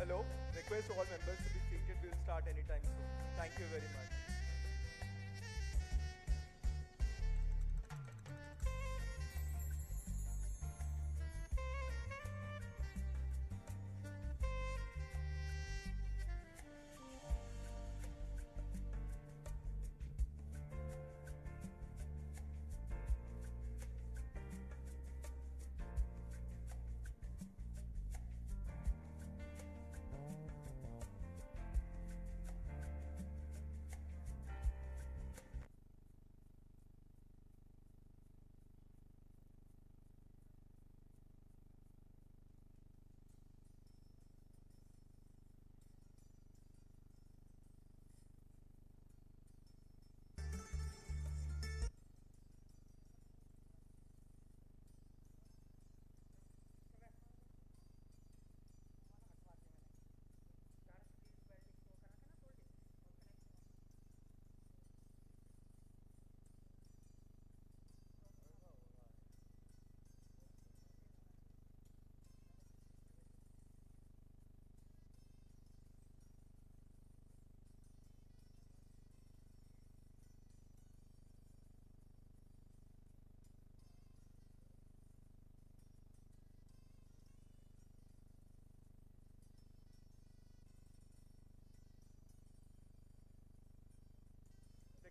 Hello. Request all members to be seated. We will start anytime soon. Thank you very much.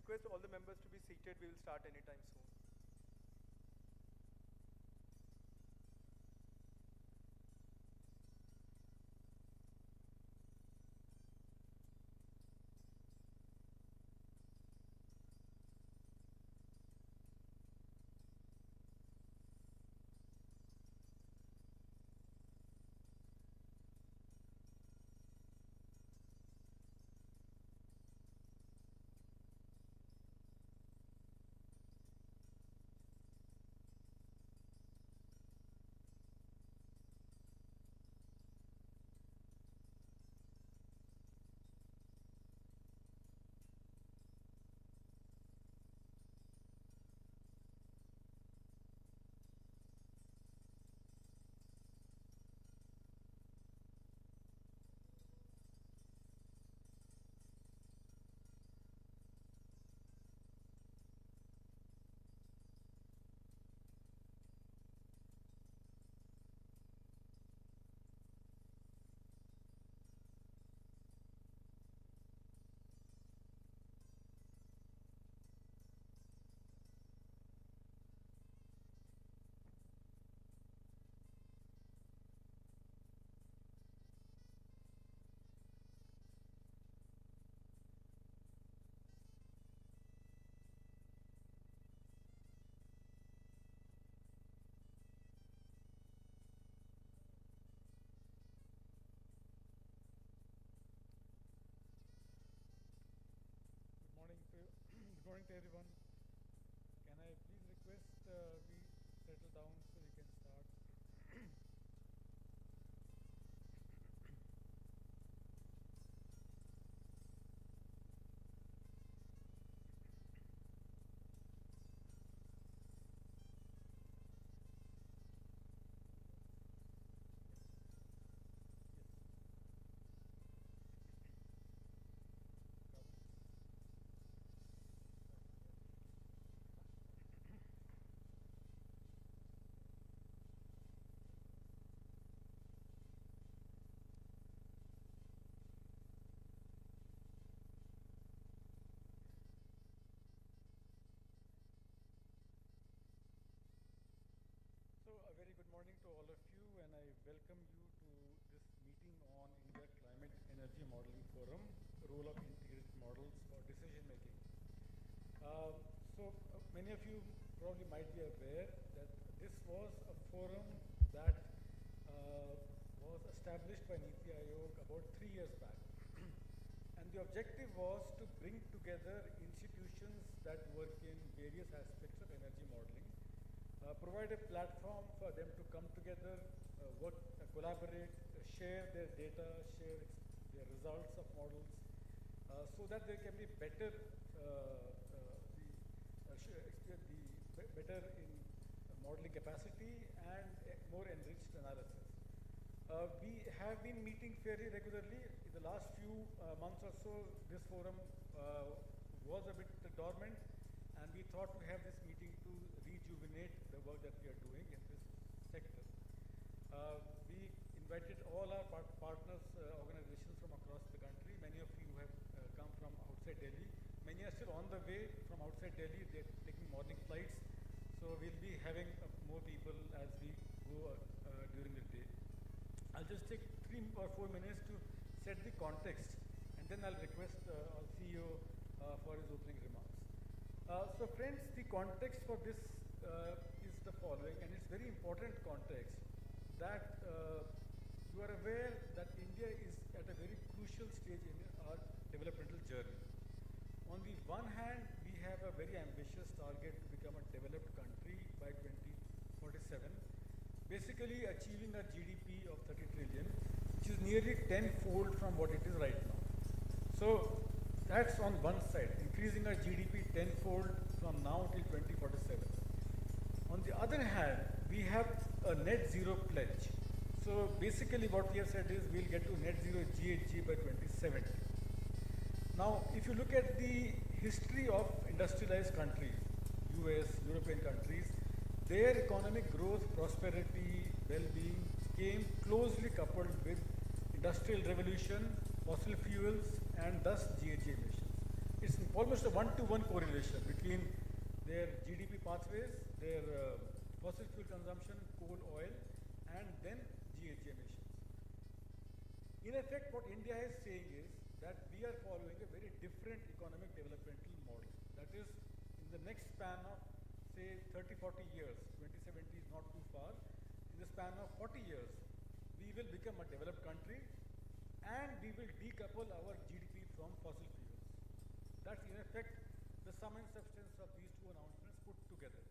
Request all the members to be seated. We will start anytime soon. Good morning to everyone. Can I please request we settle down so we can start? So a very good morning to all of you, and I welcome you to this meeting on India Climate Energy Modeling Forum, role of integrated models for decision making. Many of you probably might be aware that this was a forum that was established by Niti Aayog about 3 years back. And the objective was to bring together institutions that work in various aspects of energy modeling, provide a platform for them to come together, work, collaborate, share their data, share their results of models, so that there can be better, better in modeling capacity and more enriched analysis. We have been meeting fairly regularly. In the last few months or so, this forum was a bit dormant, and we thought to have this meeting to rejuvenate the work that we are doing in this sector. We invited all our partners, organizations from across the country. Many of you have come from outside Delhi. Many are still on the way from outside Delhi. They're taking morning flights. So we'll be having more people as we go during the day. I'll just take 3 or 4 minutes to set the context, and then I'll request our CEO for his opening remarks. So friends, the context for this is the following, and it's very important context that you are aware that India is at a very crucial stage in our developmental journey. On the one hand, we have a very ambitious target to become a developed country by 2047, basically achieving a GDP of 30 trillion, which is nearly tenfold from what it is right now. So that's on one side, increasing our GDP tenfold from now till 2047. On the other hand, we have a net zero pledge. So basically what we have said is we'll get to net zero GHG by 2070. Now, if you look at the history of industrialized countries, US, European countries, their economic growth, prosperity, well-being came closely coupled with industrial revolution, fossil fuels, and thus GHG emissions. It's almost a one-to-one correlation between their GDP pathways, their fossil fuel consumption, coal, oil, and then GHG emissions. In effect, what India is saying is that we are following a very different economic developmental model. That is, in the next span of, say, 30, 40 years, 2070 is not too far, in the span of 40 years, we will become a developed country and we will decouple our GDP from fossil fuels. That's, in effect, the sum and substance of these two announcements put together.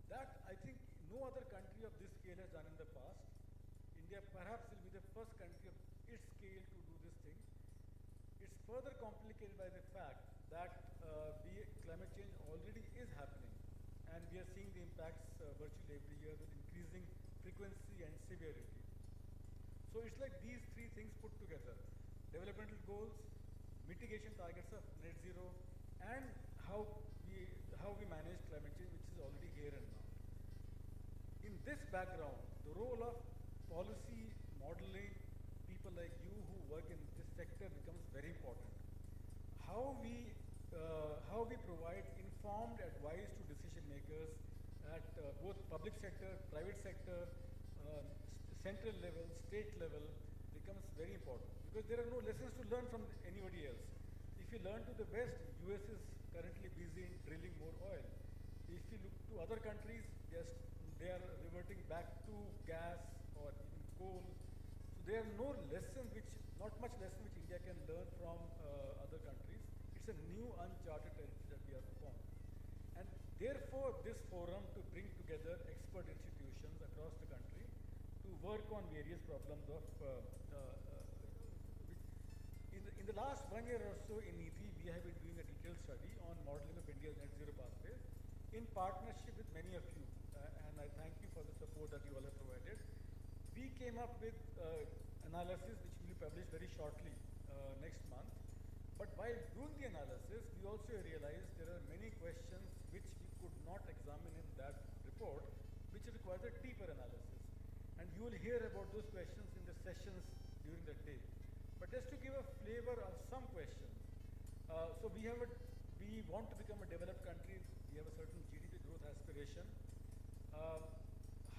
That, I think, no other country of this scale has done in the past. India perhaps will be the first country of its scale to do this thing. It's further complicated by the fact that climate change already is happening, and we are seeing the impacts virtually every year with increasing frequency and severity. So it's like these three things put together: developmental goals, mitigation targets of net zero, and how we manage climate change, which is already here and now. In this background, the role of policy modeling, people like you who work in this sector, becomes very important. How we provide informed advice to decision makers at both public sector, private sector, central level, state level, becomes very important, because there are no lessons to learn from anybody else. If you learn to the West, US is currently busy in drilling more oil. If you look to other countries, they are reverting back to gas or even coal. So there are no lessons not much lesson which India can learn from other countries. It's a new uncharted territory that we are upon. And therefore, this forum to bring together expert institutions across the country to work on various problems of in the last 1 year or so in NITI, we have been doing a detailed study on modeling of India's net zero pathways in partnership with many of you, and I thank you for the support that you all have provided. We came up with analysis which will be published very shortly next month. But while doing the analysis, we also realized there are many questions which we could not examine in that report, which requires a deeper analysis. And you will hear about those questions in the sessions during the day. But just to give a flavor of some questions, so we want to become a developed country. We have a certain GDP growth aspiration.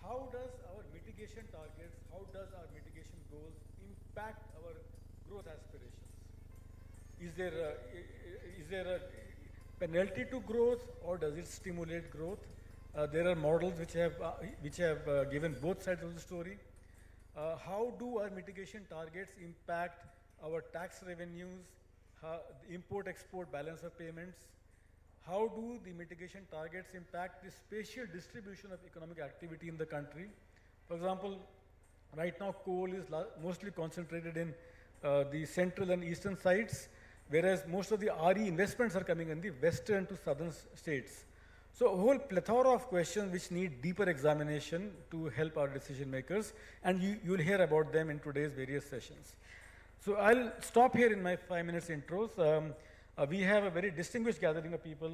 How does our mitigation targets, how does our mitigation goals impact our growth aspirations? Is there a penalty to growth, or does it stimulate growth? There are models which have given both sides of the story. How do our mitigation targets impact our tax revenues, import-export balance of payments? How do the mitigation targets impact the spatial distribution of economic activity in the country? For example, right now coal is mostly concentrated in the central and eastern sites, whereas most of the RE investments are coming in the western to southern states. So a whole plethora of questions which need deeper examination to help our decision makers, and you'll hear about them in today's various sessions. So I'll stop here in my 5 minutes intros. We have a very distinguished gathering of people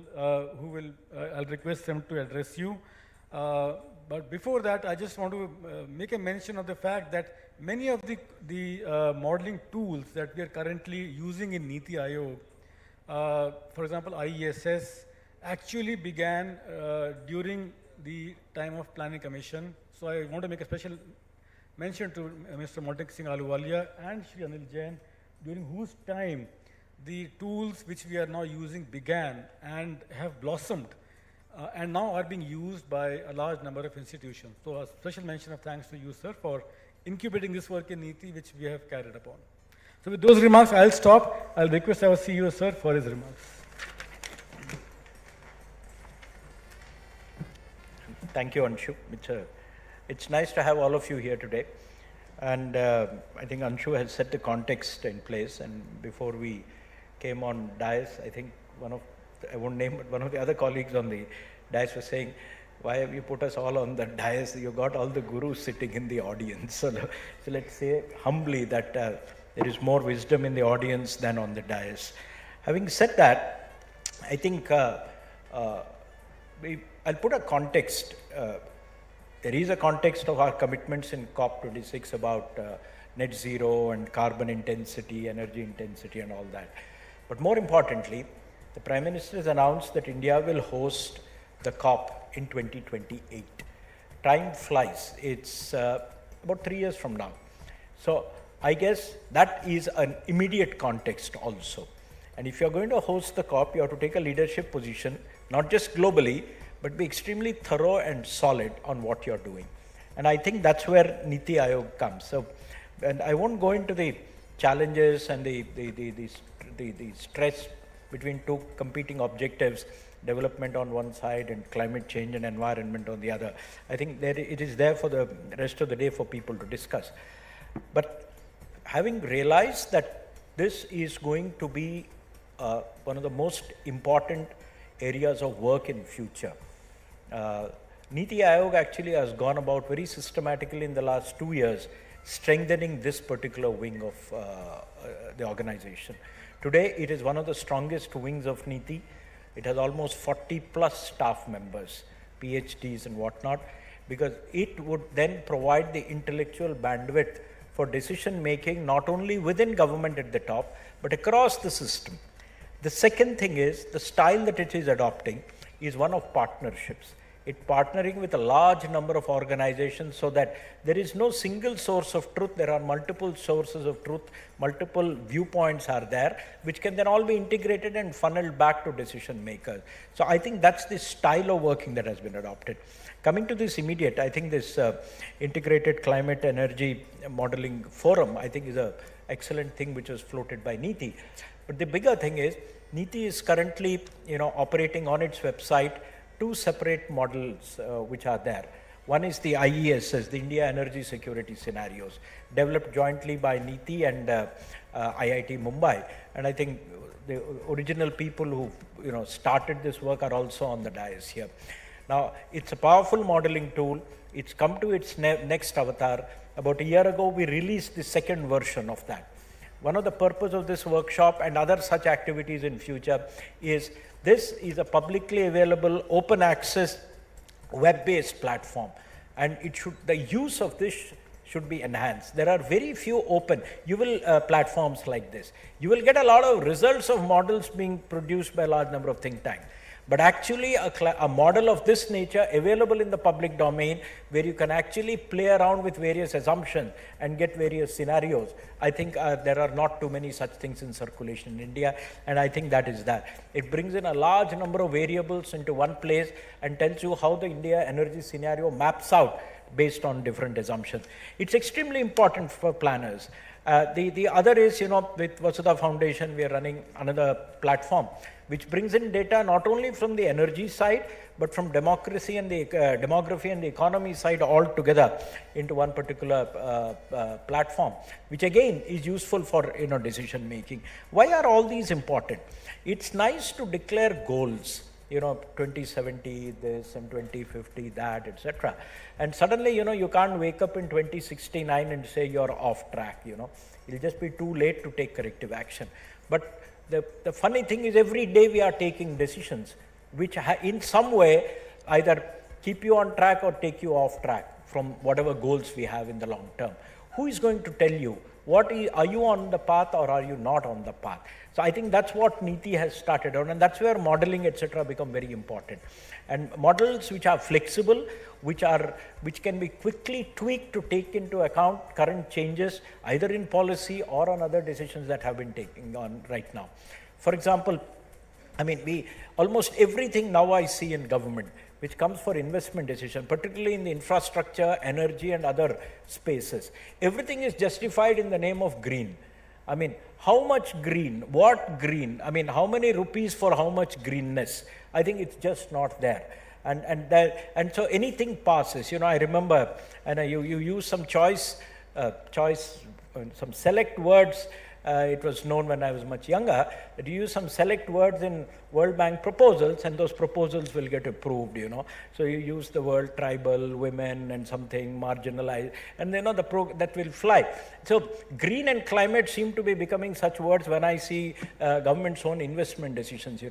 who will, I'll request them to address you. But before that, I just want to make a mention of the fact that many of the modeling tools that we are currently using in Niti Aayog, for example, IESS, actually began during the time of Planning Commission. So I want to make a special mention to Mr. Motek Singh Ahluwalia and Shri Anil Jain, during whose time the tools which we are now using began and have blossomed and now are being used by a large number of institutions. So a special mention of thanks to you, sir, for incubating this work in NITI, which we have carried upon. So with those remarks, I'll stop. I'll request our CEO, sir, for his remarks. Thank you, Anshu. It's nice to have all of you here today. And I think Anshu has set the context in place. And before we came on dais, I think I won't name, but one of the other colleagues on the dais was saying, why have you put us all on the dais? You got all the gurus sitting in the audience. So let's say humbly that there is more wisdom in the audience than on the dais. Having said that, I think I'll put a context. There is a context of our commitments in COP26 about net zero and carbon intensity, energy intensity and all that. But more importantly, the Prime Minister has announced that India will host the COP in 2028. Time flies. It's about 3 years from now. So I guess that is an immediate context also. And if you're going to host the COP, you have to take a leadership position, not just globally, but be extremely thorough and solid on what you're doing. And I think that's where Niti Aayog comes. So, and I won't go into the challenges and the stress between two competing objectives, development on one side and climate change and environment on the other. I think it is there for the rest of the day for people to discuss. But having realized that this is going to be one of the most important areas of work in future, Niti Aayog actually has gone about very systematically in the last 2 years, strengthening this particular wing of the organization. Today, it is one of the strongest wings of Niti. It has almost 40 plus staff members, PhDs and whatnot, because it would then provide the intellectual bandwidth for decision making, not only within government at the top, but across the system. The second thing is, the style that it is adopting is one of partnerships. It's partnering with a large number of organizations so that there is no single source of truth. There are multiple sources of truth, multiple viewpoints are there, which can then all be integrated and funneled back to decision makers. So I think that's the style of working that has been adopted. Coming to this immediate, I think this Integrated Climate Energy Modeling Forum, I think is an excellent thing which was floated by Niti. But the bigger thing is, Niti is currently operating on its website 2 separate models which are there. One is the IESS, the India Energy Security Scenarios, developed jointly by Niti and IIT Mumbai. And I think the original people who started this work are also on the dais here. Now, it's a powerful modeling tool. It's come to its next avatar. About a year ago, we released the second version of that. One of the purpose of this workshop and other such activities in future is this is a publicly available open access web-based platform, and the use of this should be enhanced. There are very few open platforms like this. You will get a lot of results of models being produced by a large number of think tanks. But actually a model of this nature available in the public domain where you can actually play around with various assumptions and get various scenarios. I think there are not too many such things in circulation in India, and I think that is that. It brings in a large number of variables into one place and tells you how the India energy scenario maps out based on different assumptions. It's extremely important for planners. The other is, with Vasudha Foundation, we are running another platform which brings in data not only from the energy side, but from democracy and the demography and the economy side all together into one particular platform, which again is useful for decision making. Why are all these important? It's nice to declare goals, 2070 this and 2050 that, etc. And suddenly, you can't wake up in 2069 and say you're off track, It'll just be too late to take corrective action. But the funny thing is every day we are taking decisions which in some way either keep you on track or take you off track from whatever goals we have in the long term. Who is going to tell you are you on the path or are you not on the path? So I think that's what Niti has started on, and that's where modeling, etc., become very important. And models which are flexible, which can be quickly tweaked to take into account current changes, either in policy or on other decisions that have been taken on right now. For example, I mean, almost everything now I see in government, which comes for investment decision, particularly in the infrastructure, energy and other spaces. Everything is justified in the name of green. I mean, how much green? What green? I mean, how many rupees for how much greenness? I think it's just not there. And so anything passes. I remember, and you use some some select words. It was known when I was much younger that you use some select words in World Bank proposals and those proposals will get approved, So you use the word tribal, women and something, marginalized, and that will fly. So green and climate seem to be becoming such words when I see government's own investment decisions,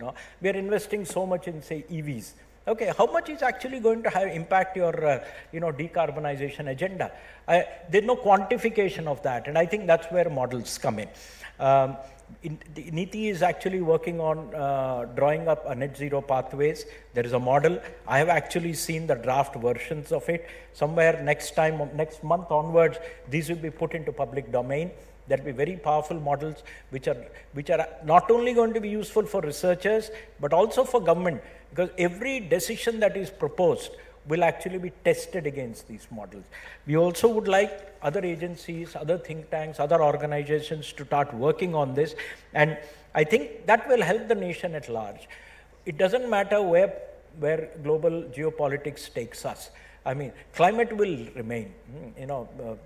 We are investing so much in, say, EVs. Okay, how much is actually going to impact your, decarbonization agenda? There's no quantification of that, and I think that's where models come in. Niti is actually working on drawing up a net zero pathways. There is a model. I have actually seen the draft versions of it. Somewhere next month onwards, these will be put into public domain. There will be very powerful models which are not only going to be useful for researchers, but also for government, because every decision that is proposed will actually be tested against these models. We also would like other agencies, other think tanks, other organizations to start working on this, and I think that will help the nation at large. It doesn't matter where global geopolitics takes us. I mean, climate will remain.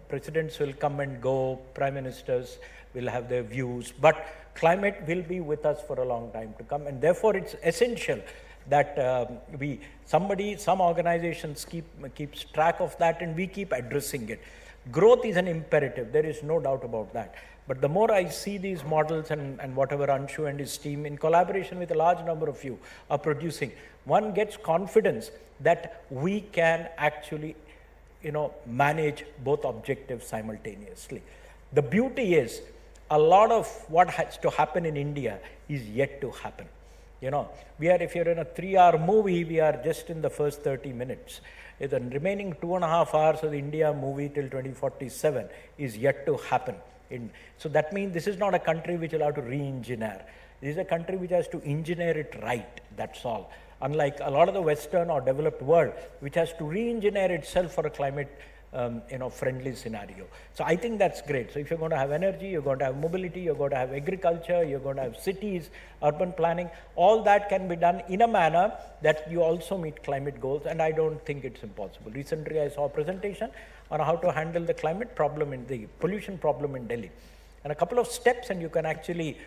Presidents will come and go, prime ministers will have their views, but climate will be with us for a long time to come, and therefore it's essential that some organizations keeps track of that and we keep addressing it. Growth is an imperative, there is no doubt about that. But the more I see these models and whatever Anshu and his team in collaboration with a large number of you are producing, one gets confidence that we can actually, manage both objectives simultaneously. The beauty is a lot of what has to happen in India is yet to happen. If you're in a 3-hour movie, we are just in the first 30 minutes. The remaining 2.5 hours of the India movie till 2047 is yet to happen. So that means this is not a country which will have to re-engineer. This is a country which has to engineer it right, that's all. Unlike a lot of the Western or developed world, which has to re-engineer itself for a climate friendly scenario. So I think that's great. So if you're going to have energy, you're going to have mobility, you're going to have agriculture, you're going to have cities, urban planning, all that can be done in a manner that you also meet climate goals, and I don't think it's impossible. Recently I saw a presentation on how to handle the climate problem in the pollution problem in Delhi. And a couple of steps and you can actually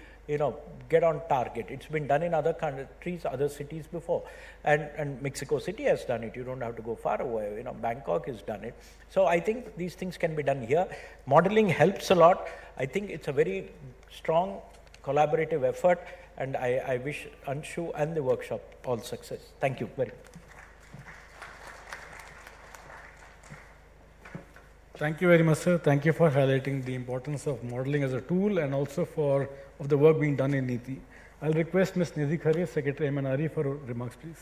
get on target. It's been done in other countries, other cities before. And Mexico City has done it. You don't have to go far away. Bangkok has done it. So I think these things can be done here. Modeling helps a lot. I think it's a very strong collaborative effort, and I wish Anshu and the workshop all success. Thank you very much. Thank you very much, sir. Thank you for highlighting the importance of modeling as a tool and also of the work being done in NITI. I'll request Ms. Nidhi Khare, Secretary MNRE, for remarks, please.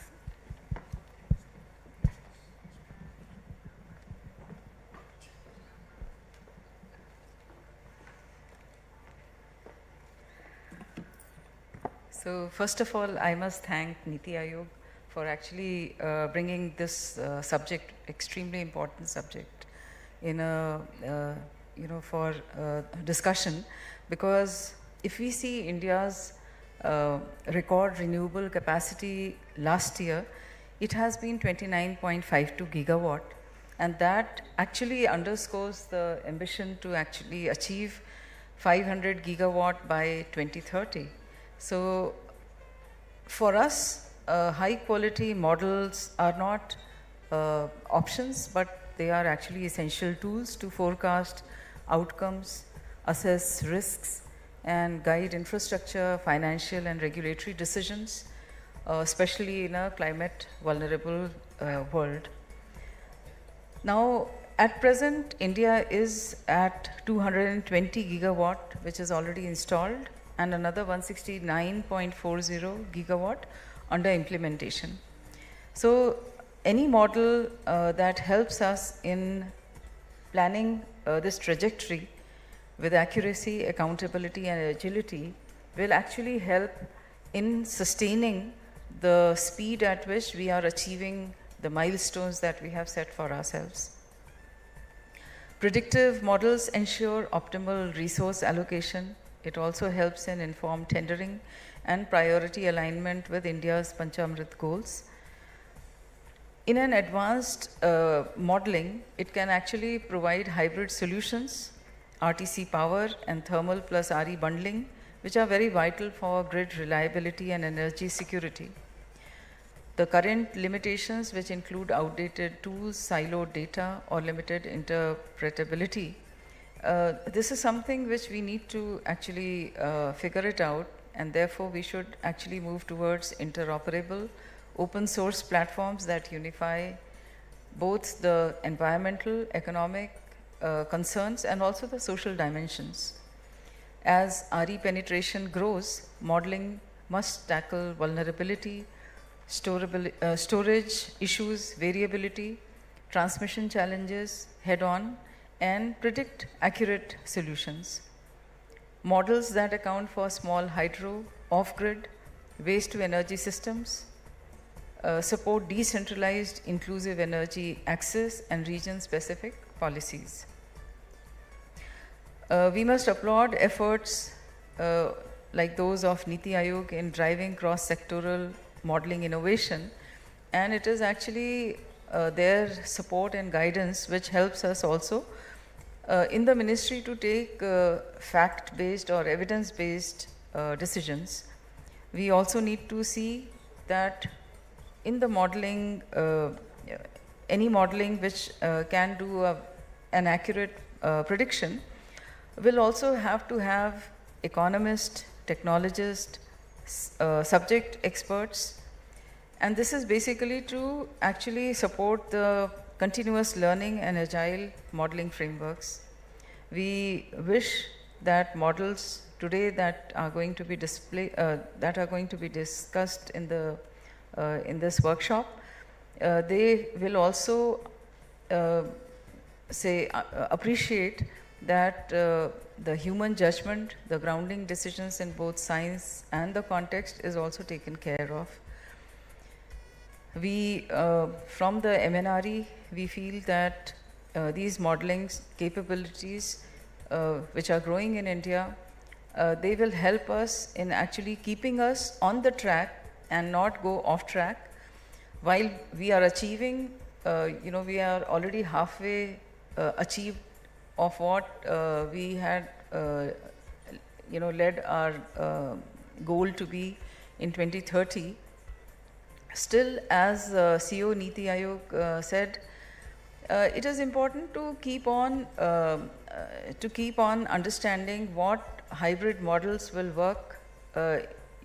So first of all, I must thank Niti Aayog for actually bringing this subject, extremely important subject, in for discussion, because if we see India's record renewable capacity last year, it has been 29.52 gigawatt, and that actually underscores the ambition to actually achieve 500 gigawatt by 2030. So for us, high quality models are not options, but they are actually essential tools to forecast outcomes, assess risks, and guide infrastructure, financial, and regulatory decisions, especially in a climate vulnerable world. Now, at present, India is at 220 gigawatt, which is already installed, and another 169.40 gigawatt under implementation. So, any model that helps us in planning this trajectory with accuracy, accountability, and agility will actually help in sustaining the speed at which we are achieving the milestones that we have set for ourselves. Predictive models ensure optimal resource allocation. It also helps in informed tendering and priority alignment with India's Panchamrit goals. In an advanced modeling, it can actually provide hybrid solutions, RTC power and thermal plus RE bundling, which are very vital for grid reliability and energy security. The current limitations, which include outdated tools, siloed data, or limited interpretability, this is something which we need to actually figure it out, and therefore we should actually move towards interoperable open source platforms that unify both the environmental, economic concerns and also the social dimensions. As RE penetration grows, modeling must tackle vulnerability, storage issues, variability, transmission challenges head on, and predict accurate solutions. Models that account for small hydro, off-grid, waste to energy systems, support decentralized inclusive energy access and region-specific policies. We must applaud efforts like those of Niti Aayog in driving cross-sectoral modeling innovation, and it is actually their support and guidance which helps us also in the ministry to take fact-based or evidence-based decisions. We also need to see that in the modeling, any modeling which can do an accurate prediction will also have to have economists, technologists, subject experts, and this is basically to actually support the continuous learning and agile modeling frameworks. We wish that models today that are going to be discussed in the in this workshop, they will also appreciate that the human judgment, the grounding decisions in both science and the context is also taken care of. We, from the MNRE, we feel that these modeling capabilities, which are growing in India, they will help us in actually keeping us on the track and not go off track. While we are achieving, we are already halfway achieved of what we had, led our goal to be in 2030. Still, as CEO Niti Aayog said, it is important to keep on understanding what hybrid models will work,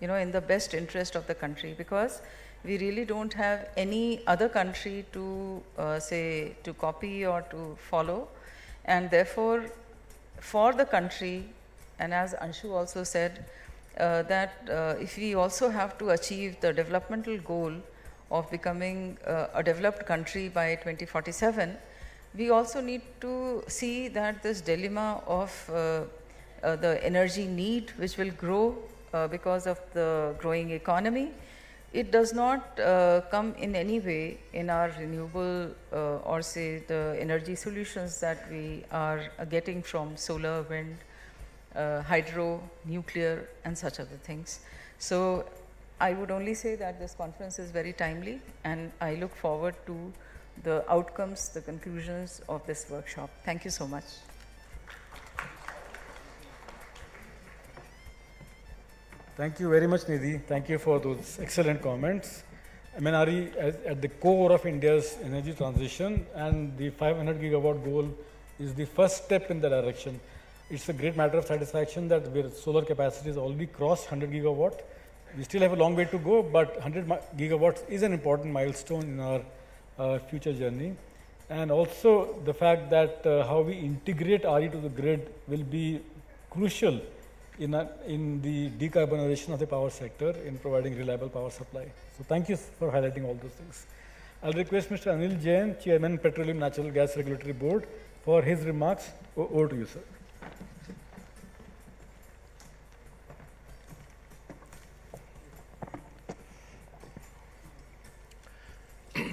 in the best interest of the country, because we really don't have any other country to to copy or to follow, and therefore for the country, and as Anshu also said, that if we also have to achieve the developmental goal of becoming a developed country by 2047, we also need to see that this dilemma of the energy need, which will grow because of the growing economy, it does not come in any way in our renewable or the energy solutions that we are getting from solar, wind, hydro, nuclear, and such other things. So I would only say that this conference is very timely, and I look forward to the outcomes, the conclusions of this workshop. Thank you so much. Thank you very much, Nidhi. Thank you for those excellent comments. MNRE at the core of India's energy transition, and the 500 gigawatt goal is the first step in the direction. It's a great matter of satisfaction that our solar capacity has already crossed 100 gigawatt. We still have a long way to go, but 100 gigawatts is an important milestone in our future journey. And also the fact that how we integrate RE to the grid will be crucial in the decarbonization of the power sector in providing reliable power supply. So thank you for highlighting all those things. I'll request Mr. Anil Jain, Chairman, Petroleum Natural Gas Regulatory Board, for his remarks. Over to you, sir.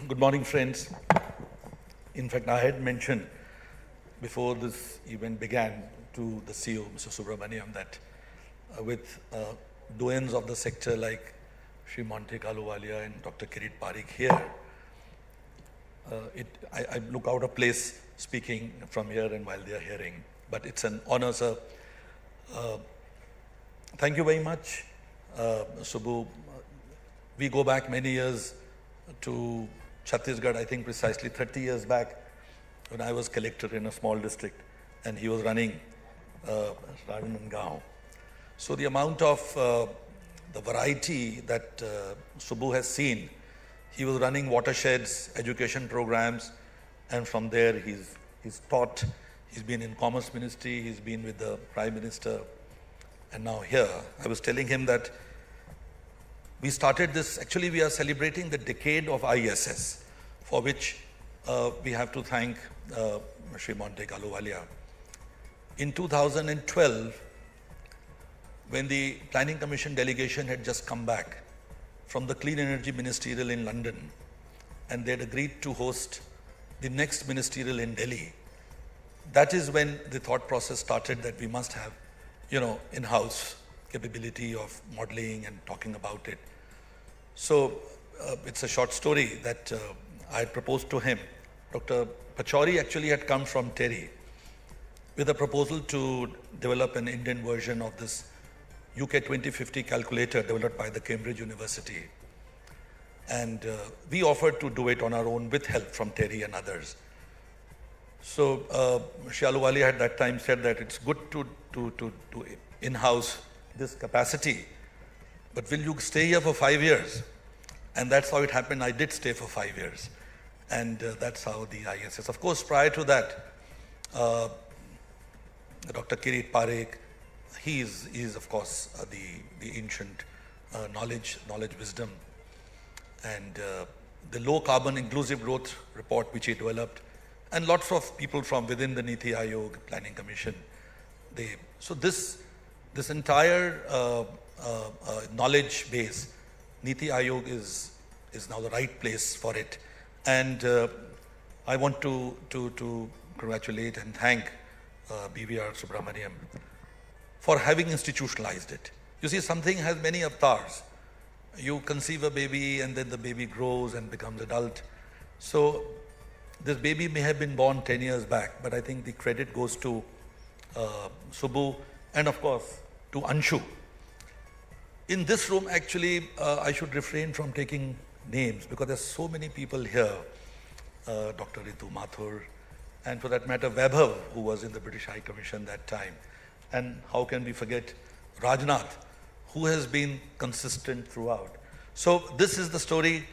Good morning, friends. In fact, I had mentioned before this event began to the CEO, Mr. Subramaniam, that with doyens of the sector like Sri Monte Ahluwalia and Dr. Kirit Parikh here, I look out of place speaking from here and while they are hearing. But it's an honor, sir. Thank you very much, Subbu. We go back many years to Chhattisgarh, I think precisely 30 years back, when I was collector in a small district and he was running Ranjangaon. So the amount of the variety that Subbu has seen, he was running watersheds, education programs, and from there he's taught, he's been in Commerce Ministry, he's been with the Prime Minister, and now here. I was telling him that we started this, actually we are celebrating the decade of ISS, for which we have to thank Sri Monte Ahluwalia. In 2012, when the Planning Commission delegation had just come back from the Clean Energy Ministerial in London, and they had agreed to host the next ministerial in Delhi, that is when the thought process started that we must have, in-house capability of modeling and talking about it. So it's a short story that I had proposed to him. Dr. Pachauri actually had come from TERI with a proposal to develop an Indian version of this UK 2050 calculator developed by the Cambridge University. And we offered to do it on our own with help from TERI and others. So Shri Ahluwalia at that time said that it's good to in-house this capacity, but will you stay here for 5 years? And that's how it happened. I did stay for 5 years. And that's how the ISS. Of course, prior to that, Dr. Kirit Parikh, he is of course the ancient knowledge, wisdom, and the low carbon inclusive growth report which he developed, and lots of people from within the Niti Aayog Planning Commission. So this entire knowledge base, Niti Aayog is now the right place for it. And I want to congratulate and thank BVR Subramaniam for having institutionalized it. You see, something has many avatars. You conceive a baby and then the baby grows and becomes adult. So this baby may have been born 10 years back, but I think the credit goes to Subbu and of course to Anshu. In this room, actually, I should refrain from taking names because there's so many people here. Dr. Ritu Mathur, and for that matter, Vaibhav, who was in the British High Commission that time. And how can we forget Rajnath, who has been consistent throughout. So this is the story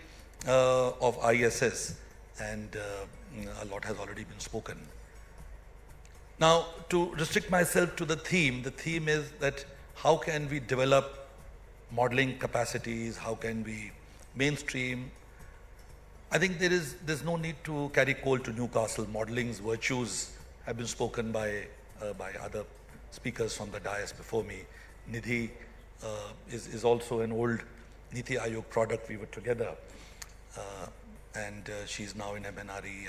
of ISS, and a lot has already been spoken. Now, to restrict myself to the theme is that how can we develop modeling capacities, how can we mainstream. I think there's no need to carry coal to Newcastle. Modeling's virtues have been spoken by other speakers from the dais before me. Nidhi is also an old Niti Aayog product. We were together, and she's now in MNRE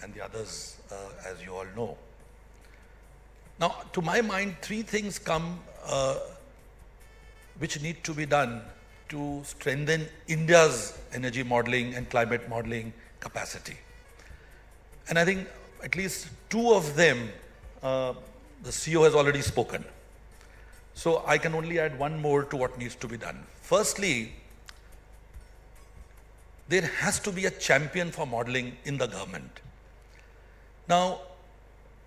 and the others, as you all know. Now, to my mind, three things come which need to be done to strengthen India's energy modeling and climate modeling capacity. And I think at least two of them, the CEO has already spoken. So I can only add one more to what needs to be done. Firstly, there has to be a champion for modeling in the government. Now,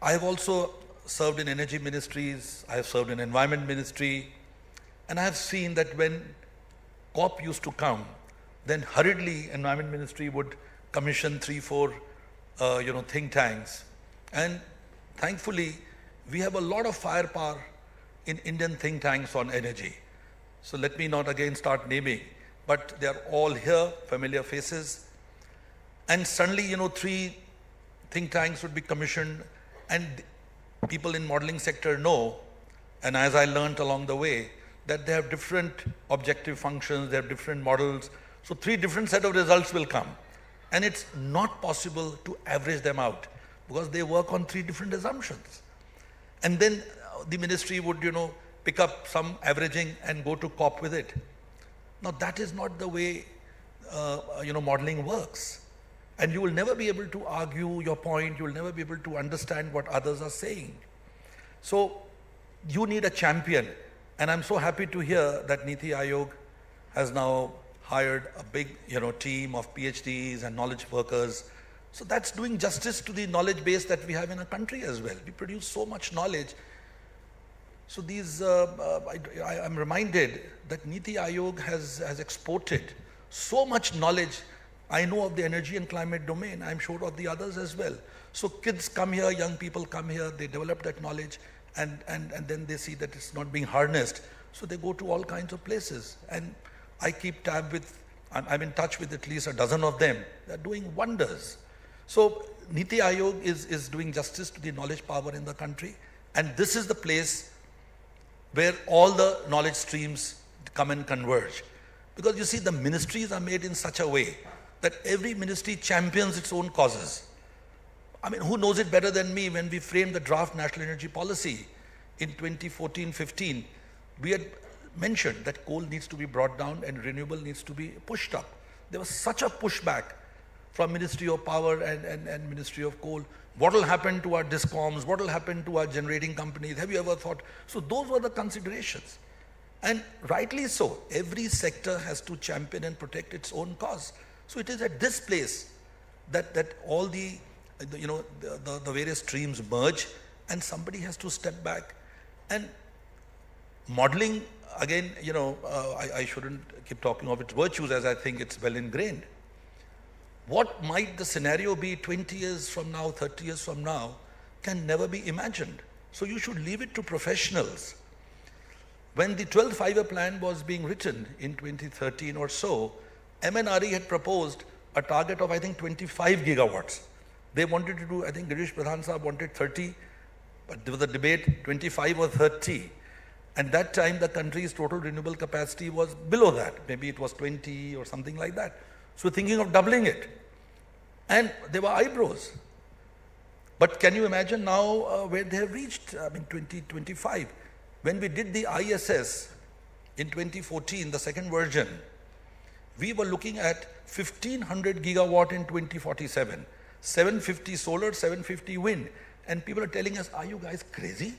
I have also served in energy ministries, I have served in environment ministry, and I have seen that when COP used to come, then hurriedly environment ministry would commission 3-4 think tanks. And thankfully, we have a lot of firepower in Indian think tanks on energy. So let me not again start naming, but they are all here, familiar faces. And suddenly, 3 think tanks would be commissioned, and people in modeling sector know, and as I learnt along the way, that they have different objective functions, they have different models. So 3 different set of results will come. And it's not possible to average them out because they work on 3 different assumptions. And then the ministry would, pick up some averaging and go to COP with it. Now that is not the way, modeling works. And you will never be able to argue your point, you will never be able to understand what others are saying. So you need a champion. And I'm so happy to hear that Niti Aayog has now hired a big, team of PhDs and knowledge workers. So that's doing justice to the knowledge base that we have in our country as well. We produce so much knowledge. So these, I'm reminded that Niti Aayog has exported so much knowledge. I know of the energy and climate domain. I'm sure of the others as well. So kids come here, young people come here, they develop that knowledge, and then they see that it's not being harnessed. So they go to all kinds of places. And I keep tab with, I'm in touch with at least a dozen of them. They're doing wonders. So Niti Aayog is doing justice to the knowledge power in the country. And this is the place where all the knowledge streams come and converge. Because you see, the ministries are made in such a way that every ministry champions its own causes. I mean, who knows it better than me? When we framed the draft national energy policy in 2014-15, we had mentioned that coal needs to be brought down and renewable needs to be pushed up. There was such a pushback from Ministry of Power and Ministry of Coal. What will happen to our discoms? What will happen to our generating companies? Have you ever thought? So those were the considerations. And rightly so, every sector has to champion and protect its own cause. So it is at this place that all the various streams merge, and somebody has to step back. And modeling, again, I shouldn't keep talking of its virtues, as I think it's well ingrained. What might the scenario be 20 years from now, 30 years from now, can never be imagined. So you should leave it to professionals. When the 12th five-year plan was being written in 2013 or so, MNRE had proposed a target of, I think, 25 gigawatts. They wanted to do, I think Girish Pradhan Sahab wanted 30, but there was a debate, 25 or 30. And that time the country's total renewable capacity was below that. Maybe it was 20 or something like that. So thinking of doubling it. And there were eyebrows. But can you imagine now where they have reached? I mean, 2025. When we did the ISS in 2014, the second version, we were looking at 1500 gigawatt in 2047, 750 solar, 750 wind. And people are telling us, are you guys crazy?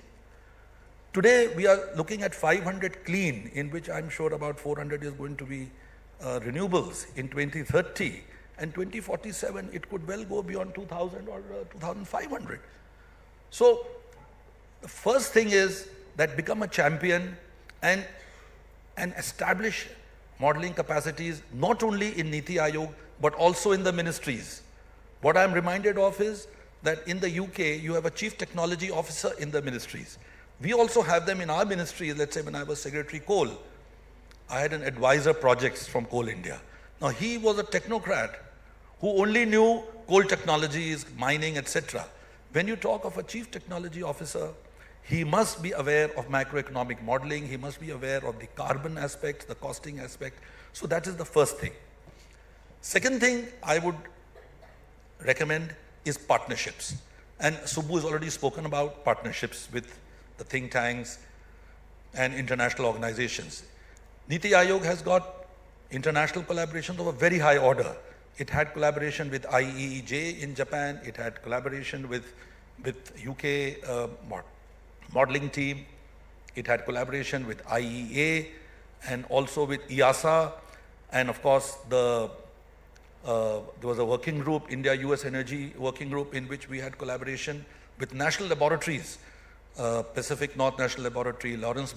Today, we are looking at 500 clean, in which I'm sure about 400 is going to be renewables in 2030. And 2047, it could well go beyond 2000 or 2500. So the first thing is that become a champion and establish modeling capacities, not only in Niti Aayog, but also in the ministries. What I'm reminded of is that in the UK, you have a chief technology officer in the ministries. We also have them in our ministries. Let's say when I was Secretary Coal, I had an advisor projects from Coal India. Now he was a technocrat who only knew coal technologies, mining, etc. When you talk of a chief technology officer, he must be aware of macroeconomic modeling, he must be aware of the carbon aspect, the costing aspect. So that is the first thing. Second thing I would recommend is partnerships. And Subbu has already spoken about partnerships with the think tanks and international organizations. Niti Aayog has got international collaborations of a very high order. It had collaboration with IEEJ in Japan, it had collaboration with UK modeling team, it had collaboration with IEA and also with EASA, and of course the there was a working group, India-US Energy Working Group, in which we had collaboration with national laboratories, Pacific North National Laboratory, Lawrence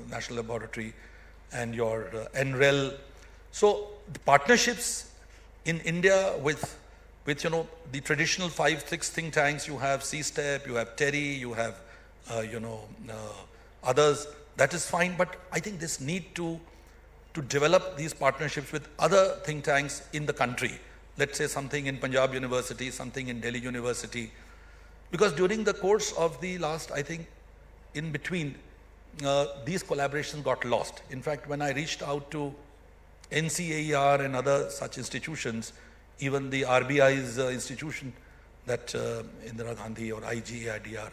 National Laboratory, and your NREL. So the partnerships in India with the traditional 5-6 think tanks, you have C-STEP, you have TERI, you have others, that is fine, but I think this need to develop these partnerships with other think tanks in the country. Let's say something in Punjab University, something in Delhi University, because during the course of the last, I think, in between, these collaborations got lost. In fact, when I reached out to NCAER and other such institutions, even the RBI's institution, that Indira Gandhi or IGADR,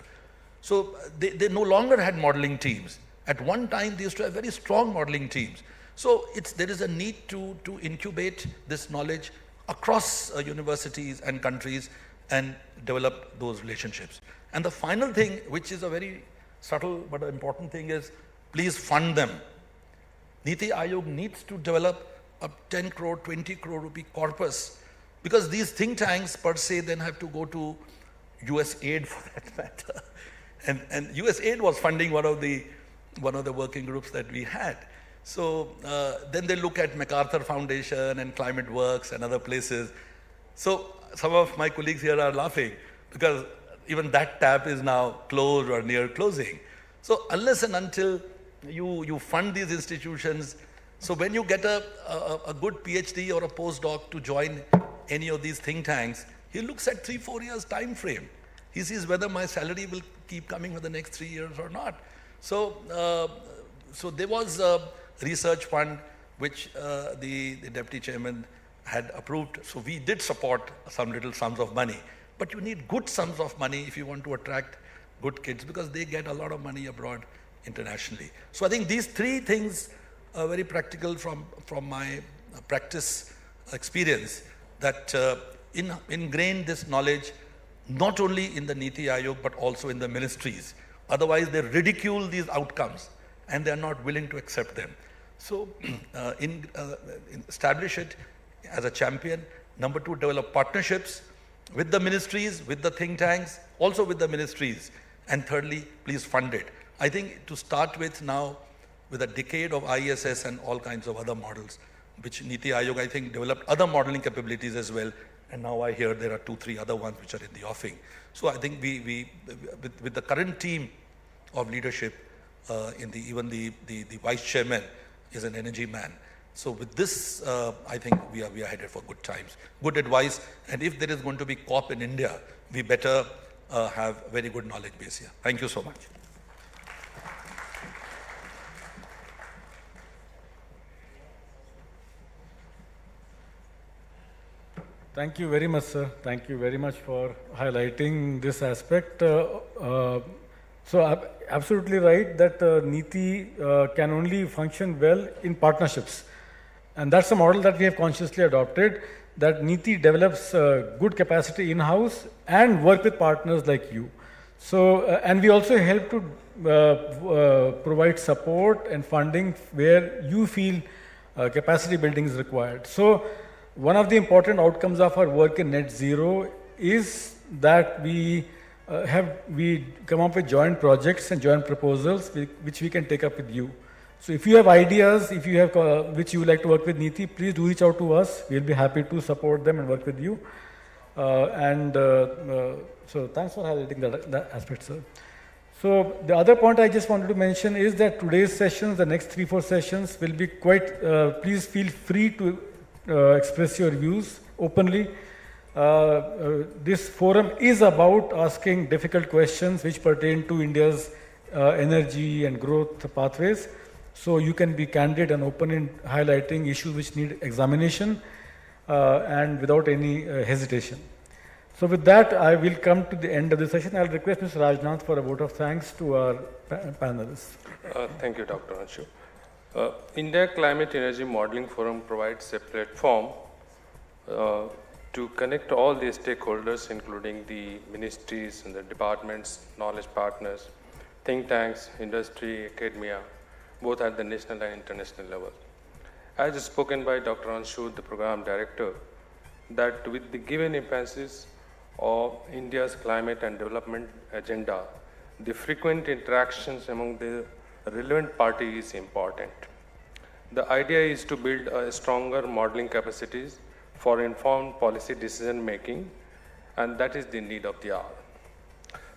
so they no longer had modeling teams. At one time, they used to have very strong modeling teams. So there is a need to incubate this knowledge across universities and countries and develop those relationships. And the final thing, which is a very subtle but important thing, is please fund them. Niti Aayog needs to develop a 10 crore, 20 crore rupee corpus, because these think tanks per se then have to go to US aid for that matter. And US aid was funding one of the working groups that we had. So then they look at MacArthur Foundation and Climate Works and other places. So some of my colleagues here are laughing because even that tap is now closed or near closing. So unless and until you fund these institutions, so when you get a good PhD or a postdoc to join any of these think tanks, he looks at 3-4 years time frame. He sees whether my salary will keep coming for the next 3 years or not. So there was a research fund which the deputy chairman had approved. So we did support some little sums of money. But you need good sums of money if you want to attract good kids, because they get a lot of money abroad internationally. So I think these three things are very practical from my practice experience, that ingrain this knowledge not only in the Niti Aayog but also in the ministries. Otherwise they ridicule these outcomes and they are not willing to accept them. So establish it as a champion. Number 2, develop partnerships with the ministries, with the think tanks, also with the ministries. And thirdly, please fund it. I think to start with now, with a decade of ISS and all kinds of other models, which Niti Aayog, I think, developed other modeling capabilities as well. And now I hear there are 2-3 other ones which are in the offing. So I think we with the current team of leadership, even the vice chairman is an energy man. So with this, I think we are headed for good times. Good advice, and if there is going to be COP in India, we better have very good knowledge base here. Thank you so much. Thank you very much, sir. Thank you very much for highlighting this aspect. So absolutely right that Niti can only function well in partnerships. And that's a model that we have consciously adopted, that Niti develops good capacity in-house and work with partners like you. So, and we also help to provide support and funding where you feel capacity building is required. So, one of the important outcomes of our work in net zero is that we come up with joint projects and joint proposals which we can take up with you. So if you have ideas, if you have which you would like to work with Niti, please do reach out to us. We'll be happy to support them and work with you. So thanks for highlighting that aspect, sir. So the other point I just wanted to mention is that today's sessions, the next 3-4 sessions will be quite, please feel free to express your views openly. This forum is about asking difficult questions which pertain to India's energy and growth pathways. So you can be candid and open in highlighting issues which need examination and without any hesitation. So with that, I will come to the end of the session. I'll request Mr. Rajnath for a vote of thanks to our panelists. Thank you, Dr. Anshu. India Climate Energy Modeling Forum provides a platform to connect all the stakeholders, including the ministries and the departments, knowledge partners, think tanks, industry, academia, both at the national and international level. as spoken by Dr. Anshu, the program director, that with the given emphasis of India's climate and development agenda, the frequent interactions among the relevant parties is important. The idea is to build a stronger modeling capacities for informed policy decision making, and that is the need of the hour.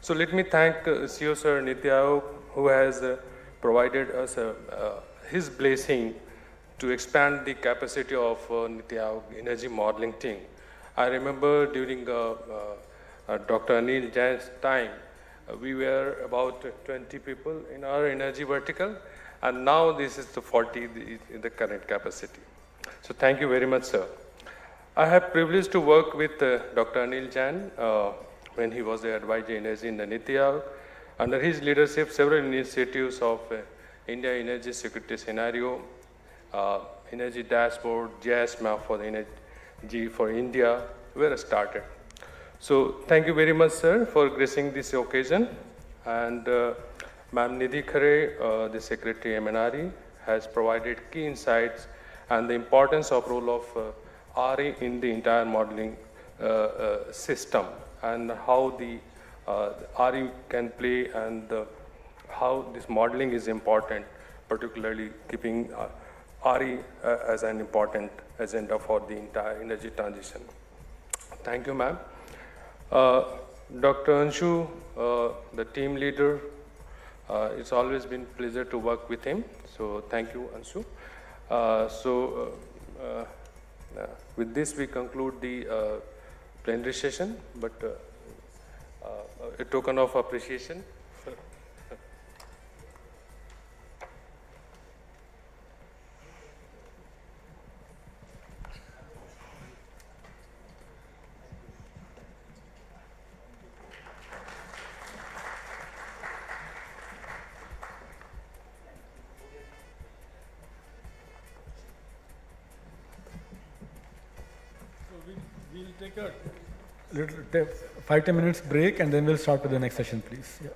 So let me thank CEO Sir Niti Aayog, who has provided us his blessing to expand the capacity of Niti Aayog energy modeling team. I remember during Dr. Anil Jain's time, we were about 20 people in our energy vertical, and now this is the 40 in the current capacity. So thank you very much, sir. I have privileged to work with Dr. Anil Jain when he was the advisor energy in the Niti Aayog. Under his leadership, several initiatives of India energy security scenario, energy dashboard, GIS map for the energy for India were started. So thank you very much, sir, for gracing this occasion. And Ma'am Nidhi Khare, the Secretary MNRE, has provided key insights and the importance of role of RE in the entire modeling system, and how the RE can play, and how this modeling is important, particularly keeping RE as an important agenda for the entire energy transition. Thank you, ma'am. Dr. Anshu, the team leader, it's always been a pleasure to work with him. So thank you, Anshu. With this, we conclude the plenary session, but a token of appreciation. We'll take a little 5-10 minutes break, and then we'll start with the next session, please. Yeah.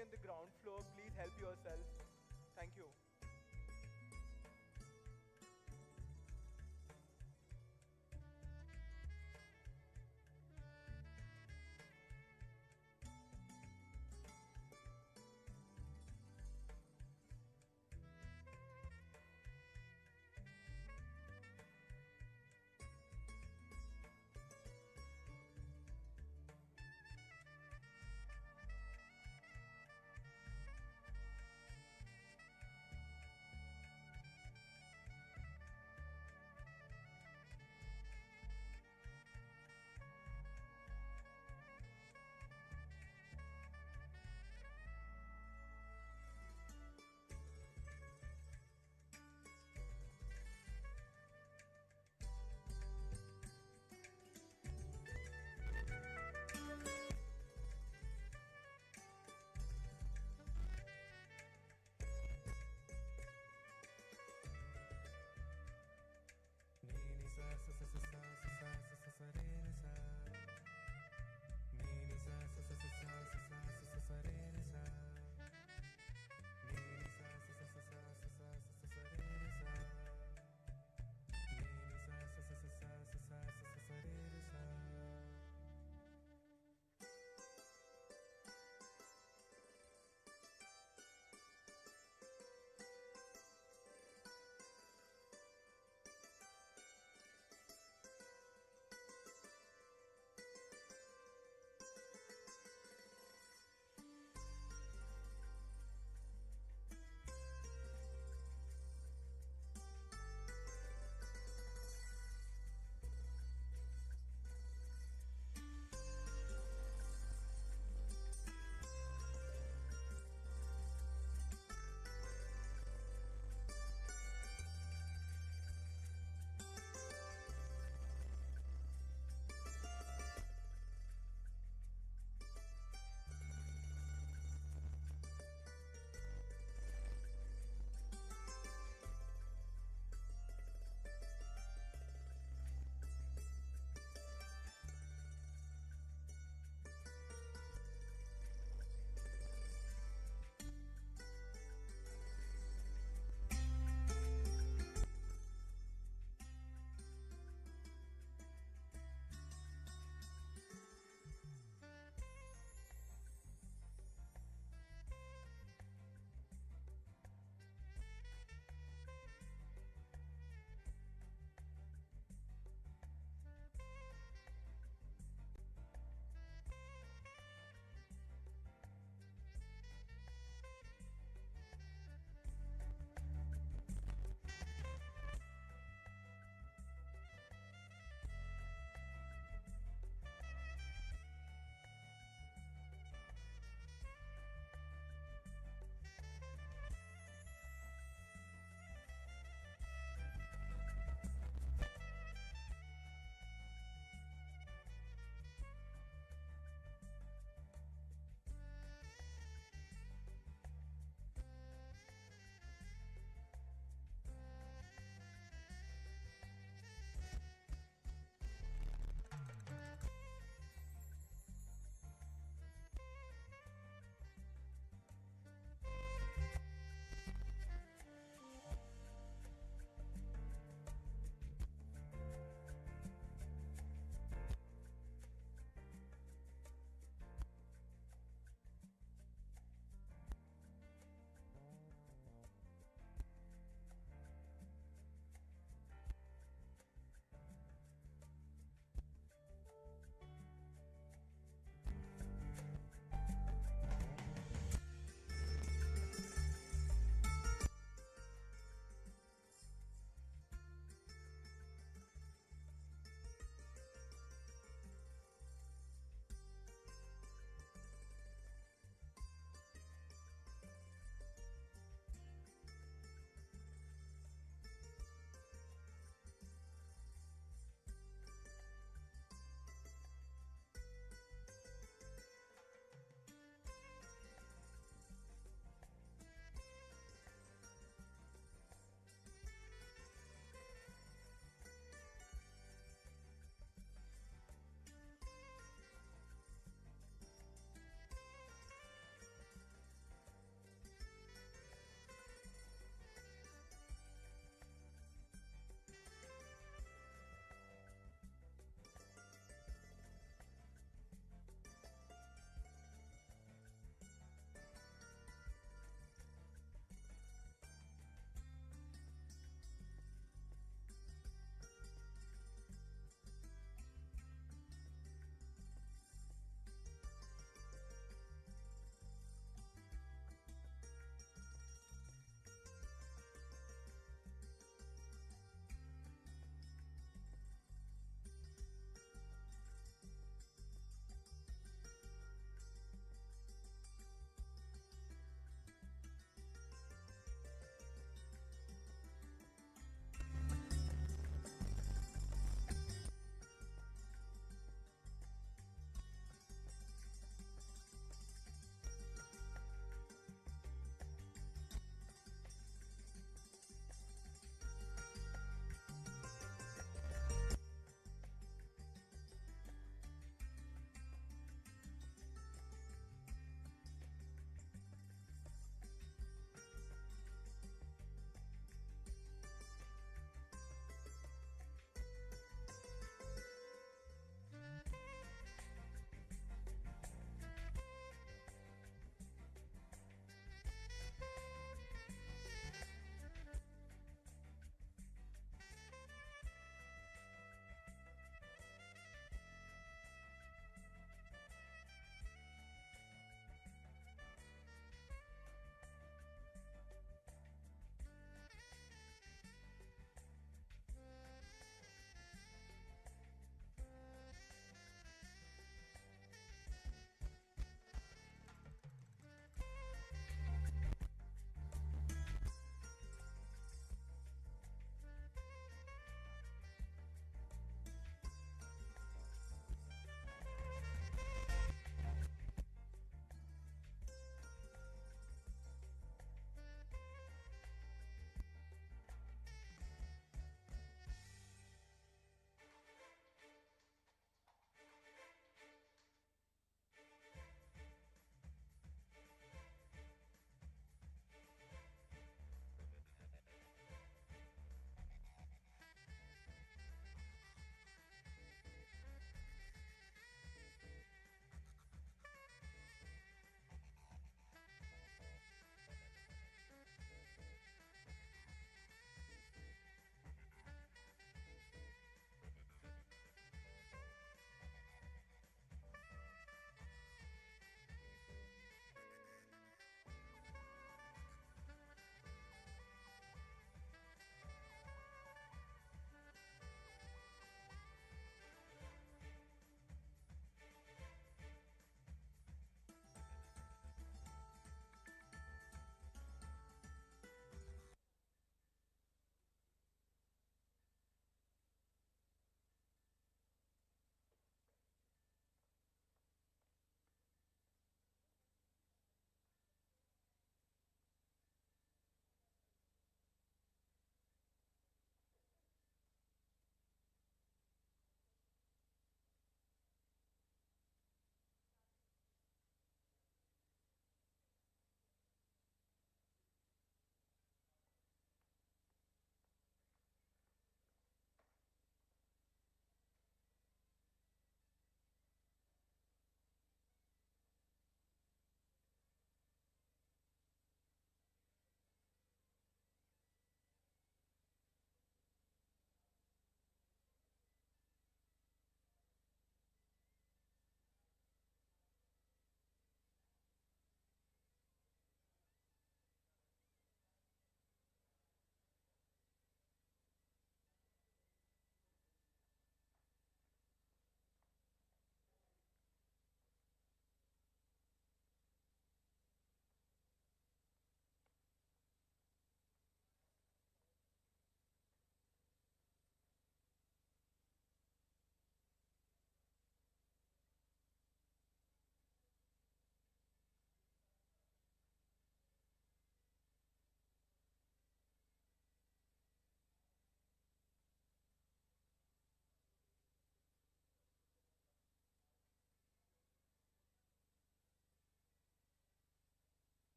lobby and the ground floor. Please help yourself. Thank you.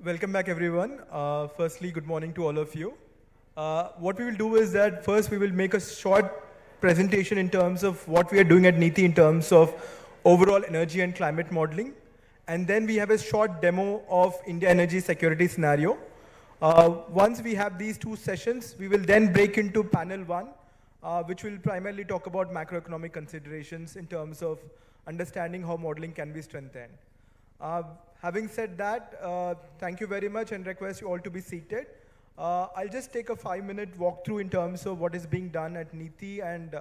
welcome back everyone. Firstly, good morning to all of you. What we will do is that first we will make a short presentation in terms of what we are doing at NITI in terms of overall energy and climate modeling. And then we have a short demo of India energy security scenario. Once we have these two sessions, we will then break into panel one, which will primarily talk about macroeconomic considerations in terms of understanding how modeling can be strengthened. Having said that, thank you very much and request you all to be seated. I'll just take a 5-minute walkthrough in terms of what is being done at NITI and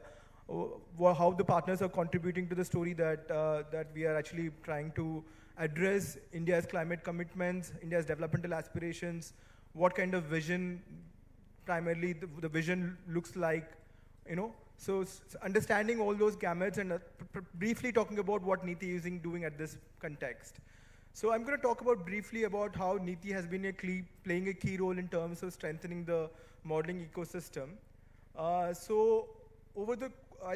how the partners are contributing to the story that we are actually trying to address India's climate commitments, India's developmental aspirations, what kind of vision primarily the vision looks like, you know. So understanding all those gamuts and briefly talking about what NITI is doing at this context. So I'm going to talk about briefly about how NITI has been playing a key role in terms of strengthening the modeling ecosystem. I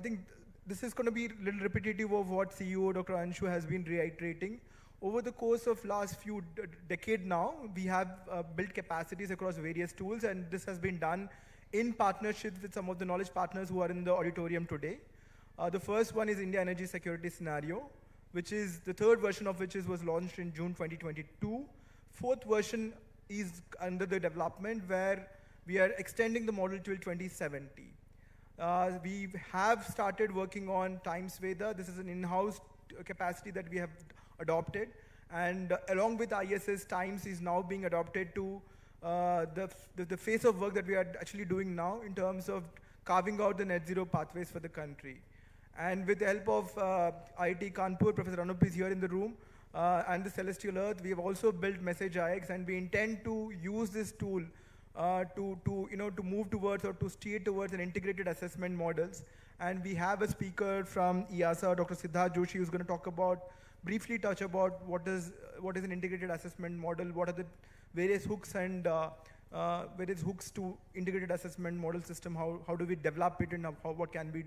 think this is going to be a little repetitive of what CEO Dr. Anshu has been reiterating. Over the course of last few decades now, we have built capacities across various tools, and this has been done in partnership with some of the knowledge partners who are in the auditorium today. The first one is India Energy Security Scenario, which is the third version of which was launched in June 2022. Fourth version is under the development where we are extending the model till 2070. We have started working on Times Veda. This is an in-house capacity that we have adopted. And along with ISS, Times is now being adopted to the phase of work that we are actually doing now in terms of carving out the net zero pathways for the country. And with the help of IIT Kanpur, Professor Anup is here in the room, and the Celestial Earth, we have also built Message IX, and we intend to use this tool to move towards or to steer towards an integrated assessment models. And we have a speaker from EASA, Dr. Siddharth Joshi, who's going to briefly touch about what is an integrated assessment model, what are the various hooks and various hooks to integrated assessment model system, how do we develop it, and what can be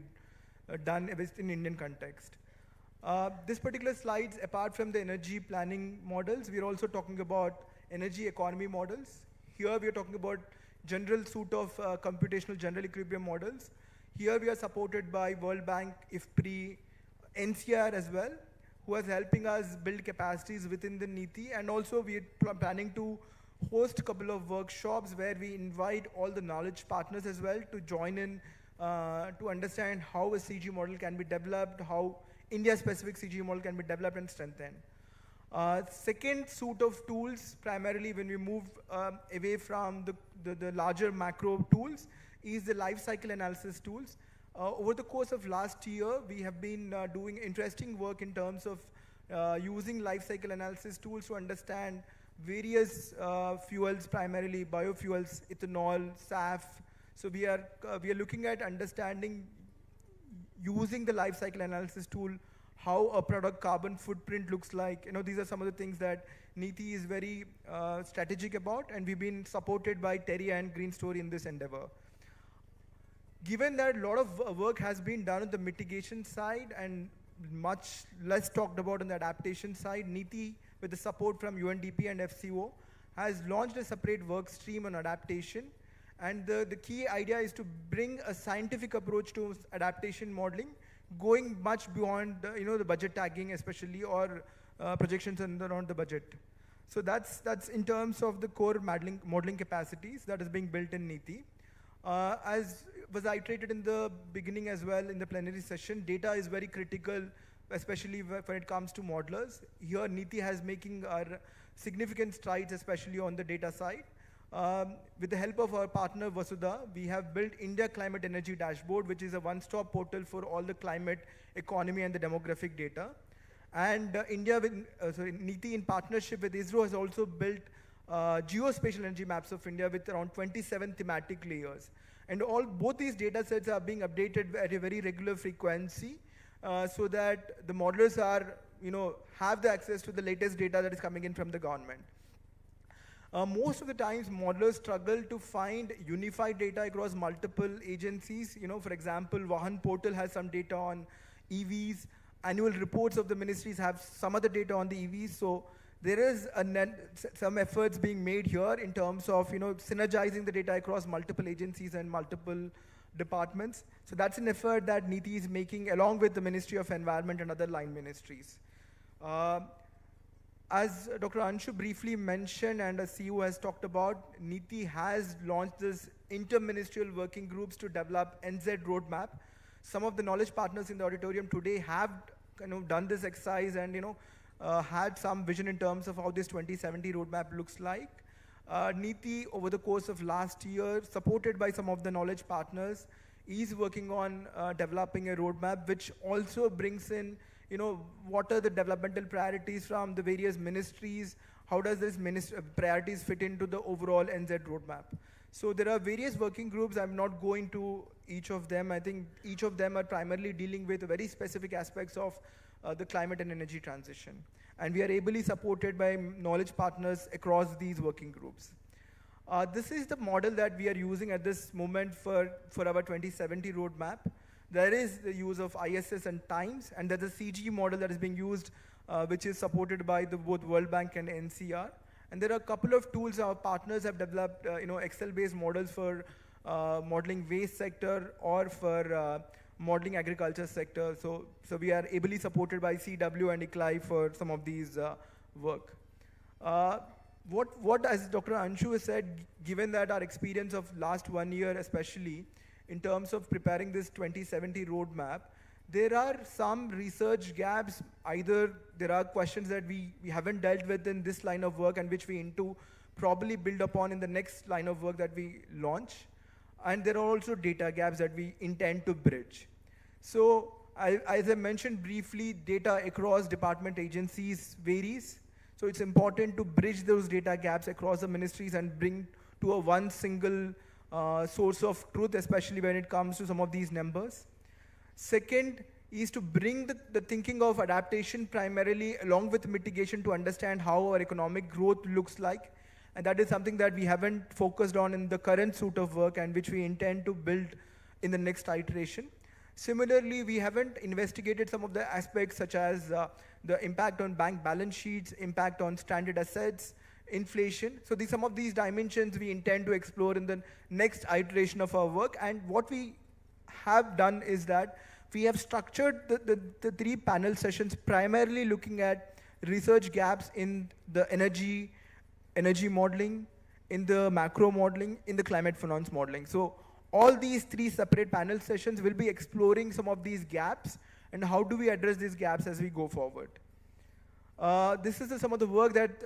done in Indian context. This particular slides, apart from the energy planning models, we are also talking about energy economy models. Here we are talking about general suite of computational general equilibrium models. Here we are supported by World Bank, IFPRI, NCR as well, who is helping us build capacities within the NITI, and also we are planning to host a couple of workshops where we invite all the knowledge partners as well to join in to understand how a CG model can be developed, how India-specific CG model can be developed and strengthened. Second suite of tools, primarily when we move away from the larger macro tools, is the life cycle analysis tools. Over the course of last year, we have been doing interesting work in terms of using life cycle analysis tools to understand various fuels, primarily biofuels, ethanol, SAF. So we are looking at understanding, using the life cycle analysis tool, how a product carbon footprint looks like. You know, these are some of the things that NITI is very strategic about, and we've been supported by Terry and Green Story in this endeavor. Given that a lot of work has been done on the mitigation side and much less talked about on the adaptation side, NITI, with the support from UNDP and FCO, has launched a separate work stream on adaptation. And the key idea is to bring a scientific approach to adaptation modeling, going much beyond the budget tagging especially, or projections around the budget. So that's in terms of the core modeling capacities that is being built in NITI. As was iterated in the beginning as well in the plenary session, data is very critical, especially when it comes to modelers. Here NITI has making significant strides, especially on the data side. With the help of our partner Vasudha, we have built India Climate Energy Dashboard, which is a one-stop portal for all the climate, economy, and the demographic data. And NITI, in partnership with ISRO, has also built geospatial energy maps of India with around 27 thematic layers. And both these data sets are being updated at a very regular frequency, so that the modelers have the access to the latest data that is coming in from the government. Most of the times, modelers struggle to find unified data across multiple agencies. For example, Vahan portal has some data on EVs. Annual reports of the ministries have some other data on the EVs. So There is some efforts being made here in terms of synergizing the data across multiple agencies and multiple departments. So that's an effort that NITI is making along with the Ministry of Environment and other line ministries. As Dr. Anshu briefly mentioned and as CEO has talked about, NITI has launched this inter-ministerial working groups to develop NZ roadmap. Some of the knowledge partners in the auditorium today have done this exercise and had some vision in terms of how this 2070 roadmap looks like. NITI, over the course of last year, supported by some of the knowledge partners, is working on developing a roadmap which also brings in what are the developmental priorities from the various ministries, how does this priorities fit into the overall NZ roadmap. So there are various working groups. I'm not going to each of them. I think each of them are primarily dealing with very specific aspects of the climate and energy transition. And we are ably supported by knowledge partners across these working groups. This is the model that we are using at this moment for our 2070 roadmap. There is the use of ISS and TIMES, and there's a CG model that is being used, which is supported by both World Bank and NCR. And there are a couple of tools our partners have developed, Excel-based models for modeling waste sector or for modeling agriculture sector. So we are ably supported by CW and ICLAI for some of these work. What as Dr. Anshu has said, given that our experience of last 1 year especially, in terms of preparing this 2070 roadmap, there are some research gaps. Either there are questions that we haven't dealt with in this line of work and which we need to probably build upon in the next line of work that we launch. And there are also data gaps that we intend to bridge. So as I mentioned briefly, data across department agencies varies. So it's important to bridge those data gaps across the ministries and bring to a one single source of truth, especially when it comes to some of these numbers. Second is to bring the thinking of adaptation primarily along with mitigation to understand how our economic growth looks like. And that is something that we haven't focused on in the current suite of work and which we intend to build in the next iteration. Similarly, we haven't investigated some of the aspects such as the impact on bank balance sheets, impact on stranded assets, inflation. So some of these dimensions we intend to explore in the next iteration of our work. And what we have done is that we have structured the 3 panel sessions primarily looking at research gaps in the energy modeling, in the macro modeling, in the climate finance modeling. So all these 3 separate panel sessions will be exploring some of these gaps and how do we address these gaps as we go forward. This is some of the work that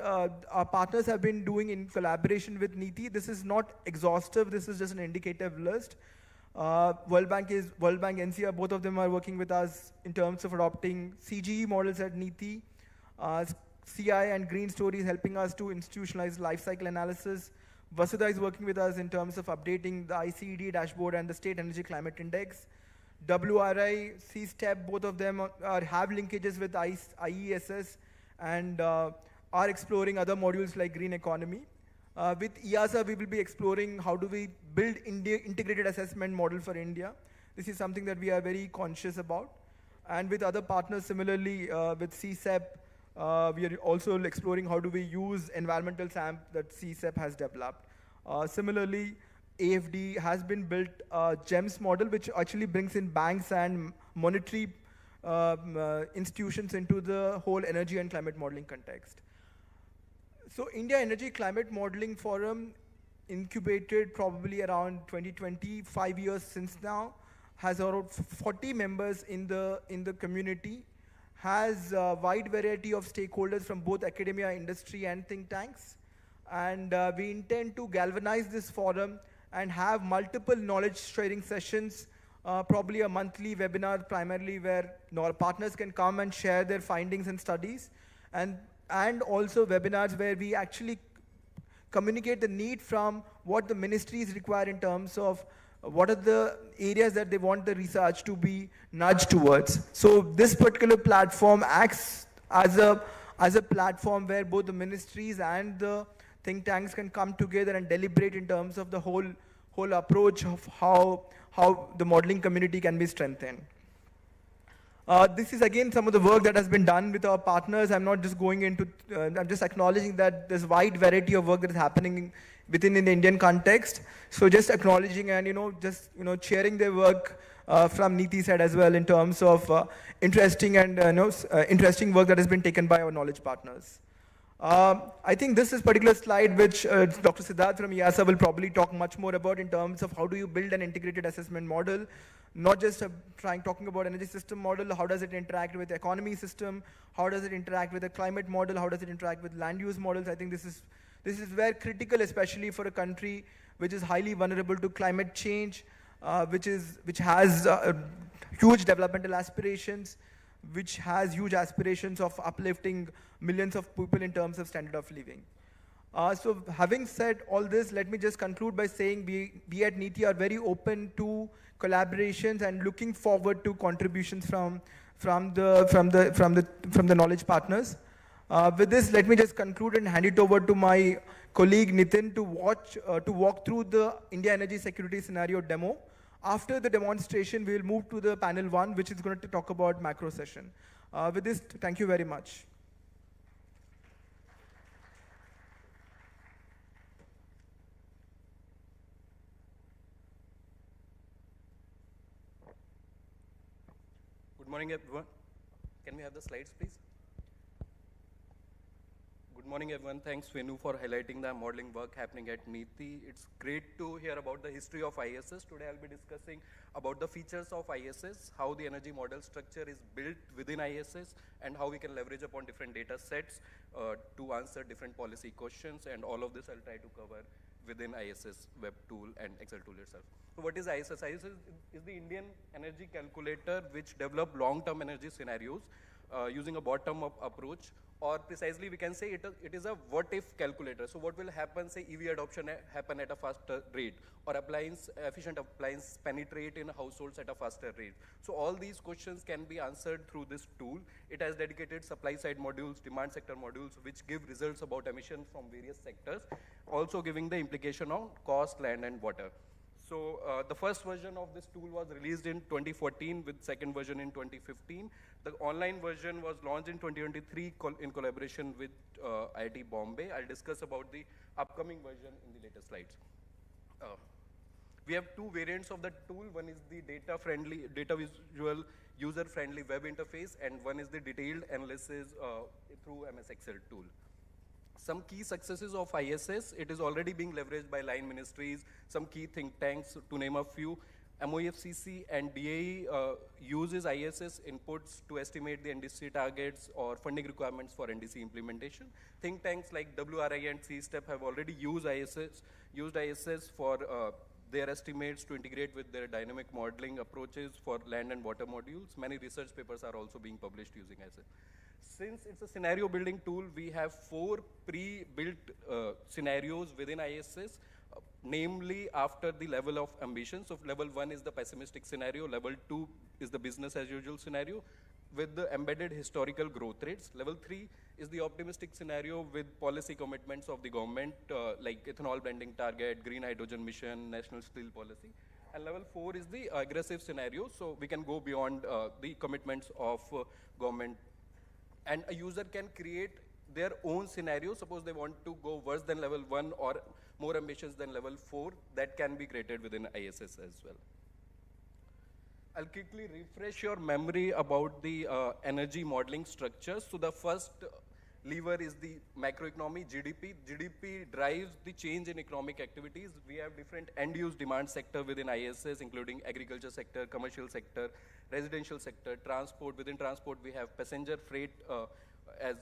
our partners have been doing in collaboration with NITI. This is not exhaustive. This is just an indicative list. World Bank, NCR, both of them are working with us in terms of adopting CGE models at NITI. CI and Green Story is helping us to institutionalize life cycle analysis. Vasudha is working with us in terms of updating the ICED dashboard and the State Energy Climate Index. WRI, C-STEP, both of them have linkages with IESS and are exploring other modules like green economy. With EASA, we will be exploring how do we build integrated assessment model for India. This is something that we are very conscious about. And with other partners, similarly, with CSEP, we are also exploring how do we use environmental SAMP that CSEP has developed. Similarly, AFD has been built GEMS model, which actually brings in banks and monetary institutions into the whole energy and climate modeling context. So India Energy Climate Modeling Forum, incubated probably around 2020, 5 years since now, has around 40 members in the community, has a wide variety of stakeholders from both academia, industry, and think tanks. And we intend to galvanize this forum and have multiple knowledge sharing sessions, probably a monthly webinar primarily where our partners can come and share their findings and studies, and also webinars where we actually communicate the need from what the ministries require in terms of what are the areas that they want the research to be nudged towards. So this particular platform acts as a platform where both the ministries and the think tanks can come together and deliberate in terms of the whole approach of how the modeling community can be strengthened. This is again some of the work that has been done with our partners. I'm not just going into, I'm just acknowledging that there's wide variety of work that is happening within in the Indian context. So just acknowledging and, just, sharing their work from Niti side as well in terms of interesting and, interesting work that has been taken by our knowledge partners. I think this is particular slide which Dr. Siddharth from IASA will probably talk much more about in terms of how do you build an integrated assessment model, not just talking about energy system model, how does it interact with the economy system, how does it interact with the climate model, how does it interact with land use models. I think this is very critical, especially for a country which is highly vulnerable to climate change, which has huge developmental aspirations, which has huge aspirations of uplifting millions of people in terms of standard of living. So having said all this, let me just conclude by saying we at NITI are very open to collaborations and looking forward to contributions from the knowledge partners. With this, let me just conclude and hand it over to my colleague Nitin to walk through the India energy security scenario demo. After the demonstration, we'll move to the panel 1, which is going to talk about macro session. With this, thank you very much. Good morning, everyone. Can we have the slides, please? Good morning, everyone. Thanks, Venu, for highlighting the modeling work happening at NITI. It's great to hear about the history of ISS. Today, I'll be discussing about the features of ISS, how the energy model structure is built within ISS, and how we can leverage upon different data sets to answer different policy questions. And all of this I'll try to cover within ISS web tool and Excel tool itself. So what is ISS? ISS is the Indian energy calculator which develop long-term energy scenarios using a bottom-up approach, or precisely we can say it is a what-if calculator. So what will happen, say EV adoption happen at a faster rate, or efficient appliance penetrate in households at a faster rate. So all these questions can be answered through this tool. It has dedicated supply-side modules, demand sector modules, which give results about emissions from various sectors, also giving the implication on cost, land, and water. So the first version of this tool was released in 2014 with second version in 2015. The online version was launched in 2023 in collaboration with IIT Bombay. I'll discuss about the upcoming version in the later slides. We have two variants of the tool. One is the data visual user-friendly web interface, and one is the detailed analysis through MS Excel tool. Some key successes of ISS, it is already being leveraged by line ministries, some key think tanks, to name a few. MOFCC and DAE uses ISS inputs to estimate the NDC targets or funding requirements for NDC implementation. Think tanks like WRI and C-STEP have already used ISS for their estimates to integrate with their dynamic modeling approaches for land and water modules. Many research papers are also being published using ISS. Since it's a scenario building tool, we have 4 pre-built scenarios within ISS, namely after the level of ambition. So level 1 is the pessimistic scenario, level 2 is the business as usual scenario with the embedded historical growth rates. Level 3 is the optimistic scenario with policy commitments of the government like ethanol blending target, green hydrogen mission, national steel policy. And level 4 is the aggressive scenario, so we can go beyond the commitments of government. And a user can create their own scenario. Suppose they want to go worse than level 1 or more ambitious than level 4, that can be created within ISS as well. I'll quickly refresh your memory about the energy modeling structures. So the first lever is the macroeconomy, GDP. GDP drives the change in economic activities. We have different end-use demand sector within ISS, including agriculture sector, commercial sector, residential sector, transport. Within transport, we have passenger freight as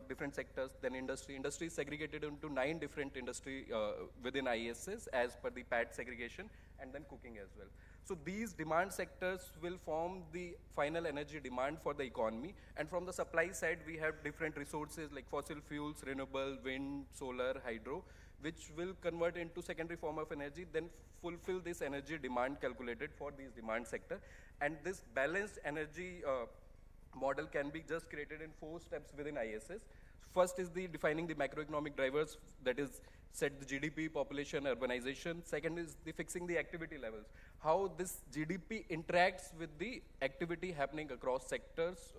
different sectors. Then industry. Industry is segregated into 9 different industry within ISS as per the PAT segregation, and then cooking as well. So these demand sectors will form the final energy demand for the economy. And from the supply side, we have different resources like fossil fuels, renewable, wind, solar, hydro, which will convert into secondary form of energy, then fulfill this energy demand calculated for these demand sector. And this balanced energy model can be just created in 4 steps within ISS. First is the defining the macroeconomic drivers, that is set the GDP, population, urbanization. Second is the fixing the activity levels, how this GDP interacts with the activity happening across sectors.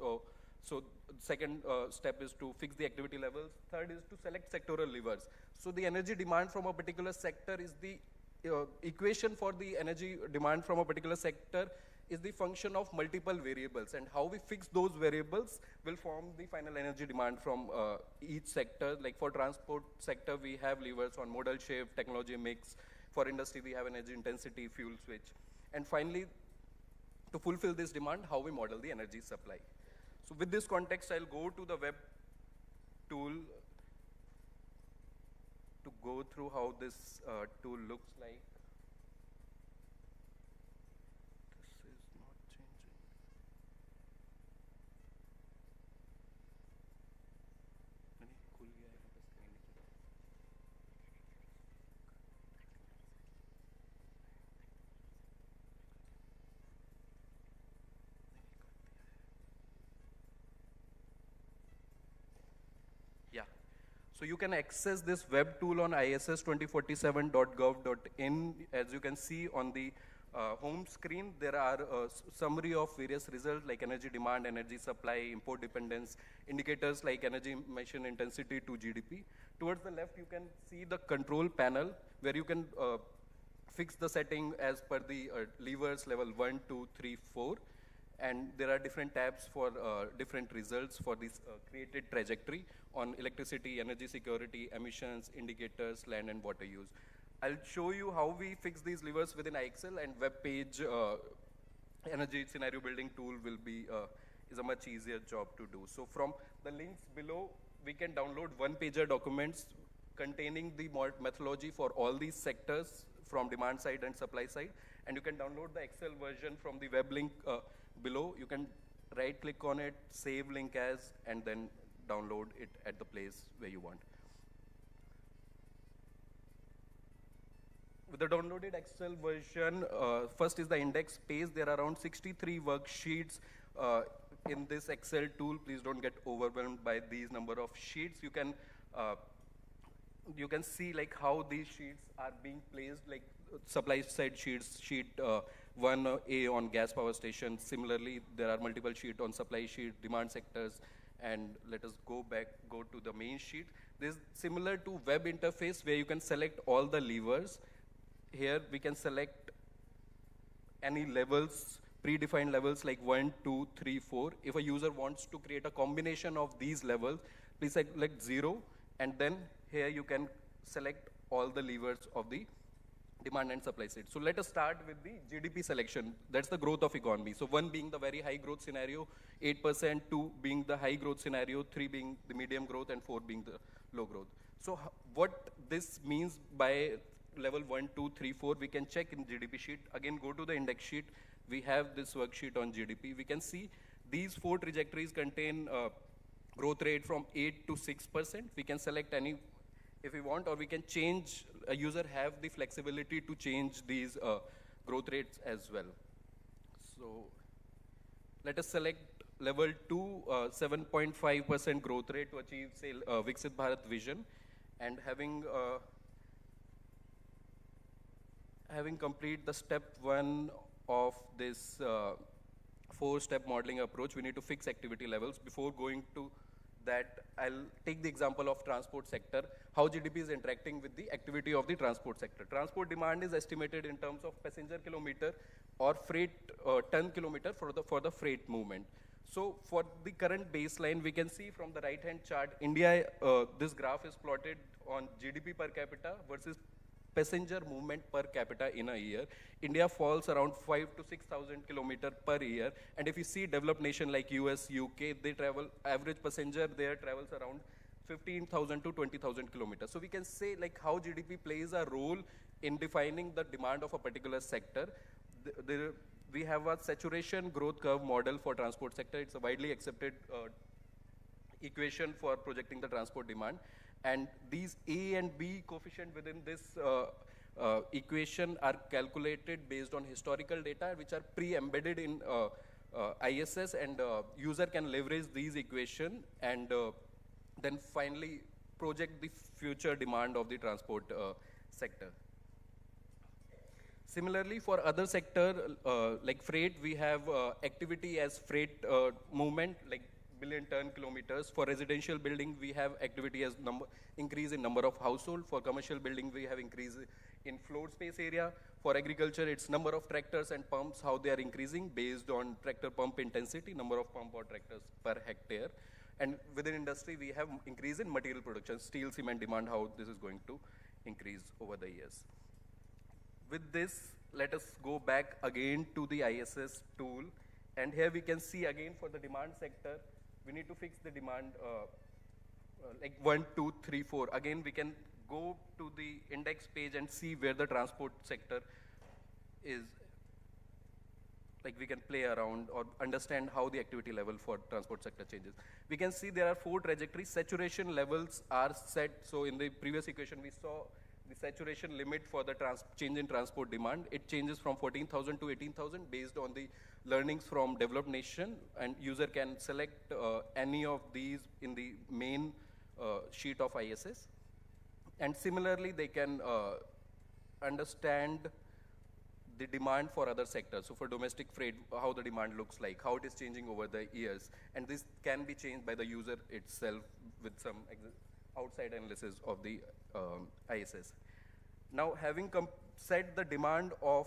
So second step is to fix the activity levels. Third is to select sectoral levers. So the energy demand from a particular sector is the equation for the energy demand from a particular sector is the function of multiple variables, and how we fix those variables will form the final energy demand from each sector. Like for transport sector, we have levers on modal shift, technology mix. For industry, we have energy intensity, fuel switch. And finally, to fulfill this demand, how we model the energy supply. So with this context, I'll go to the web tool to go through how this tool looks like. This is not changing. नहीं, खुल गया है यहाँ पे screen की। Yeah. So you can access this web tool on iss2047.gov.in. As you can see on the home screen, there are summary of various results like energy demand, energy supply, import dependence, indicators like energy emission intensity to GDP. Towards the left, you can see the control panel where you can fix the setting as per the levers level 1, 2, 3, 4. And there are different tabs for different results for this created trajectory on electricity, energy security, emissions, indicators, land and water use. I'll show you how we fix these levers within IXL, and web page energy scenario building tool will be is a much easier job to do. So from the links below, we can download one-pager documents containing the methodology for all these sectors from demand side and supply side, and you can download the Excel version from the web link below. You can right-click on it, save link as, and then download it at the place where you want. With the downloaded Excel version, first is the index page. There are around 63 worksheets in this Excel tool. Please don't get overwhelmed by these number of sheets. You can see like how these sheets are being placed, like supply side sheets, sheet 1A on gas power station. Similarly, there are multiple sheets on supply sheet, demand sectors, and let us go to the main sheet. This is similar to web interface where you can select all the levers. Here we can select any levels, predefined levels like 1, 2, 3, 4. If a user wants to create a combination of these levels, please select 0, and then here you can select all the levers of the demand and supply side. So let us start with the GDP selection. That's the growth of economy. So 1 being the very high growth scenario, 8%, 2 being the high growth scenario, 3 being the medium growth, and 4 being the low growth. So what this means by level 1, 2, 3, 4, we can check in GDP sheet. Again, go to the index sheet. We have this worksheet on GDP. We can see these 4 trajectories contain growth rate from 8 to 6%. We can select any if we want, or we can change. A user have the flexibility to change these growth rates as well. So let us select level 2, 7.5% growth rate to achieve, say, Viksit Bharat vision. And having complete the step 1 of this 4-step modeling approach, we need to fix activity levels. Before going to that, I'll take the example of transport sector, how GDP is interacting with the activity of the transport sector. Transport demand is estimated in terms of passenger kilometer or freight ton kilometer for the freight movement. So for the current baseline, we can see from the right-hand chart, India, this graph is plotted on GDP per capita versus passenger movement per capita in a year. India falls around 5 to 6,000 kilometers per year. And if you see developed nation like US, UK, they travel, average passenger there travels around 15,000 to 20,000 kilometers. So we can say like how GDP plays a role in defining the demand of a particular sector. We have a saturation growth curve model for transport sector. It's a widely accepted equation for projecting the transport demand. And these A and B coefficient within this equation are calculated based on historical data, which are pre-embedded in ISS, and user can leverage these equation and then finally project the future demand of the transport sector. Similarly, for other sector like freight, we have activity as freight movement, like billion ton kilometers. For residential building, we have activity as increase in number of household. For commercial building, we have increase in floor space area. For agriculture, it's number of tractors and pumps, how they are increasing based on tractor pump intensity, number of pump or tractors per hectare. And within industry, we have increase in material production, steel, cement demand, how this is going to increase over the years. With this, let us go back again to the ISS tool. And here we can see again for the demand sector, we need to fix the demand like 1, 2, 3, 4. Again, we can go to the index page and see where the transport sector is. Like we can play around or understand how the activity level for transport sector changes. We can see there are 4 trajectories. Saturation levels are set. So in the previous equation, we saw the saturation limit for the change in transport demand. It changes from 14,000 to 18,000 based on the learnings from developed nation, and user can select any of these in the main sheet of ISS. And similarly, they can understand the demand for other sectors. So for domestic freight, how the demand looks like, how it is changing over the years. And this can be changed by the user itself with some outside analysis of the ISS. Now, having set the demand of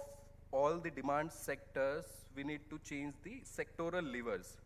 all the demand sectors, we need to change the sectoral levers.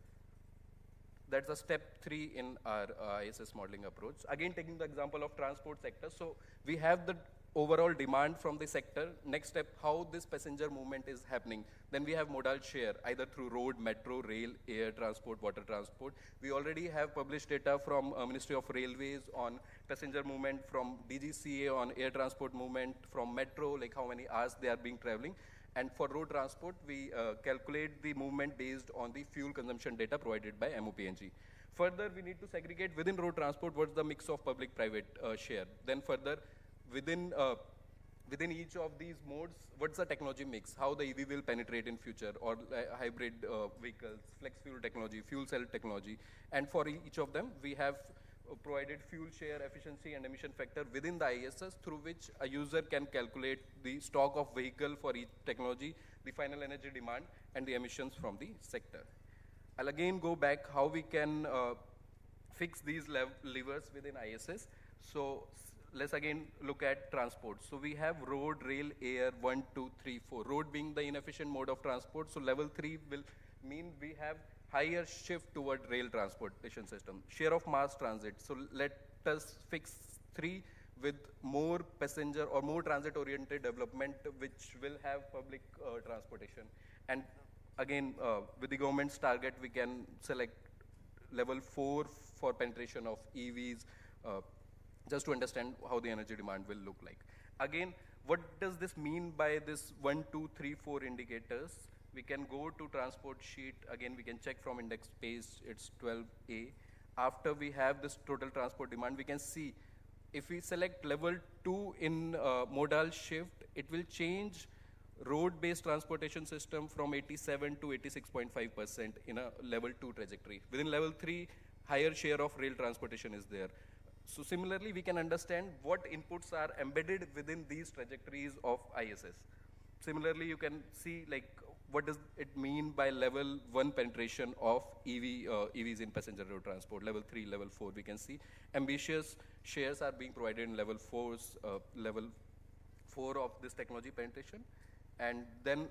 That's a step 3 in our ISS modeling approach. Again, taking the example of transport sector. So we have the overall demand from the sector. Next step, how this passenger movement is happening. Then we have modal share, either through road, metro, rail, air transport, water transport. We already have published data from Ministry of Railways on passenger movement, from DGCA on air transport movement, from metro, like how many hours they are being traveling. And for road transport, we calculate the movement based on the fuel consumption data provided by MOPNG. Further, we need to segregate within road transport what's the mix of public-private share. Then further, within each of these modes, what's the technology mix, how the EV will penetrate in future, or hybrid vehicles, flex fuel technology, fuel cell technology. And for each of them, we have provided fuel share, efficiency, and emission factor within the ISS, through which a user can calculate the stock of vehicle for each technology, the final energy demand, and the emissions from the sector. I'll again go back how we can fix these levers within ISS. So let's again look at transport. So we have road, rail, air, 1, 2, 3, 4. Road being the inefficient mode of transport. So level 3 will mean we have higher shift toward rail transportation system. Share of mass transit. So let us fix 3 with more passenger or more transit-oriented development, which will have public transportation. And again, with the government's target, we can select level 4 for penetration of EVs, just to understand how the energy demand will look like. Again, what does this mean by this 1, 2, 3, 4 indicators? We can go to transport sheet. Again, we can check from index page, it's 12A. After we have this total transport demand, we can see if we select level 2 in modal shift, it will change road-based transportation system from 87 to 86.5% in a level 2 trajectory. Within level 3, higher share of rail transportation is there. So similarly, we can understand what inputs are embedded within these trajectories of ISS. Similarly, you can see like what does it mean by level 1 penetration of EVs in passenger road transport, level 3, level 4. We can see ambitious shares are being provided in level 4 of this technology penetration. And then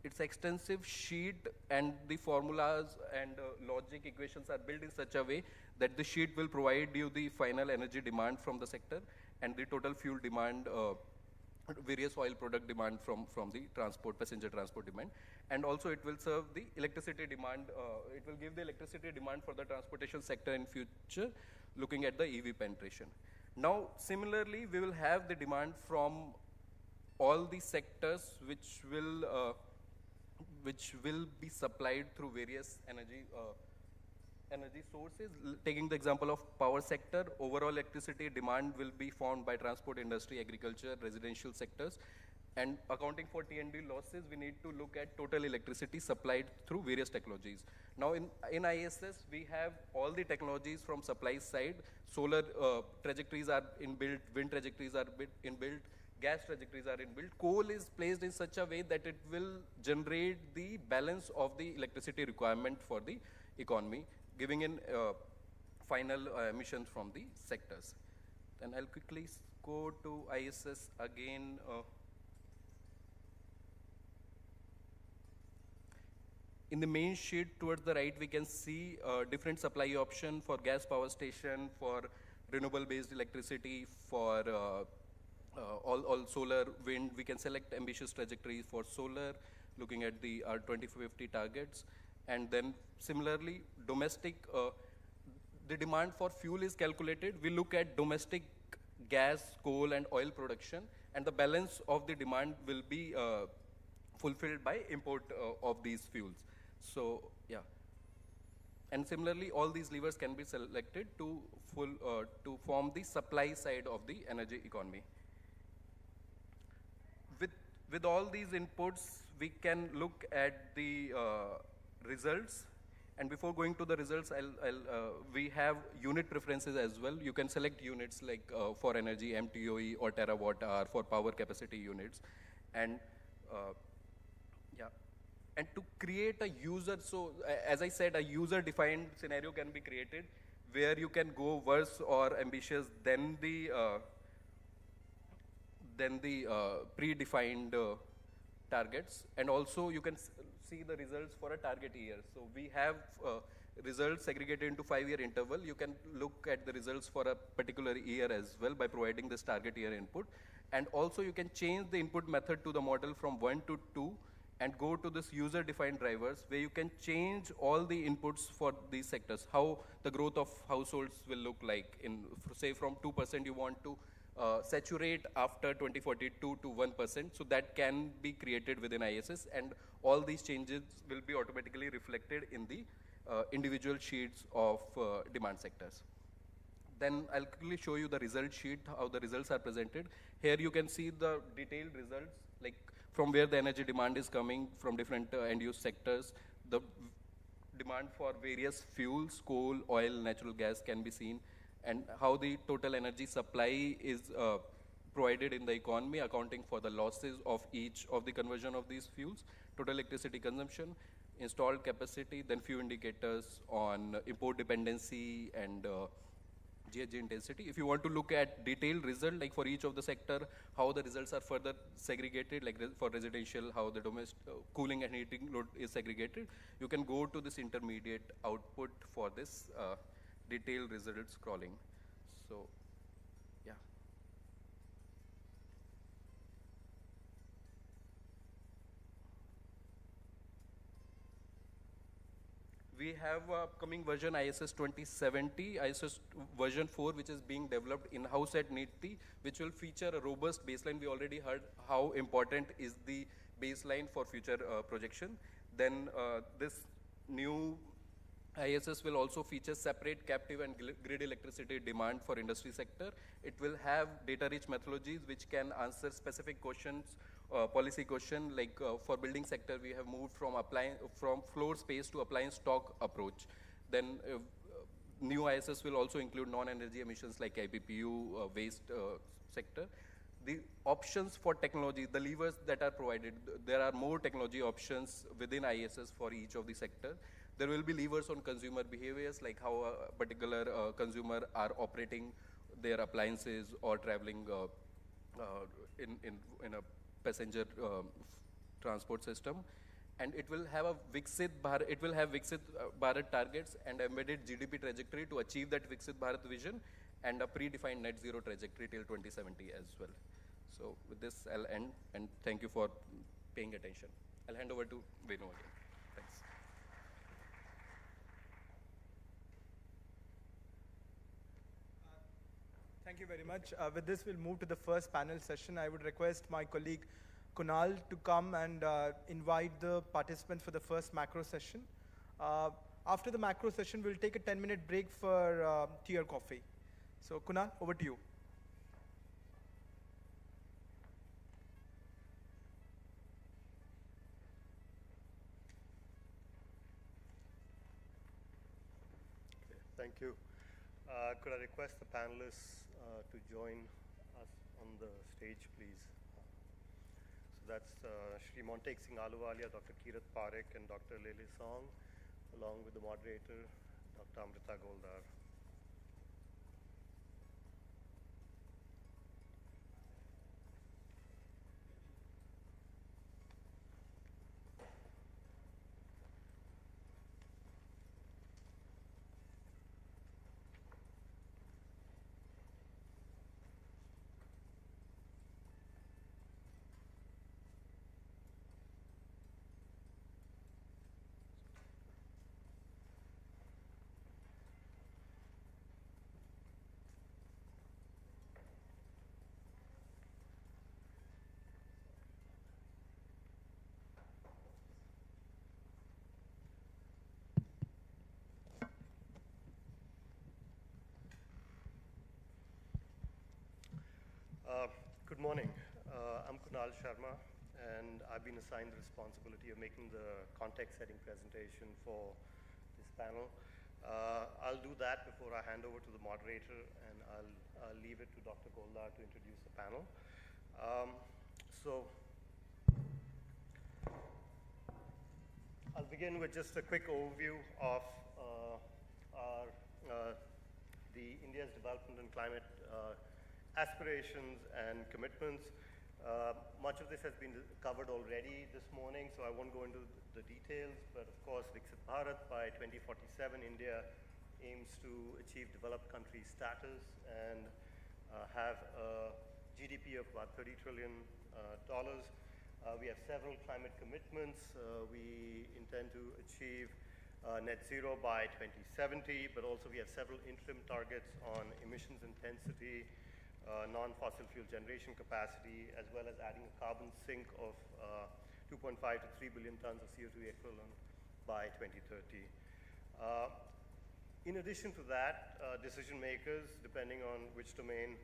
its extensive sheet and the formulas and logic equations are built in such a way that the sheet will provide you the final energy demand from the sector and the total fuel demand, various oil product demand from the transport, passenger transport demand. And also it will serve the electricity demand, it will give the electricity demand for the transportation sector in future, looking at the EV penetration. Now, similarly, we will have the demand from all the sectors which will be supplied through various energy sources. Taking the example of power sector, overall electricity demand will be formed by transport industry, agriculture, residential sectors. And accounting for T&D losses, we need to look at total electricity supplied through various technologies. Now in ISS, we have all the technologies from supply side. Solar trajectories are inbuilt, wind trajectories are inbuilt, gas trajectories are inbuilt. Coal is placed in such a way that it will generate the balance of the electricity requirement for the economy, giving in final emissions from the sectors. Then I'll quickly go to ISS again. In the main sheet towards the right, we can see different supply option for gas power station, for renewable-based electricity, for all solar, wind. We can select ambitious trajectories for solar, looking at the 2050 targets. And then similarly, domestic, the demand for fuel is calculated. We look at domestic gas, coal, and oil production, and the balance of the demand will be fulfilled by import of these fuels. So, yeah. And similarly, all these levers can be selected to form the supply side of the energy economy. With all these inputs, we can look at the results. And before going to the results, we have unit preferences as well. You can select units like for energy, MTOE or terawatt hour, for power capacity units. And yeah. And to create a user, so as I said, a user-defined scenario can be created where you can go worse or ambitious than the predefined targets. And also you can see the results for a target year. So we have results segregated into 5-year interval. You can look at the results for a particular year as well by providing this target year input. And also you can change the input method to the model from 1 to 2 and go to this user-defined drivers where you can change all the inputs for these sectors, how the growth of households will look like. Say from 2% you want to saturate after 2042 to 1%, so that can be created within ISS, and all these changes will be automatically reflected in the individual sheets of demand sectors. Then I'll quickly show you the result sheet, how the results are presented. Here you can see the detailed results, like from where the energy demand is coming from different end-use sectors. The demand for various fuels, coal, oil, natural gas can be seen, and how the total energy supply is provided in the economy, accounting for the losses of each of the conversion of these fuels, total electricity consumption, installed capacity, then few indicators on import dependency and GHG intensity. If you want to look at detailed result, like for each of the sector, how the results are further segregated, like for residential, how the domestic cooling and heating load is segregated, you can go to this intermediate output for this detailed result scrolling. So, yeah. We have upcoming version ISS 2070, ISS version 4, which is being developed in-house at NITI, which will feature a robust baseline. We already heard how important is the baseline for future projection. Then this new ISS will also feature separate captive and grid electricity demand for industry sector. It will have data-rich methodologies which can answer specific questions, policy question, like for building sector, we have moved from floor space to appliance stock approach. Then new ISS will also include non-energy emissions like IPPU, waste sector. The options for technology, the levers that are provided, there are more technology options within ISS for each of the sector. There will be levers on consumer behaviors, like how a particular consumer are operating their appliances or traveling in a passenger transport system. And it will have a Viksit Bharat targets and embedded GDP trajectory to achieve that Viksit Bharat vision, and a predefined net zero trajectory till 2070 as well. So with this, I'll end, and thank you for paying attention. I'll hand over to Venu again. Thanks. Thank you very much. With this, we'll move to the first panel session. I would request my colleague Kunal to come and invite the participants for the first macro session. After the macro session, we'll take a 10-minute break for tea or coffee. So Kunal, over to you. Thank you. Could I request the panelists to join us on the stage, please? So that's Shri Montek Singh Ahluwalia, Dr. Kirat Parekh, and Dr. Lele Song, along with the moderator, Dr. Amrita Goldar. Good morning. I'm Kunal Sharma, and I've been assigned the responsibility of making the context-setting presentation for this panel. I'll do that before I hand over to the moderator, and I'll leave it to Dr. Goldar to introduce the panel. So I'll begin with just a quick overview of the India's development and climate aspirations and commitments. Much of this has been covered already this morning, so I won't go into the details, but of course, Viksit Bharat by 2047, India aims to achieve developed country status and have a GDP of about $30 trillion. We have several climate commitments. We intend to achieve net zero by 2070, but also we have several interim targets on emissions intensity, non-fossil fuel generation capacity, as well as adding a carbon sink of 2.5 to 3 billion tons of CO2 equivalent by 2030. In addition to that, decision makers, depending on which domain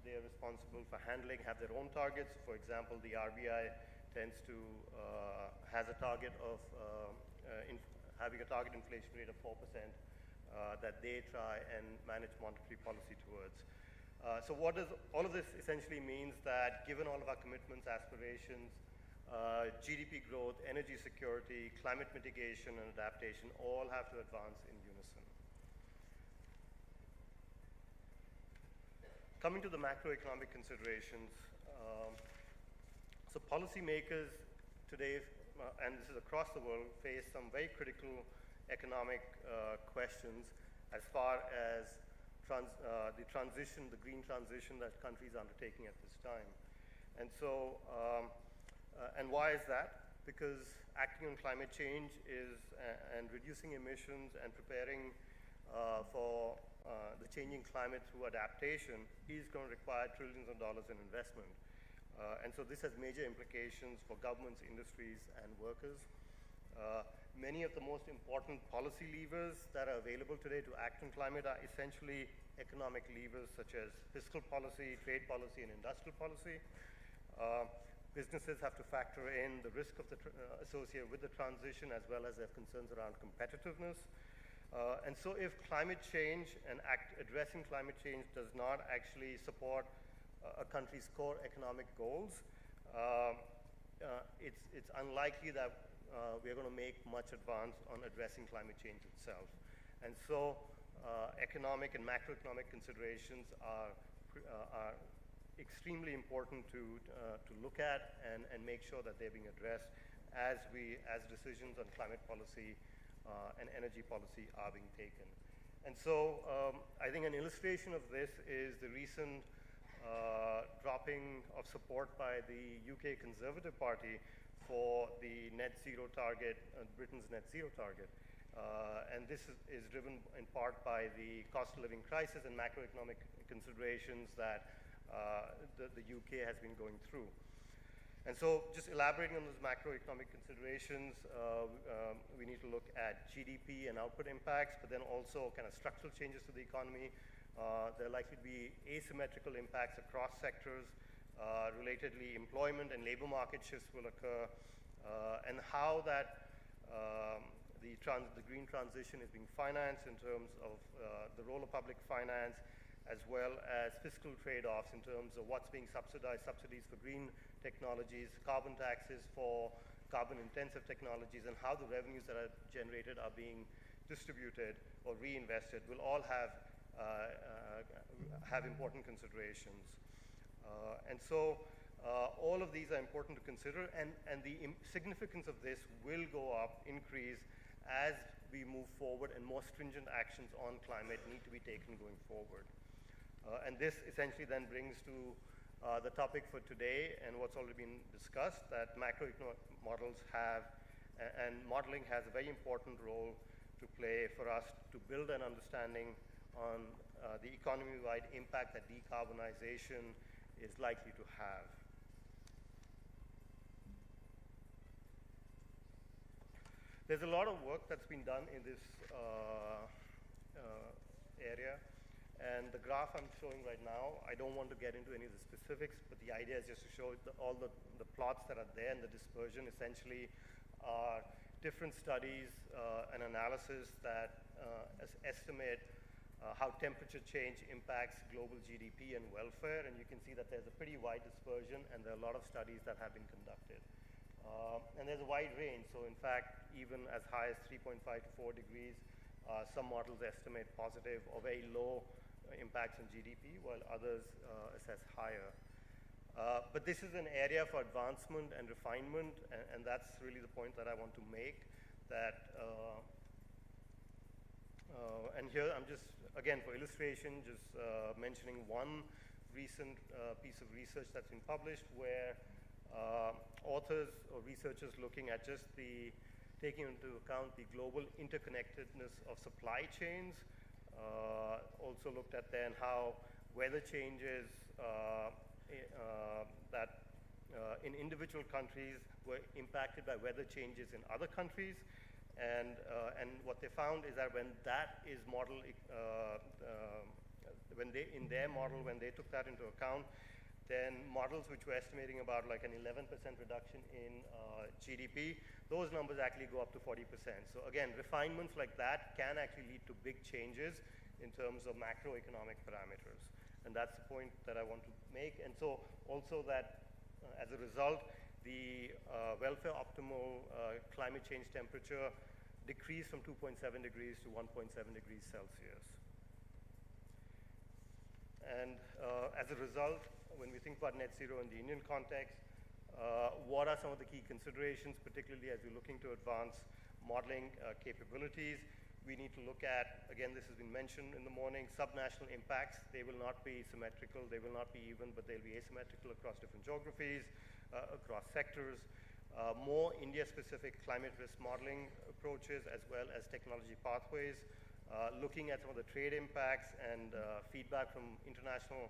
they are responsible for handling, have their own targets. For example, the RBI tends to has a target of having a target inflation rate of 4% that they try and manage monetary policy towards. So what does all of this essentially means that given all of our commitments, aspirations, GDP growth, energy security, climate mitigation, and adaptation all have to advance in unison. Coming to the macroeconomic considerations, so policymakers today, and this is across the world, face some very critical economic questions as far as the transition, the green transition that countries are undertaking at this time. And so, and why is that? Because acting on climate change is, and reducing emissions and preparing for the changing climate through adaptation is going to require trillions of dollars in investment. And so this has major implications for governments, industries, and workers. Many of the most important policy levers that are available today to act on climate are essentially economic levers such as fiscal policy, trade policy, and industrial policy. Businesses have to factor in the risk of associated with the transition as well as their concerns around competitiveness. And so if climate change and addressing climate change does not actually support a country's core economic goals, it's unlikely that we're going to make much advance on addressing climate change itself. And so economic and macroeconomic considerations are extremely important to look at and make sure that they're being addressed as decisions on climate policy and energy policy are being taken. And so I think an illustration of this is the recent dropping of support by the UK Conservative Party for the net zero target, Britain's net zero target. And this is driven in part by the cost of living crisis and macroeconomic considerations that the UK has been going through. And so just elaborating on those macroeconomic considerations, we need to look at GDP and output impacts, but then also kind of structural changes to the economy. There are likely to be asymmetrical impacts across sectors. Relatedly, employment and labor market shifts will occur, and how that the green transition is being financed in terms of the role of public finance, as well as fiscal trade-offs in terms of what's being subsidized, subsidies for green technologies, carbon taxes for carbon-intensive technologies, and how the revenues that are generated are being distributed or reinvested will all have important considerations. And so all of these are important to consider, and the significance of this will go up, increase, as we move forward, and more stringent actions on climate need to be taken going forward. And this essentially then brings to the topic for today and what's already been discussed, that macroeconomic models have, and modeling has a very important role to play for us to build an understanding on the economy-wide impact that decarbonization is likely to have. There's a lot of work that's been done in this area, and the graph I'm showing right now, I don't want to get into any of the specifics, but the idea is just to show all the plots that are there, and the dispersion essentially are different studies and analysis that estimate how temperature change impacts global GDP and welfare, and you can see that there's a pretty wide dispersion, and there are a lot of studies that have been conducted. And there's a wide range, so in fact, even as high as 3.5 to 4 degrees, some models estimate positive or very low impacts on GDP, while others assess higher. But this is an area for advancement and refinement, and that's really the point that I want to make, that, and here I'm just, again, for illustration, just mentioning one recent piece of research that's been published where authors or researchers looking at just taking into account the global interconnectedness of supply chains, also looked at then how weather changes that in individual countries were impacted by weather changes in other countries, and what they found is that when that is modeled, in their model, when they took that into account, then models which were estimating about like an 11% reduction in GDP, those numbers actually go up to 40%. So again, refinements like that can actually lead to big changes in terms of macroeconomic parameters. And that's the point that I want to make. And so also that as a result, the welfare optimal climate change temperature decreased from 2.7 degrees to 1.7 degrees Celsius. And as a result, when we think about net zero in the Indian context, what are some of the key considerations, particularly as we're looking to advance modeling capabilities? We need to look at, again, this has been mentioned in the morning, subnational impacts. They will not be symmetrical, they will not be even, but they'll be asymmetrical across different geographies, across sectors. More India-specific climate risk modeling approaches, as well as technology pathways, looking at some of the trade impacts and feedback from international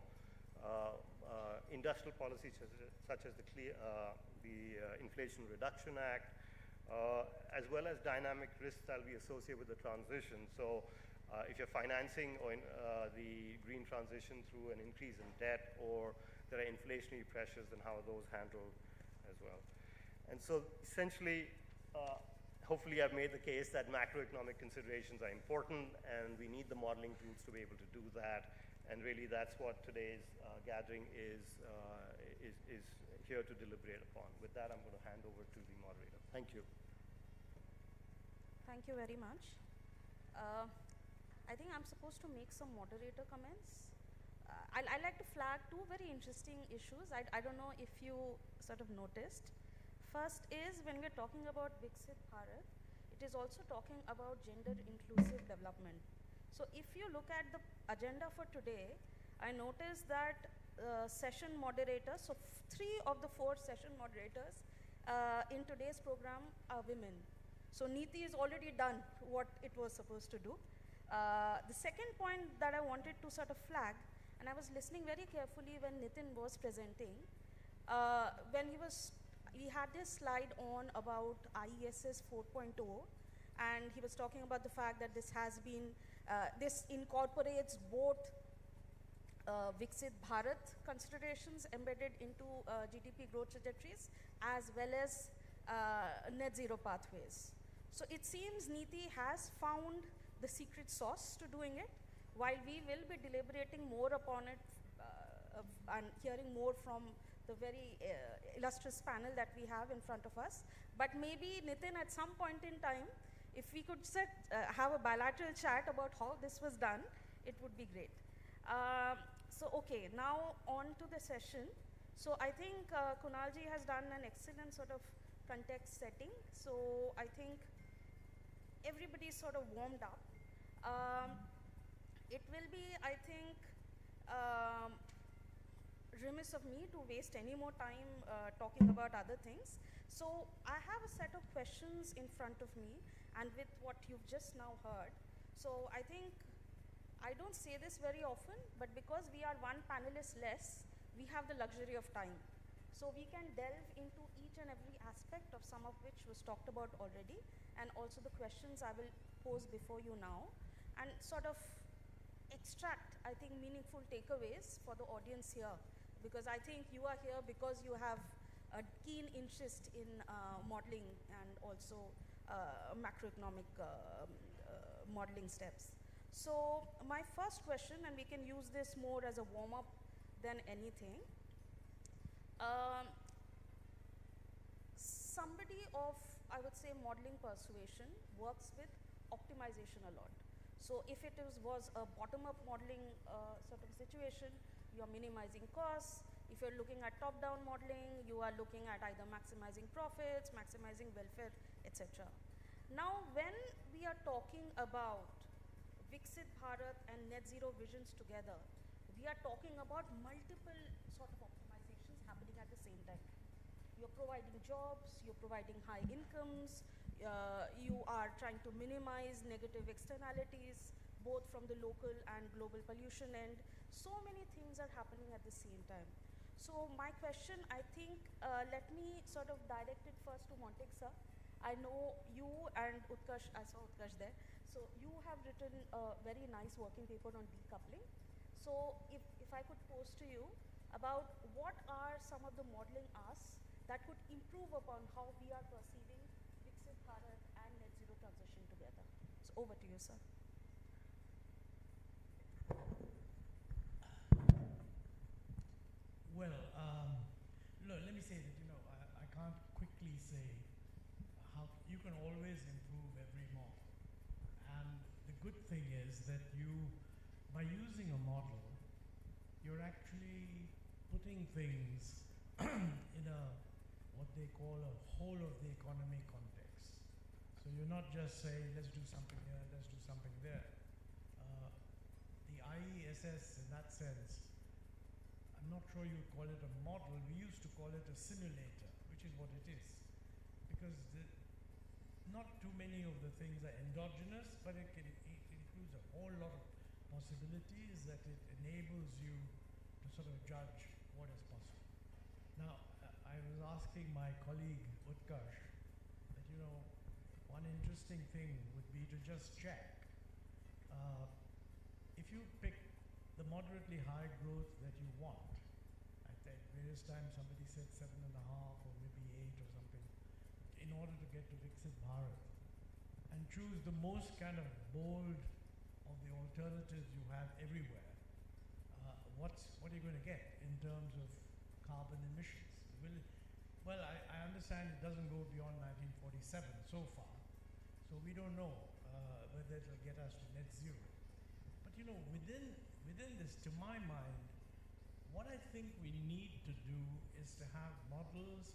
industrial policies such as the Inflation Reduction Act, as well as dynamic risks that will be associated with the transition. So if you're financing or the green transition through an increase in debt, or there are inflationary pressures, then how are those handled as well? And so essentially, hopefully I've made the case that macroeconomic considerations are important, and we need the modeling tools to be able to do that. And really that's what today's gathering is here to deliberate upon. With that, I'm going to hand over to the moderator. Thank you. Thank you very much. I think I'm supposed to make some moderator comments. I like to flag two very interesting issues. I don't know if you sort of noticed. First is when we're talking about Viksit Bharat, it is also talking about gender inclusive development. So if you look at the agenda for today, I noticed that session moderators, so 3 of the 4 session moderators in today's program are women. So Neeti is already done what it was supposed to do. The second point that I wanted to sort of flag, and I was listening very carefully when Nitin was presenting, when he had this slide on about IESS 4.0, and he was talking about the fact that this has been, this incorporates both Viksit Bharat considerations embedded into GDP growth trajectories, as well as net zero pathways. So it seems Niti has found the secret sauce to doing it, while we will be deliberating more upon it and hearing more from the very illustrious panel that we have in front of us. But maybe, Nitin, at some point in time, if we could have a bilateral chat about how this was done, it would be great. So, okay, now on to the session. So I think Kunalji has done an excellent sort of context setting. So I think everybody's sort of warmed up. It will be, I think, remiss of me to waste any more time talking about other things. So I have a set of questions in front of me, and with what you've just now heard. So I think, I don't say this very often, but because we are one panelist less, we have the luxury of time. So we can delve into each and every aspect of some of which was talked about already, and also the questions I will pose before you now, and sort of extract, I think, meaningful takeaways for the audience here, because I think you are here because you have a keen interest in modeling and also macroeconomic modeling steps. So my first question, and we can use this more as a warm-up than anything. Somebody of, I would say, modeling persuasion works with optimization a lot. So if it was a bottom-up modeling sort of situation, you're minimizing costs. If you're looking at top-down modeling, you are looking at either maximizing profits, maximizing welfare, etc. Now, when we are talking about Viksit Bharat and net zero visions together, we are talking about multiple sort of optimizations happening at the same time. You're providing jobs, you're providing high incomes, you are trying to minimize negative externalities, both from the local and global pollution end. So many things are happening at the same time. So my question, I think, let me sort of direct it first to Montek sir. I know you and Utkarsh, I saw Utkarsh there. So you have written a very nice working paper on decoupling. So if I could pose to you about what are some of the modeling asks that could improve upon how we are perceiving Viksit Bharat and net zero transition together. So over to you, sir. Well, look, let me say that, I can't quickly say how you can always improve every model. And the good thing is that by using a model, you're actually putting things in what they call a whole of the economy context. So you're not just saying, let's do something here, let's do something there. The IESS, in that sense, I'm not sure you'd call it a model. We used to call it a simulator, which is what it is. Because not too many of the things are endogenous, but it includes a whole lot of possibilities that it enables you to sort of judge what is possible. Now, I was asking my colleague Utkarsh that, one interesting thing would be to just check. If you pick the moderately high growth that you want, at various times somebody said 7.5 or maybe 8 or something, in order to get to Viksit Bharat, and choose the most kind of bold of the alternatives you have everywhere, what are you going to get in terms of carbon emissions? Well, I understand it doesn't go beyond 1947 so far, so we don't know whether it will get us to net zero. But within this, to my mind, what I think we need to do is to have models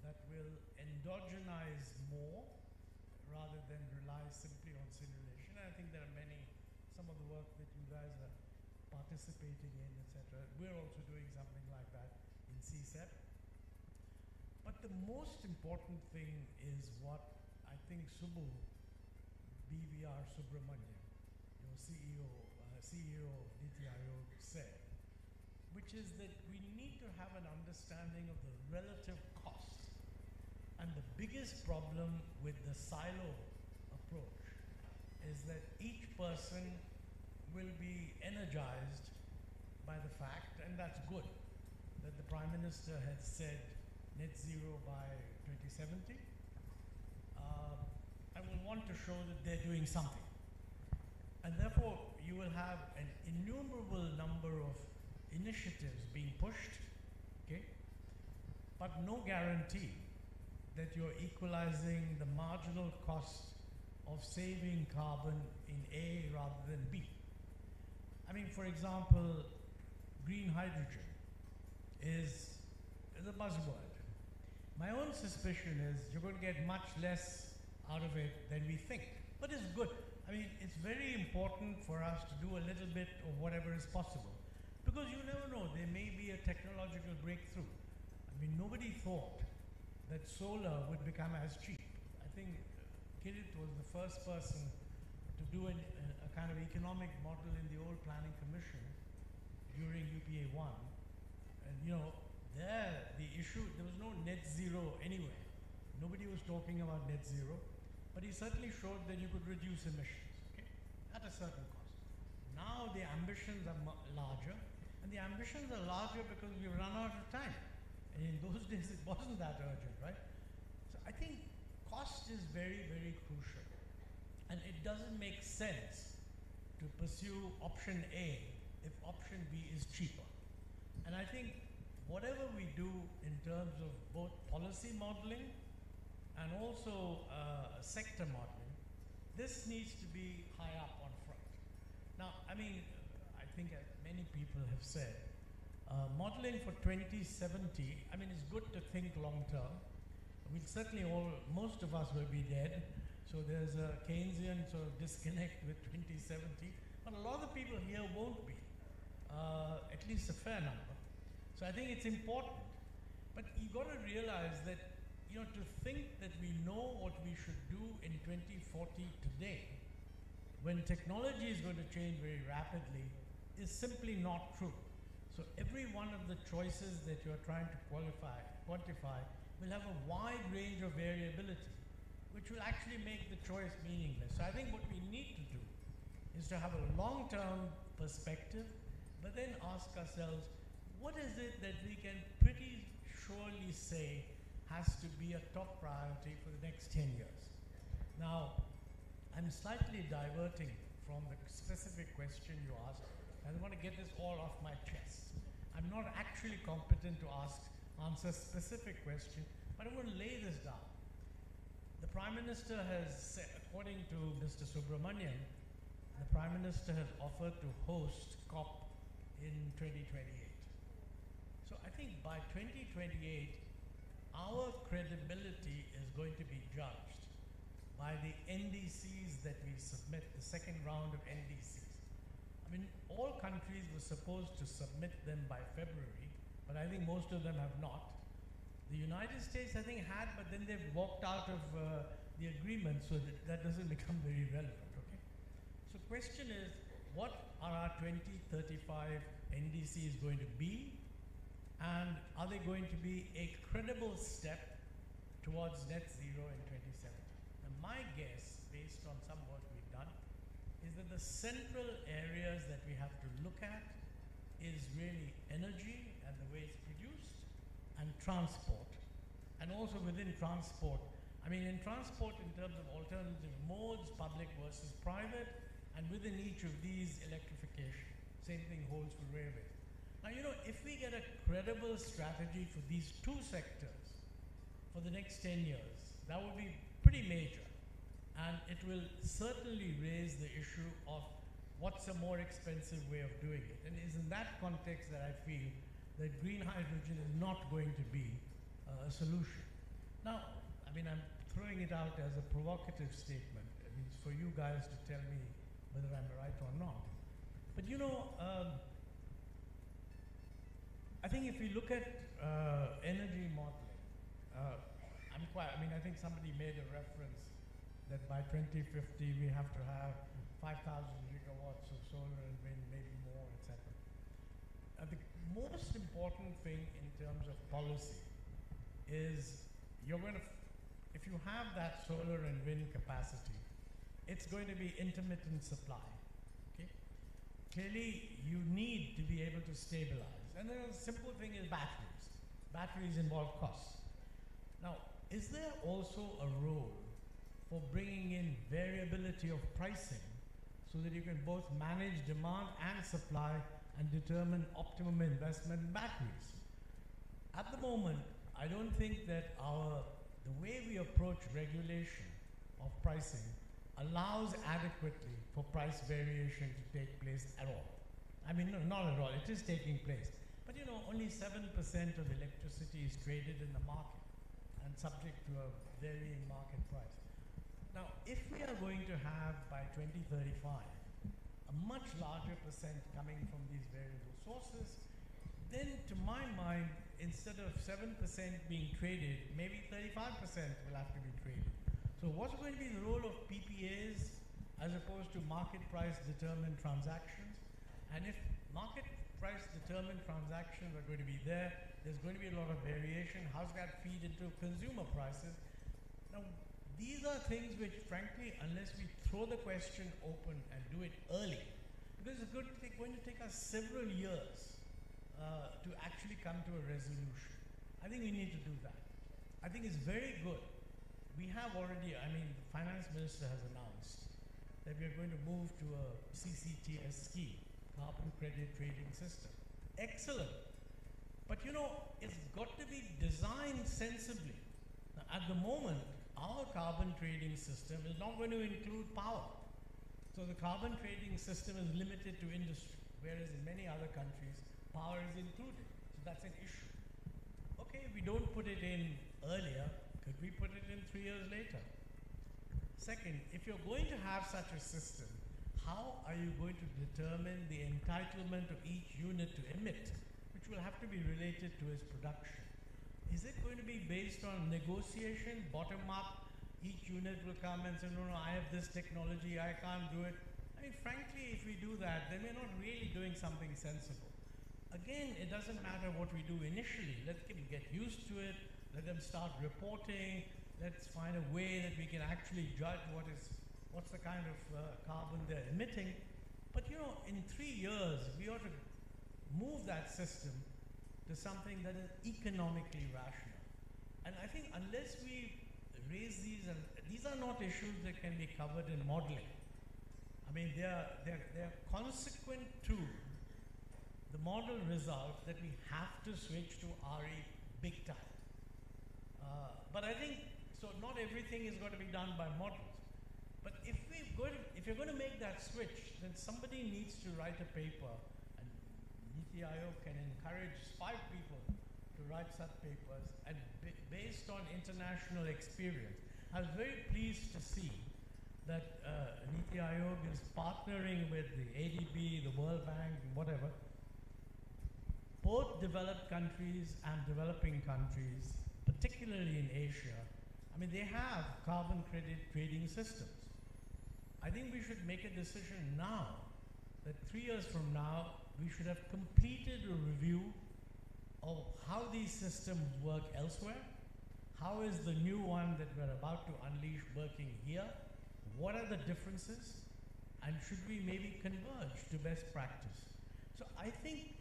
that will endogenize more rather than rely simply on simulation. And I think there are some of the work that you guys are participating in, etc. We're also doing something like that in CSEP. But the most important thing is what I think BVR Subramanian, your CEO of Niti Aayog, said, which is that we need to have an understanding of the relative costs. And the biggest problem with the silo approach is that each person will be energized by the fact, and that's good, that the Prime Minister had said net zero by 2070. and will want to show that they're doing something. And therefore, you will have an innumerable number of initiatives being pushed, okay? But no guarantee that you're equalizing the marginal cost of saving carbon in A rather than B. I mean, for example, green hydrogen is a buzzword. My own suspicion is you're going to get much less out of it than we think. But it's good. I mean, it's very important for us to do a little bit of whatever is possible. Because you never know, there may be a technological breakthrough. I mean, nobody thought that solar would become as cheap. I think Kirit was the first person to do a kind of economic model in the old planning commission during UPA 1. And you know, the issue, there was no net zero anywhere. Nobody was talking about net zero, but he certainly showed that you could reduce emissions, okay, at a certain cost. Now the ambitions are larger, and the ambitions are larger because we've run out of time. And in those days, it wasn't that urgent, right? So I think cost is very, very crucial. And it doesn't make sense to pursue option A if option B is cheaper. And I think whatever we do in terms of both policy modeling and also sector modeling, this needs to be high up on front. Now, I mean, I think as many people have said, modeling for 2070, I mean, it's good to think long term. We'll certainly most of us will be dead, so there's a Keynesian sort of disconnect with 2070, but a lot of the people here won't be, at least a fair number. So I think it's important, but you've got to realize that, you know, to think that we know what we should do in 2040 today, when technology is going to change very rapidly, is simply not true. So every one of the choices that you're trying to quantify will have a wide range of variability, which will actually make the choice meaningless. So I think what we need to do is to have a long-term perspective, but then ask ourselves, what is it that we can pretty surely say has to be a top priority for the next 10 years? Now, I'm slightly diverting from the specific question you asked. I want to get this all off my chest. I'm not actually competent to answer specific question, but I want to lay this down. The Prime Minister has said, according to Mr. Subramanian, the Prime Minister has offered to host COP in 2028. So I think by 2028, our credibility is going to be judged by the NDCs that we submit, the second round of NDCs. I mean, all countries were supposed to submit them by February, but I think most of them have not. The United States, I think, had, but then they've walked out of the agreement, so that doesn't become very relevant, okay? So the question is, what are our 2035 NDCs going to be? And are they going to be a credible step towards net zero in 2070? And my guess, based on some work we've done, is that the central areas that we have to look at is really energy and the way it's produced, and transport. And also within transport, I mean, in transport in terms of alternative modes, public versus private, and within each of these, electrification. Same thing holds for railways. Now, you know, if we get a credible strategy for these two sectors for the next 10 years, that would be pretty major. And it will certainly raise the issue of what's a more expensive way of doing it. And it's in that context that I feel that green hydrogen is not going to be a solution. Now, I mean, I'm throwing it out as a provocative statement. I mean, it's for you guys to tell me whether I'm right or not. But you know, I think if we look at energy modeling, I think somebody made a reference that by 2050 we have to have 5,000 gigawatts of solar and wind, maybe more, etc. The most important thing in terms of policy is if you have that solar and wind capacity, it's going to be intermittent supply. Okay? Clearly, you need to be able to stabilize. And then a simple thing is batteries. Batteries involve costs. Now, is there also a role for bringing in variability of pricing so that you can both manage demand and supply and determine optimum investment in batteries. At the moment, I don't think that the way we approach regulation of pricing allows adequately for price variation to take place at all. I mean, no, not at all, it is taking place. But you know, only 7% of electricity is traded in the market and subject to a varying market price. Now, if we are going to have by 2035 a much larger percent coming from these variable sources, then to my mind, instead of 7% being traded, maybe 35% will have to be traded. So what's going to be the role of PPAs as opposed to market price determined transactions? And if market price determined transactions are going to be there, there's going to be a lot of variation. How's that feed into consumer prices? Now, these are things which, frankly, unless we throw the question open and do it early, because it's going to take us several years to actually come to a resolution. I think we need to do that. I think it's very good. We have already, I mean, the finance minister has announced that we are going to move to a CCTS scheme, carbon credit trading system. Excellent. But you know, it's got to be designed sensibly. Now, at the moment, our carbon trading system is not going to include power. So the carbon trading system is limited to industry, whereas in many other countries, power is included. So that's an issue. Okay, if we don't put it in earlier, could we put it in 3 years later? Second, if you're going to have such a system, how are you going to determine the entitlement of each unit to emit, which will have to be related to its production? Is it going to be based on negotiation, bottom up? Each unit will come and say, no, I have this technology, I can't do it. I mean, frankly, if we do that, then we're not really doing something sensible. Again, it doesn't matter what we do initially. Let them get used to it. Let them start reporting. Let's find a way that we can actually judge what's the kind of carbon they're emitting. But you know, in 3 years, we ought to move that system to something that is economically rational. And I think unless we raise these, and these are not issues that can be covered in modeling. I mean, they're consequent to the model result that we have to switch to RE big time. But I think, so not everything is going to be done by models. But if you're going to make that switch, then somebody needs to write a paper, and Niti Aayog can encourage 5 people to write such papers, and based on international experience. I was very pleased to see that Niti Aayog is partnering with the ADB, the World Bank, whatever. Both developed countries and developing countries, particularly in Asia, I mean, they have carbon credit trading systems. I think we should make a decision now that 3 years from now, we should have completed a review of how these systems work elsewhere. How is the new one that we're about to unleash working here? What are the differences? And should we maybe converge to best practice? So I think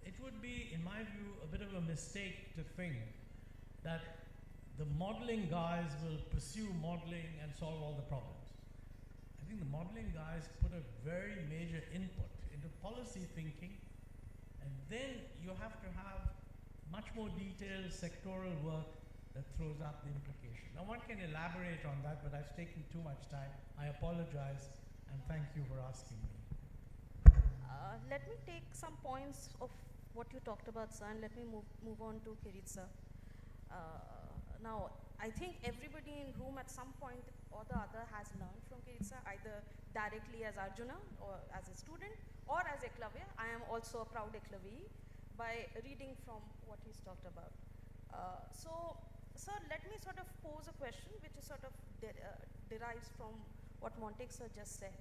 it would be, in my view, a bit of a mistake to think that the modeling guys will pursue modeling and solve all the problems. I think the modeling guys put a very major input into policy thinking, and then you have to have much more detailed sectoral work that throws up the implication. Now one can elaborate on that, but I've taken too much time. I apologize, and thank you for asking me. Let me take some points of what you talked about, sir, and let me move on to Kirit, sir. Now, I think everybody in room at some point or the other has learned from Kirit, sir, either directly as Arjuna or as a student or as Eklavya. I am also a proud Eklavyi by reading from what he's talked about. So, sir, let me sort of pose a question which is sort of derives from what Montek sir just said.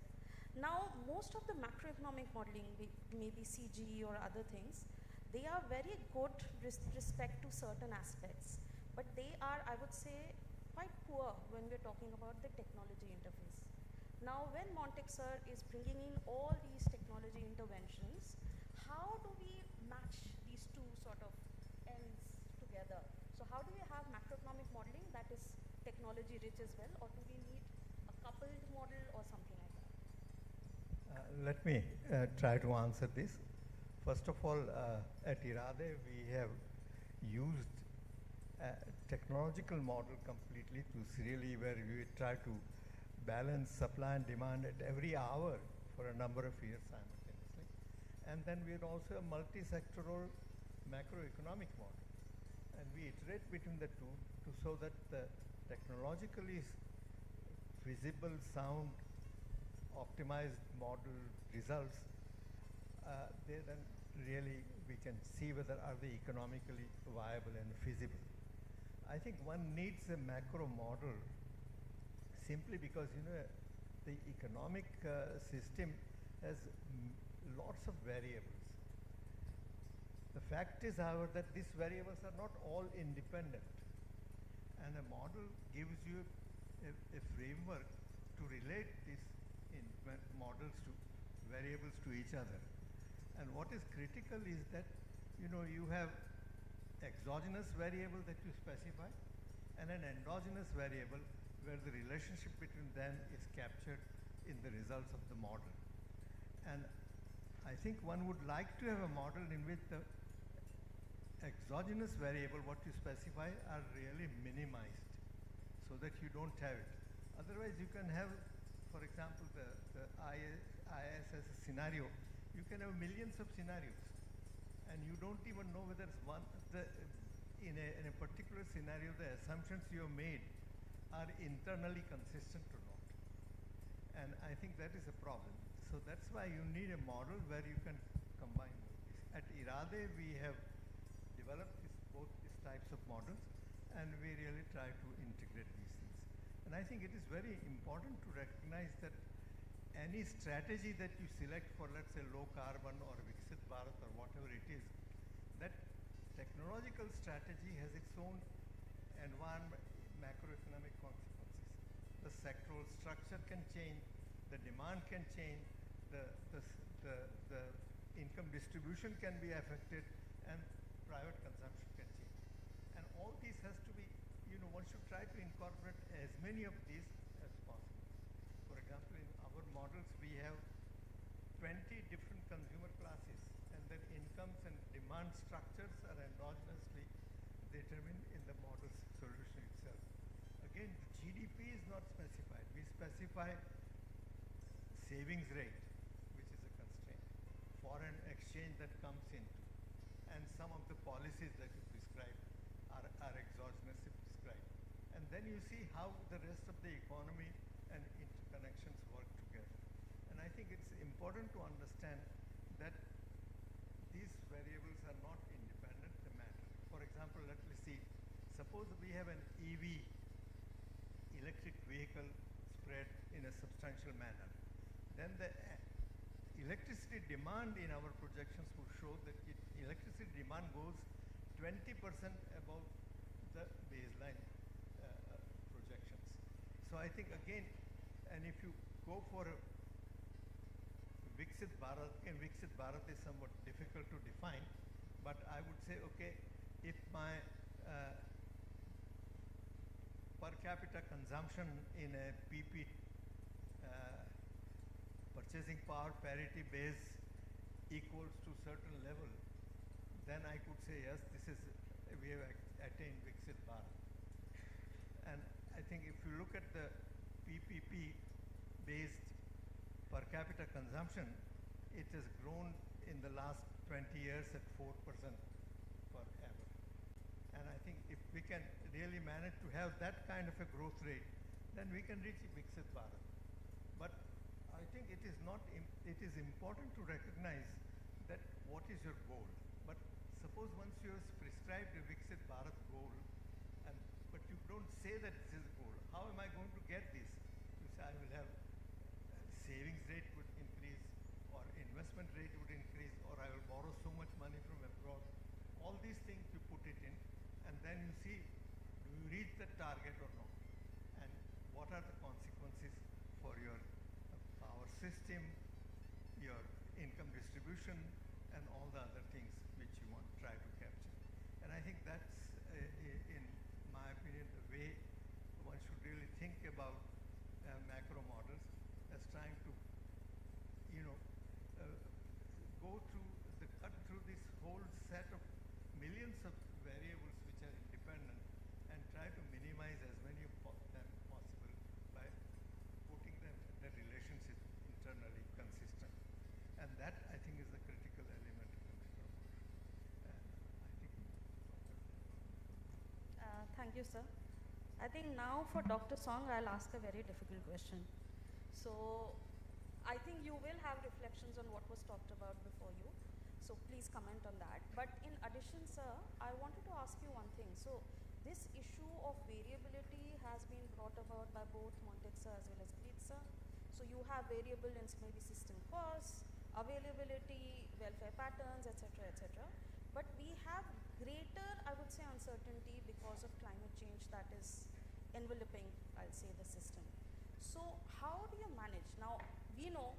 Now, most of the macroeconomic modeling, maybe CG or other things, they are very good with respect to certain aspects, but they are, I would say, quite poor when we're talking about the technology interface. Now, when Montek sir is bringing in all these technology interventions, how do we match these two sort of ends together? So how do we have macroeconomic modeling that is technology rich as well, or do we need a coupled model or something like that? Let me try to answer this. First of all, at Irade, we have used a technological model completely to really where we try to balance supply and demand at every hour for a number of years simultaneously. And then we had also a multi-sectoral macroeconomic model. And we iterate between the two to so that the technologically feasible, sound, optimized model results, they then really we can see whether are they economically viable and feasible. I think one needs a macro model simply because the economic system has lots of variables. The fact is, however, that these variables are not all independent, and a model gives you a framework to relate these models to variables to each other. And what is critical is that you have exogenous variable that you specify and an endogenous variable where the relationship between them is captured in the results of the model. And I think one would like to have a model in which the exogenous variable, what you specify, are really minimized so that you don't have it. Otherwise, you can have, for example, the ISS scenario, you can have millions of scenarios, and you don't even know whether it's in a particular scenario, the assumptions you have made are internally consistent or not. And I think that is a problem. So that's why you need a model where you can combine both these. At Irade, we have developed both these types of models, and we really try to integrate these things. And I think it is very important to recognize that any strategy that you select for, let's say, low carbon or Viksit Bharat or whatever it is, that technological strategy has its own environment, macroeconomic consequences. The sectoral structure can change, the demand can change, the income distribution can be affected, and private consumption can change. And all this has to be, one should try to incorporate as many of these as possible. For example, in our models, we have 20 different consumer classes, and their incomes and demand structures are endogenously determined in the model's solution itself. Again, the GDP is not specified. We specify savings rate, which is a constraint, foreign exchange that comes into, and some of the policies that you prescribe are exogenously prescribed. And then you see how the rest of the economy and interconnections work together. And I think it's important to understand that these variables are not independent, they matter. For example, let me see, suppose we have an EV, electric vehicle spread in a substantial manner. Then the electricity demand in our projections would show that electricity demand goes 20% above the baseline projections. So I think again, and if you go for a Viksit Bharat, and Viksit Bharat is somewhat difficult to define, but I would say, okay, if my per capita consumption in a PP purchasing power parity base equals to certain level, then I could say, yes, we have attained Viksit Bharat. And I think if you look at the PPP-based per capita consumption, it has grown in the last 20 years at 4% per ever. And I think if we can really manage to have that kind of a growth rate, then we can reach Viksit Bharat. But I think it is important to recognize that what is your goal. But suppose once you have prescribed a Viksit Bharat goal, but you don't say that this is a goal, how am I going to get this? You say I will have savings rate would increase, or investment rate would increase, or I will borrow so much money from abroad. All these things you put it in, and then you see, do you reach the target or not? And what are the consequences for your power system, your income distribution, and all the other things which you want to try to capture. And I think that's, in my opinion, the way one one should really think about macro models as trying to, you know, cut through this whole set of millions of variables which are independent and try to minimize as many of them possible by putting them the relationship internally consistent. And that, I think, is the critical element of the macro model. Thank you, sir. I think now for Dr. Song, I'll ask a very difficult question. So, I think you will have reflections on what was talked about before you. So, please comment on that. But in addition, sir, I wanted to ask you one thing. So, this issue of variability has been brought about by both Montek sir as well as Preet sir. So, you have variable in maybe system costs, availability, welfare patterns, etc., etc. But we have greater, I would say, uncertainty because of climate change that is enveloping, I'll say, the system. So how do you manage? Now, we know,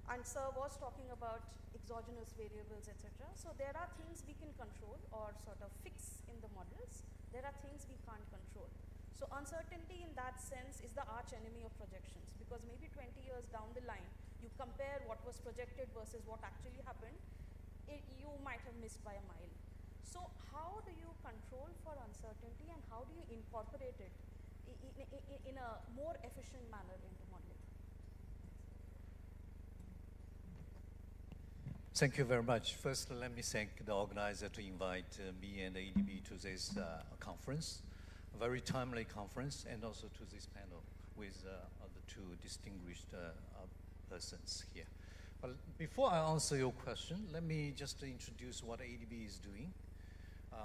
and sir was talking about exogenous variables, etc. So there are things we can control or sort of fix in the models. There are things we can't control. So uncertainty in that sense is the arch enemy of projections, because maybe 20 years down the line, you compare what was projected versus what actually happened, you might have missed by a mile. So how do you control for uncertainty, and how do you incorporate it in a more efficient manner into modeling? Thank you very much. First, let me thank the organizer to invite me and ADB to this conference, a very timely conference, and also to this panel with the two distinguished persons here. But before I answer your question, let me just introduce what ADB is doing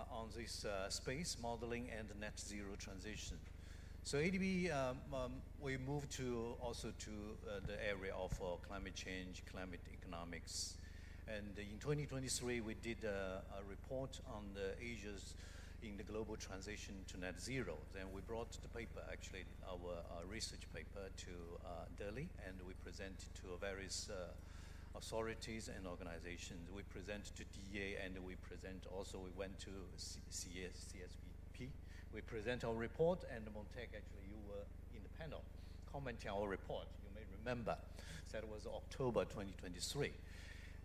on this space, modeling and net zero transition. So ADB, we moved also to the area of climate change, climate economics. And in 2023, we did a report on the Asia's in the global transition to net zero. Then we brought the paper, actually our research paper, to Delhi, and we presented to various authorities and organizations. We present to DEA, and we went to CSVP. We present our report, and Montek, actually, you were in the panel commenting our report. You may remember that was October 2023.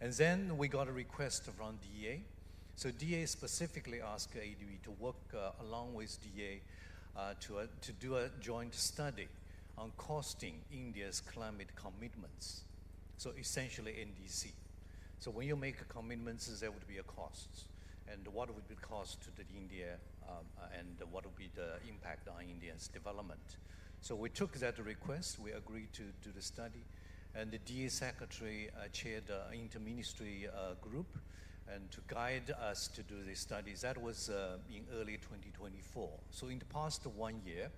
And then we got a request from DEA. So DEA specifically asked ADB to work along with DEA to do a joint study on costing India's climate commitments. So essentially NDC. So when you make commitments, there would be a cost. And what would be the cost to the India and what would be the impact on India's development? So we took that request, we agreed to do the study, and the DA secretary chaired an inter-ministry group and to guide us to do this study. That was in early 2024. So in the past 1 year,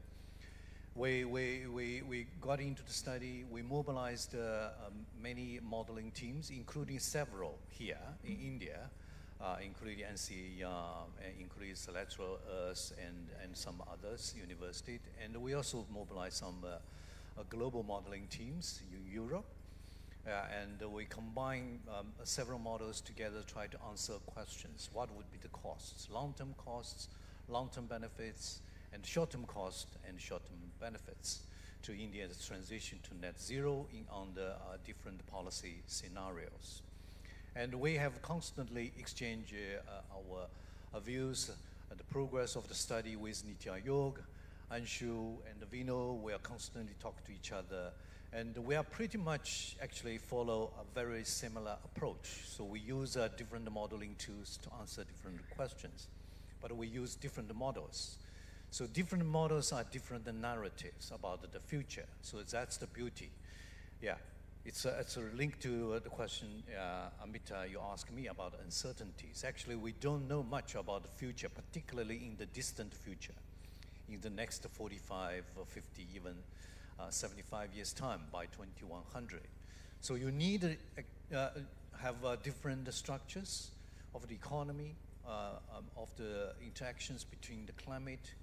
we got into the study. We mobilized many modeling teams, including several here in India, including NCA, including Celestial Earth, and some others, university. And we also mobilized some global modeling teams in Europe. And we combine several models together, try to answer questions. What would be the costs? Long-term costs, long-term benefits, and short-term costs and short-term benefits to India's transition to net zero on the different policy scenarios. And we have constantly exchanged our views and the progress of the study with Niti Aayog, Anshu, and Vino. We are constantly talking to each other. And we are pretty much actually follow a very similar approach. So we use different modeling tools to answer different questions, but we use different models. So different models are different narratives about the future. So that's the beauty. Yeah, it's a link to the question, Amita, you asked me about uncertainties. Actually, we don't know much about the future, particularly in the distant future, in the next 45 or 50, even 75 years' time by 2100. So you need to have different structures of the economy, of the interactions between the climate,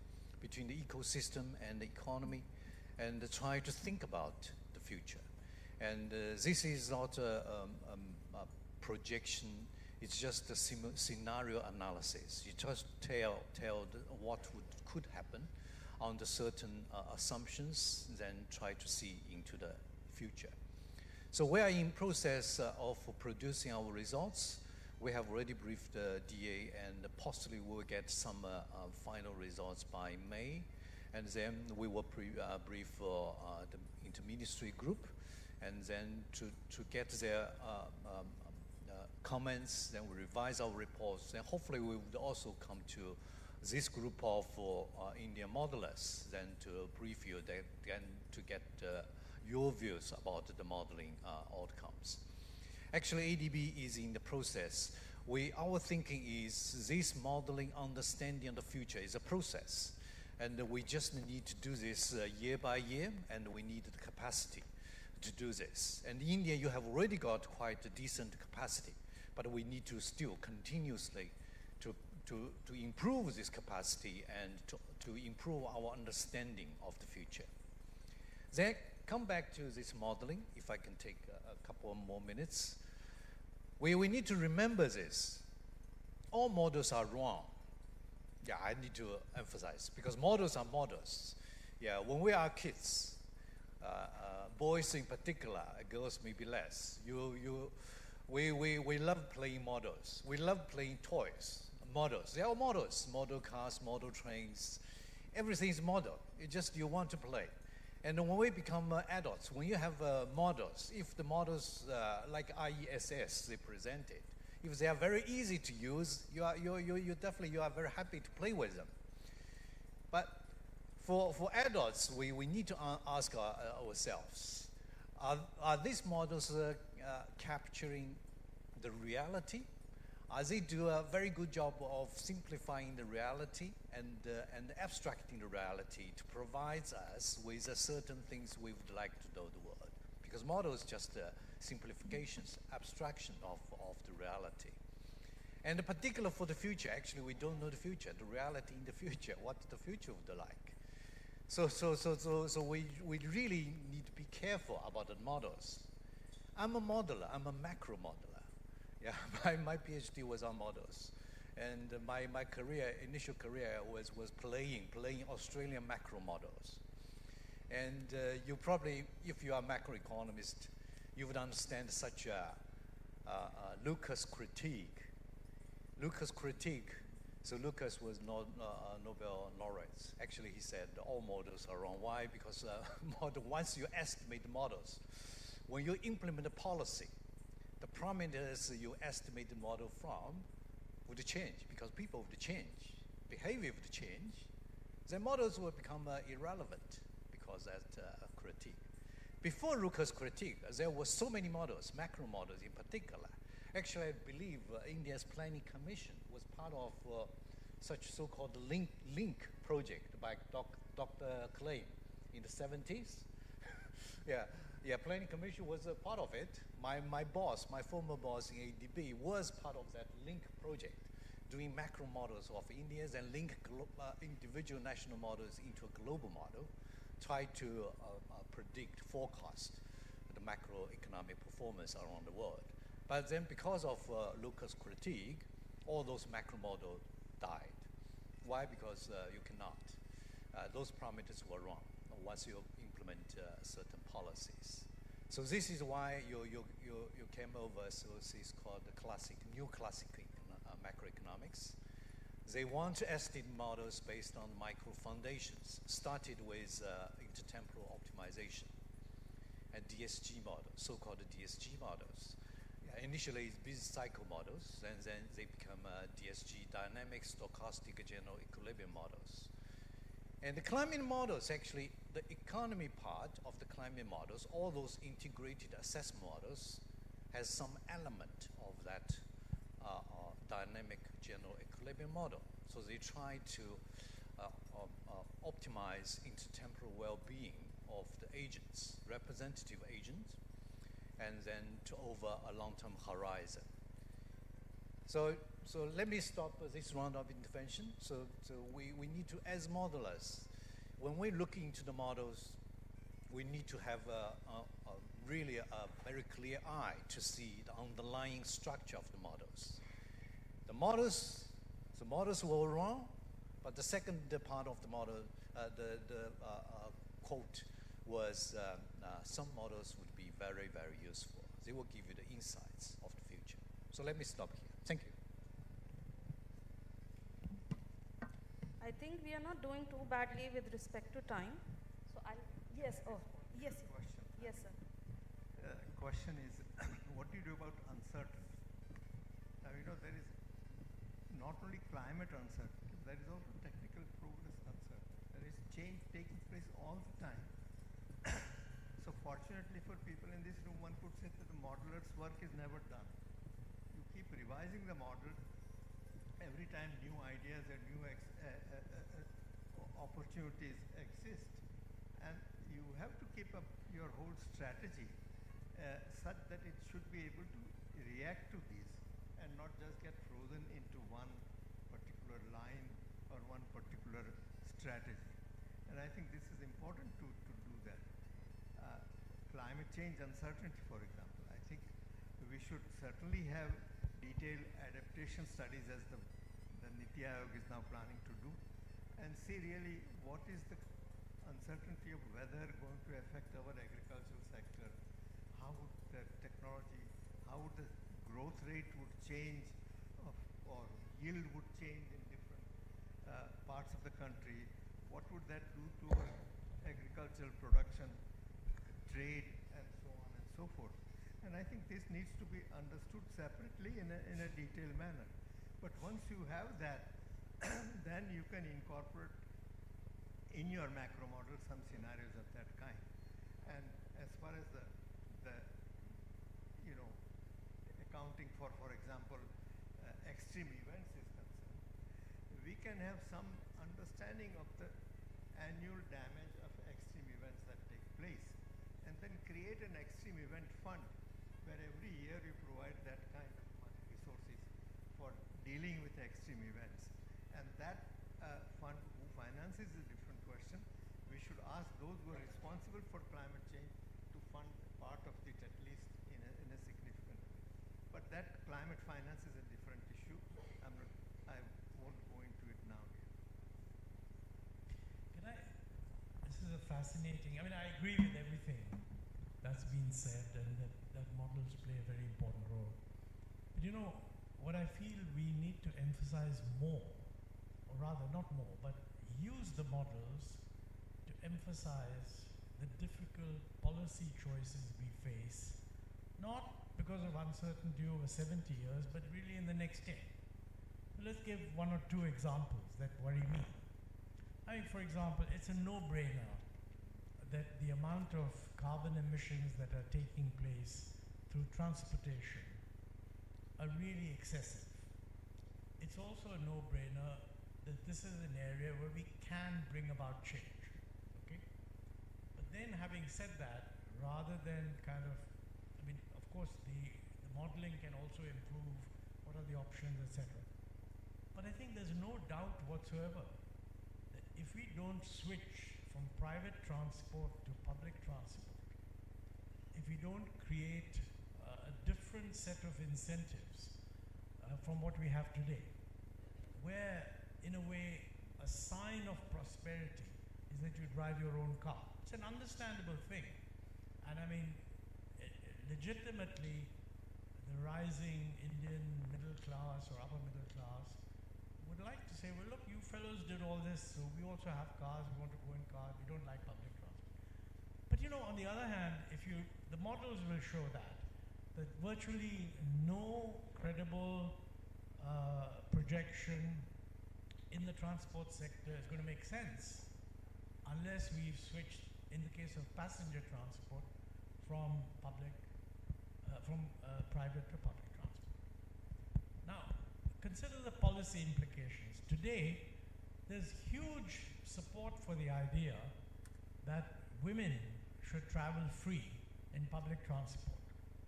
between the ecosystem and the economy, and try to think about the future. And this is not a projection, it's just a scenario analysis. You just tell what could happen on the certain assumptions, then try to see into the future. So we are in process of producing our results. We have already briefed DA, and possibly we'll get some final results by May. And then we will brief the inter-ministry group, and then to get their comments, then we revise our reports, and hopefully we would also come to this group of Indian modelers, then to brief you, then to get your views about the modeling outcomes. Actually, ADB is in the process. Our thinking is this modeling understanding of the future is a process, and we just need to do this year by year, and we need the capacity to do this. And in India, you have already got quite a decent capacity, but we need to still continuously to improve this capacity and to improve our understanding of the future. Then come back to this modeling, if I can take a couple more minutes. We need to remember this. All models are wrong. Yeah, I need to emphasize, because models are models. Yeah, when we are kids, boys in particular, girls maybe less, we love playing models. We love playing toys, models. They are models, model cars, model trains. Everything is model. It's just you want to play. And when we become adults, when you have models, if the models like IESS they presented, if they are very easy to use, you are very happy to play with them. But for adults, we need to ask ourselves, are these models capturing the reality? Are they do a very good job of simplifying the reality and abstracting the reality to provide us with certain things we would like to know the world? Because models just simplifications, abstraction of the reality. And in particular for the future, actually we don't know the future, the reality in the future, what the future would be like. So we really need to be careful about the models. I'm a modeler, I'm a macro modeler. Yeah, my PhD was on models. And my initial career was playing Australian macro models. And you probably, if you are a macroeconomist, you would understand such a Lucas critique. Lucas critique, so Lucas was Nobel laureate. Actually, he said all models are wrong. Why? Because once you estimate the models, when you implement a policy, the parameters you estimate the model from would change, because people would change, behavior would change, then models will become irrelevant because that critique. Before Lucas critique, there were so many models, macro models in particular. Actually, I believe India's Planning Commission was part of such so-called link project by Dr. Clay in the 70s. Yeah, Planning Commission was a part of it. My boss, my former boss in ADB, was part of that link project, doing macro models of India's and link individual national models into a global model, try to predict, forecast the macroeconomic performance around the world. But then because of Lucas' critique, all those macro models died. Why? Because you cannot. Those parameters were wrong once you implement certain policies. So this is why you came over, so this is called the new classic macroeconomics. They want to estimate models based on micro foundations, started with intertemporal optimization and DSG models, so-called DSG models. Initially, it's business cycle models, and then they become DSG, dynamic, stochastic, general equilibrium models. And the climate models, actually, the economy part of the climate models, all those integrated assessment models, has some element of that dynamic general equilibrium model. So they try to optimize intertemporal well-being of the agents, representative agents, and then to over a long-term horizon. So let me stop this round of intervention. So we need to, as modelers, when we're looking into the models, we need to have really a very clear eye to see the underlying structure of the models. The models were wrong, But the second part of the model, quote was some models would be very, very useful. They will give you the insights of the future. So let me stop here. Thank you. I think we are not doing too badly with respect to time. So yes, yes, Question. yes, sir. Question is, what do you do about uncertainty? Now, there is not only climate uncertainty, there is also technical progress uncertainty. There is change taking place all the time. So fortunately for people in this room, one could say that the modeler's work is never done. You keep revising the model every time new ideas and new opportunities exist. And you have to keep up your whole strategy such that it should be able to react to these and not just get frozen into one particular line or one particular strategy. And I think this is important to do that. Climate change uncertainty, for example, I think we should certainly have detailed adaptation studies as the Niti Aayog is now planning to do, and see really what is the uncertainty of weather going to affect our agricultural sector, how would the technology, how would the growth rate would change or yield would change in different parts of the country, what would that do to our agricultural production, trade, and so on and so forth. And I think this needs to be understood separately in a detailed manner. But once you have that, then you can incorporate in your macro model some scenarios of that kind. And as far as the accounting for example, extreme events is concerned, we can have some understanding of the annual damage of extreme events that take place, and then create an extreme event fund where every year you provide that kind of money resources for dealing with extreme events. And that fund, who finances is a different question. We should ask those who are responsible for climate change to fund part of it at least in a significant way. But that climate finance is a different issue. I won't go into it now here. This is a fascinating, I agree with everything that's been said, and that models play a very important role. But what I feel we need to emphasize more, or rather not more, but use the models to emphasize the difficult policy choices we face, not because of uncertainty over 70 years, but really in the next 10. Let's give one or two examples that worry me. For example, it's a no-brainer that the amount of carbon emissions that are taking place through transportation are really excessive. It's also a no-brainer that this is an area where we can bring about change, okay? But then having said that, rather than of course the modeling can also improve what are the options, etc. But I think there's no doubt whatsoever that if we don't switch from private transport to public transport, if we don't create a different set of incentives from what we have today, where in a way a sign of prosperity is that you drive your own car. It's an understandable thing. And legitimately, the rising Indian middle class or upper middle class would like to say, well, look, you fellows did all this, so we also have cars, we want to go in cars, we don't like public transport. But on the other hand, the models will show that virtually no credible projection in the transport sector is going to make sense unless we've switched, in the case of passenger transport, from private to public transport. Now, consider the policy implications. Today, there's huge support for the idea that women should travel free in public transport.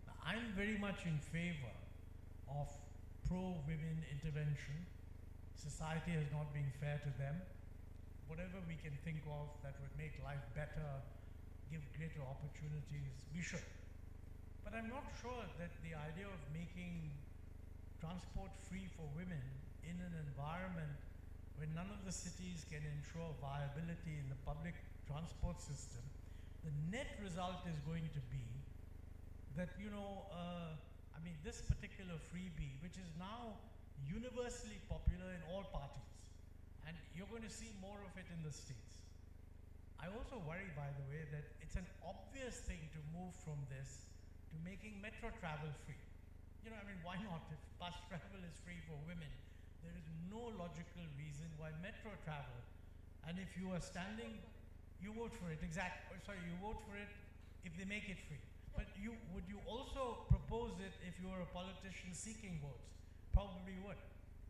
Now, I'm very much in favor of pro-women intervention. Society has not been fair to them. Whatever we can think of that would make life better, give greater opportunities, we should. But I'm not sure that the idea of making transport free for women in an environment when none of the cities can ensure viability in the public transport system, the net result is going to be that, I mean, this particular freebie, which is now universally popular in all parties, and you're going to see more of it in the States. I also worry, by the way, that it's an obvious thing to move from this to making metro travel free. I mean, why not? If bus travel is free for women, there is no logical reason why metro travel, and if you are standing, you vote for it, you vote for it if they make it free. But would you also propose it if you were a politician seeking votes? Probably would.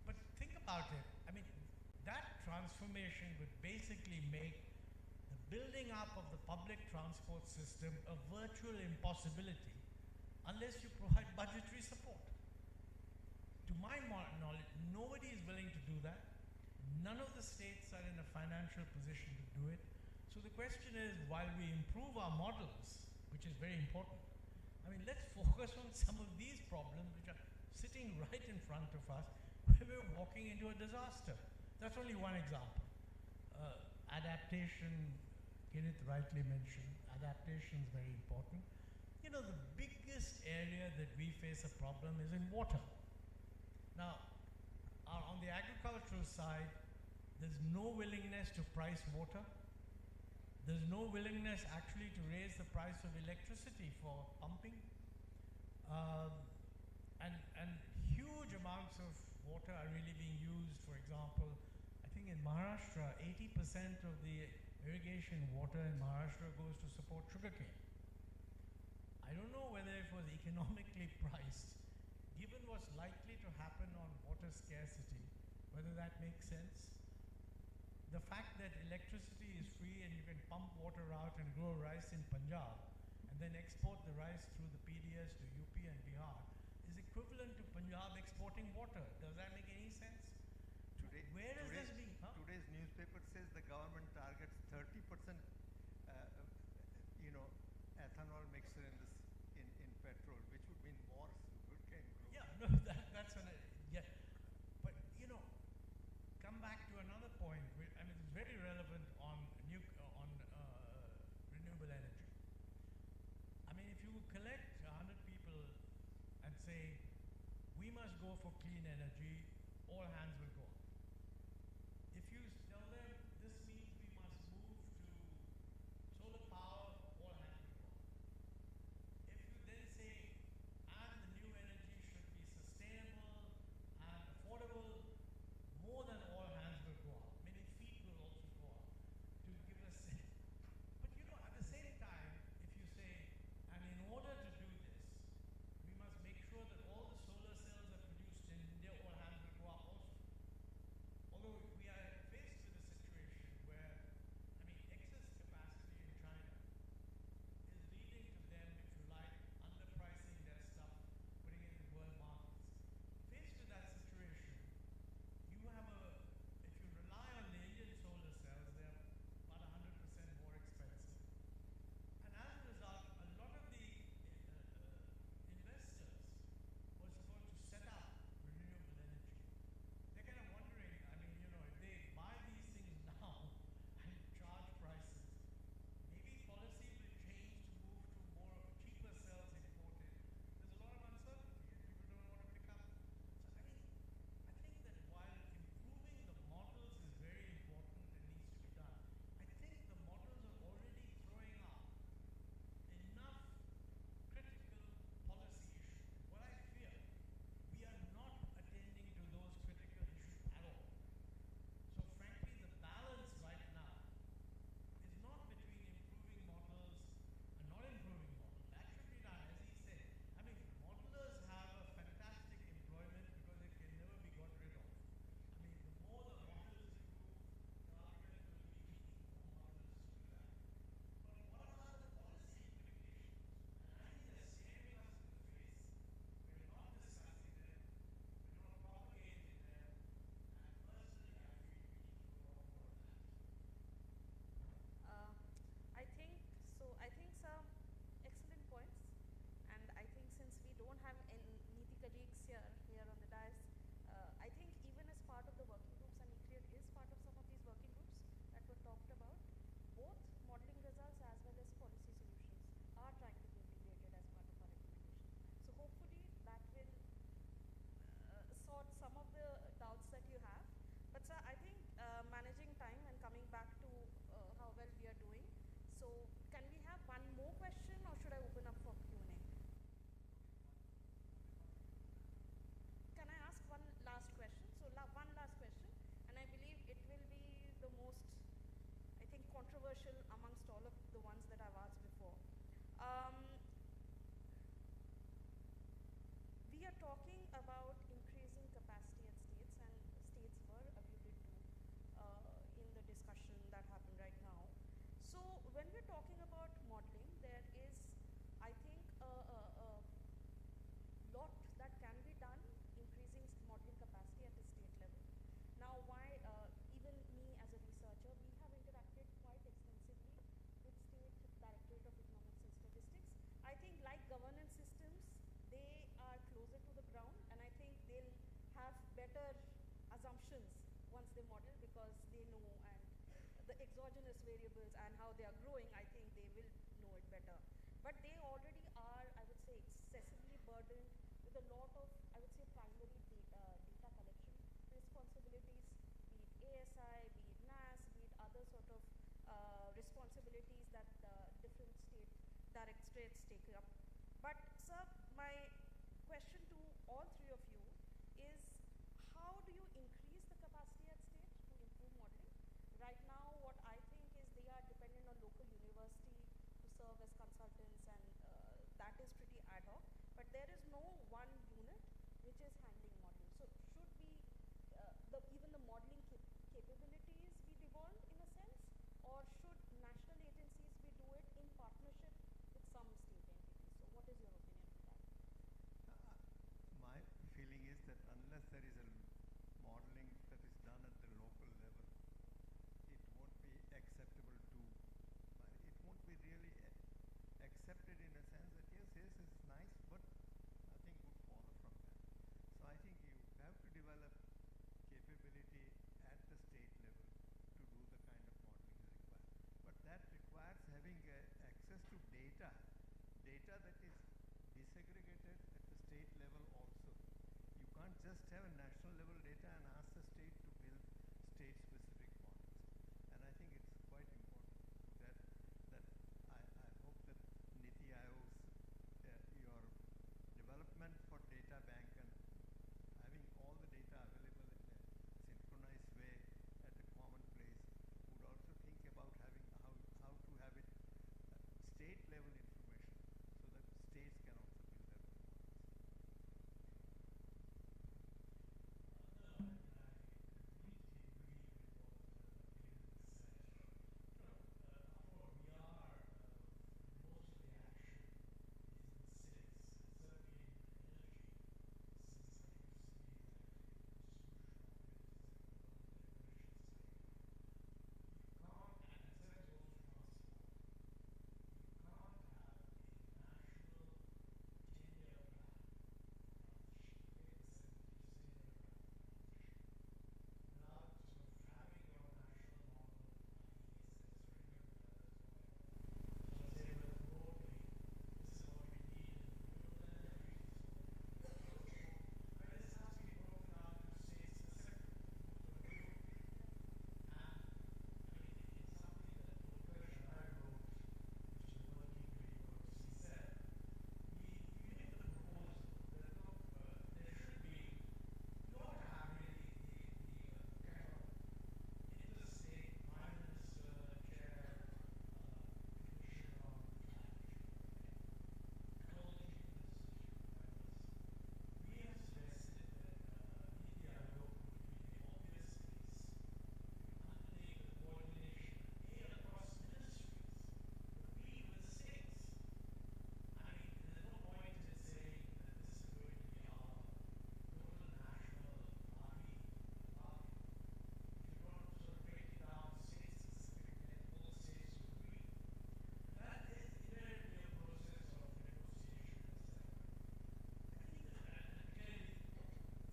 But think about it. I mean, that transformation would basically make the building up of the public transport system a virtual impossibility unless you provide budgetary support. To my knowledge, nobody is willing to do that. None of the states are in a financial position to do it. So the question is, while we improve our models, which is very important, I mean, let's focus on some of these problems which are sitting right in front of us, where we're walking into a disaster. That's only one example. Adaptation, Kenneth rightly mentioned, adaptation is very important. The biggest area that we face a problem is in water. Now, on the agricultural side, there's no willingness to price water. There's no willingness actually to raise the price of electricity for pumping. And huge amounts of water are really being used. For example, I think in Maharashtra, 80% of the irrigation water in Maharashtra goes to support sugarcane. I don't know whether it was economically priced, given what's likely to happen on water scarcity, whether that makes sense. The fact that electricity is free and you can pump water out and grow rice in Punjab and then export the rice through the PDS to UP and Bihar is equivalent to Punjab exporting water. Does that make any sense? Where is this being? Today's newspaper says the government targets 30%, ethanol mixture in petrol, which would mean more sugarcane growth. Yeah, no, that's yeah. But come back to another point. I mean, it's very relevant on renewable energy. I mean, if you collect 100 people and say, we must go for clean energy, all hands will go up. If you tell them this means we must move to solar power, all hands will go up. If you then say, and the new energy should be sustainable and affordable, more than all hands will go up. Many feet will also go up to give us sense. But at the same time, if you say, and in order to do this, we must make sure that all the solar cells are produced in India, all hands will go up also. Although we are faced controversial amongst all of the ones that I've asked before. We are talking about increasing capacity at states, and states were alluded to in the discussion that happened right now. So when we're talking about modeling, there is, I think, a lot that can be done increasing modeling capacity at the state level. Now, why, even me as a researcher, we have interacted quite extensively with State Directorate of Economics and Statistics. I think like governance systems, they are closer to the ground, and I think they'll have better assumptions once they model, because they know, and the exogenous variables and how they are growing, I think they will know it better. But they already are, I would say, excessively burdened with a lot of, I would say, primary data collection responsibilities, be it ASI, be it NAS, be it other sort of responsibilities that different state directorates take up. But sir, my question to all three of you is, how do you increase the capacity at state to improve modeling? Right now, what I think is they are dependent on local university to serve as consultants, and that is pretty ad hoc. But there is no one unit which is handling modeling. So should we, even the modeling capabilities be devolved in a sense, or should national agencies be do it in partnership with some state entities? So what is your opinion on that? My feeling is that unless there is a modeling that is done at the local level, it won't be acceptable to, it won't be really accepted in a sense that yes, this is nice, but nothing would follow from that. So I think you have to develop capability at the state level to do the kind of modeling is required. But that requires having access to data that is disaggregated at the state level also. You can't just have a national level data and ask the state to build state specific models. And I think it's quite important that I hope that Niti Aayog's your development for data bank and having all the data available in a synchronized way at a common place would also think about having how to have it state level information so that states can also build their own models.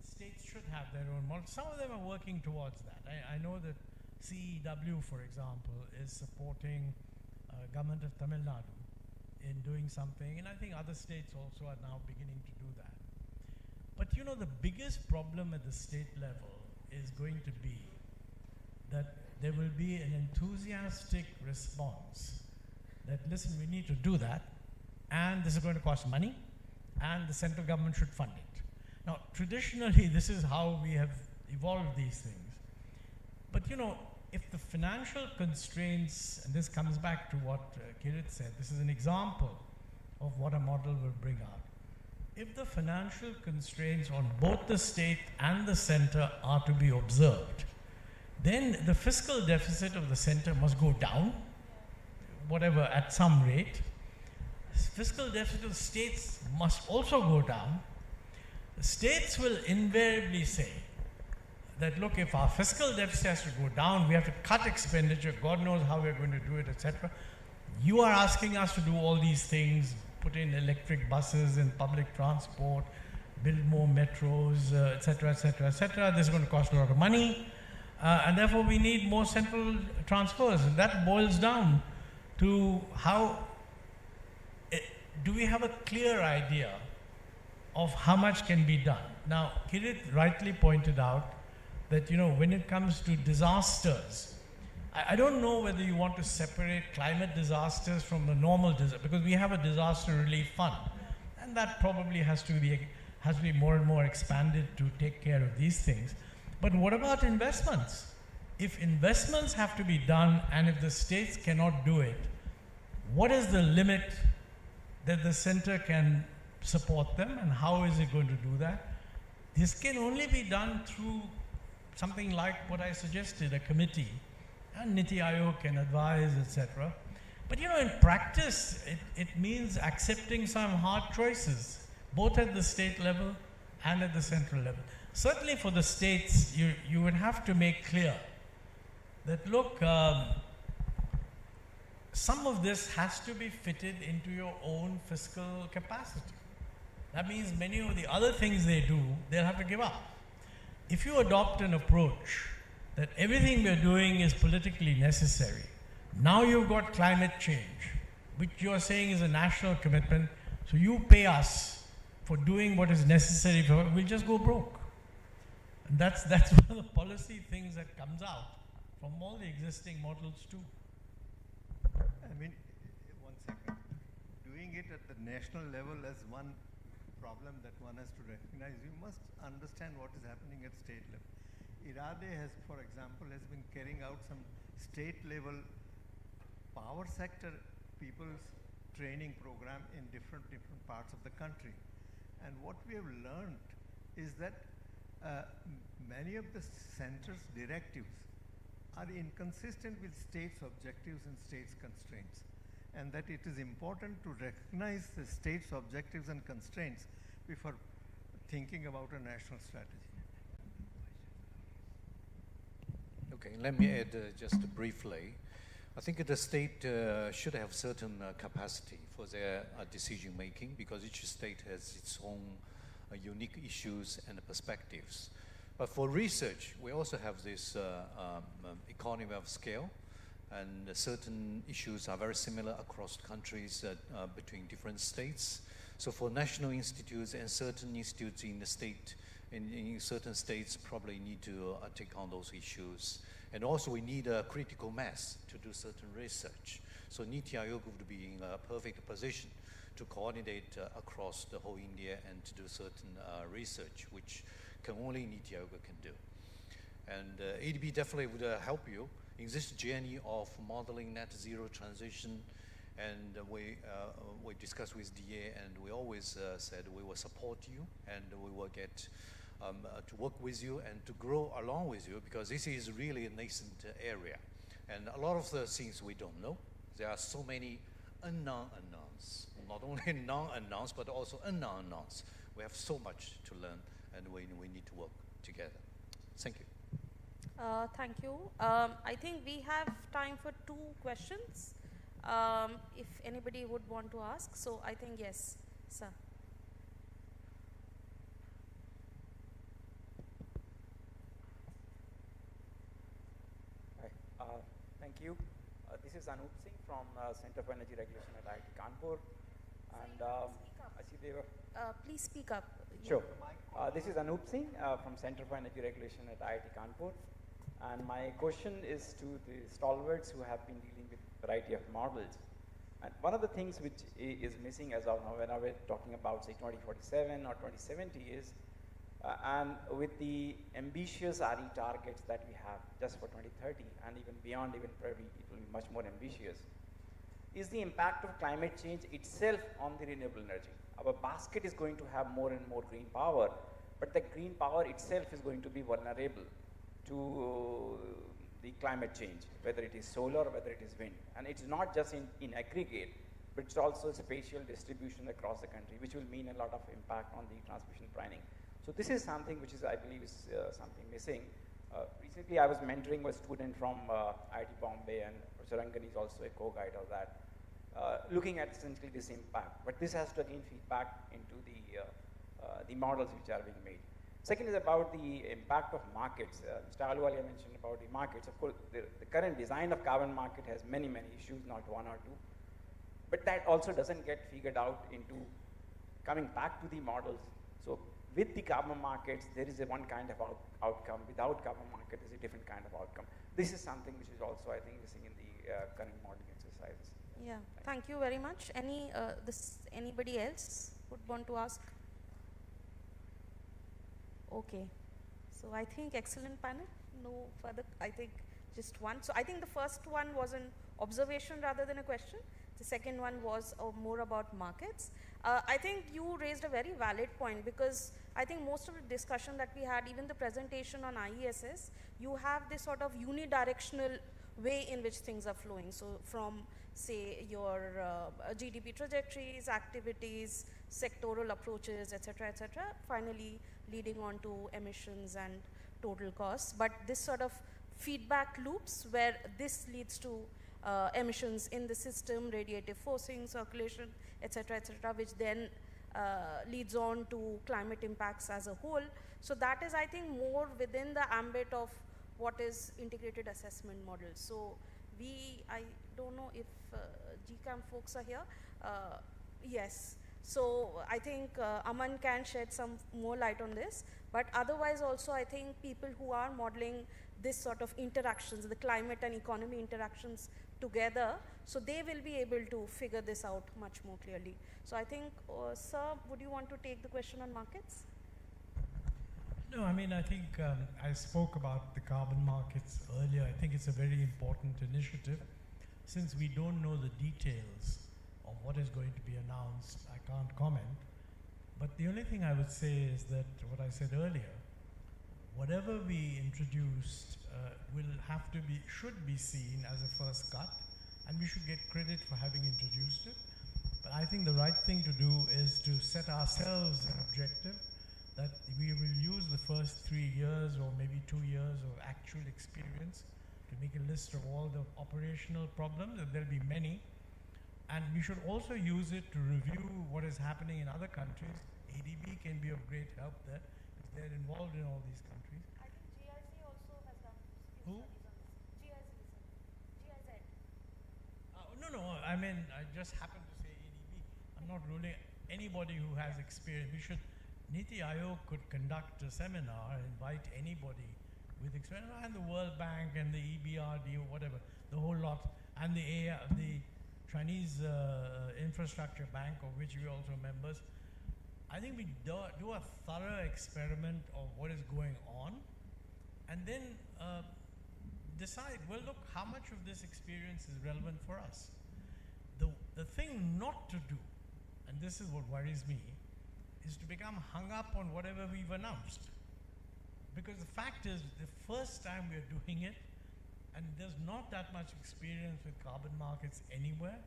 States should have their own model. Some of them are working towards that. I know that CEW, for example, is supporting government of Tamil Nadu in doing something, and I think other states also are now beginning to do that. But you know, the biggest problem at the state level is going to be that there will be an enthusiastic response that, listen, we need to do that, and this is going to cost money, and the central government should fund it. Now, traditionally, this is how we have evolved these things. But you know, if the financial constraints, and this comes back to what Kirit said, this is an example of what a model will bring out. If the financial constraints on both the state and the center are to be observed, then the fiscal deficit of the center must go down, whatever, at some rate. Fiscal deficit of states must also go down. The states will invariably say that, look, if our fiscal deficit has to go down, we have to cut expenditure, God knows how we're going to do it, etc. You are asking us to do all these things, put in electric buses and public transport, build more metros, etc., etc., etc. This is going to cost a lot of money, and therefore we need more central transfers. And that boils down to how, do we have a clear idea of how much can be done? Now, Kirit rightly pointed out that, you know, when it comes to disasters, I don't know whether you want to separate climate disasters from the normal disaster, because we have a disaster relief fund, and that probably has to be more and more expanded to take care of these things. But what about investments? If investments have to be done, and if the states cannot do it, what is the limit that the center can support them, and how is it going to do that? This can only be done through something like what I suggested, a committee, and Niti Aayog can advise, etc. But you know, in practice, it means accepting some hard choices, both at the state level and at the central level. Certainly for the states, you would have to make clear that, look, some of this has to be fitted into your own fiscal capacity. That means many of the other things they do, they'll have to give up. If you adopt an approach that everything we're doing is politically necessary, now you've got climate change, which you're saying is a national commitment, so you pay us for doing what is necessary, we'll just go broke. And that's one of the policy things that comes out from all the existing models too. I mean, one second. Doing it at the national level as one problem that one has to recognize, you must understand what is happening at state level. IRADE has, for example, has been carrying out some state level power sector people's training program in different parts of the country. And what we have learned is that many of the center's directives are inconsistent with states' objectives and states' constraints, and that it is important to recognize the states' objectives and constraints before thinking about a national strategy. Okay, let me add just briefly. I think the state should have certain capacity for their decision making, because each state has its own unique issues and perspectives. But for research, we also have this economy of scale, and certain issues are very similar across countries between different states. So for national institutes and certain institutes in the state, in certain states probably need to take on those issues. And also we need a critical mass to do certain research. So Niti Aayog would be in a perfect position to coordinate across the whole India and to do certain research, which can only Niti Aayog can do. And ADB definitely would help you in this journey of modeling net zero transition. And we discussed with DA, and we always said we will support you, and we will get to work with you and to grow along with you, because this is really a nascent area. And a lot of the things we don't know. There are so many unknowns, not only non-unknowns, but also unknowns. We have so much to learn, and we need to work together. Thank you. Thank you. I think we have time for 2 questions. If anybody would want to ask. So I think yes, sir. Hi, thank you. This is Anup Singh from Center for Energy Regulation at IIT Kanpur. And I see they were... please speak up. Sure. This is Anup Singh from Center for Energy Regulation at IIT Kanpur. And my question is to the stalwarts who have been dealing with a variety of models. And one of the things which is missing as of now, when we're talking about, say, 2047 or 2070 is And with the ambitious RE targets that we have just for 2030 and even beyond, even probably it will be much more ambitious, is the impact of climate change itself on the renewable energy. Our basket is going to have more and more green power, but the green power itself is going to be vulnerable to the climate change, whether it is solar, whether it is wind. And it's not just in aggregate, but it's also spatial distribution across the country, which will mean a lot of impact on the transmission planning. So this is something which is, I believe, is something missing. Recently, I was mentoring a student from IIT Bombay, and Professor Rangan is also a co-guide of that, looking at essentially this impact. But this has to again feed back into the models which are being made. Second is about the impact of markets. Mr. Ahluwalia mentioned about the markets. Of course, the current design of carbon market has many, many issues, not one or two. But that also doesn't get figured out into coming back to the models. So with the carbon markets, there is a one kind of outcome. Without carbon market, there is a different kind of outcome. This is something which is also, I think, missing in the current modeling exercises. Yeah, thank you very much. Anybody else would want to ask? Okay, so I think excellent panel. No further, I think just one. So I think the first one was an observation rather than a question. The second one was more about markets. I think you raised a very valid point, because I think most of the discussion that we had, even the presentation on IESS, you have this sort of unidirectional way in which things are flowing. So from, say, your GDP trajectories, activities, sectoral approaches, etc., finally leading on to emissions and total costs. But this sort of feedback loops where this leads to emissions in the system, radiative forcing, circulation, etc., which then leads on to climate impacts as a whole. So that is, I think, more within the ambit of what is integrated assessment model. So I don't know if GCAM folks are here. Yes. So I think Aman can shed some more light on this. But otherwise also, I think people who are modeling this sort of interactions, the climate and economy interactions together, so they will be able to figure this out much more clearly. So I think, sir, would you want to take the question on markets? No, I mean, I think I spoke about the carbon markets earlier. I think it's a very important initiative. Since we don't know the details of what is going to be announced, I can't comment. But the only thing I would say is that what I said earlier, whatever we introduced should be seen as a first cut, and we should get credit for having introduced it. But I think the right thing to do is to set ourselves an objective that we will use the first 3 years or maybe 2 years of actual experience to make a list of all the operational problems, and there'll be many. And we should also use it to review what is happening in other countries. ADB can be of great help there, because they're involved in all these countries. I think GIZ also has done Who? GIZ. No, I mean, I just happened to say ADB. I'm not ruling anybody who has experience. Niti Aayog could conduct a seminar, invite anybody with experience, and the World Bank and the EBRD or whatever, the whole lot, and the Chinese Infrastructure Bank, of which we are also members. I think we do a thorough experiment of what is going on, and then decide, well, look, how much of this experience is relevant for us? The thing not to do, and this is what worries me, is to become hung up on whatever we've announced. Because the fact is, the first time we're doing it, and there's not that much experience with carbon markets anywhere,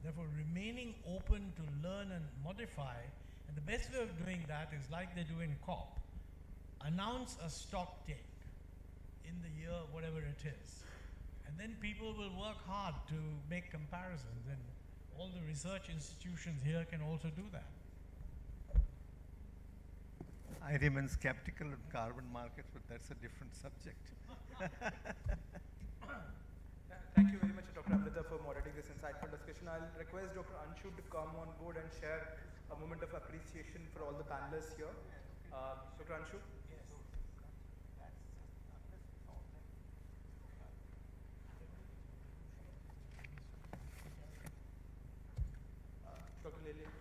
therefore remaining open to learn and modify. And the best way of doing that is like they do in COP. Announce a stock take in the year, whatever it is. And then people will work hard to make comparisons, and all the research institutions here can also do that. I remain skeptical of carbon markets, but that's a different subject. Thank you very much, Dr. Amrita, for moderating this insightful discussion. I'll request Dr. Anshu to come on board and share a moment of appreciation for all the panelists here. Dr. Anshu? Dr. Lillian?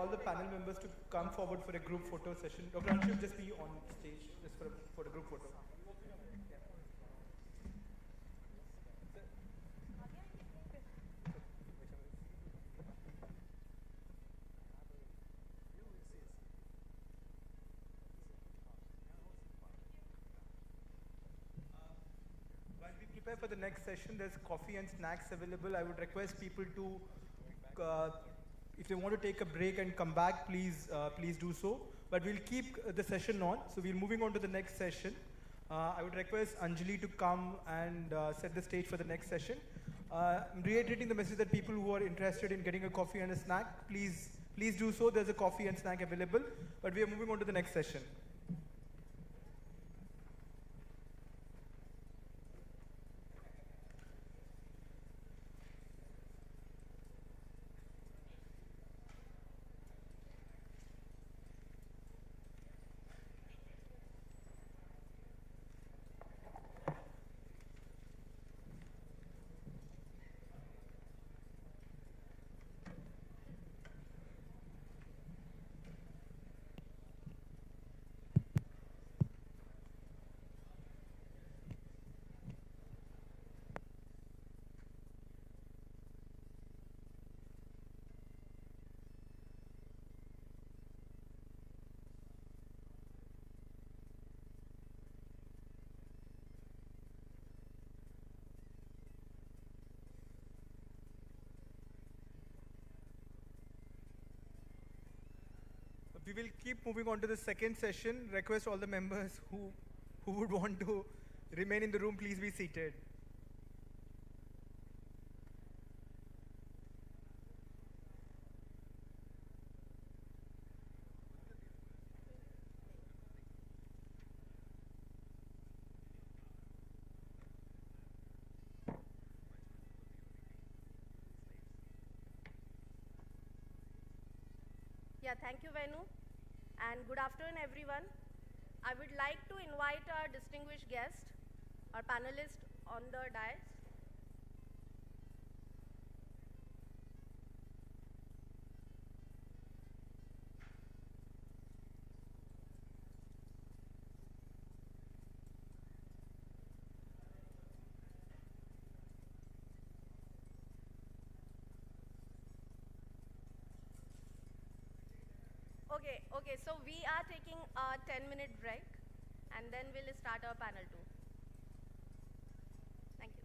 all the panel members to come forward for a group photo session. Dr. Anshu will just be on stage just for a group photo. While we prepare for the next session, there's coffee and snacks available. I would request people to, if they want to take a break and come back, please do so. But we'll keep the session on. So we're moving on to the next session. I would request Anjali to come and set the stage for the next session. I'm reiterating the message that people who are interested in getting a coffee and a snack, please do so. There's a coffee and snack available. But we are moving on to the next session. We will keep moving on to the second session. Request all the members who would want to remain in the room, please be seated. Yeah, thank you, Venu. And good afternoon, everyone. I would like to invite our distinguished guest, our panelist on the dais. Okay, so we are taking a 10-minute break and then we'll start our panel 2. Thank you.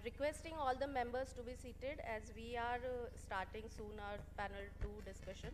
Requesting all the members to be seated as we are starting soon our panel 2 discussion.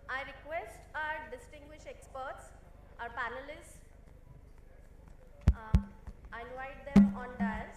I request our distinguished experts, our panelists, I invite them on dais.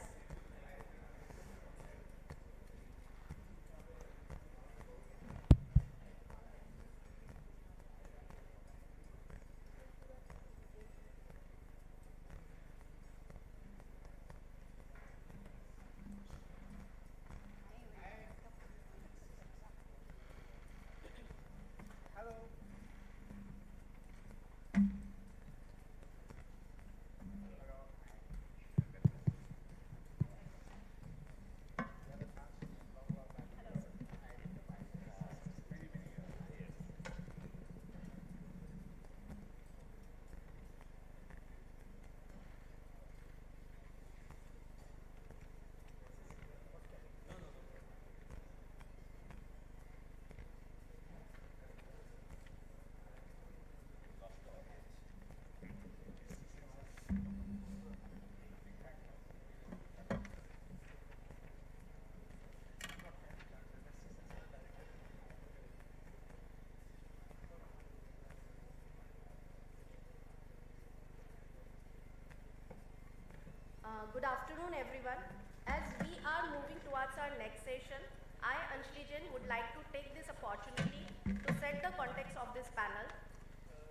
Good afternoon, everyone. As we are moving towards our next session, I, Anshli, would like to take this opportunity to set the context of this panel.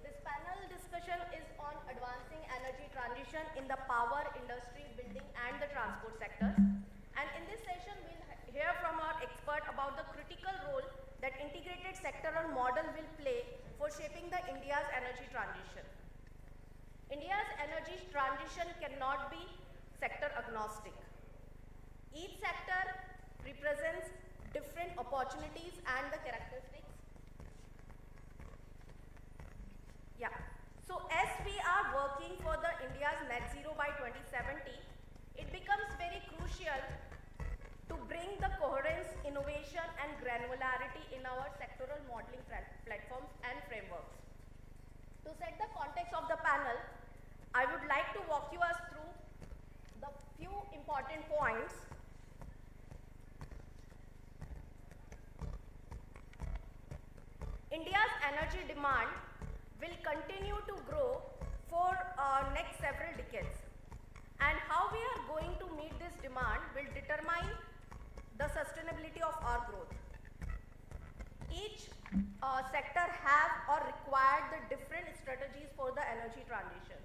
This panel discussion is on advancing energy transition in the power, industry, building and the transport sectors. And in this session, we'll hear from our expert about the critical role that integrated sectoral model will play for shaping the India's energy transition. India's energy transition cannot be sector agnostic. Each sector represents different opportunities and the characteristics. Yeah. So as we are working for the India's net zero by 2070, it becomes very crucial to bring the coherence in innovation and granularity in our sectoral modeling platforms and frameworks. To set the context of the panel, I would like to walk you us through the few important points. India's energy demand will continue to grow for next several decades. And how we are going to meet this demand will determine the sustainability of our growth. Each sector have or require the different strategies for the energy transition.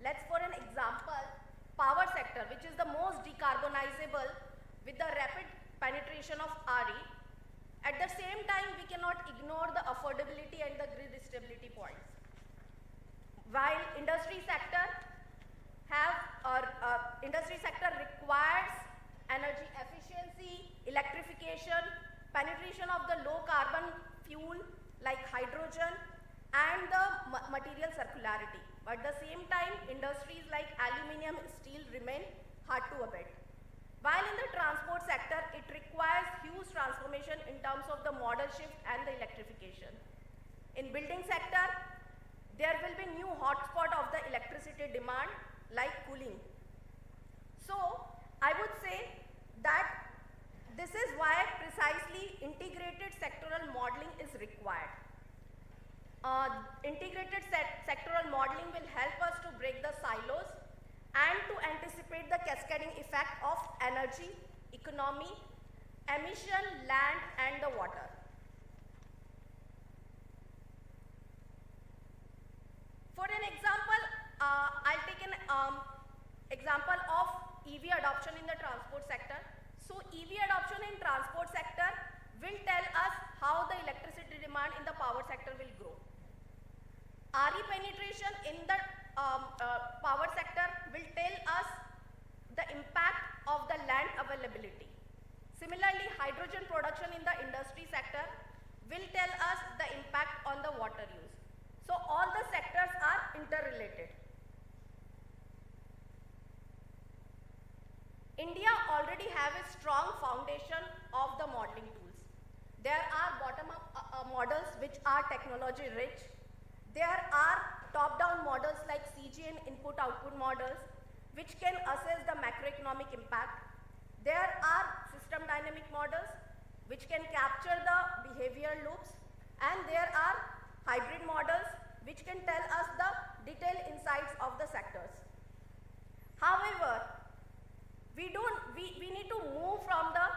Let's for an example, power sector, which is the most decarbonizable with the rapid penetration of RE. At the same time, we cannot ignore the affordability and the grid stability points. While industry sector requires energy efficiency, electrification, penetration of the low carbon fuel like hydrogen, and the material circularity. But at the same time, industries like aluminium, steel remain hard to abate. While in the transport sector, it requires huge transformation in terms of the model shift and the electrification. In building sector, there will be new hotspot of the electricity demand like cooling. So, I would say that this is why precisely integrated sectoral modeling is required. Integrated sectoral modeling will help us to break the silos and to anticipate the cascading effect of energy, economy, emission, land, and the water. For an example, I'll take an example of EV adoption in the transport sector. So EV adoption in transport sector will tell us how the electricity demand in the power sector will grow. RE penetration in the power sector will tell us the impact of the land availability. Similarly, hydrogen production in the industry sector will tell us the impact on the water use. So all the sectors are interrelated. India already have a strong foundation of the modeling tools. There are bottom-up models which are technology rich. There are top-down models like CG and input-output models which can assess the macroeconomic impact. There are system dynamic models which can capture the behavioral loops, and there are hybrid models which can tell us the detailed insights of the sectors. However, we need to move from the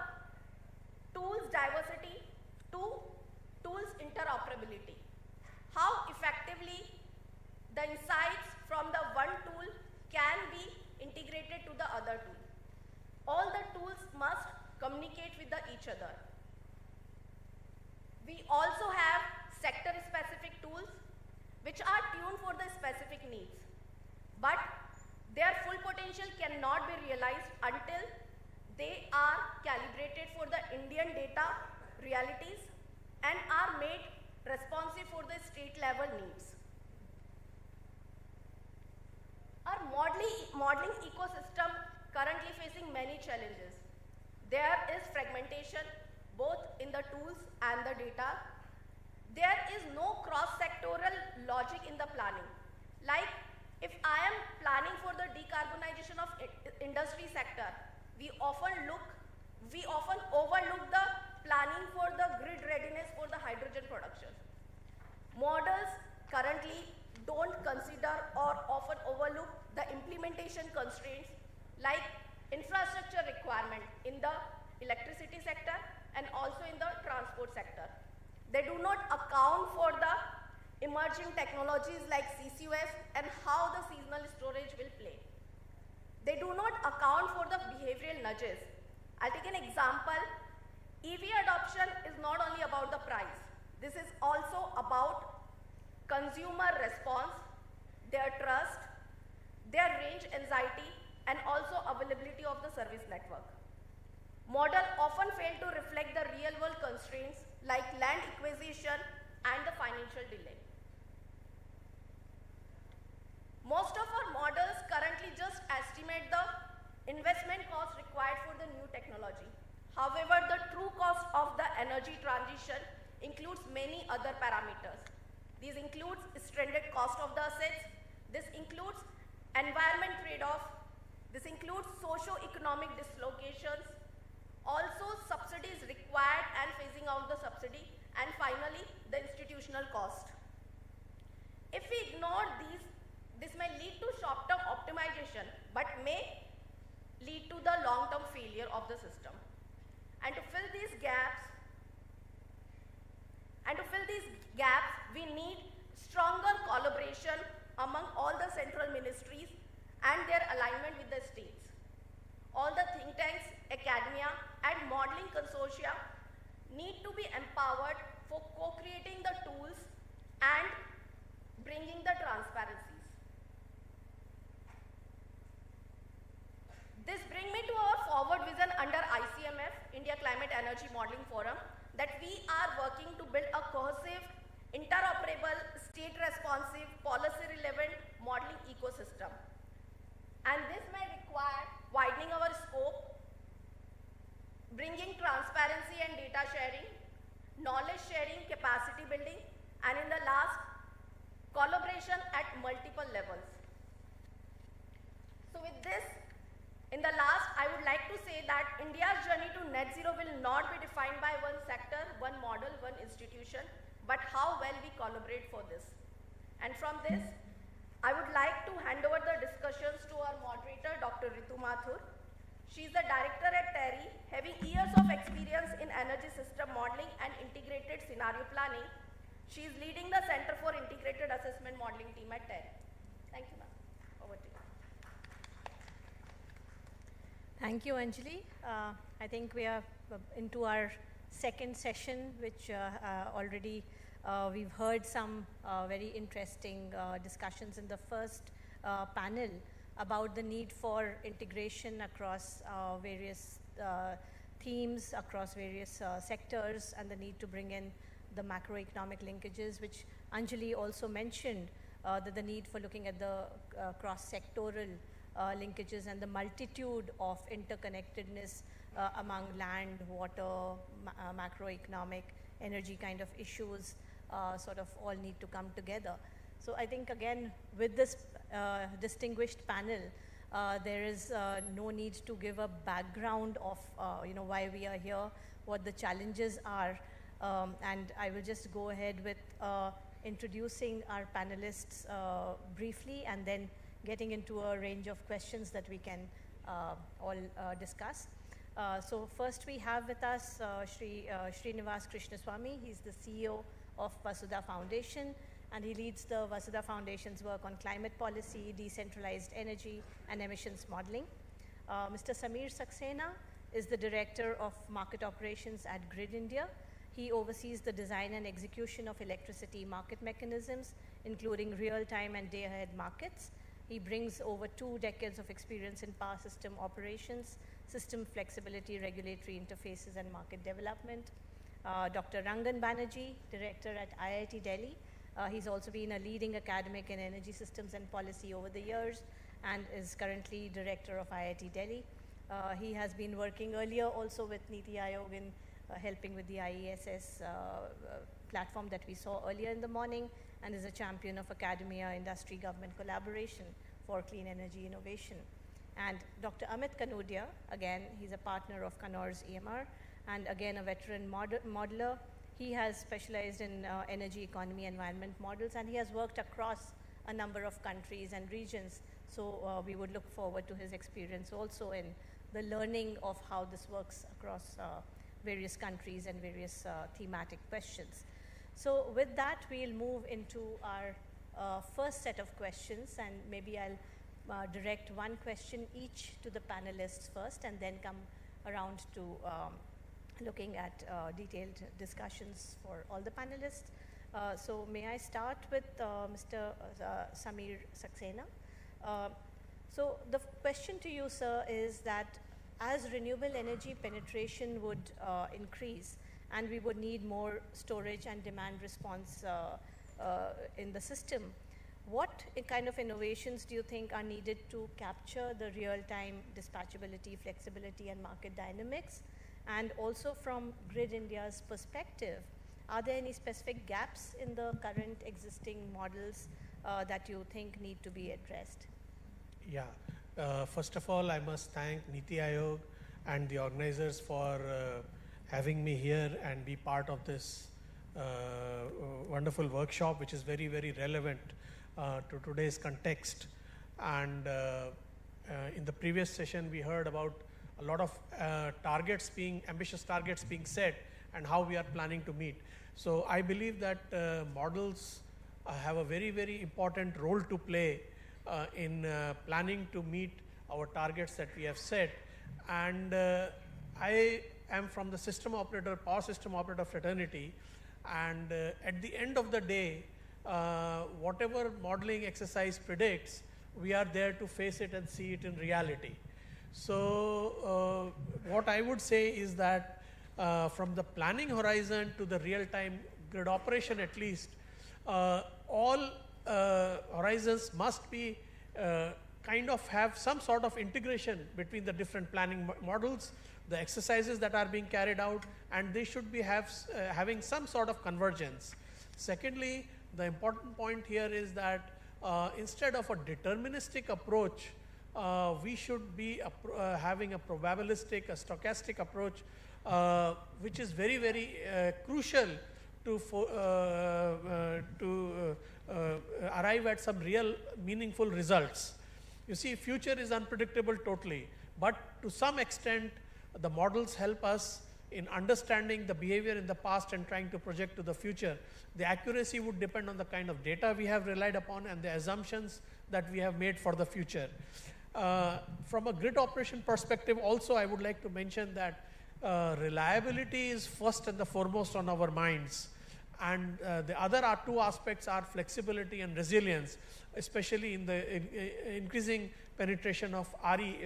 tools diversity to tools interoperability. How effectively the insights from the one tool can be integrated to the other tool. All the tools must communicate with each other. We also have sector-specific tools which are tuned for the specific needs, but their full potential cannot be realized until they are calibrated for the Indian data realities and are made responsive for the state-level needs. Our modeling ecosystem currently facing many challenges. There is fragmentation both in the tools and the data. There is no cross-sectoral logic in the planning. Like if I am planning for the decarbonization of industry sector, we often overlook the planning for the grid readiness for the hydrogen production. Models currently don't consider or often overlook the implementation constraints like infrastructure requirement in the electricity sector and also in the transport sector. They do not account for the emerging technologies like CCUS and how the seasonal storage will play. They do not account for the behavioral nudges. I'll take an example. EV adoption is not only about the price. This is also about consumer response, their trust, their range anxiety, and also availability of the service network. Model often fail to reflect the real-world constraints like land acquisition and the financial delay. Most of our models currently just estimate the investment cost required for the new technology. However, the true cost of the energy transition includes many other parameters. These includes stranded cost of the assets, this includes environment trade-off, this includes socio-economic dislocations, also subsidies required and phasing out the subsidy, and finally the institutional cost. If we ignore these, this may lead to short-term optimization but may lead to the long-term failure of the system. And to fill these gaps, we need stronger collaboration among all the central ministries and their alignment with the states. All the think tanks, academia, and modeling consortia need to be empowered for co-creating the tools and bringing the transparencies. This brings me to our forward vision under ICMF, India Climate Energy Modeling Forum, that we are working to build a cohesive, interoperable, state-responsive, policy-relevant modeling ecosystem. And this may require widening our scope, bringing transparency and data sharing, knowledge sharing, capacity building, and in the last, collaboration at multiple levels. So with this, in the last, I would like to say that India's journey to net zero will not be defined by one sector, one model, one institution, but how well we collaborate for this. And from this, I would like to hand over the discussions to our moderator, Dr. Ritu Mathur. She is the director at TERI, having years of experience in energy system modeling and integrated scenario planning. She is leading the Center for Integrated Assessment Modeling team at TERI. Thank you, ma'am. Over to you. Thank you, Anjali. I think we are into our second session, which already we've heard some very interesting discussions in the first panel about the need for integration across various themes, across various sectors, and the need to bring in the macroeconomic linkages, which Anjali also mentioned, that the need for looking at the cross-sectoral linkages and the multitude of interconnectedness among land, water, macroeconomic, energy kind of issues sort of all need to come together. So I think again with this distinguished panel, there is no need to give a background of why we are here, what the challenges are, and I will just go ahead with introducing our panelists briefly and then getting into a range of questions that we can all discuss. So first we have with us Srinivas Krishnaswamy. He's the CEO of Vasudha Foundation, and he leads the Vasudha Foundation's work on climate policy, decentralized energy, and emissions modeling. Mr. Samir Saxena is the Director of Market Operations at Grid India. He oversees the design and execution of electricity market mechanisms, including real-time and day-ahead markets. He brings over 2 decades of experience in power system operations, system flexibility, regulatory interfaces, and market development. Dr. Rangan Banerjee, Director at IIT Delhi. He's also been a leading academic in energy systems and policy over the years and is currently Director of IIT Delhi. He has been working earlier also with Niti Aayog in helping with the IESS platform that we saw earlier in the morning, and is a champion of academia, industry, government collaboration for clean energy innovation. And Dr. Amit Kanodia, again, he's a partner of Kannor's EMR, and again, a veteran modeler. He has specialized in energy, economy, environment models, and he has worked across a number of countries and regions. So we would look forward to his experience also in the learning of how this works across various countries and various thematic questions. So with that, we'll move into our first set of questions, and maybe I'll direct one question each to the panelists first, and then come around to looking at detailed discussions for all the panelists. So may I start with Mr. Samir Saxena? So the question to you, sir, is that as renewable energy penetration would increase, and we would need more storage and demand response in the system, what kind of innovations do you think are needed to capture the real-time dispatchability, flexibility, and market dynamics? And also from Grid India's perspective, are there any specific gaps in the current existing models that you think need to be addressed? Yeah. First of all, I must thank Niti Aayog and the organizers for having me here and be part of this wonderful workshop, which is very, very relevant to today's context. And in the previous session, we heard about a lot of ambitious targets being set and how we are planning to meet. So I believe that models have a very, very important role to play in planning to meet our targets that we have set. And I am from the power system operator fraternity, and at the end of the day, whatever modeling exercise predicts, we are there to face it and see it in reality. So what I would say is that from the planning horizon to the real-time grid operation at least, all horizons must be kind of have some sort of integration between the different planning models, the exercises that are being carried out, and they should be having some sort of convergence. Secondly, the important point here is that instead of a deterministic approach, we should be having a probabilistic, a stochastic approach, which is very, very crucial to arrive at some real meaningful results. You see, future is unpredictable totally, but to some extent, the models help us in understanding the behavior in the past and trying to project to the future. The accuracy would depend on the kind of data we have relied upon and the assumptions that we have made for the future. From a grid operation perspective also, I would like to mention that reliability is first and the foremost on our minds. And the other two aspects are flexibility and resilience, especially in the increasing penetration of RE,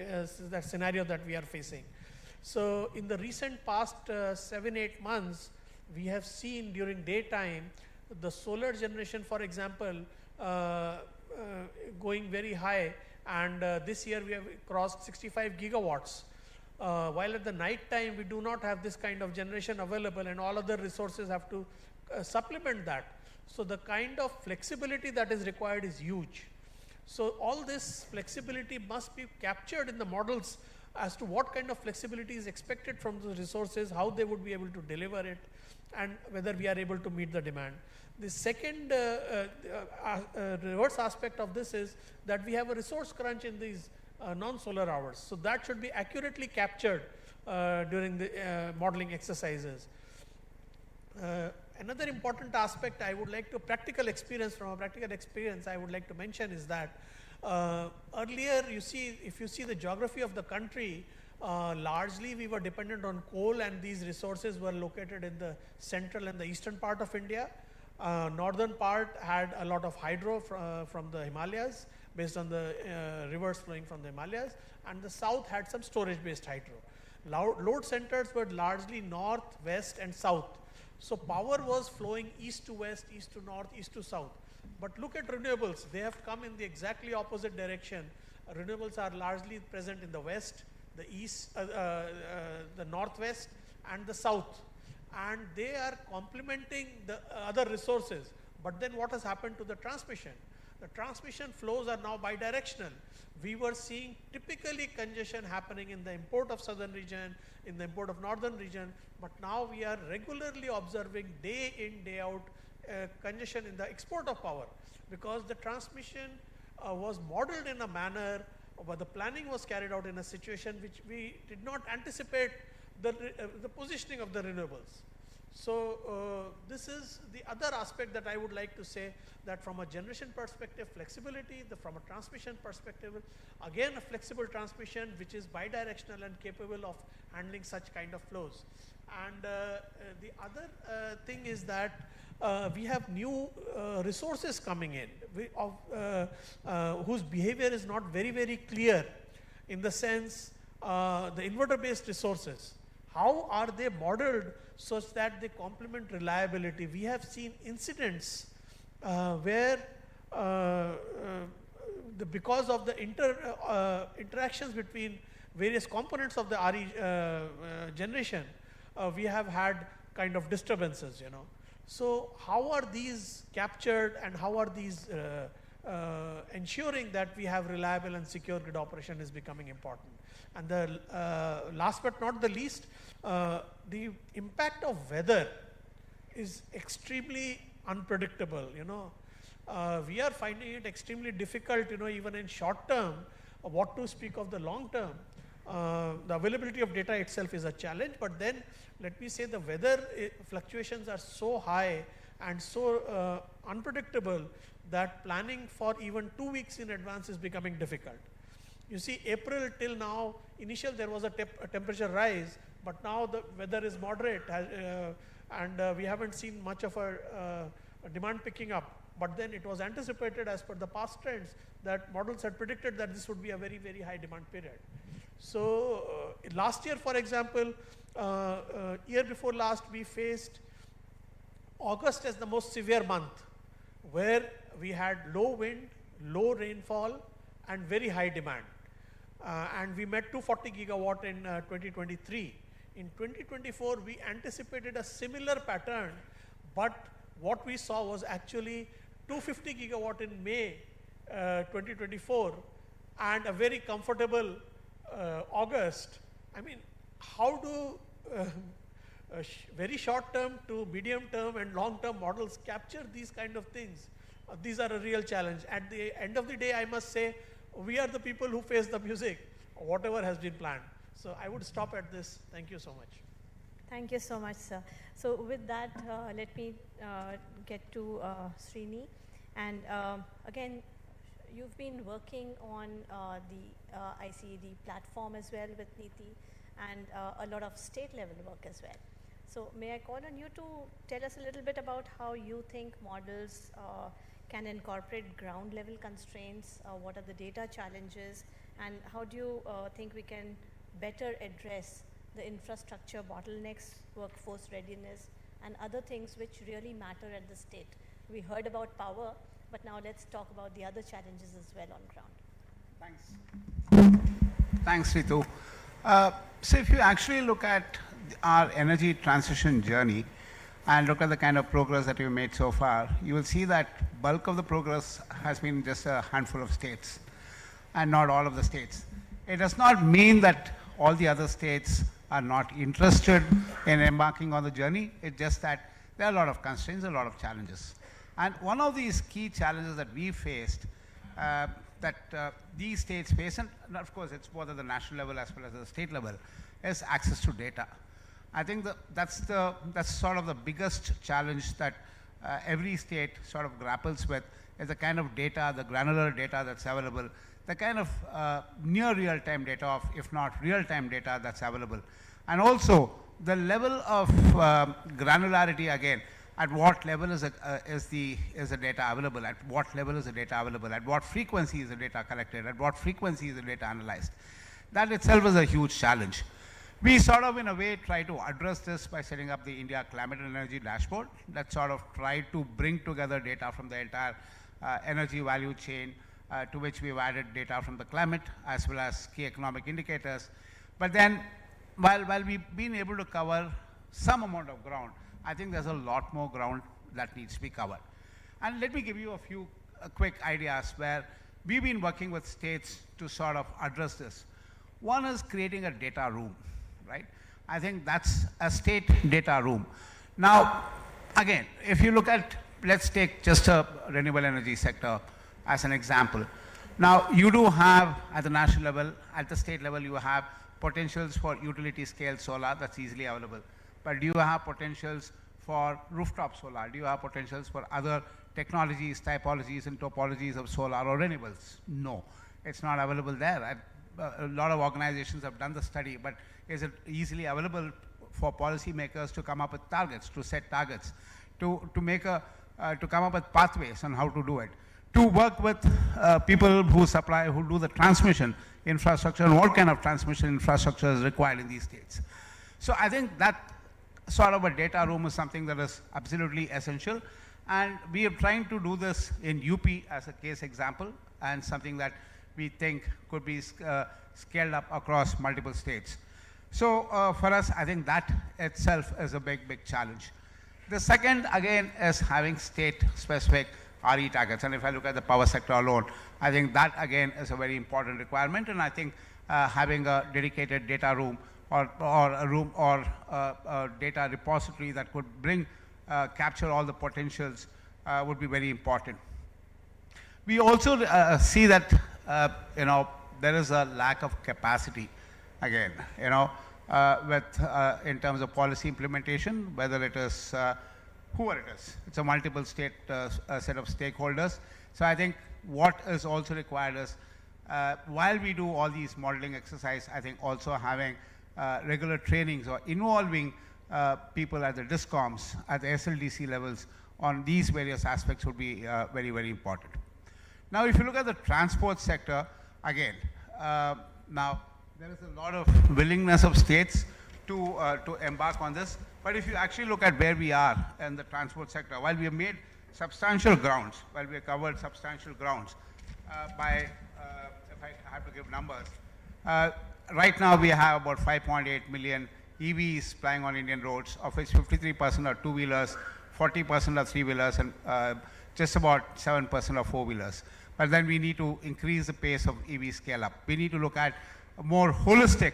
that scenario that we are facing. So in the recent past 7-8 months, we have seen during daytime, the solar generation, for example, going very high, and this year we have crossed 65 gigawatts. While at the night time, we do not have this kind of generation available, and all other resources have to supplement that. So the kind of flexibility that is required is huge. So all this flexibility must be captured in the models as to what kind of flexibility is expected from the resources, how they would be able to deliver it, and whether we are able to meet the demand. The second reverse aspect of this is that we have a resource crunch in these non-solar hours. So that should be accurately captured during the modeling exercises. Another important aspect I would like to, from a practical experience I would like to mention is that earlier, if you see the geography of the country, largely we were dependent on coal, and these resources were located in the central and the eastern part of India. Northern part had a lot of hydro from the Himalayas, based on the rivers flowing from the Himalayas, and the south had some storage-based hydro. Load centers were largely north, west, and south. So power was flowing east to west, east to north, east to south. But look at renewables. They have come in the exactly opposite direction. Renewables are largely present in the west, the east, the northwest, and the south. And they are complementing the other resources. But then what has happened to the transmission? The transmission flows are now bidirectional. We were seeing typically congestion happening in the import of southern region, in the import of northern region, but now we are regularly observing day in, day out congestion in the export of power, because the transmission was modeled in a manner, but the planning was carried out in a situation which we did not anticipate the positioning of the renewables. So this is the other aspect that I would like to say, that from a generation perspective, flexibility, from a transmission perspective, again a flexible transmission which is bidirectional and capable of handling such kind of flows. And the other thing is that we have new resources coming in whose behavior is not very, very clear, in the sense the inverter-based resources. How are they modeled such that they complement reliability? We have seen incidents where because of the interactions between various components of the RE generation, we have had kind of disturbances, you know. So how are these captured, and how are these ensuring that we have reliable and secure grid operation is becoming important. And the last but not the least, the impact of weather is extremely unpredictable, you know. We are finding it extremely difficult, you know, even in short term, what to speak of the long term. The availability of data itself is a challenge, but then let me say the weather fluctuations are so high and so unpredictable that planning for even 2 weeks in advance is becoming difficult. You see, April till now, initial there was a temperature rise, but now the weather is moderate, and we haven't seen much of a demand picking up. But then it was anticipated as per the past trends that models had predicted that this would be a very, very high demand period. So last year, for example, year before last, we faced August as the most severe month, where we had low wind, low rainfall, and very high demand. And we met 240 gigawatt in 2023. In 2024, we anticipated a similar pattern, but what we saw was actually 250 gigawatt in May 2024 and a very comfortable August. I mean, how do very short term to medium term and long term models capture these kind of things? These are a real challenge. At the end of the day, I must say, we are the people who face the music, whatever has been planned. So I would stop at this. Thank you so much. Thank you so much, sir. So with that, let me get to Srini. And again, you've been working on the ICED platform as well with NITI, and a lot of state level work as well. So may I call on you to tell us a little bit about how you think models can incorporate ground level constraints, what are the data challenges, and how do you think we can better address the infrastructure bottlenecks, workforce readiness, and other things which really matter at the state? We heard about power, but now let's talk about the other challenges as well on ground. Thanks. Thanks, Ritu. So if you actually look at our energy transition journey and look at the kind of progress that we've made so far, you will see that bulk of the progress has been just a handful of states and not all of the states. It does not mean that all the other states are not interested in embarking on the journey. It's just that there are a lot of constraints, a lot of challenges. And one of these key challenges that we faced, that these states face, and of course it's both at the national level as well as the state level, is access to data. I think that's sort of the biggest challenge that every state sort of grapples with, is the kind of data, the granular data that's available, the kind of near real-time data, if not real-time data that's available. And also the level of granularity, again, at what level is the data available, at what level is the data available, at what frequency is the data collected, at what frequency is the data analyzed. That itself is a huge challenge. We sort of, in a way, try to address this by setting up the India Climate and Energy Dashboard that sort of tried to bring together data from the entire energy value chain, to which we've added data from the climate as well as key economic indicators. But then, while we've been able to cover some amount of ground, I think there's a lot more ground that needs to be covered. And let me give you a few quick ideas where we've been working with states to sort of address this. One is creating a data room, right? I think that's a state data room. Now, again, if you look at, let's take just a renewable energy sector as an example. Now, you do have, at the national level, at the state level, you have potentials for utility scale solar that's easily available. But do you have potentials for rooftop solar? Do you have potentials for other technologies, typologies, and topologies of solar or renewables? No, it's not available there. A lot of organizations have done the study, but is it easily available for policymakers to come up with targets, to set targets, to come up with pathways on how to do it, to work with people who do the transmission infrastructure, and what kind of transmission infrastructure is required in these states. So I think that sort of a data room is something that is absolutely essential, and we are trying to do this in UP as a case example, and something that we think could be scaled up across multiple states. So for us, I think that itself is a big, big challenge. The second, again, is having state-specific RE targets. And if I look at the power sector alone, I think that, again, is a very important requirement. And I think having a dedicated data room or a room or a data repository that could capture all the potentials would be very important. We also see that, there is a lack of capacity, again, in terms of policy implementation, whether it is whoever it is. It's a multiple state set of stakeholders. So I think what is also required is, while we do all these modeling exercise, I think also having regular trainings or involving people at the DISCOMs, at the SLDC levels on these various aspects would be very, very important. Now, if you look at the transport sector, again, now there is a lot of willingness of states to embark on this. But if you actually look at where we are in the transport sector, while we have made substantial grounds, while we have covered substantial grounds if I have to give numbers, right now we have about 5.8 million EVs plying on Indian roads, of which 53% are two-wheelers, 40% are three-wheelers, and just about 7% are four-wheelers. But then we need to increase the pace of EV scale-up. We need to look at a more holistic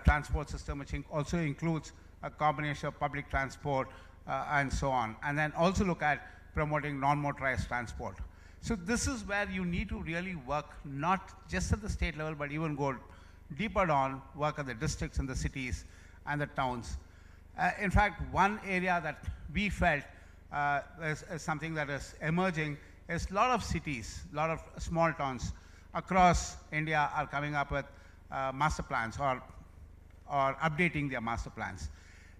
transport system, which also includes a combination of public transport and so on. And then also look at promoting non-motorized transport. So this is where you need to really work, not just at the state level, but even go deeper down, work at the districts and the cities and the towns. In fact, one area that we felt is something that is emerging is a lot of cities, a lot of small towns across India are coming up with master plans or updating their master plans.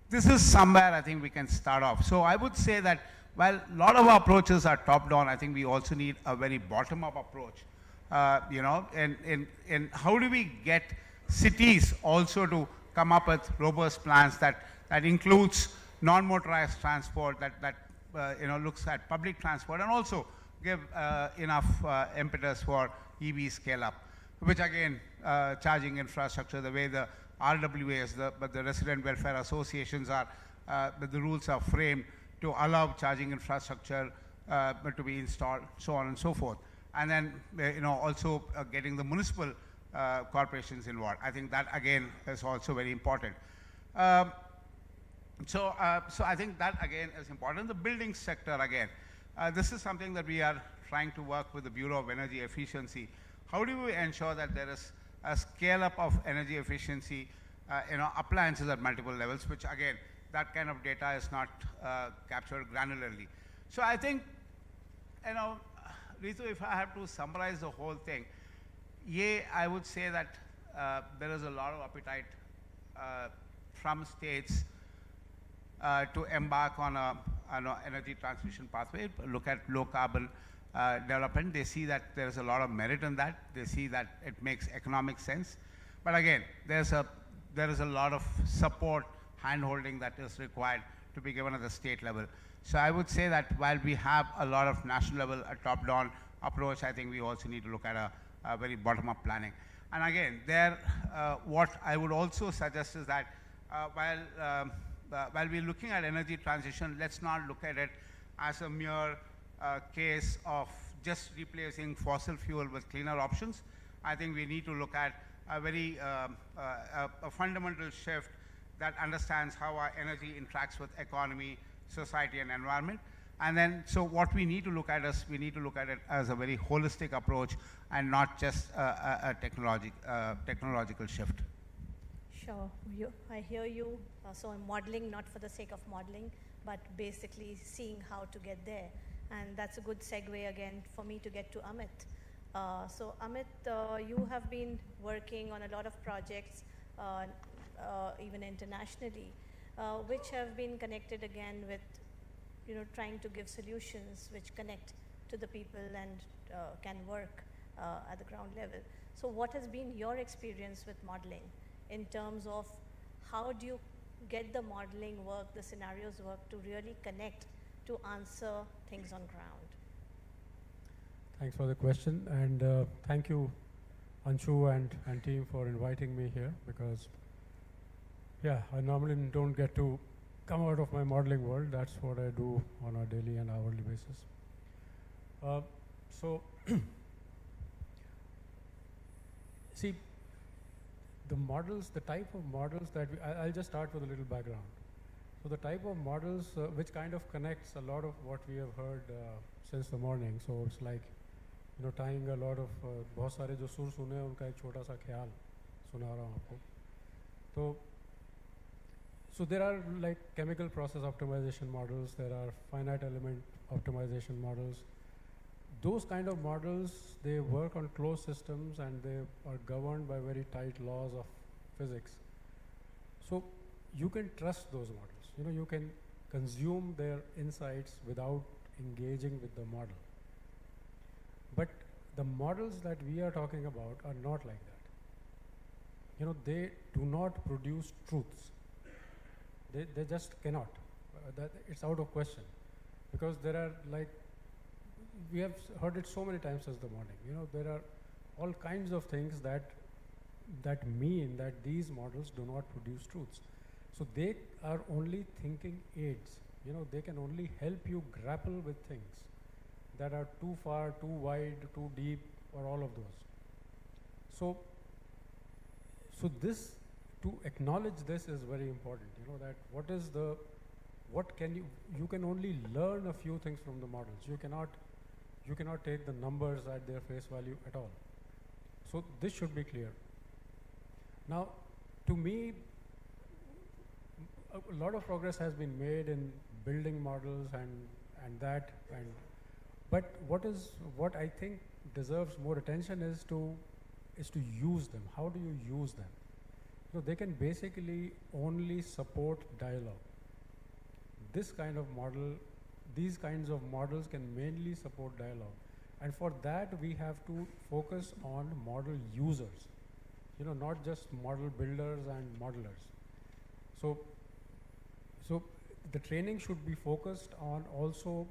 This is somewhere I think we can start off. So I would say that while a lot of our approaches are top-down, I think we also need a very bottom-up approach. And how do we get cities also to come up with robust plans that includes non-motorized transport, that looks at public transport, and also give enough impetus for EV scale-up, which again, charging infrastructure, the way the RWAs, but the resident welfare associations are, the rules are framed to allow charging infrastructure to be installed, so on and so forth. And then, also getting the municipal corporations involved. I think that, again, is also very important. So I think that, again, is important. The building sector, again, this is something that we are trying to work with the Bureau of Energy Efficiency. How do we ensure that there is a scale-up of energy efficiency, appliances at multiple levels, which, again, that kind of data is not captured granularly. So I think, Ritu, if I have to summarize the whole thing, I would say that there is a lot of appetite from states to embark on an energy transition pathway, look at low carbon development. They see that there is a lot of merit in that. They see that it makes economic sense. But again, there is a lot of support, hand-holding that is required to be given at the state level. So I would say that while we have a lot of national level, a top-down approach, I think we also need to look at a very bottom-up planning. And again, what I would also suggest is that while we're looking at energy transition, let's not look at it as a mere case of just replacing fossil fuel with cleaner options. I think we need to look at a very a fundamental shift that understands how our energy interacts with economy, society, and environment. And then, so what we need to look at is, we need to look at it as a very holistic approach and not just a technological shift. Sure, I hear you. So I'm modeling not for the sake of modeling, but basically seeing how to get there. And that's a good segue again for me to get to Amit. So Amit, you have been working on a lot of projects, even internationally, which have been connected again with, trying to give solutions which connect to the people and can work at the ground level. So what has been your experience with modeling in terms of how do you get the modeling work, the scenarios work to really connect to answer things on ground? Thanks for the question, and thank you, Anshu and team, for inviting me here, because, yeah, I normally don't get to come out of my modeling world. That's what I do on a daily and hourly basis. So, see, the models, the type of models that I'll just start with a little background. So the type of models which kind of connects a lot of what we have heard since the morning. So it's like, you know, tying a lot of बहुत सारे जो सुर सुने उनका एक छोटा सा ख्याल सुना रहा हूँ आपको. So there are like chemical process optimization models, there are finite element optimization models. Those kind of models, they work on closed systems and they are governed by very tight laws of physics. So you can trust those models. You know, you can consume their insights without engaging with the model. But the models that we are talking about are not like that. You know, they do not produce truths. They just cannot. That it's out of question, because there are, like, we have heard it so many times since the morning. You know, there are all kinds of things that mean that these models do not produce truths. So they are only thinking aids. You know, they can only help you grapple with things that are too far, too wide, too deep, or all of those. So this, to acknowledge this is very important. You know, that you can only learn a few things from the models. You cannot take the numbers at their face value at all. So this should be clear. Now, to me, a lot of progress has been made in building models but what I think deserves more attention is to use them. How do you use them? So they can basically only support dialogue. This kind of model, these kinds of models can mainly support dialogue. And for that, we have to focus on model users, you know, not just model builders and modelers. So the training should be focused on also,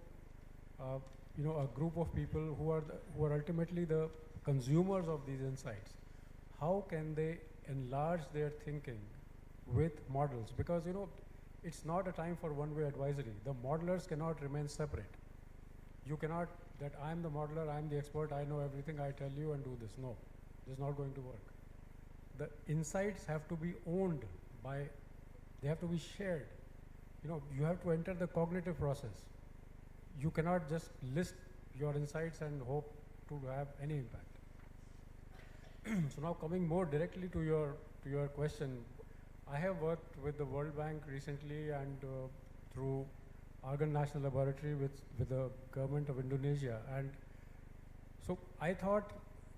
you know, a group of people who are ultimately the consumers of these insights. How can they enlarge their thinking with models? Because, you know, it's not a time for one-way advisory. The modelers cannot remain separate. You cannot, that I'm the modeler, I'm the expert, I know everything, I tell you and do this. No, this is not going to work. The insights have to be owned by, they have to be shared. You know, you have to enter the cognitive process. You cannot just list your insights and hope to have any impact. So now coming more directly to your question, I have worked with the World Bank recently and through Argonne National Laboratory with the government of Indonesia, and so I thought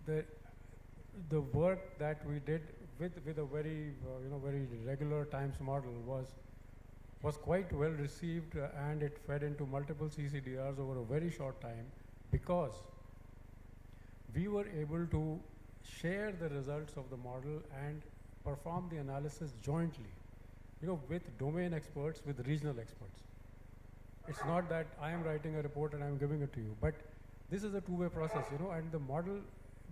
the work that we did with a very very regular times model was quite well received, and it fed into multiple CCDRs over a very short time, because we were able to share the results of the model and perform the analysis jointly, you know, with domain experts, with regional experts. It's not that I am writing a report and I'm giving it to you, but this is a two-way process, you know, and the model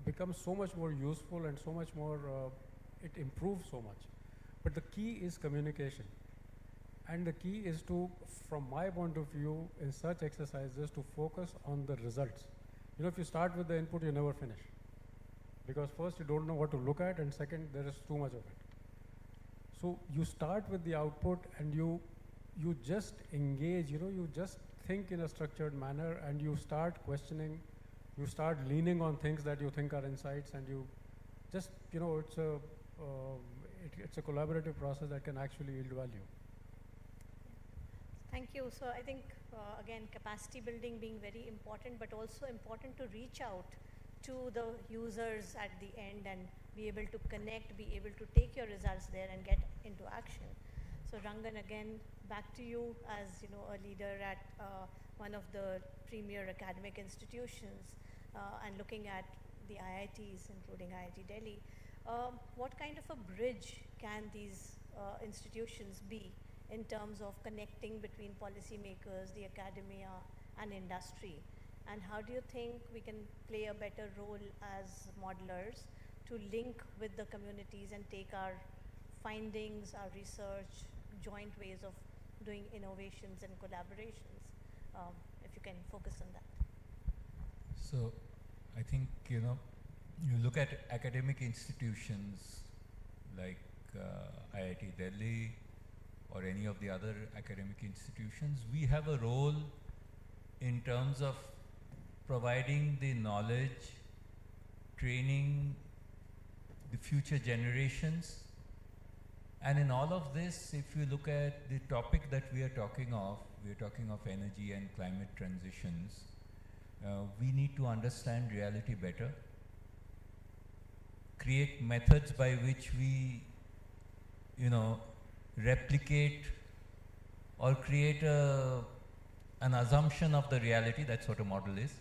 becomes so much more useful and so much more, it improves so much. But the key is communication. And the key is to, from my point of view, in such exercises, to focus on the results. You know, if you start with the input, you never finish. Because first, you don't know what to look at, and second, there is too much of it. So you start with the output, and you just engage, you know, you just think in a structured manner, and you start questioning, you start leaning on things that you think are insights, and you just, you know, it's a collaborative process that can actually yield value. Thank you. So I think, again, capacity building being very important, but also important to reach out to the users at the end and be able to connect, be able to take your results there and get into action. So Rangan, again, back to you as, you know, a leader at one of the premier academic institutions and looking at the IITs, including IIT Delhi. What kind of a bridge can these institutions be in terms of connecting between policymakers, the academia, and industry? And how do you think we can play a better role as modelers to link with the communities and take our findings, our research, joint ways of doing innovations and collaborations? If you can focus on that. So I think, you look at academic institutions like IIT Delhi or any of the other academic institutions, we have a role in terms of providing the knowledge, training the future generations. And in all of this, if you look at the topic that we are talking of energy and climate transitions, we need to understand reality better, create methods by which we, replicate or create an assumption of the reality. That's what a model is.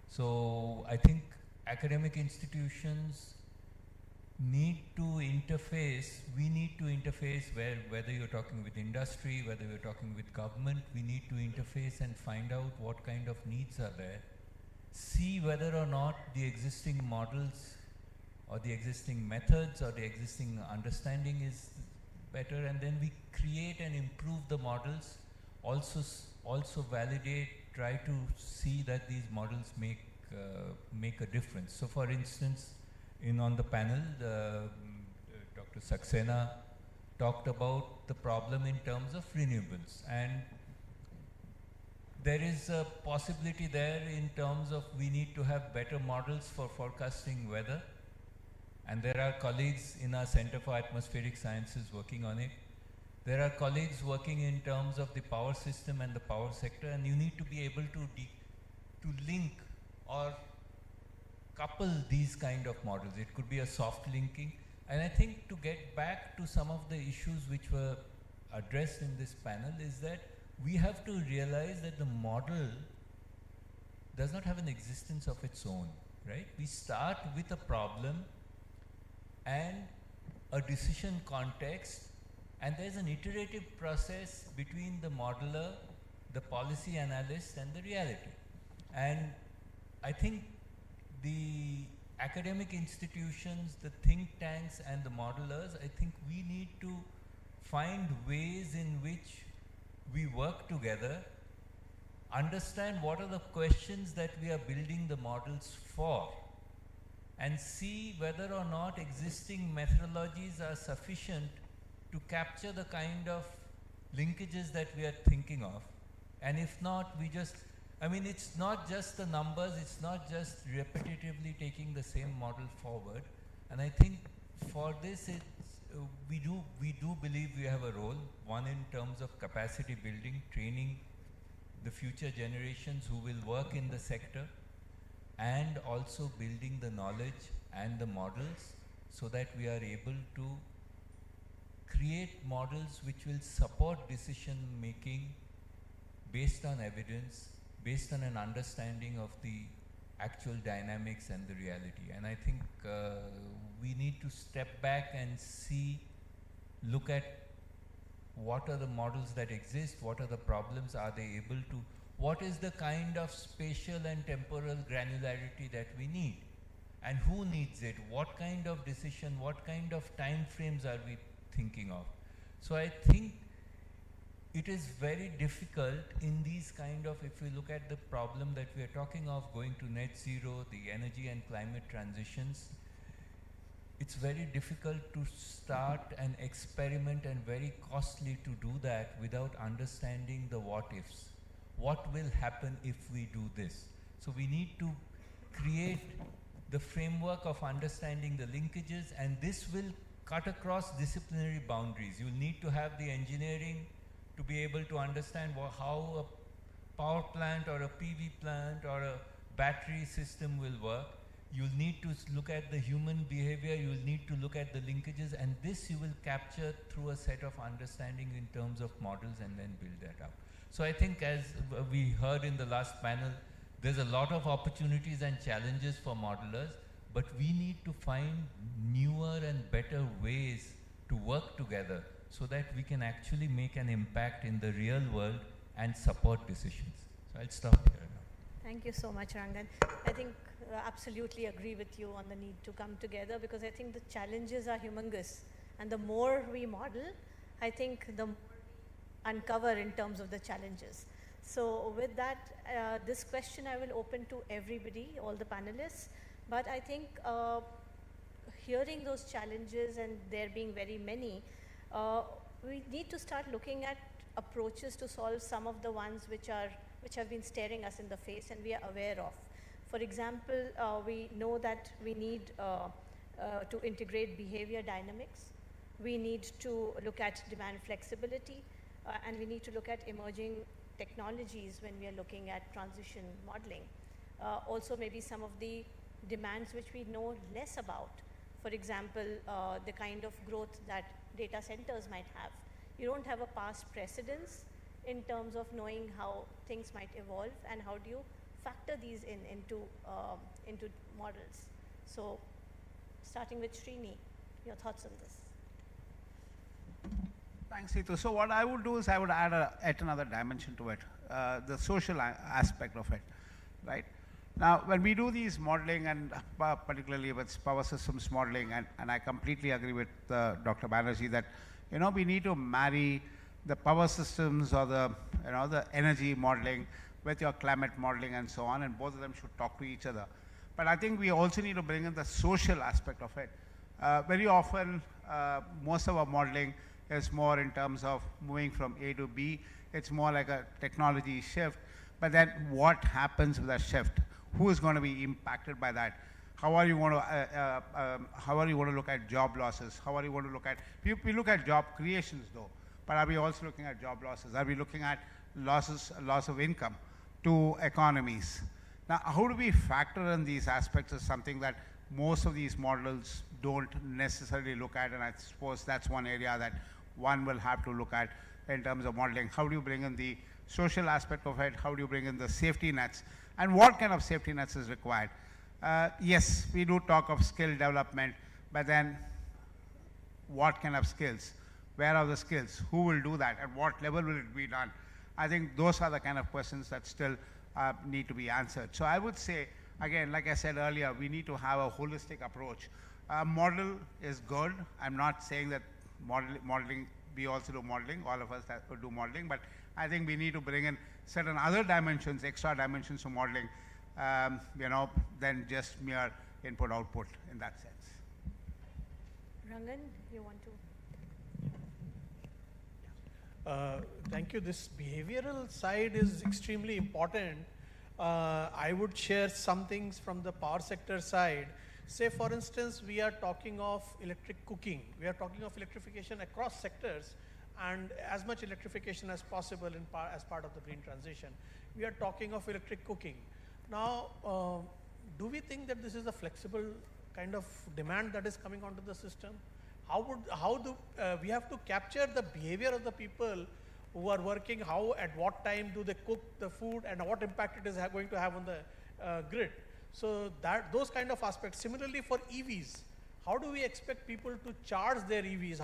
So I think academic institutions need to interface, we need to interface whether you're talking with industry, whether you're talking with government, we need to interface and find out what kind of needs are there. See whether or not the existing models or the existing methods or the existing understanding is better, and then we create and improve the models, also validate, try to see that these models make a difference. So for instance, on the panel, Dr. Saxena talked about the problem in terms of renewables, and there is a possibility there in terms of we need to have better models for forecasting weather, and there are colleagues in our Center for Atmospheric Sciences working on it. There are colleagues working in terms of the power system and the power sector, and you need to be able to link or couple these kind of models. It could be a soft linking. And I think to get back to some of the issues which were addressed in this panel is that we have to realize that the model does not have an existence of its own, right? We start with a problem and a decision context, and there's an iterative process between the modeler, the policy analyst, and the reality. And I think the academic institutions, the think tanks, and the modelers, I think we need to find ways in which we work together, understand what are the questions that we are building the models for, and see whether or not existing methodologies are sufficient to capture the kind of linkages that we are thinking of. And if not, it's not just the numbers, it's not just repetitively taking the same model forward. And I think for this, we do believe we have a role, one in terms of capacity building, training the future generations who will work in the sector, and also building the knowledge and the models so that we are able to create models which will support decision making based on evidence, based on an understanding of the actual dynamics and the reality. And I think we need to step back and look at what are the models that exist, what are the problems, are they able to, what is the kind of spatial and temporal granularity that we need, and who needs it, what kind of decision, what kind of time frames are we thinking of. So I think it is very difficult in these kind of, if we look at the problem that we are talking of, going to net zero, the energy and climate transitions, it's very difficult to start an experiment and very costly to do that without understanding the what ifs. What will happen if we do this? So we need to create the framework of understanding the linkages, and this will cut across disciplinary boundaries. You'll need to have the engineering to be able to understand how a power plant or a PV plant or a battery system will work. You'll need to look at the human behavior, you'll need to look at the linkages, and this you will capture through a set of understanding in terms of models and then build that up. So I think, as we heard in the last panel, there's a lot of opportunities and challenges for modelers, but we need to find newer and better ways to work together so that we can actually make an impact in the real world and support decisions. So I'll stop here now. Thank you so much, Rangan. I think absolutely agree with you on the need to come together, because I think the challenges are humongous. And the more we model, I think the more we uncover in terms of the challenges. So with that, this question I will open to everybody, all the panelists. But I think hearing those challenges and there being very many, we need to start looking at approaches to solve some of the ones which have been staring us in the face and we are aware of. For example, we know that we need to integrate behavior dynamics. We need to look at demand flexibility, and we need to look at emerging technologies when we are looking at transition modeling. Also maybe some of the demands which we know less about. For example, the kind of growth that data centers might have. You don't have a past precedence in terms of knowing how things might evolve and how do you factor these into models. So starting with Srini, your thoughts on this? Thanks, Ritu. So what I would do is I would add yet another dimension to it, the social aspect of it, right? Now, when we do these modeling, and particularly with power systems modeling, and I completely agree with Dr. Banerjee that, you know, we need to marry the power systems or the, you know, the energy modeling with your climate modeling and so on, and both of them should talk to each other. But I think we also need to bring in the social aspect of it. Very often, most of our modeling is more in terms of moving from A to B. It's more like a technology shift. But then what happens with that shift? Who is going to be impacted by that? How are you going to look at job losses? How are you going to look at, we look at job creations though, but are we also looking at job losses? Are we looking at loss of income to economies? Now, how do we factor in these aspects is something that most of these models don't necessarily look at, and I suppose that's one area that one will have to look at in terms of modeling. How do you bring in the social aspect of it? How do you bring in the safety nets? And what kind of safety nets is required? Yes, we do talk of skill development, but then what kind of skills? Where are the skills? Who will do that? At what level will it be done? I think those are the kind of questions that still need to be answered. So I would say, again, like I said earlier, we need to have a holistic approach. Model is good. I'm not saying that modeling, we also do modeling, all of us that do modeling, but I think we need to bring in certain other dimensions, extra dimensions to modeling, you know, than just mere input-output in that sense. Rangan, you want to? Thank you. This behavioral side is extremely important. I would share some things from the power sector side. Say, for instance, we are talking of electric cooking. We are talking of electrification across sectors and as much electrification as possible as part of the green transition. We are talking of electric cooking. Now, do we think that this is a flexible kind of demand that is coming onto the system? We have to capture the behavior of the people who are working, at what time do they cook the food and what impact it is going to have on the grid. So those kind of aspects. Similarly for EVs, how do we expect people to charge their EVs?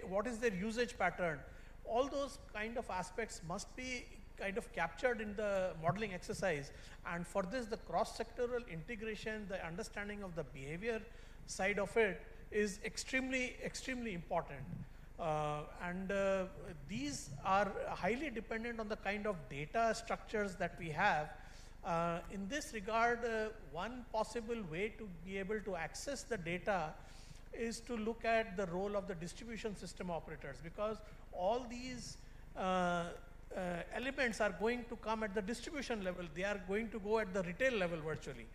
What is their usage pattern? All those kind of aspects must be kind of captured in the modeling exercise. And for this, the cross-sectoral integration, the understanding of the behavior side of it is extremely, extremely important. These are highly dependent on the kind of data structures that we have. In this regard, one possible way to be able to access the data is to look at the role of the distribution system operators, because all these elements are going to come at the distribution level. They are going to go at the retail level virtually.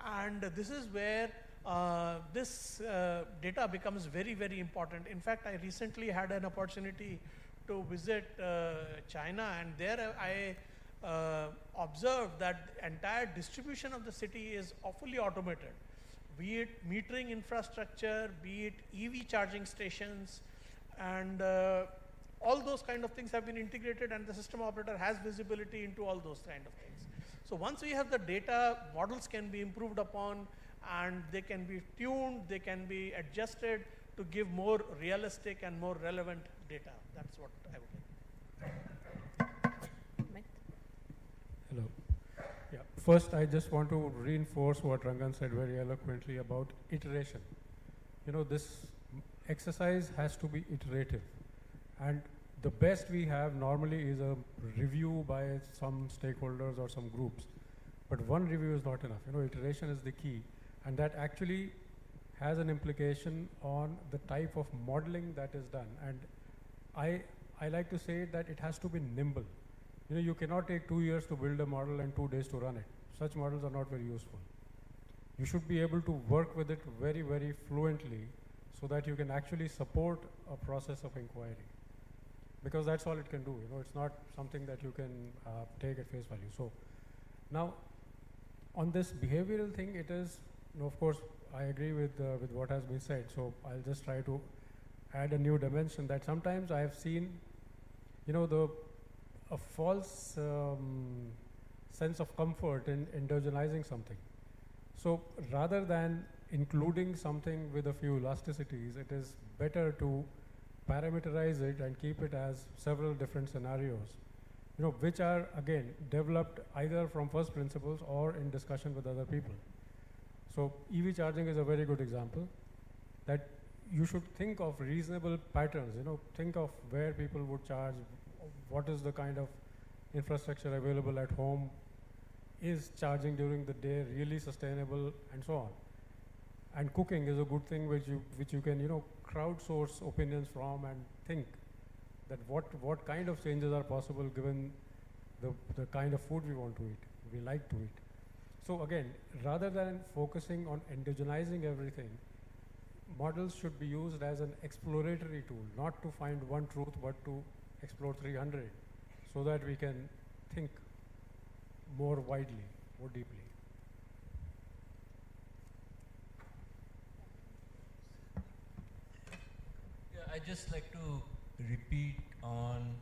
And this is where this data becomes very, very important. In fact, I recently had an opportunity to visit China, and there I observed that entire distribution of the city is fully automated. Be it metering infrastructure, be it EV charging stations, and all those kind of things have been integrated, and the system operator has visibility into all those kind of things. So once we have the data, models can be improved upon, and they can be tuned, they can be adjusted to give more realistic and more relevant data. That's what I would like. Hello. Yeah. first I just want to reinforce what Rangan said very eloquently about iteration. You know, this exercise has to be iterative. And the best we have normally is a review by some stakeholders or some groups. But one review is not enough. You know, iteration is the key. And that actually has an implication on the type of modeling that is done. And I like to say that it has to be nimble. You know, you cannot take 2 years to build a model and 2 days to run it. Such models are not very useful. You should be able to work with it very, very fluently so that you can actually support a process of inquiry. Because that's all it can do. You know, it's not something that you can take at face value. So now, on this behavioral thing, it is, you know, of course, I agree with what has been said. So I'll just try to add a new dimension that sometimes I have seen, you know, a false sense of comfort in endogenizing something. So rather than including something with a few elasticities, it is better to parameterize it and keep it as several different scenarios, you know, which are again developed either from first principles or in discussion with other people. So EV charging is a very good example that you should think of reasonable patterns, you know, think of where people would charge, what is the kind of infrastructure available at home, is charging during the day really sustainable, and so on. And cooking is a good thing which you can, you know, crowdsource opinions from and think that what kind of changes are possible given the kind of food we want to eat, we like to eat. So again, rather than focusing on endogenizing everything, models should be used as an exploratory tool, not to find one truth, but to explore 300, so that we can think more widely, more deeply. Yeah, I'd just like to repeat on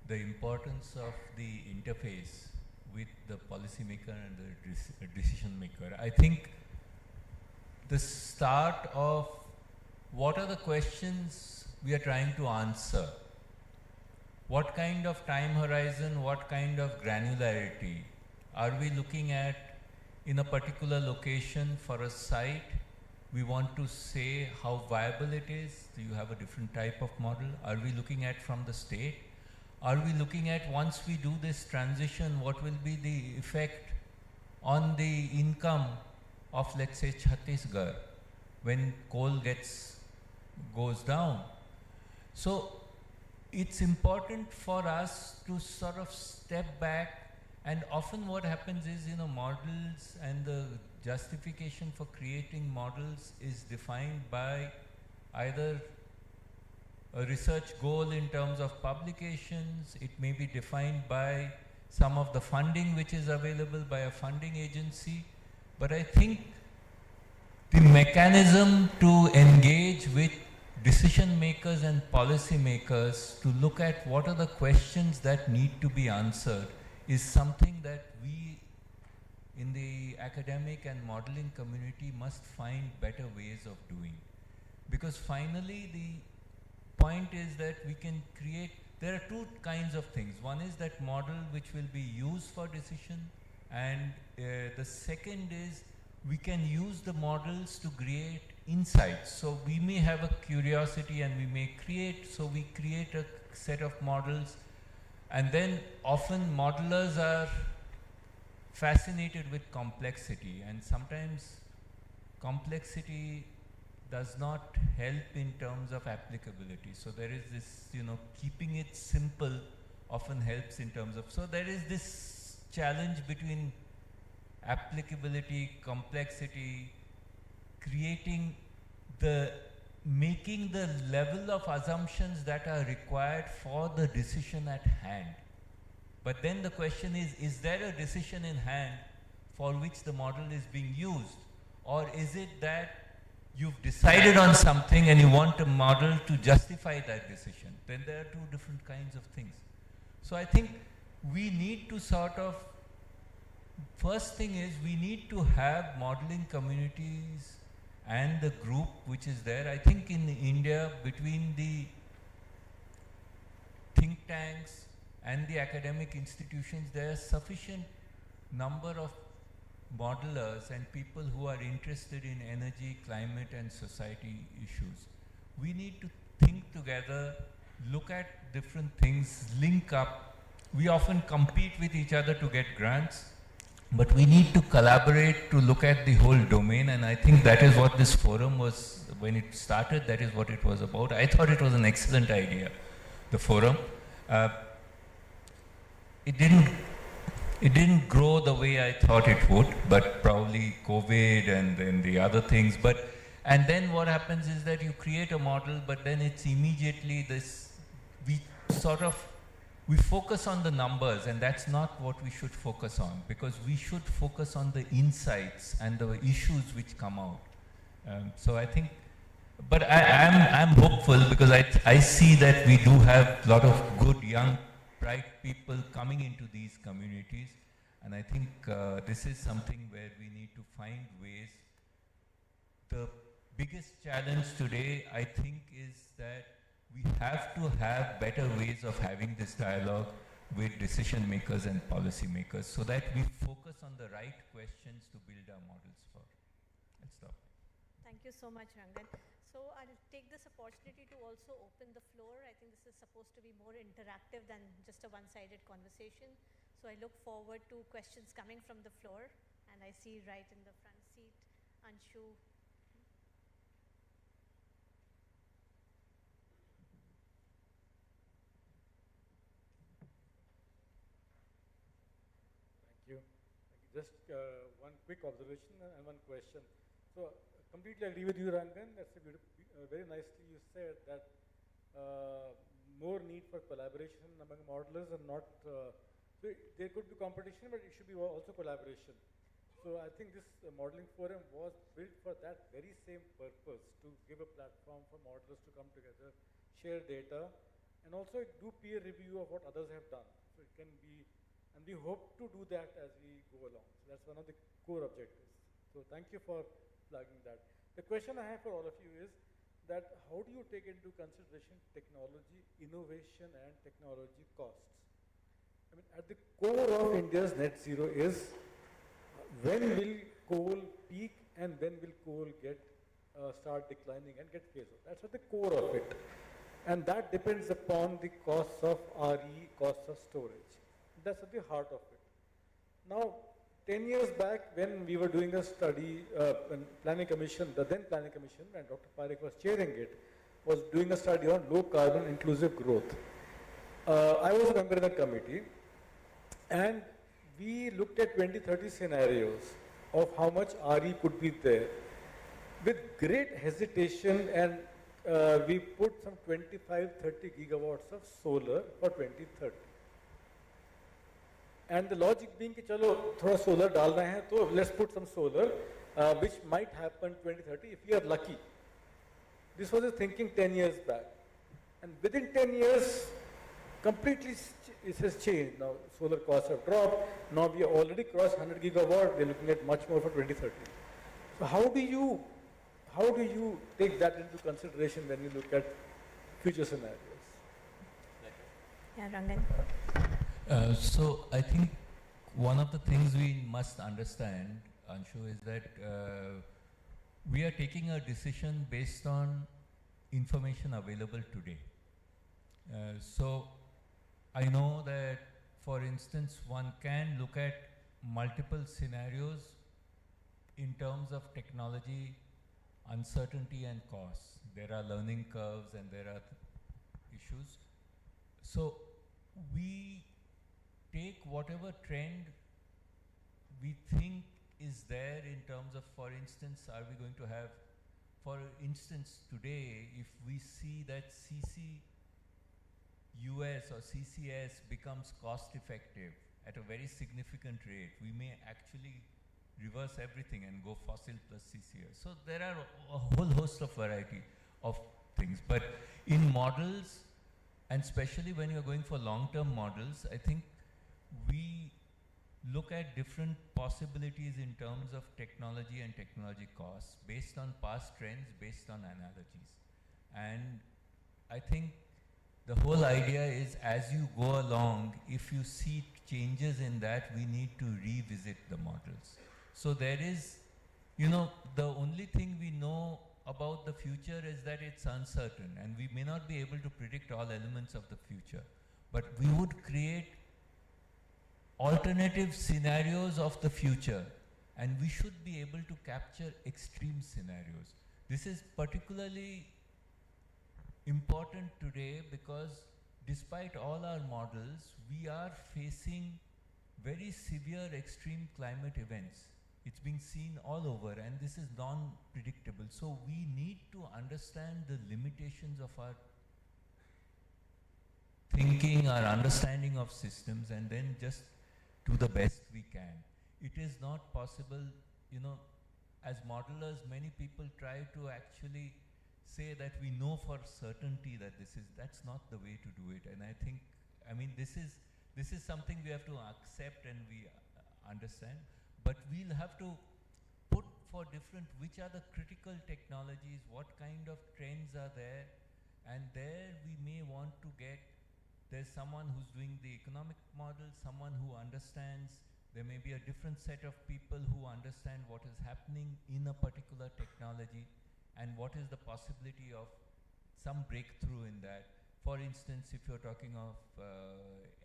the importance of the interface with the policymaker and the decision maker. I think the start of what are the questions we are trying to answer, what kind of time horizon, what kind of granularity are we looking at in a particular location for a site? We want to say how viable it is. Do you have a different type of model? Are we looking at from the state? Are we looking at once we do this transition, what will be the effect on the income of, let's say, Chhattisgarh when coal goes down? So it's important for us to sort of step back, and often what happens is, you know, models and the justification for creating models is defined by either a research goal in terms of publications, it may be defined by some of the funding which is available by a funding agency, but I think the mechanism to engage with decision makers and policy makers to look at what are the questions that need to be answered is something that we in the academic and modeling community must find better ways of doing. Because finally the point is that we can create, there are two kinds of things. One is that model which will be used for decision, and the second is we can use the models to create insights. So we may have a curiosity and we may create, so we create a set of models, and then often modelers are fascinated with complexity, and sometimes complexity does not help in terms of applicability. So there is this, you know, keeping it simple often helps in terms of, so there is this challenge between applicability, complexity, making the level of assumptions that are required for the decision at hand. But then the question is there a decision in hand for which the model is being used? Or is it that you've decided on something and you want a model to justify that decision? Then there are two different kinds of things. So I think we need to sort of, first thing is we need to have modeling communities and the group which is there. I think in India, between the think tanks and the academic institutions, there is sufficient number of modelers and people who are interested in energy, climate and society issues. We need to think together, look at different things, link up. We often compete with each other to get grants, but we need to collaborate to look at the whole domain, and I think that is what this forum was, when it started, that is what it was about. I thought it was an excellent idea, the forum. It didn't grow the way I thought it would, but probably COVID and then the other things. And then what happens is that you create a model, but then it's immediately this, we focus on the numbers, and that's not what we should focus on, because we should focus on the insights and the issues which come out. So I think, but I'm hopeful, because I see that we do have a lot of good, young, bright people coming into these communities, and I think this is something where we need to find ways. The biggest challenge today, I think, is that we have to have better ways of having this dialogue with decision makers and policy makers, so that we focus on the right questions to build our models for. I'll stop. Thank you so much, Rangan. So I'll take this opportunity to also open the floor. I think this is supposed to be more interactive than just a one-sided conversation. So I look forward to questions coming from the floor. And I see right in the front seat, Anshu. Thank you. Just one quick observation and one question. So completely agree with you, Rangan. That's a very nicely you said that more need for collaboration among modelers and not, so there could be competition, but it should be also collaboration. So I think this modeling forum was built for that very same purpose, to give a platform for modelers to come together, share data, and also do peer review of what others have done. So it can be, and we hope to do that as we go along. So that's one of the core objectives. So thank you for flagging that. The question I have for all of you is that how do you take into consideration technology, innovation and technology costs? I mean, at the core of India's net zero is when will coal peak and when will coal get start declining and get phased out. That's at the core of it. And that depends upon the costs of RE, costs of storage. That's at the heart of it. Now, 10 years back, when we were doing a study, planning commission, the then planning commission, and Dr. Parekh was chairing it, was doing a study on low carbon inclusive growth. I was a member of the committee, and we looked at 2030 scenarios of how much RE could be there. With great hesitation, and we put some 25-30 gigawatts of solar for 2030. And the logic being कि चलो थोड़ा solar डाल रहे हैं तो let's put some solar, which might happen 2030 if we are lucky. This was the thinking 10 years back. And within 10 years, completely it has changed. Now solar costs have dropped. Now we are already crossed 100 gigawatt. We're looking at much more for 2030. So how do you take that into consideration when you look at future scenarios? Yeah, Rangan. So I think one of the things we must understand, Anshu, is that we are taking a decision based on information available today. So I know that, for instance, one can look at multiple scenarios in terms of technology, uncertainty and costs. There are learning curves and there are issues. So we take whatever trend we think is there in terms of, for instance, are we going to have, for instance, today, if we see that CCUS or CCS becomes cost effective at a very significant rate, we may actually reverse everything and go fossil plus CCS. So there are a whole host of variety of things. But in models, and especially when you're going for long-term models, I think we look at different possibilities in terms of technology and technology costs based on past trends, based on analogies. And I think The whole idea is as you go along, if you see changes in that, we need to revisit the models. So there is, the only thing we know about the future is that it's uncertain, and we may not be able to predict all elements of the future. But we would create alternative scenarios of the future, and we should be able to capture extreme scenarios. This is particularly important today because despite all our models, we are facing very severe extreme climate events. It's being seen all over, and this is non-predictable. So we need to understand the limitations of our thinking, our understanding of systems, and then just do the best we can. It is not possible, as modelers, many people try to actually say that we know for certainty that that's not the way to do it. And I think, this is something we have to accept and we understand, but we'll have to put for different, which are the critical technologies, what kind of trends are there, and there we may want to there's someone who's doing the economic model, someone who understands, there may be a different set of people who understand what is happening in a particular technology and what is the possibility of some breakthrough in that. For instance, if you're talking of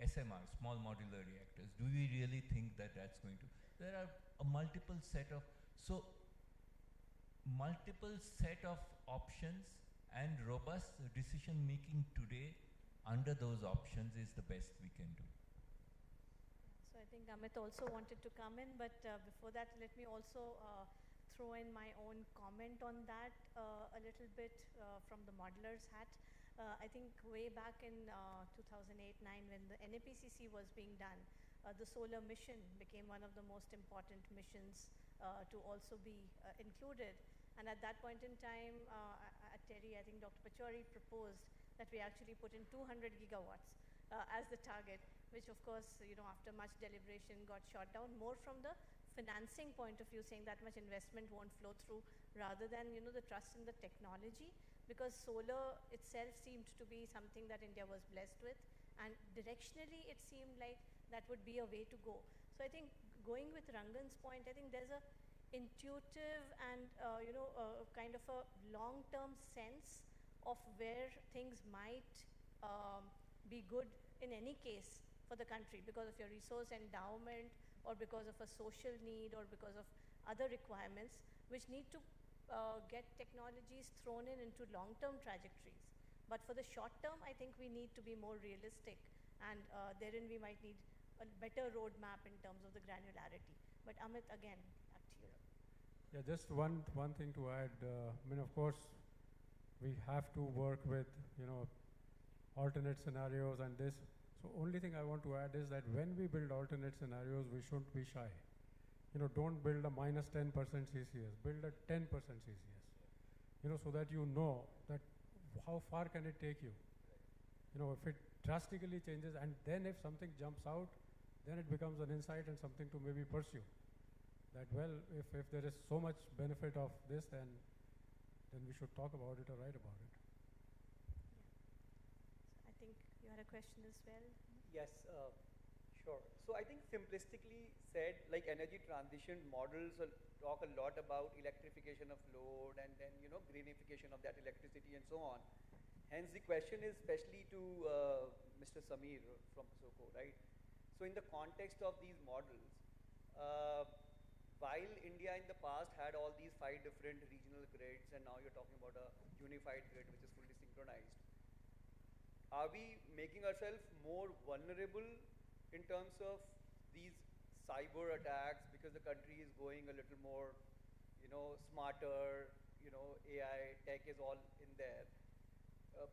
SMR, small modular reactors, do we really think that that's going to? There are a multiple set of options, and robust decision making today under those options is the best we can do. So I think Amit also wanted to come in, but before that, let me also throw in my own comment on that a little bit from the modeler's hat. I think way back in 2008-9, when the NAPCC was being done, the solar mission became one of the most important missions to also be included. And at that point in time, at TERI, I think Dr. Pachauri proposed that we actually put in 200 gigawatts as the target, which of course, after much deliberation got shot down, more from the financing point of view, saying that much investment won't flow through, rather than, the trust in the technology, because solar itself seemed to be something that India was blessed with, and directionally it seemed like that would be a way to go. So I think going with Rangan's point, I think there's a intuitive and, kind of a long-term sense of where things might be good in any case for the country because of your resource endowment, or because of a social need, or because of other requirements, which need to get technologies thrown into long-term trajectories. But for the short term, I think we need to be more realistic, and therein we might need a better roadmap in terms of the granularity. But Amit, again, back to you. Yeah, just one thing to add. Of course, we have to work with, alternate scenarios and this. So only thing I want to add is that when we build alternate scenarios, we shouldn't be shy. Don't build a minus 10% CCS, build a 10% CCS. So that you know that how far can it take you. If it drastically changes, and then if something jumps out, then it becomes an insight and something to maybe pursue. That, well, if there is so much benefit of this, then we should talk about it or write about it. I think you had a question as well. Yes, sure. So I think simplistically said, like energy transition models talk a lot about electrification of load and then, greenification of that electricity and so on. Hence the question is especially to Mr. Samir from SOCO, right? So in the context of these models, while India in the past had all these 5 different regional grids, and now you're talking about a unified grid which is fully synchronized, are we making ourselves more vulnerable in terms of these cyber attacks because the country is going a little more, smarter, AI, tech is all in there,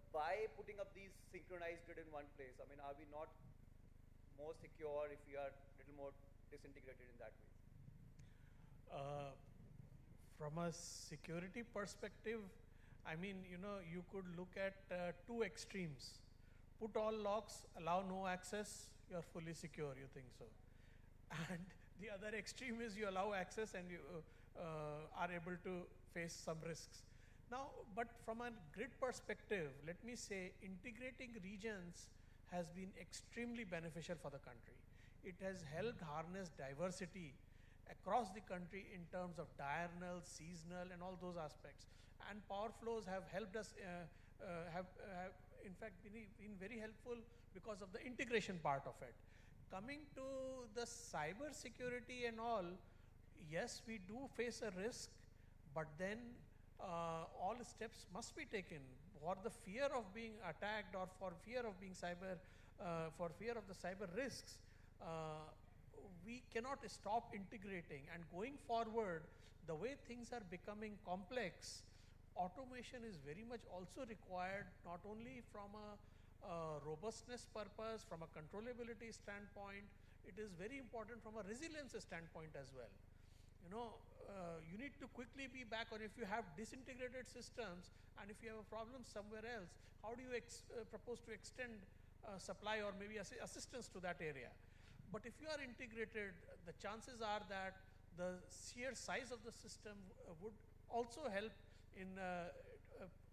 by putting up these synchronized grid in one place? Are we not more secure if we are a little more disintegrated in that way? From a security perspective, you could look at 2 extremes. Put all locks, allow no access, you're fully secure, you think so. And the other extreme is you allow access and you are able to face some risks. Now, but from a grid perspective, let me say integrating regions has been extremely beneficial for the country. It has helped harness diversity across the country in terms of diurnal, seasonal, and all those aspects. And power flows have helped us, have in fact been very helpful because of the integration part of it. Coming to the cyber security and all, yes, we do face a risk, but then all steps must be taken for the fear of being attacked or for fear of being for fear of the cyber risks. We cannot stop integrating, and going forward, the way things are becoming complex, automation is very much also required, not only from a robustness purpose, from a controllability standpoint, it is very important from a resilience standpoint as well. You know, you need to quickly be back, or if you have disintegrated systems and if you have a problem somewhere else, how do you propose to extend supply or maybe assistance to that area? But if you are integrated, the chances are that the sheer size of the system would also help in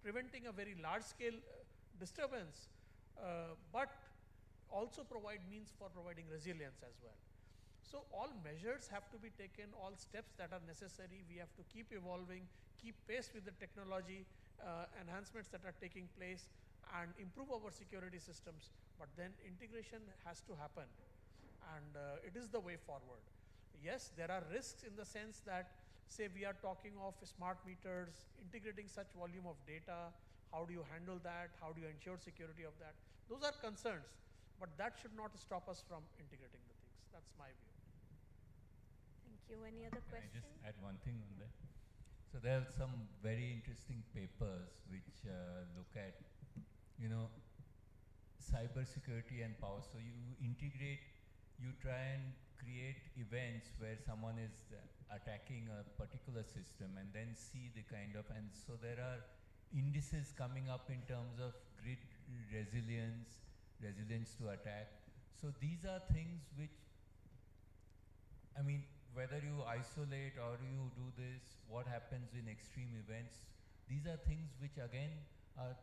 preventing a very large scale disturbance, but also provide means for providing resilience as well. So all measures have to be taken, all steps that are necessary. We have to keep evolving, keep pace with the technology enhancements that are taking place, and improve our security systems. But then integration has to happen, and it is the way forward. Yes, there are risks in the sense that, say, we are talking of smart meters, integrating such volume of data. How do you handle that? How do you ensure security of that? Those are concerns, but that should not stop us from integrating the things. That's my view. Thank you. Any other questions? Can I just add one thing on that? So there are some very interesting papers which look at, you know, cyber security and power. So you integrate, you try and create events where someone is attacking a particular system and then see the kind of, and so there are indices coming up in terms of grid resilience, resilience to attack. So these are things which, I mean, whether you isolate or you do this, what happens in extreme events, these are things which again are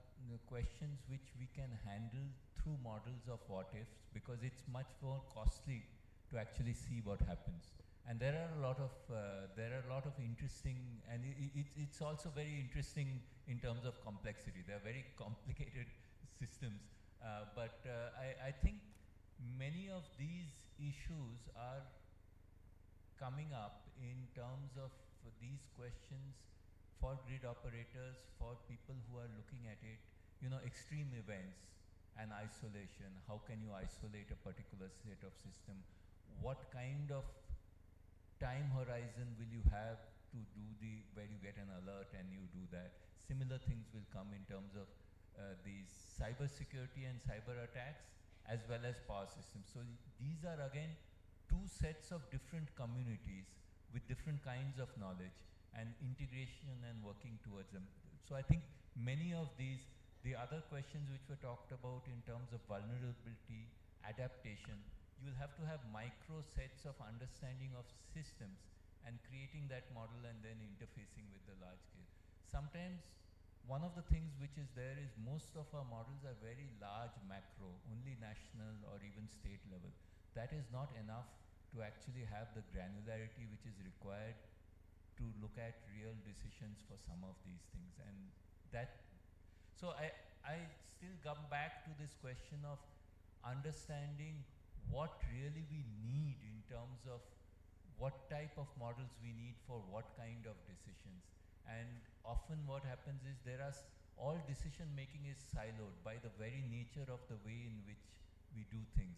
questions which we can handle through models of what ifs, because it's much more costly to actually see what happens. And there are a lot of interesting, and it's also very interesting in terms of complexity. They are very complicated systems, but I think many of these issues are coming up in terms of these questions for grid operators, for people who are looking at it, you know, extreme events and isolation. How can you isolate a particular set of system? What kind of time horizon will you have to do where you get an alert and you do that? Similar things will come in terms of these cyber security and cyber attacks, as well as power systems. So these are again two sets of different communities with different kinds of knowledge and integration and working towards them. So I think many of these, the other questions which were talked about in terms of vulnerability, adaptation, you will have to have micro sets of understanding of systems and creating that model and then interfacing with the large scale. Sometimes one of the things which is there is most of our models are very large macro, only national or even state level. That is not enough to actually have the granularity which is required to look at real decisions for some of these things. And that, so I still come back to this question of understanding what really we need in terms of what type of models we need for what kind of decisions. And often what happens is all decision making is siloed by the very nature of the way in which we do things.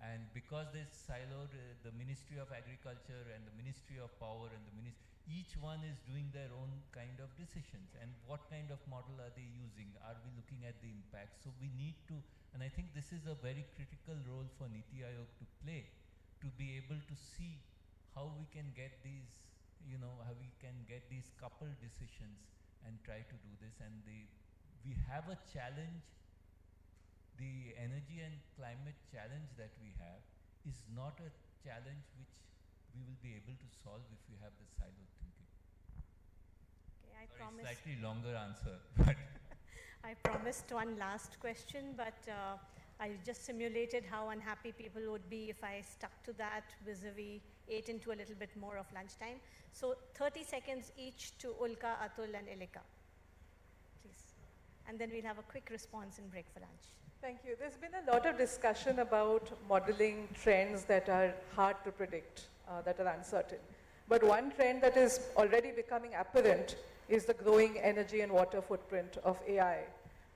And because this siloed, the Ministry of Agriculture and the Ministry of Power and each one is doing their own kind of decisions. And what kind of model are they using? Are we looking at the impact? So we need to, and I think this is a very critical role for Niti Aayog to play, to be able to see how we can get these, you know, how we can get these coupled decisions and try to do this. And we have a challenge. The energy and climate challenge that we have is not a challenge which we will be able to solve if we have the siloed thinking. Okay, I Sorry, promised. slightly longer answer. But I promised one last question, but I just simulated how unhappy people would be if I stuck to that vis-a-vis ate into a little bit more of lunchtime. So 30 seconds each to Ulka, Atul and Ilika, please. And then we'll have a quick response and break for lunch. Thank you. There's been a lot of discussion about modeling trends that are hard to predict, that are uncertain. But one trend that is already becoming apparent is the growing energy and water footprint of AI.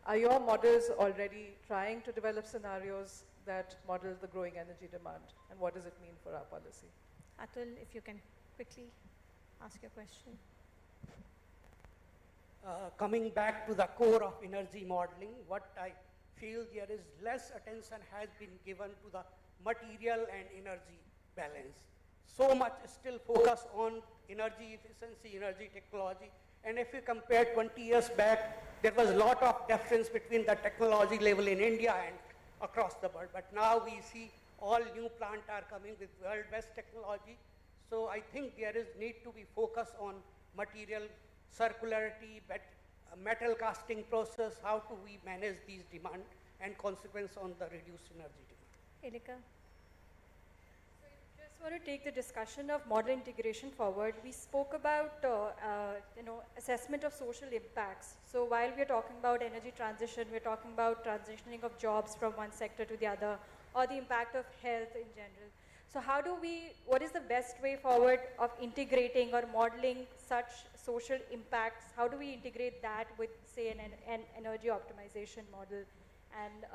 Are your models already trying to develop scenarios that model the growing energy demand? And what does it mean for our policy? Atul, if you can quickly ask your question. Coming back to the core of energy modeling, what I feel there is less attention has been given to the material and energy balance. So much still focus on energy efficiency, energy technology. And if you compare 20 years back, there was a lot of difference between the technology level in India and across the world. But now we see all new plants are coming with world best technology. So I think there is need to be focus on material circularity, metal casting process, how do we manage these demand and consequence on the reduced energy demand. Ilika? Just want to take the discussion of model integration forward. We spoke about assessment of social impacts. So while we're talking about energy transition, we're talking about transitioning of jobs from one sector to the other, or the impact of health in general. So what is the best way forward of integrating or modeling such social impacts? How do we integrate that with, say, an energy optimization model and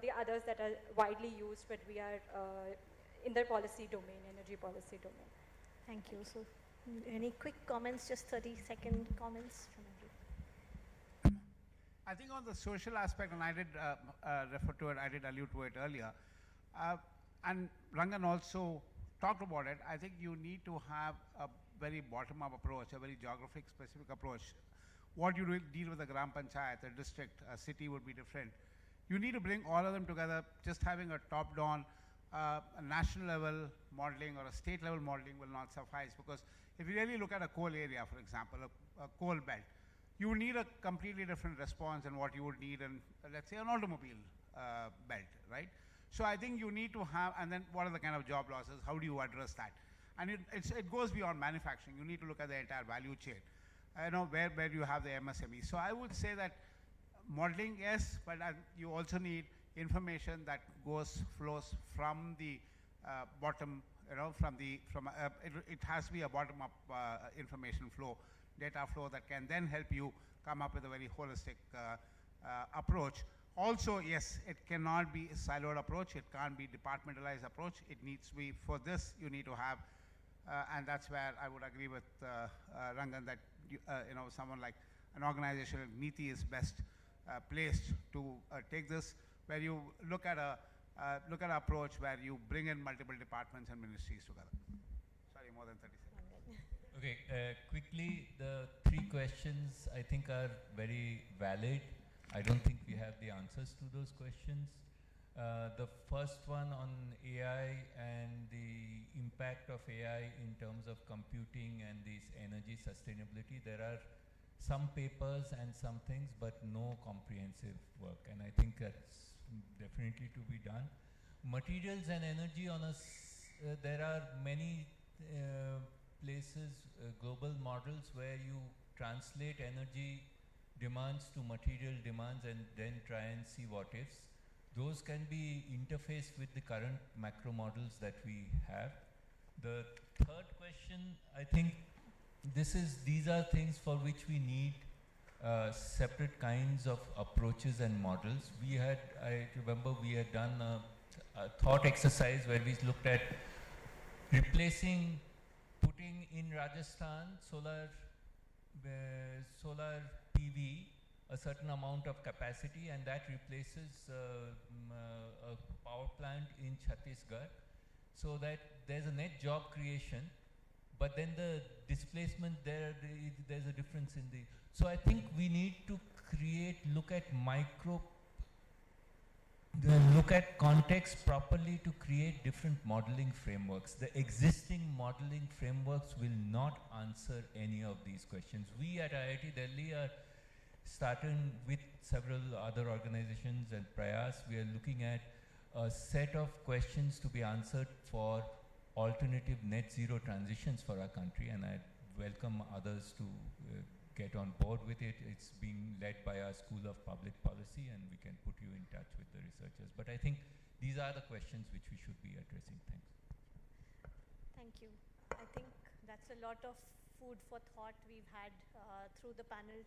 the others that are widely used when we are in the policy domain, energy policy domain? Thank you. So any quick comments, just 30-second comments from everyone? I think on the social aspect, and I did refer to it, I did allude to it earlier, and Rangan also talked about it. I think you need to have a very bottom-up approach, a very geographic-specific approach. What you deal with a Gram Panchayat, a district, a city would be different. You need to bring all of them together. Just having a top-down, a national level modeling or a state level modeling will not suffice, because if you really look at a coal area, for example, a coal belt, you would need a completely different response than what you would need in, let's say, an automobile belt, right? So I think you need to have, and then what are the kind of job losses? How do you address that? And it goes beyond manufacturing. You need to look at the entire value chain, where you have the MSME. So I would say that modeling, yes, but you also need information that flows from the bottom, it has to be a bottom-up information flow, data flow that can then help you come up with a very holistic approach. Also, yes, it cannot be a siloed approach. It can't be departmentalized approach. It needs to be, for this, you need to have, and that's where I would agree with Rangan that, someone like an organization like NITI is best placed to take this, where you look at an approach where you bring in multiple departments and ministries together. Sorry, more than 30 seconds. Okay, quickly, the three questions I think are very valid. I don't think we have the answers to those questions. The first one on AI and the impact of AI in terms of computing and this energy sustainability, there are some papers and some things, but no comprehensive work, and I think that's definitely to be done. Materials and energy there are many places, global models where you translate energy demands to material demands and then try and see what ifs. Those can be interfaced with the current macro models that we have. The third question, I think these are things for which we need separate kinds of approaches and models. I remember we had done a thought exercise where we looked at putting in Rajasthan solar PV a certain amount of capacity, and that replaces a power plant in Chhattisgarh, so that there's a net job creation, but then the displacement there's a difference in the. So I think we need to look at micro look at context properly to create different modeling frameworks. The existing modeling frameworks will not answer any of these questions. We at IIT Delhi are starting with several other organizations and Prayas. We are looking at a set of questions to be answered for alternative net zero transitions for our country, and I welcome others to get on board with it. It's being led by our School of Public Policy, and we can put you in touch with the researchers. But I think these are the questions which we should be addressing. Thanks. Thank you. I think that's a lot of food for thought we've had through the panel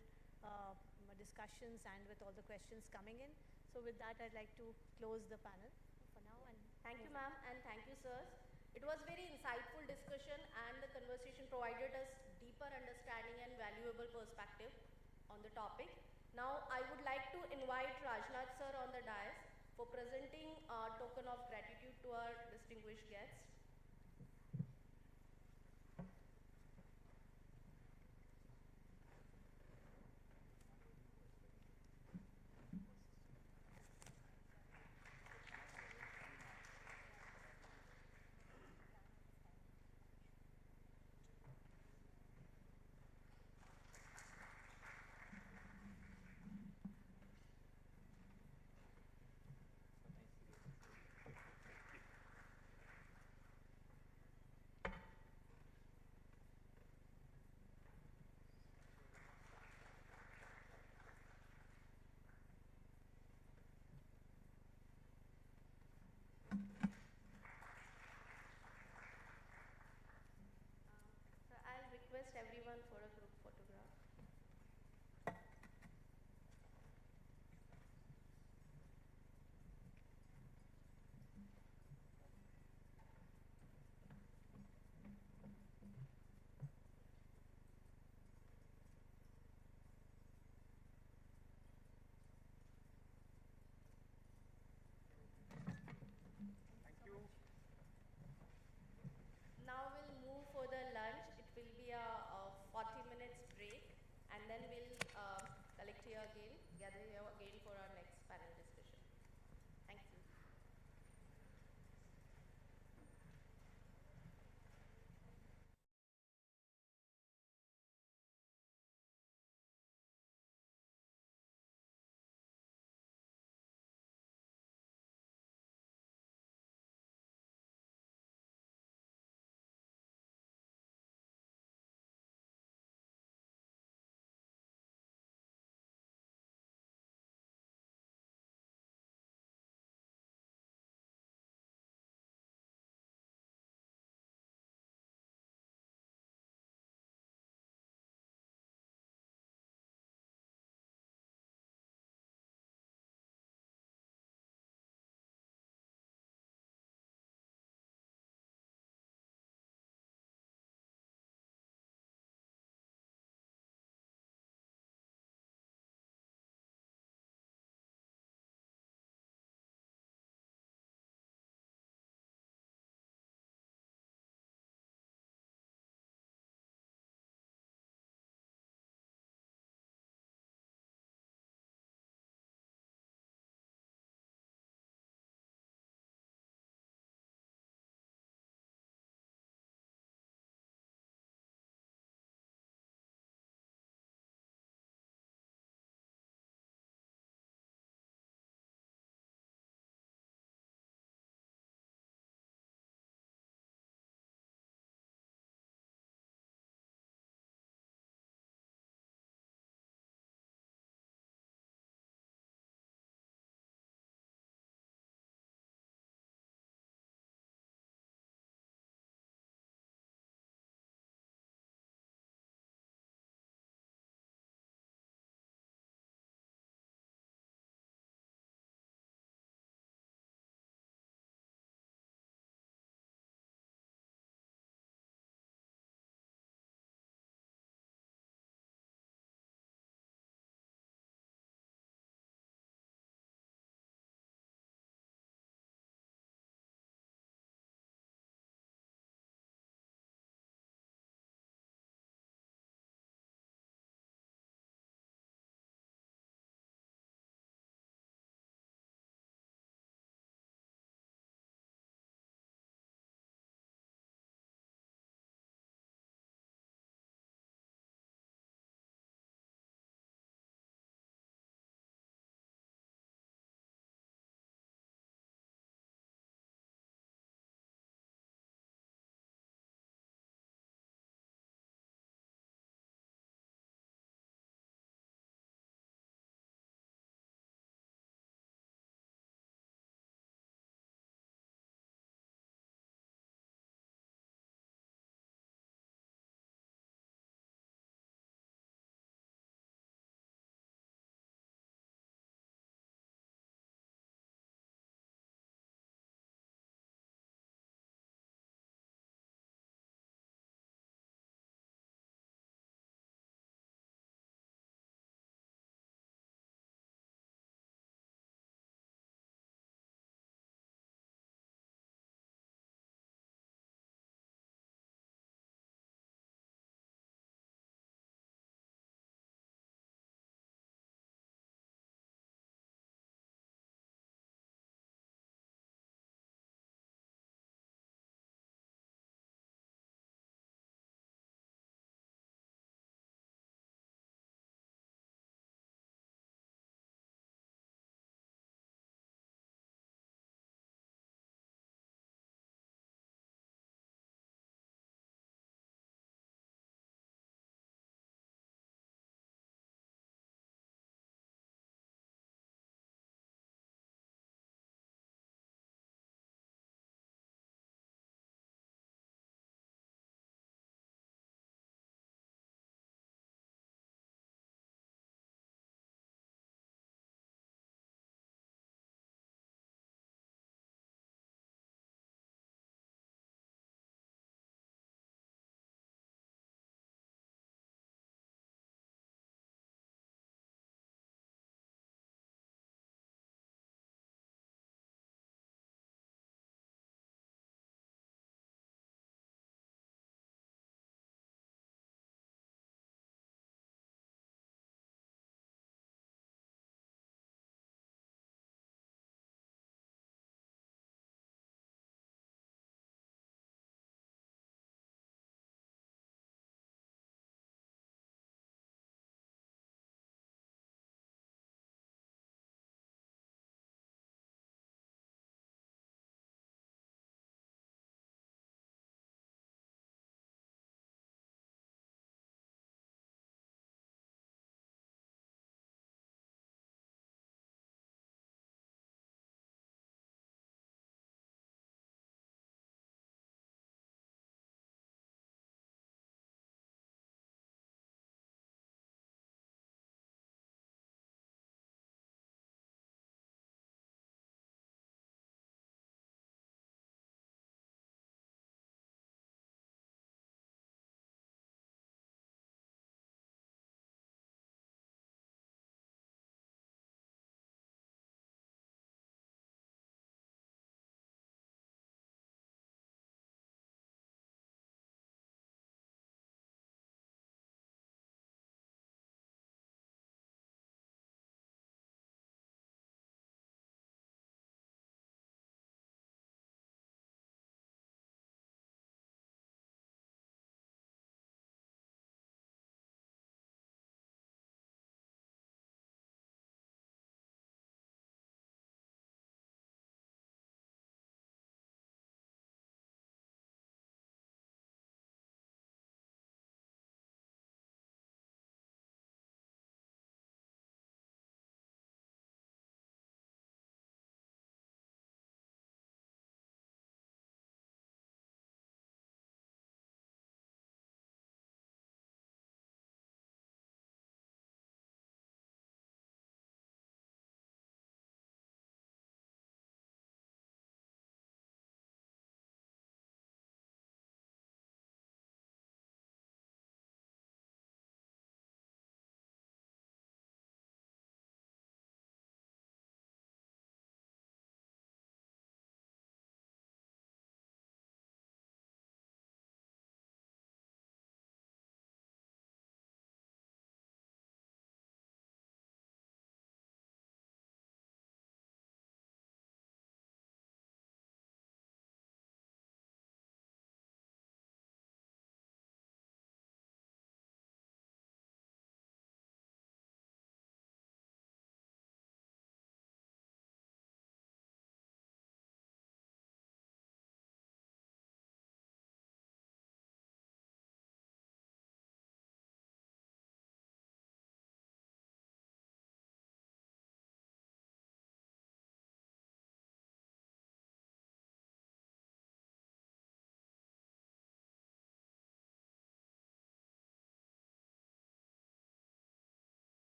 discussions and with all the questions coming in. So with that, I'd like to close the panel for now. And thank you, ma'am, and thank you, sirs. It was very insightful discussion, and the conversation provided us deeper understanding and valuable perspective on the topic. Now, I would like to invite Rajnath sir on the dais for presenting a token of gratitude to our distinguished guests.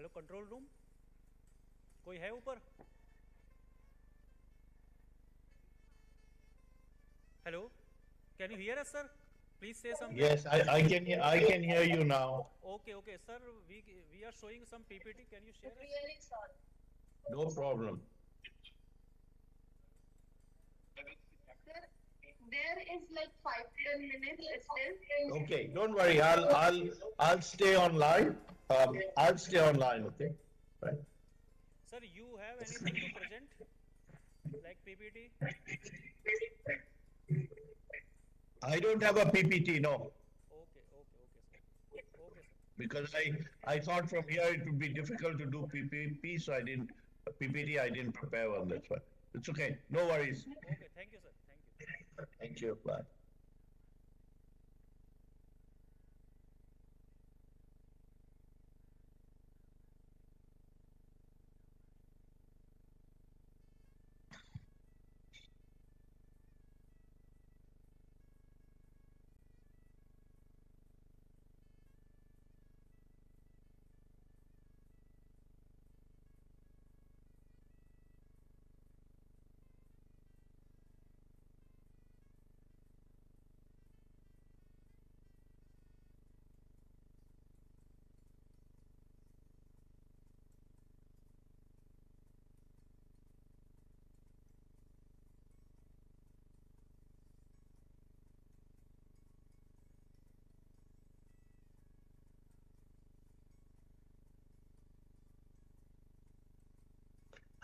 Hello control room, कोई है ऊपर? Hello, can you hear us, sir? Please say something. Yes, I can hear you now. Okay, sir. We are showing some PPT. Can you share? Really sorry. No problem. There is like 5-10 minutes still. Okay, don't worry. I'll stay online. I'll stay online. Okay. Right. Sir, you have anything to present, like PPT? I don't have a PPT, no. Okay, sir. Okay, sir. Because I thought from here it would be difficult to do PPT, so I didn't prepare one. That's why. It's okay. No worries. Okay, thank you, sir. Thank you. Thank you. Bye.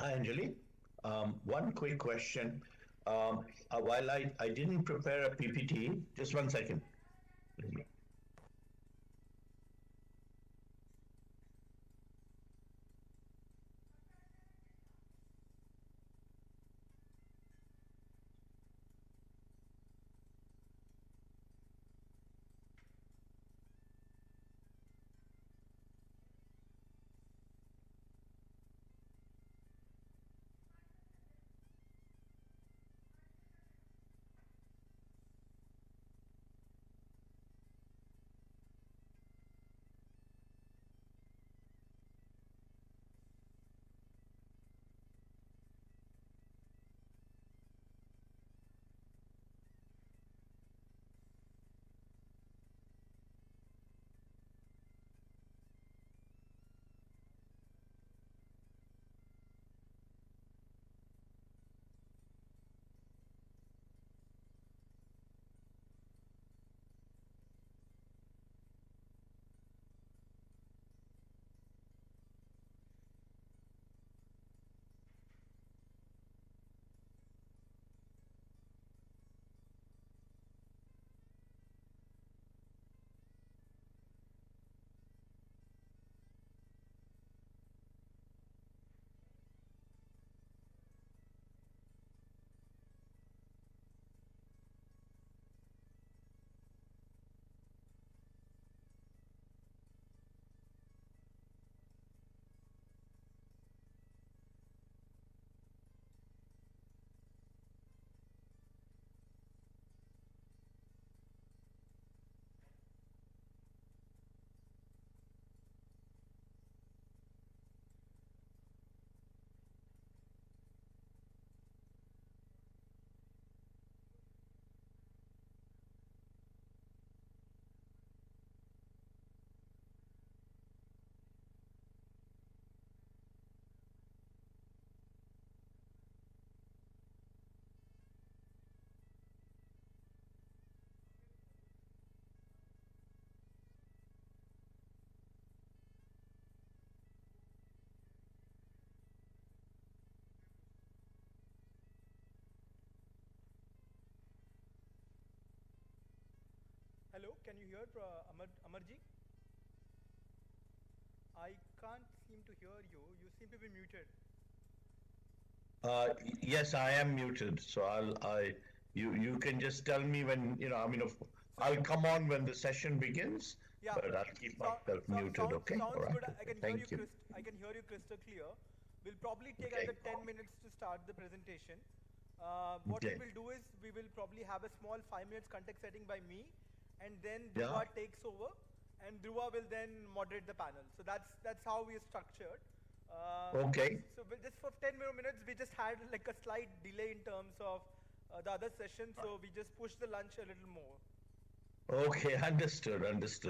Hi, Anjali. One quick question. While I didn't prepare a PPT, just one second. Hello, can you hear Amarji? I can't seem to hear you. You seem to be muted. Yes, I am muted. So you can just tell me when, I'll come on when the session begins, Yeah. but I'll keep myself muted, okay? Sounds All right. good. I can hear Thank you. I can hear you crystal clear. We'll probably take Okay. another 10 minutes to start the presentation. What Okay. we will do is we will probably have a small 5 minutes context setting by me, and then Yeah. Duba takes over, and Dhruva will then moderate the panel. So that's how we are structured. Okay. So just for 10 more minutes, we just had like a slight delay in terms of the other session, so we just pushed the lunch a little more. Okay, understood.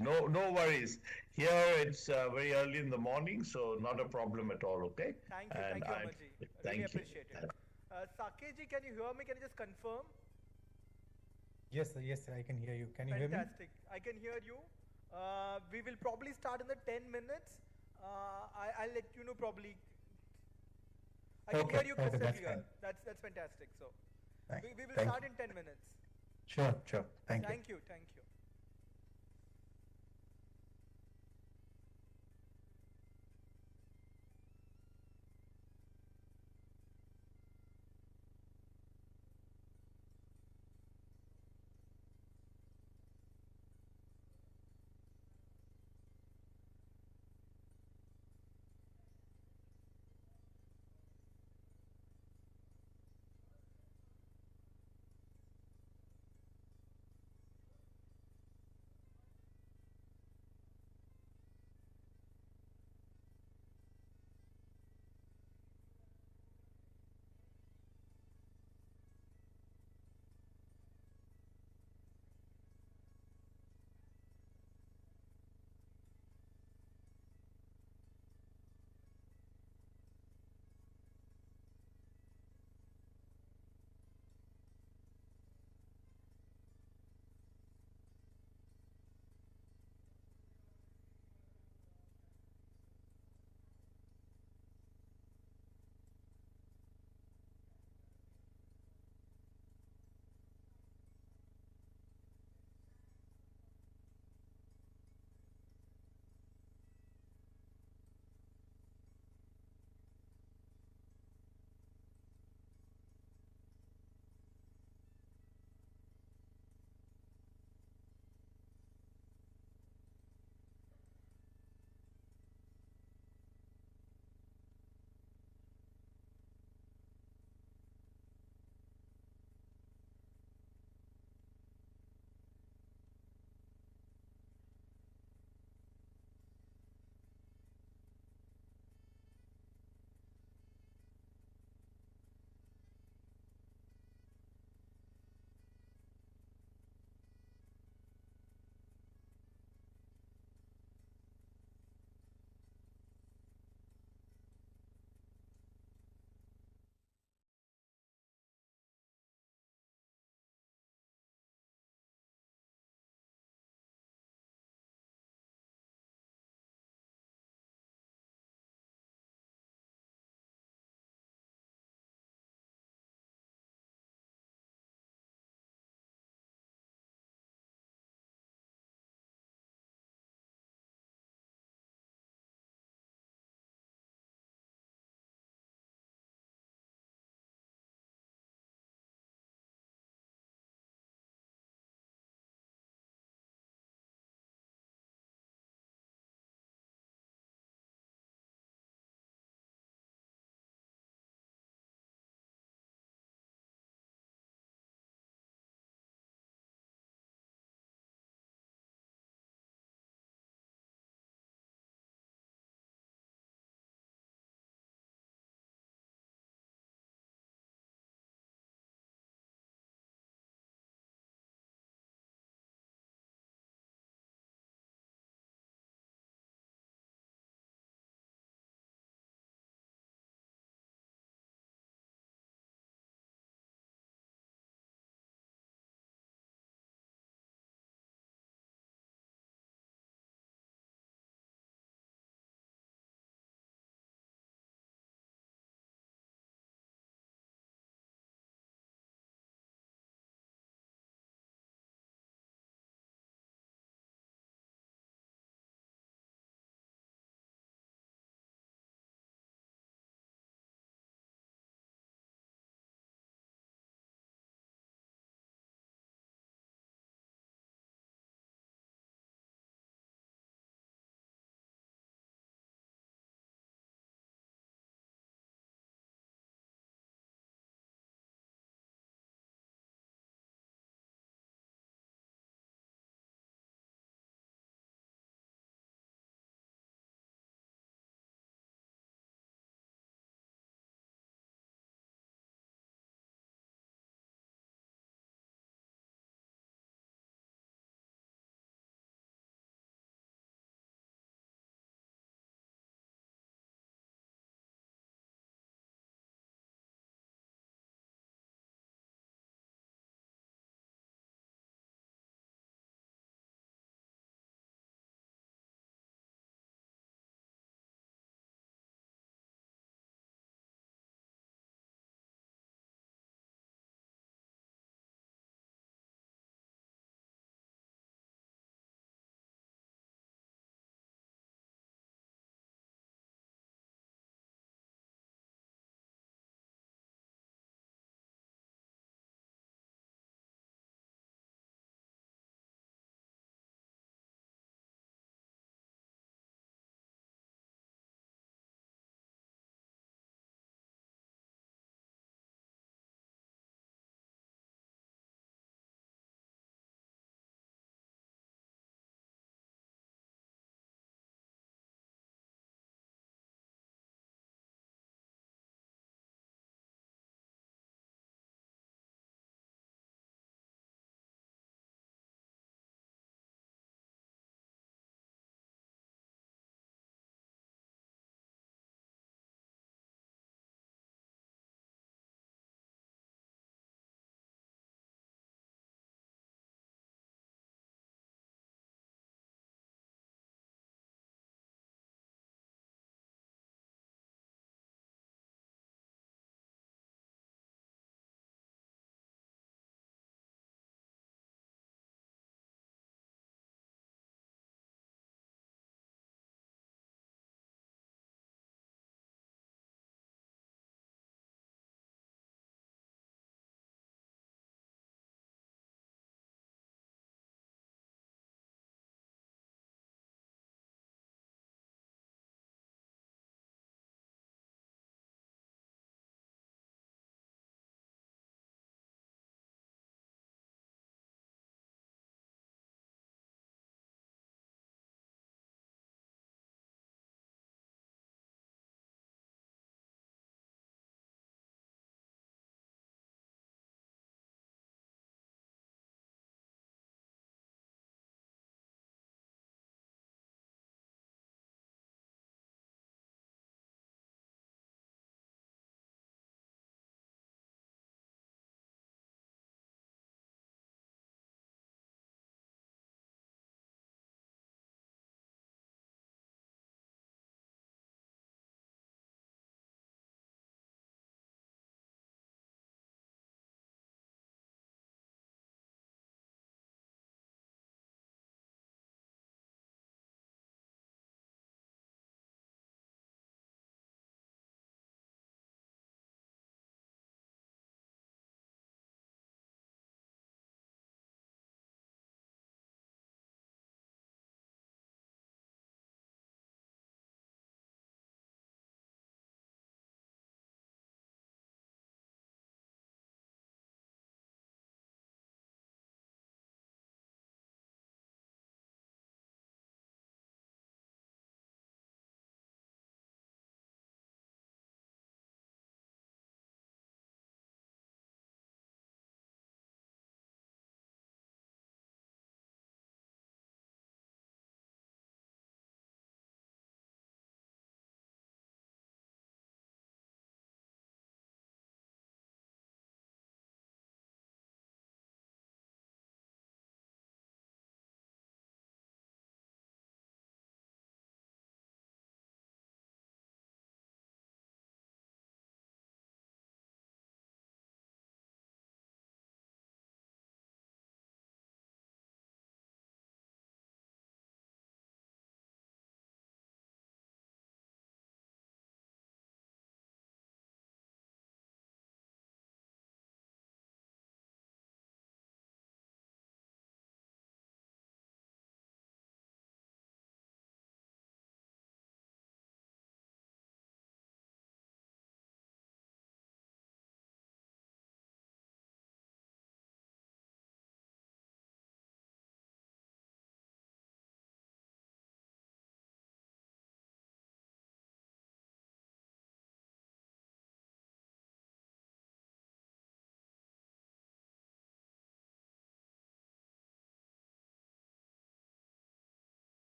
No worries. Here it's very early in the morning, so not a problem at all. Okay. Thank you, Amarji. Really appreciate it. Sakesh ji, can you hear me? Can you just confirm? Yes, sir, I can hear you. Can you hear me? Fantastic. I can hear you. We will probably start in the 10 minutes. I'll let you know probably. I can hear you crystal clear. That's fantastic. So we will start in 10 minutes. Sure. Thank you. Thank you.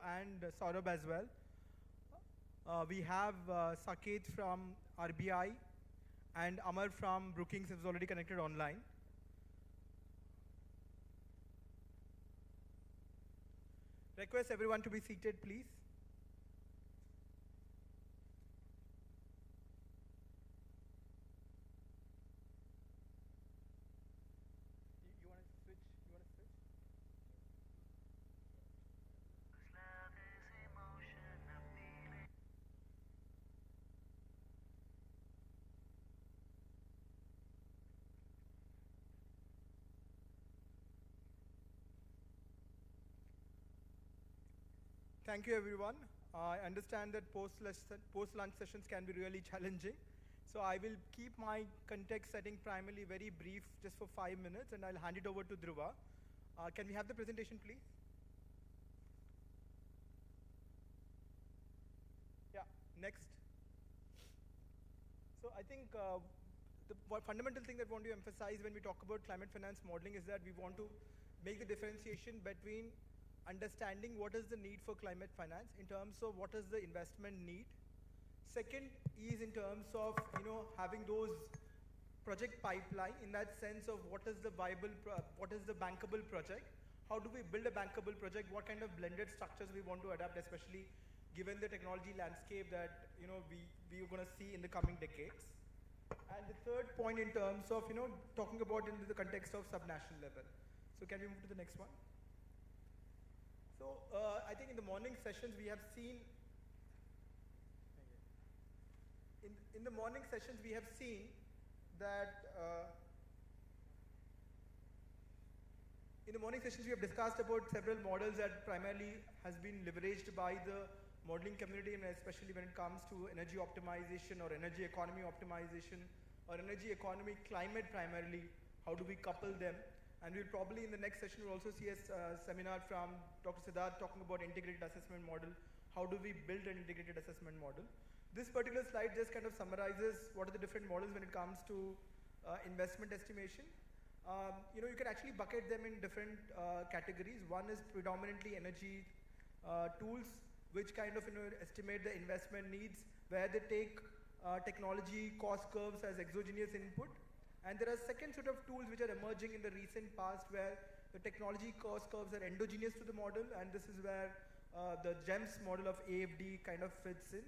and Saurabh as well. We have Saket from RBI and Amar from Brookings is already connected online. Request everyone to be seated, please. You want to switch? You want to switch? Thank you, everyone. I understand that post-lunch sessions can be really challenging. So I will keep my context setting primarily very brief, just for 5 minutes, and I'll hand it over to Dhruva. Can we have the presentation, please? Yeah, next. So I think the fundamental thing that I want to emphasize when we talk about climate finance modeling is that we want to make the differentiation between understanding what is the need for climate finance in terms of what is the investment need. Second is in terms of having those project pipeline in that sense of what is the viable, what is the bankable project, how do we build a bankable project, what kind of blended structures we want to adapt, especially given the technology landscape that we are going to see in the coming decades. And the third point in terms of talking about in the context of subnational level. So can we move to the next one? So I think in the morning sessions we have seen, in the morning sessions we have seen that in the morning sessions we have discussed about several models that primarily has been leveraged by the modeling community, and especially when it comes to energy optimization or energy economy optimization or energy economy climate primarily, how do we couple them? And we'll probably in the next session we'll also see a seminar from Dr. Siddharth talking about integrated assessment model. How do we build an integrated assessment model? This particular slide just kind of summarizes what are the different models when it comes to investment estimation. You can actually bucket them in different categories. One is predominantly energy tools, which kind of estimate the investment needs, where they take technology cost curves as exogenous input. And there are second set of tools which are emerging in the recent past where the technology cost curves are endogenous to the model, and this is where the GEMS model of AFD kind of fits in.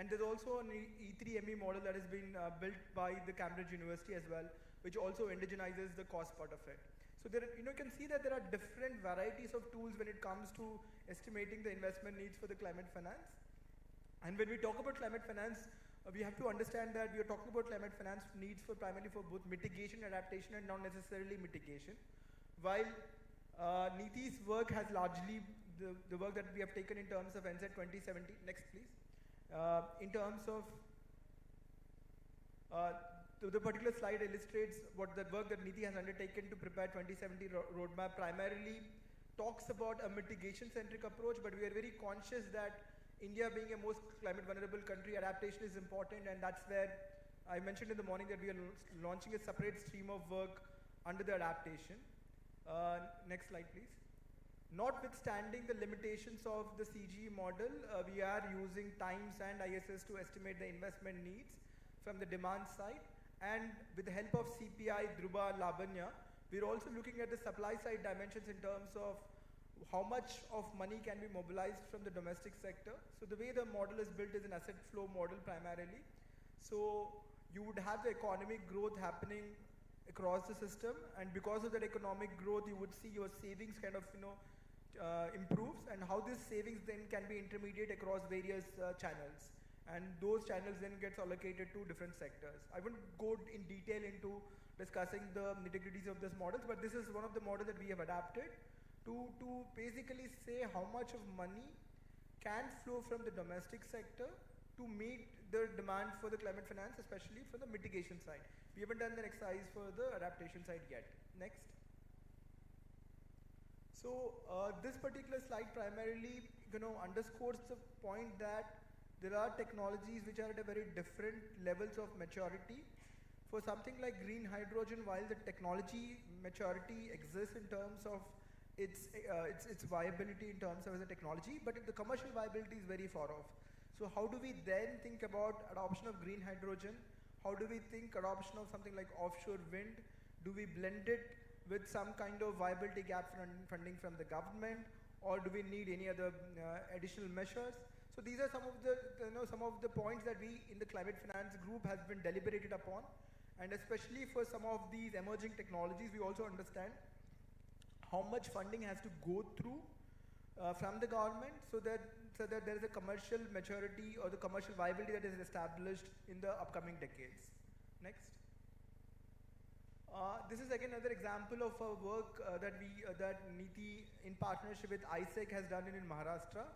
And there's also an E3ME model that has been built by the Cambridge University as well, which also indigenizes the cost part of it. So there, you can see that there are different varieties of tools when it comes to estimating the investment needs for the climate finance. And when we talk about climate finance, we have to understand that we are talking about climate finance needs for primarily for both mitigation, adaptation, and not necessarily mitigation. While NITI's work has largely, the work that we have taken in terms of NZ 2070, next please, in terms of, the particular slide illustrates what the work that NITI has undertaken to prepare 2070 roadmap primarily talks about a mitigation-centric approach, but we are very conscious that India being a most climate vulnerable country, adaptation is important, and that's where I mentioned in the morning that we are launching a separate stream of work under the adaptation. Next slide, please. Notwithstanding the limitations of the CGE model, we are using TIMES and ISS to estimate the investment needs from the demand side, and with the help of CPI, Dhruva, Labanya, we're also looking at the supply side dimensions in terms of how much of money can be mobilized from the domestic sector. So the way the model is built is an asset flow model primarily. So you would have the economic growth happening across the system, and because of that economic growth, you would see your savings kind of improves, and how this savings then can be intermediate across various channels, and those channels then gets allocated to different sectors. I wouldn't go in detail into discussing the nitty-gritties of this model, but this is one of the models that we have adapted to basically say how much of money can flow from the domestic sector to meet the demand for the climate finance, especially for the mitigation side. We haven't done the exercise for the adaptation side yet. Next. So this particular slide primarily underscores the point that there are technologies which are at a very different levels of maturity. For something like green hydrogen, while the technology maturity exists in terms of its viability in terms of as a technology, but the commercial viability is very far off. So how do we then think about adoption of green hydrogen? How do we think adoption of something like offshore wind? Do we blend it with some kind of viability gap funding from the government, or do we need any other additional measures? So these are some of the points that we in the climate finance group has been deliberated upon, and especially for some of these emerging technologies, we also understand how much funding has to go through from the government so that there is a commercial maturity or the commercial viability that is established in the upcoming decades. Next. This is again another example of a work that NITI in partnership with ISEC has done in Maharashtra.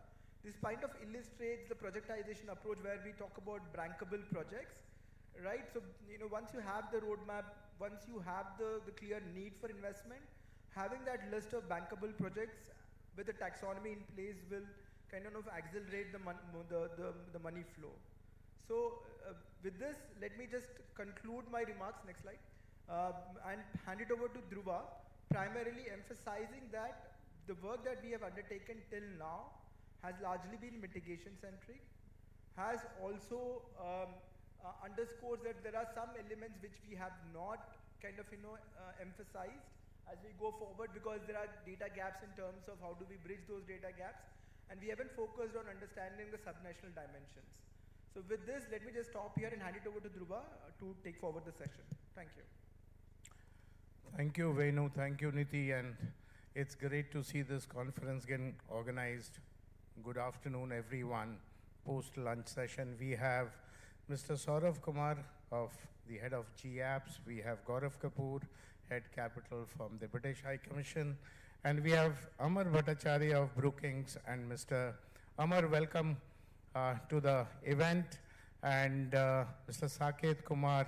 This kind of illustrates the projectization approach where we talk about bankable projects, right? So once you have the roadmap, once you have the clear need for investment, having that list of bankable projects with the taxonomy in place will kind of accelerate the money flow. So with this, let me just conclude my remarks, next slide, and hand it over to Dhruva, primarily emphasizing that the work that we have undertaken till now has largely been mitigation centric, has also underscores that there are some elements which we have not kind of emphasized as we go forward, because there are data gaps in terms of how do we bridge those data gaps, and we haven't focused on understanding the subnational dimensions. So with this, let me just stop here and hand it over to Dhruva to take forward the session. Thank you. Thank you, Venu. Thank you, Niti. And it's great to see this conference getting organized. Good afternoon, everyone. Post-lunch session, we have Mr. Saurav Kumar, the head of GApps. We have Gaurav Kapoor, head capital from the British High Commission. And we have Amar Bhattacharya of Brookings. And Mr. Amar, welcome to the event. And Mr. Saket Kumar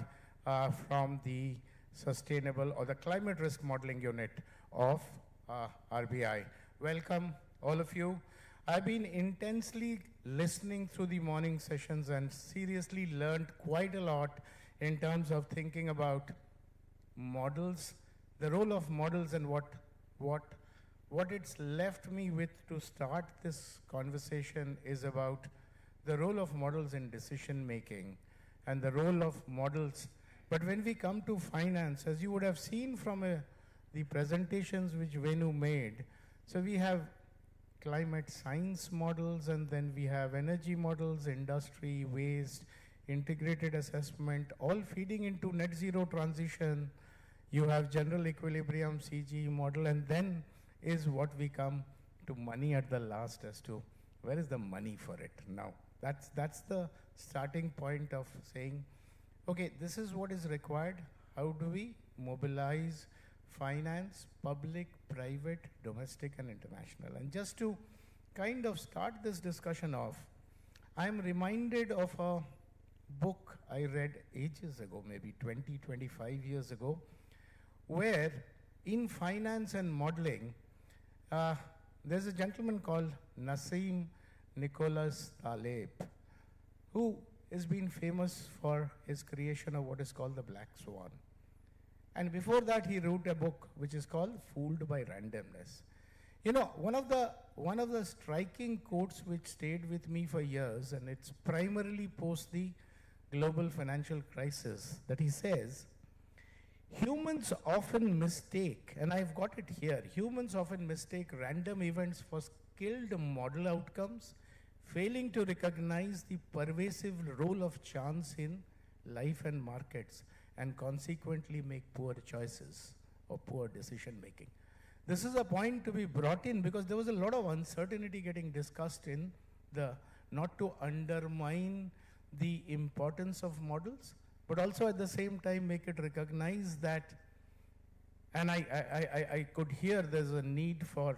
from the Sustainable or the Climate Risk Modeling Unit of RBI. Welcome, all of you. I've been intensely listening through the morning sessions and seriously learned quite a lot in terms of thinking about models, the role of models, and what it's left me with to start this conversation is about the role of models in decision making and the role of models. But when we come to finance, as you would have seen from the presentations which Venu made, so we have climate science models, and then we have energy models, industry, waste, integrated assessment, all feeding into net zero transition. You have general equilibrium, CG model, and then is what we come to money at the last as to where is the money for it now. That's the starting point of saying, okay, this is what is required. How do we mobilize finance, public, private, domestic, and international? And just to kind of start this discussion off, I'm reminded of a book I read ages ago, maybe 20, 25 years ago, where in finance and modeling, there's a gentleman called Nassim Nicholas Taleb, who has been famous for his creation of what is called the Black Swan. And before that, he wrote a book which is called Fooled by Randomness. You know, one of the striking quotes which stayed with me for years, and it's primarily post the global financial crisis, that he says, humans often mistake, and I've got it here, humans often mistake random events for skilled model outcomes, failing to recognize the pervasive role of chance in life and markets, and consequently make poor choices or poor decision making. This is a point to be brought in because there was a lot of uncertainty getting discussed in the, not to undermine the importance of models, but also at the same time make it recognize that, and I could hear there's a need for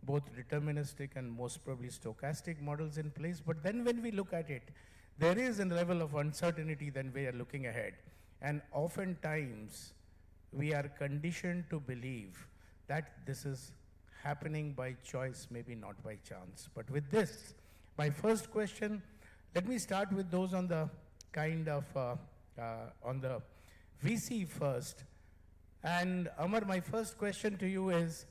both deterministic and most probably stochastic models in place, but then when we look at it, there is a level of uncertainty then we are looking ahead. And oftentimes, we are conditioned to believe that this is happening by choice, maybe not by chance. But with this, my first question, let me start with those on the kind of, on the VC first. And Amar, my first question to you is,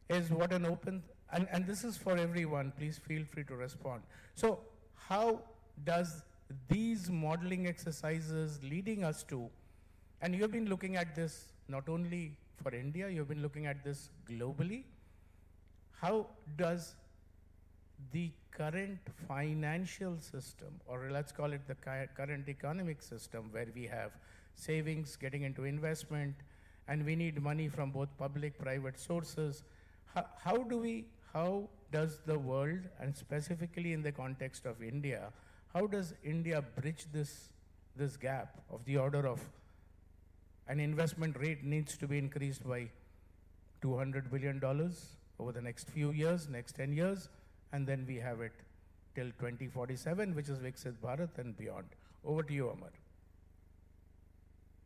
is what an open, and this is for everyone, please feel free to respond. So how does these modeling exercises leading us to, and you've been looking at this not only for India, you've been looking at this globally, how does the current financial system, or let's call it the current economic system, where we have savings getting into investment, and we need money from both public, private sources, how does the world, and specifically in the context of India, how does India bridge this gap of the order of an investment rate needs to be increased by $200 billion over the next few years, next 10 years, and then we have it till 2047, which is Viksit Bharat and beyond. Over to you, Amar.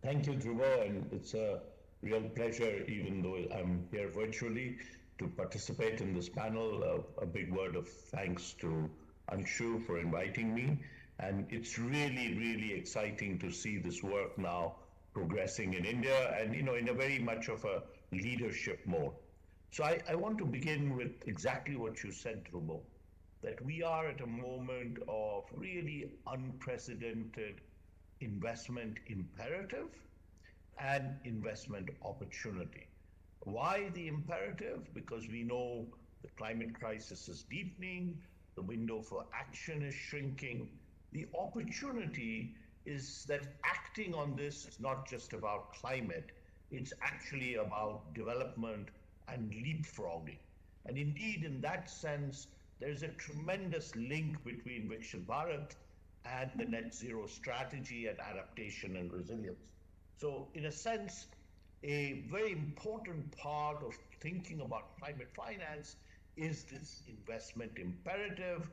Thank you, Dhruva, and it's a real pleasure, even though I'm here virtually, to participate in this panel. A big word of thanks to Anshu for inviting me, and it's really, really exciting to see this work now progressing in India, and in a very much of a leadership mode. So I want to begin with exactly what you said, Dhruva, that we are at a moment of really unprecedented investment imperative and investment opportunity. Why the imperative? Because we know the climate crisis is deepening, the window for action is shrinking. The opportunity is that acting on this is not just about climate, it's actually about development and leapfrogging. And indeed, in that sense, there's a tremendous link between Viksit Bharat and the net zero strategy and adaptation and resilience. So in a sense, a very important part of thinking about climate finance is this investment imperative,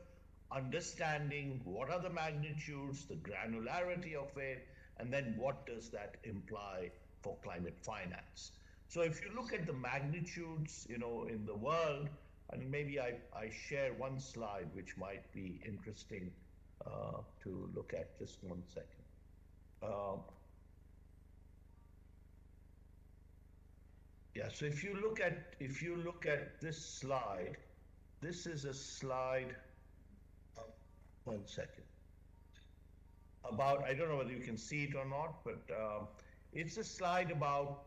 understanding what are the magnitudes, the granularity of it, and then what does that imply for climate finance. So if you look at the magnitudes, in the world, and maybe I share one slide which might be interesting to look at. Just 1 second. Yeah, so if you look at this slide, this is a slide. 1 second. About, I don't know whether you can see it or not, but it's a slide about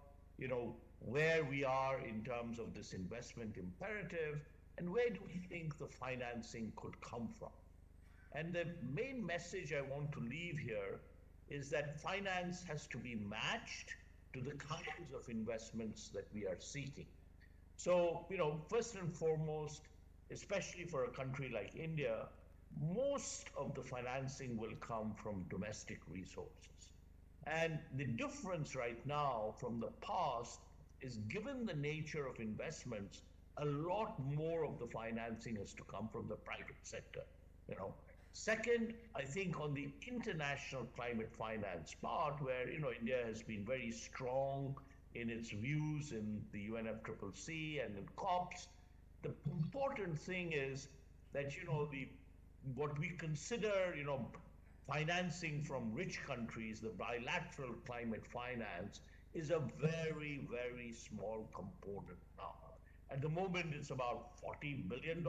where we are in terms of this investment imperative and where do we think the financing could come from. And the main message I want to leave here is that finance has to be matched to the kinds of investments that we are seeking. So, first and foremost, especially for a country like India, most of the financing will come from domestic resources. And the difference right now from the past is, given the nature of investments, a lot more of the financing has to come from the private sector. Second, I think on the international climate finance part, where India has been very strong in its views in the UNFCCC and in COPs, the important thing is that what we consider financing from rich countries, the bilateral climate finance, is a very, very small component now. At the moment, it's about $40 billion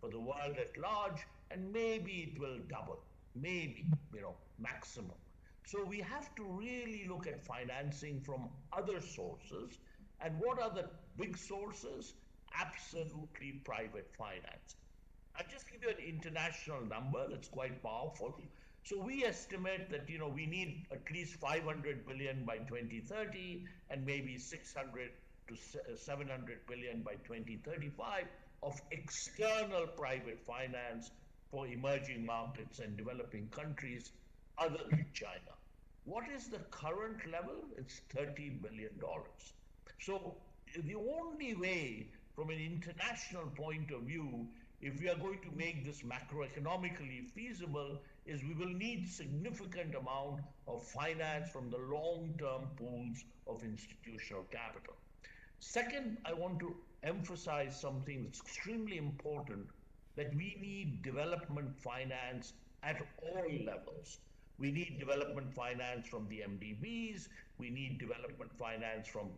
for the world at large, and maybe it will double, maybe, maximum. So we have to really look at financing from other sources. And what are the big sources? Absolutely private finance. I'll just give you an international number that's quite powerful. So we estimate that we need at least 500 billion by 2030 and maybe 600 to 700 billion by 2035 of external private finance for emerging markets and developing countries other than China. What is the current level? It's $30 billion. So the only way, from an international point of view, if we are going to make this macroeconomically feasible, is we will need significant amount of finance from the long-term pools of institutional capital. Second, I want to emphasize something that's extremely important, that we need development finance at all levels. We need development finance from the MDBs. We need development finance from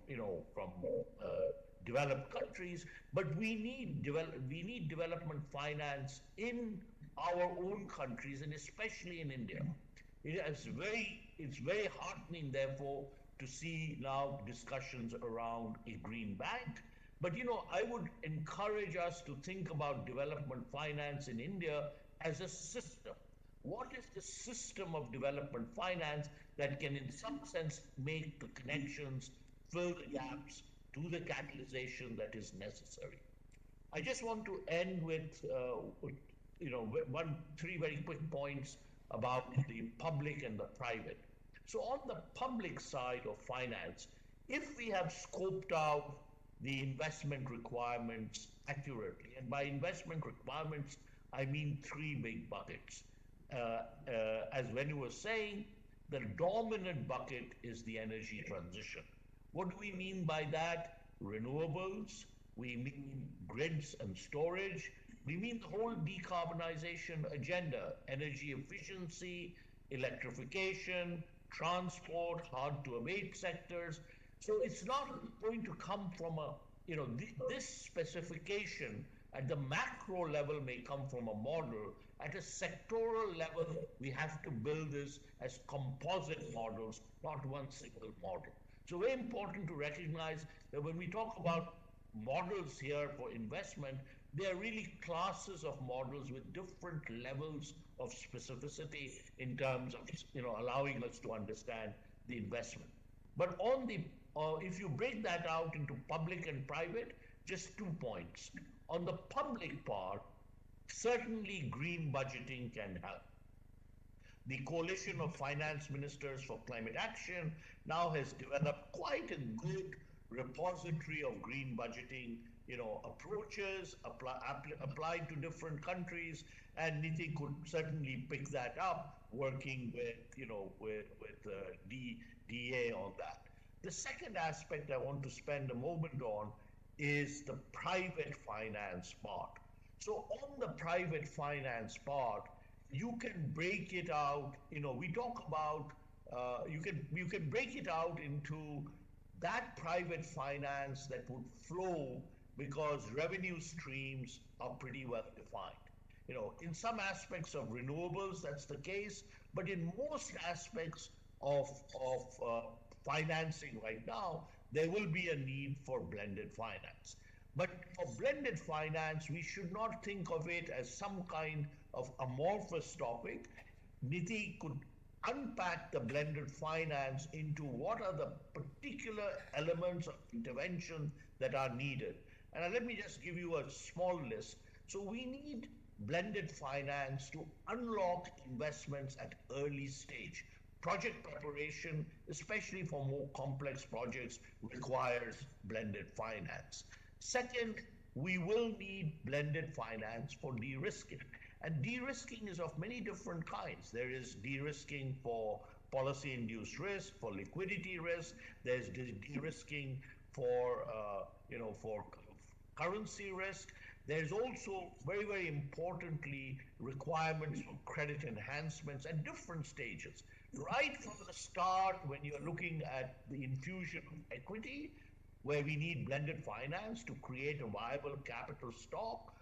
developed countries, but we need development finance in our own countries, and especially in India. It's very heartening, therefore, to see now discussions around a green bank. But I would encourage us to think about development finance in India as a system. What is the system of development finance that can, in some sense, make the connections, fill the gaps, do the catalyzation that is necessary? I just want to end with, three very quick points about the public and the private. So on the public side of finance, if we have scoped out the investment requirements accurately, and by investment requirements, I mean three big buckets. As Venu was saying, the dominant bucket is the energy transition. What do we mean by that? Renewables, we mean grids and storage, we mean the whole decarbonization agenda, energy efficiency, electrification, transport, hard to abate sectors. So it's not going to come from this specification at the macro level may come from a model. At a sectoral level, we have to build this as composite models, not one single model. So very important to recognize that when we talk about models here for investment, they are really classes of models with different levels of specificity in terms of allowing us to understand the investment. But on the if you break that out into public and private, just 2 points. On the public part, certainly green budgeting can help. The Coalition of Finance Ministers for Climate Action now has developed quite a good repository of green budgeting, approaches applied to different countries, and Niti could certainly pick that up, working with DA on that. The second aspect I want to spend a moment on is the private finance part. So on the private finance part, you can break it out. We talk about you can break it out into that private finance that would flow because revenue streams are pretty well defined. In some aspects of renewables, that's the case, but in most aspects of financing right now, there will be a need for blended finance. But for blended finance, we should not think of it as some kind of amorphous topic. Niti could unpack the blended finance into what are the particular elements of intervention that are needed. And let me just give you a small list. So we need blended finance to unlock investments at early stage. Project preparation, especially for more complex projects, requires blended finance. Second, we will need blended finance for de-risking. And de-risking is of many different kinds. There is de-risking for policy-induced risk, for liquidity risk. There's de-risking for, for currency risk. There's also, very, very importantly, requirements for credit enhancements at different stages. Right from the start, when you're looking at the infusion of equity, where we need blended finance to create a viable capital stock,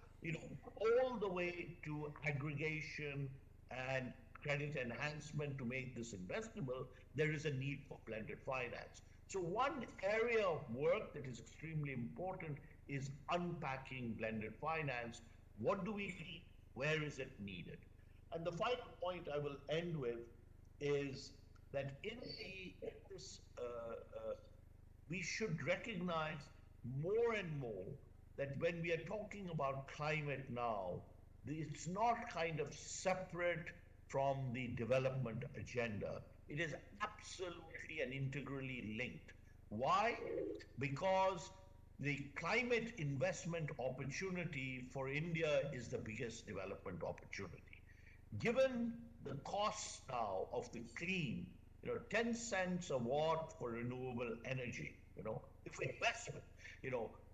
all the way to aggregation and credit enhancement to make this investable, there is a need for blended finance. So one area of work that is extremely important is unpacking blended finance. What do we need? Where is it needed? And the final point I will end with is that we should recognize more and more that when we are talking about climate now, it's not kind of separate from the development agenda. It is absolutely and integrally linked. Why? Because the climate investment opportunity for India is the biggest development opportunity. Given the costs now of the clean, 10 cents a watt for renewable energy, if investment,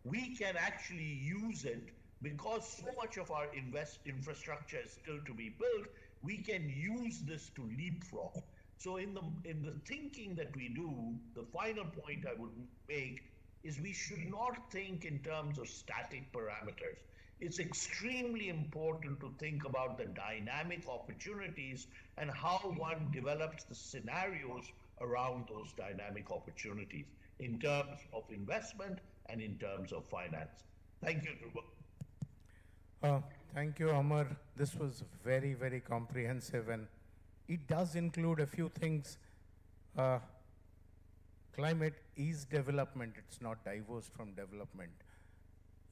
we can actually use it because so much of our infrastructure is still to be built. We can use this to leapfrog. So in the thinking that we do, the final point I would make is we should not think in terms of static parameters. It's extremely important to think about the dynamic opportunities and how one develops the scenarios around those dynamic opportunities in terms of investment and in terms of finance. Thank you, Dhruva. Thank you, Amar. This was very, very comprehensive, and it does include a few things. Climate is development. It's not divorced from development.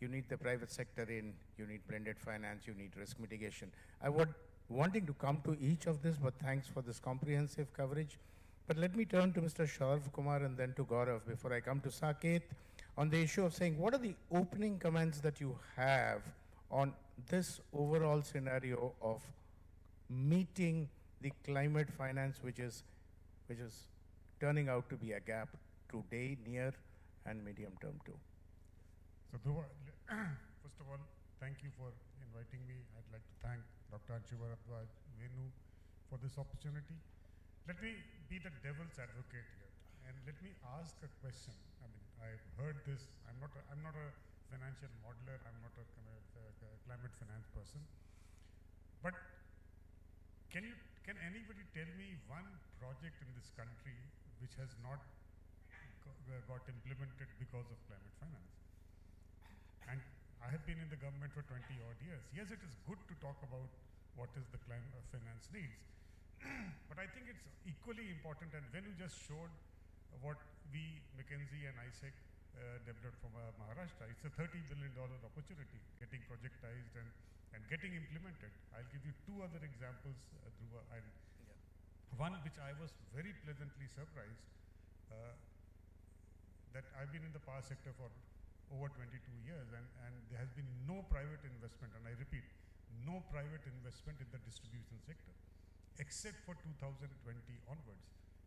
You need the private sector in, you need blended finance, you need risk mitigation. I would wanting to come to each of this, but thanks for this comprehensive coverage. But let me turn to Mr. Sharv Kumar and then to Gaurav before I come to Saket on the issue of saying, what are the opening comments that you have on this overall scenario of meeting the climate finance, which is turning out to be a gap today, near and medium term too? So Dhruva, first of all, thank you for inviting me. I'd like to thank Dr. Anshu Bharadwaj, Venu, for this opportunity. Let me be the devil's advocate here, and let me ask a question. I mean, I've heard this. I'm not a financial modeler. I'm not a climate finance person. But can anybody tell me one project in this country which has not got implemented because of climate finance? And I have been in the government for 20 odd years. Yes, it is good to talk about what is the climate finance needs, but I think it's equally important, and when you just showed what we, McKinsey and ISEC developed from Maharashtra, it's a $30 billion opportunity getting projectized and getting implemented. I'll give you two other examples, Dhruva, and one which I was very pleasantly surprised, that I've been in the power sector for over 22 years, and there has been no private investment, and I repeat, no private investment in the distribution sector, except for 2020 onwards,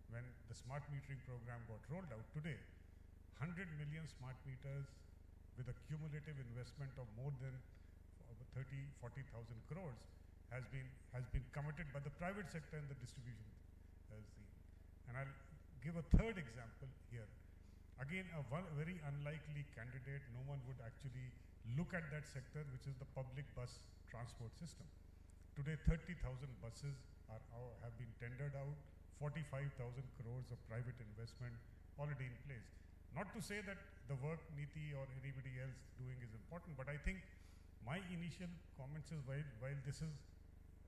when the smart metering program got rolled out. Today, 100 million smart meters with a cumulative investment of more than 40,000 crores has been committed by the private sector in the distribution scene. And I'll give a third example here. Again, a very unlikely candidate. No one would actually look at that sector, which is the public bus transport system. Today, 30,000 buses have been tendered out, 45,000 crores of private investment already in place. Not to say that the work Niti or anybody else doing is important, but I think my initial comments is while this is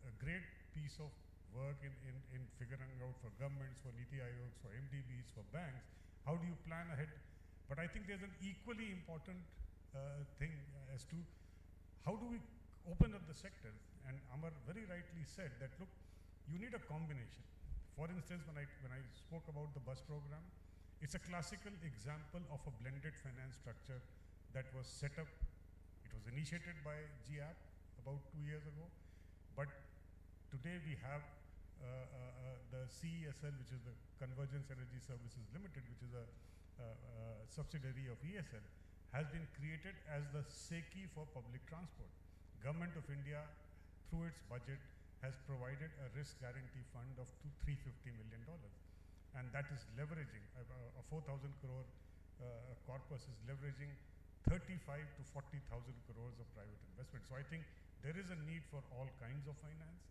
a great piece of work in figuring out for governments, for Niti Ayogs, for MDBs, for banks, how do you plan ahead? But I think there's an equally important thing as to how do we open up the sector? And Amar very rightly said that, look, you need a combination. For instance, when I spoke about the bus program, it's a classical example of a blended finance structure that was set up. It was initiated by GAP about 2 years ago, but today we have the CESL, which is the Convergence Energy Services Limited, which is a subsidiary of ESL, has been created as the SECI for public transport. Government of India, through its budget, has provided a risk guarantee fund of $350 million. And that is leveraging, a 4,000 crore corpus is leveraging 35 to 40,000 crores of private investment. So I think there is a need for all kinds of finance.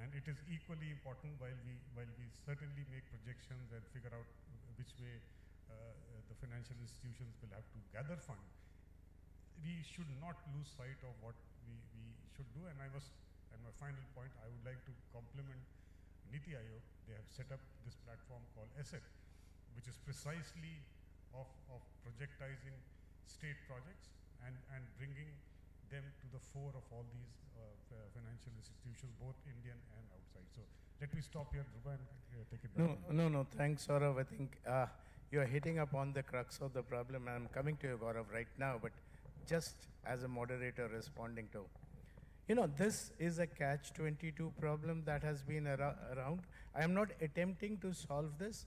And it is equally important while we certainly make projections and figure out which way the financial institutions will have to gather fund, we should not lose sight of what we should do. And my final point, I would like to compliment Niti Aayog. They have set up this platform called ESSET, which is precisely of projectizing state projects and bringing them to the fore of all these financial institutions, both Indian and outside. So let me stop here, Dhruva, and take it back. No, thanks, Gaurav. I think you're hitting upon the crux of the problem. I'm coming to you, Gaurav, right now, but just as a moderator responding to, this is a catch-22 problem that has been around. I am not attempting to solve this,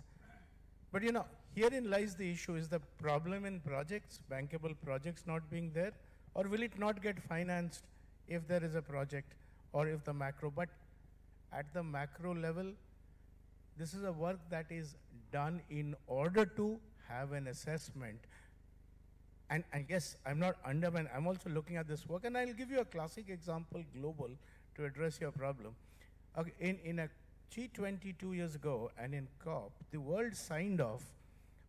but herein lies the issue. Is the problem in projects, bankable projects not being there, or will it not get financed if there is a project or if the macro? But at the macro level, this is a work that is done in order to have an assessment And yes, I'm not undermined. I'm also looking at this work, and I'll give you a classic example, global, to address your problem. Okay, in a G20 2 years ago, and in COP, the world signed off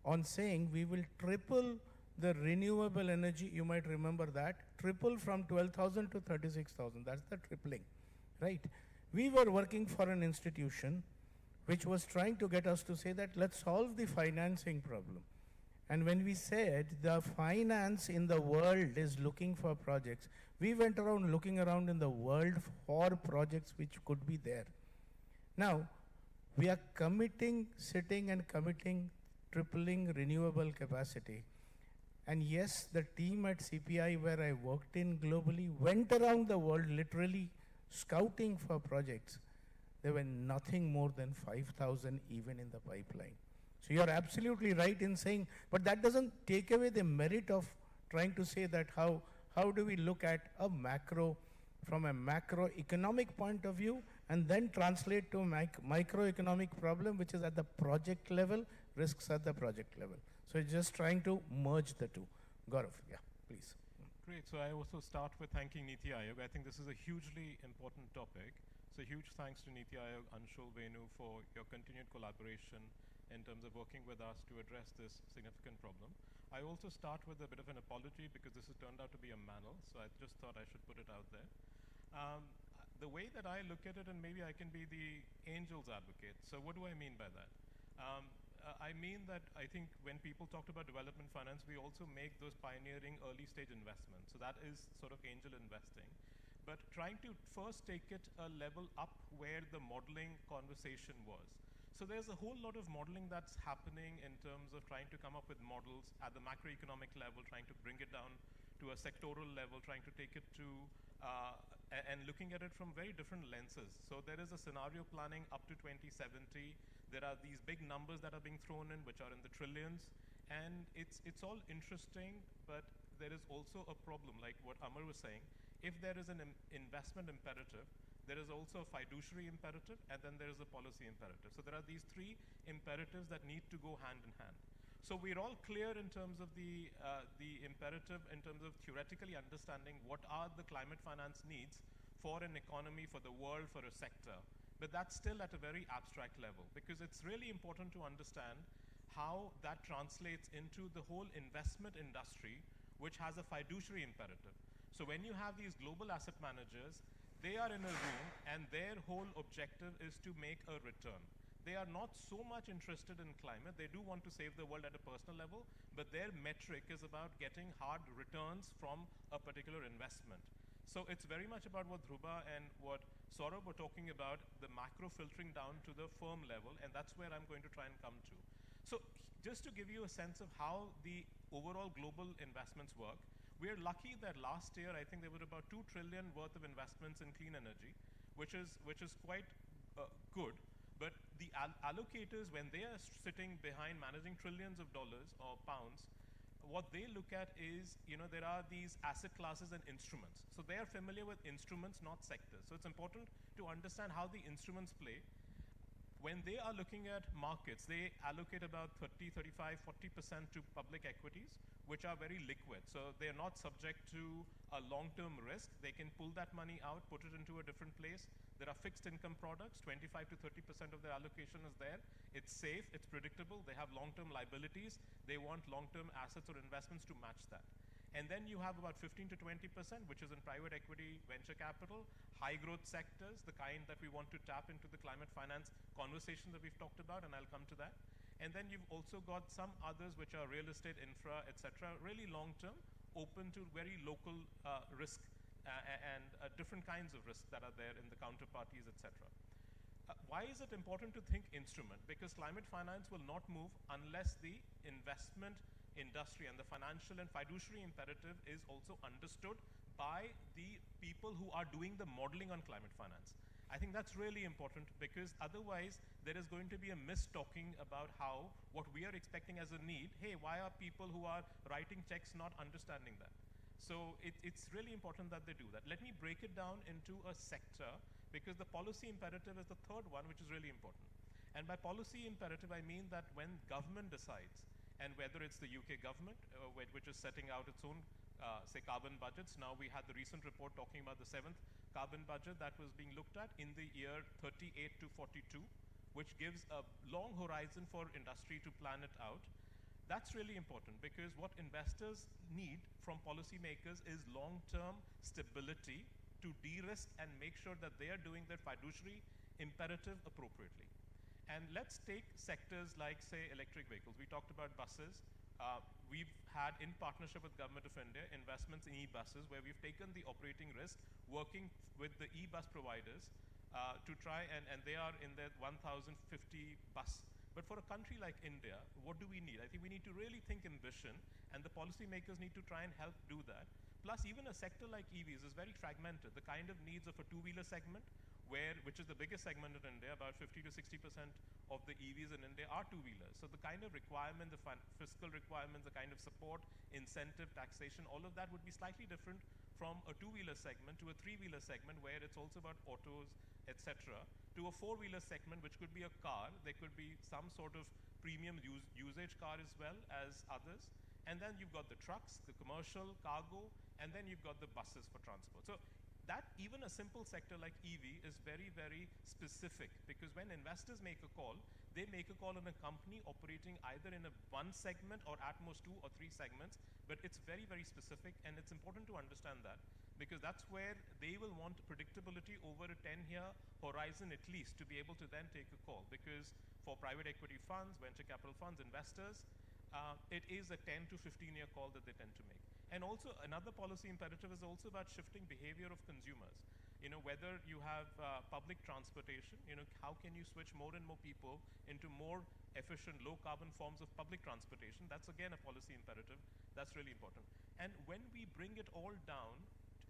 on saying we will triple the renewable energy. You might remember that, triple from 12,000 to 36,000. That's the tripling, right? We were working for an institution which was trying to get us to say that let's solve the financing problem. And when we said the finance in the world is looking for projects, we went around looking around in the world for projects which could be there. Now, we are committing, sitting and committing, tripling renewable capacity. And yes, the team at CPI where I worked in globally went around the world literally scouting for projects. There were nothing more than 5,000 even in the pipeline. So you're absolutely right in saying, but that doesn't take away the merit of trying to say that how do we look at a macro, from a macroeconomic point of view, and then translate to a microeconomic problem, which is at the project level, risks at the project level. So it's just trying to merge the two. Gaurav, yeah, please. Great. So I also start with thanking Niti Aayog. I think this is a hugely important topic. So huge thanks to Niti Aayog, Anshul, Venu, for your continued collaboration in terms of working with us to address this significant problem. I also start with a bit of an apology because this has turned out to be a manel, so I just thought I should put it out there. The way that I look at it, and maybe I can be the angel's advocate. So what do I mean by that? I mean that I think when people talked about development finance, we also make those pioneering early stage investments. So that is sort of angel investing. But trying to first take it a level up where the modeling conversation was. So there's a whole lot of modeling that's happening in terms of trying to come up with models at the macroeconomic level, trying to bring it down to a sectoral level, trying to take it to, and looking at it from very different lenses. So there is a scenario planning up to 2070. There are these big numbers that are being thrown in, which are in the trillions. And it's all interesting, but there is also a problem, like what Amar was saying. If there is an investment imperative, there is also a fiduciary imperative, and then there is a policy imperative. So there are these three imperatives that need to go hand in hand. So we're all clear in terms of the imperative, in terms of theoretically understanding what are the climate finance needs for an economy, for the world, for a sector. But that's still at a very abstract level, because it's really important to understand how that translates into the whole investment industry, which has a fiduciary imperative. So when you have these global asset managers, they are in a room and their whole objective is to make a return. They are not so much interested in climate. They do want to save the world at a personal level, but their metric is about getting hard returns from a particular investment. So it's very much about what Dhruba and what Saurabh were talking about, the macro filtering down to the firm level, and that's where I'm going to try and come to. So just to give you a sense of how the overall global investments work, we're lucky that last year, I think there were about 2 trillion worth of investments in clean energy, which is quite good. But the allocators, when they are sitting behind managing trillions of dollars or pounds, what they look at is, there are these asset classes and instruments. So they are familiar with instruments, not sectors. So it's important to understand how the instruments play. When they are looking at markets, they allocate about 30, 35, 40% to public equities, which are very liquid. So they're not subject to a long-term risk. They can pull that money out, put it into a different place. There are fixed income products, 25 to 30% of their allocation is there. It's safe, it's predictable. They have long-term liabilities. They want long-term assets or investments to match that. And then you have about 15 to 20%, which is in private equity, venture capital, high growth sectors, the kind that we want to tap into the climate finance conversation that we've talked about, and I'll come to that. And then you've also got some others which are real estate, infra, etc., really long term, open to very local risk and different kinds of risks that are there in the counterparties, etc. Why is it important to think instrument? Because climate finance will not move unless the investment industry and the financial and fiduciary imperative is also understood by the people who are doing the modeling on climate finance. I think that's really important, because otherwise there is going to be a mistalking about how what we are expecting as a need, hey, why are people who are writing checks not understanding that? So it's really important that they do that. Let me break it down into a sector, because the policy imperative is the third one, which is really important. And by policy imperative, I mean that when government decides, And whether it's the UK government, which is setting out its own, say, carbon budgets. Now we had the recent report talking about the 7th carbon budget that was being looked at in the year 38 to 42, which gives a long horizon for industry to plan it out. That's really important because what investors need from policymakers is long-term stability to de-risk and make sure that they are doing their fiduciary imperative appropriately. And let's take sectors like, say, electric vehicles. We talked about buses. We've had, in partnership with Government of India, investments in e-buses where we've taken the operating risk, working with the e-bus providers to try, and they are in their 1,050 bus. But for a country like India, what do we need? I think we need to really think in vision, and the policymakers need to try and help do that. Plus, even a sector like EVs is very fragmented. The kind of needs of a two-wheeler segment, which is the biggest segment in India, about 50 to 60% of the EVs in India are two-wheelers. So the kind of requirement, the fiscal requirements, the kind of support, incentive, taxation, all of that would be slightly different from a two-wheeler segment to a three-wheeler segment where it's also about autos, etc., to a four-wheeler segment, which could be a car. There could be some sort of premium usage car as well as others. And then you've got the trucks, the commercial, cargo, and then you've got the buses for transport. So that even a simple sector like EV is very, very specific, because when investors make a call, they make a call on a company operating either in one segment or at most two or three segments, but it's very, very specific, and it's important to understand that, because that's where they will want predictability over a 10-year horizon at least to be able to then take a call, because for private equity funds, venture capital funds, investors, it is a 10 to 15-year call that they tend to make. And also another policy imperative is also about shifting behavior of consumers. Whether you have public transportation, how can you switch more and more people into more efficient, low carbon forms of public transportation? That's again a policy imperative. That's really important. And when we bring it all down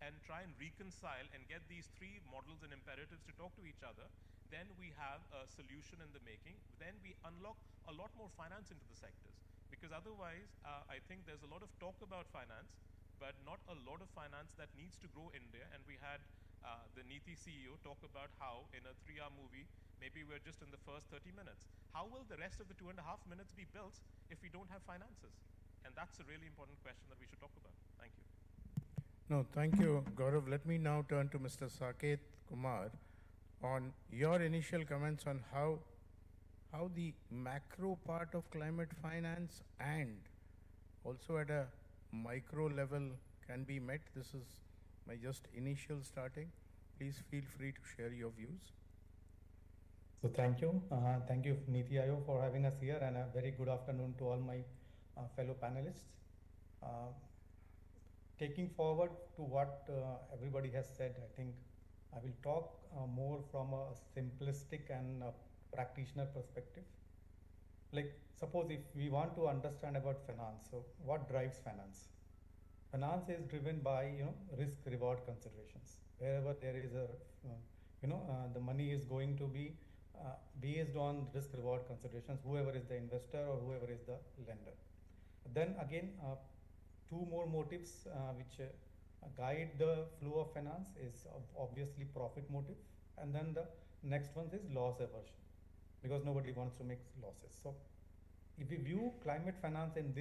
and try and reconcile and get these three models and imperatives to talk to each other, then we have a solution in the making. Then we unlock a lot more finance into the sectors. Because otherwise, I think there's a lot of talk about finance, but not a lot of finance that needs to grow India. And we had the Niti CEO talk about how in a 3-hour movie, maybe we're just in the first 30 minutes. How will the rest of the 2.5 minutes be built if we don't have finances? And that's a really important question that we should talk about. Thank you. No, thank you, Gaurav. Let me now turn to Mr. Saket Kumar on your initial comments on how the macro part of climate finance and also at a micro level can be met. This is my just initial starting. Please feel free to share your views. So thank you. Thank you, Niti Aayog, for having us here, and a very good afternoon to all my fellow panelists. Taking forward to what everybody has said, I think I will talk more from a simplistic and practitioner perspective. Like, suppose if we want to understand about finance, so what drives finance? Finance is driven by risk reward considerations. Wherever there is a the money is going to be based on risk reward considerations, whoever is the investor or whoever is the lender. Then again, two more motives which guide the flow of finance is obviously profit motive, and then the next one is loss aversion, because nobody wants to make losses. So if we view climate finance in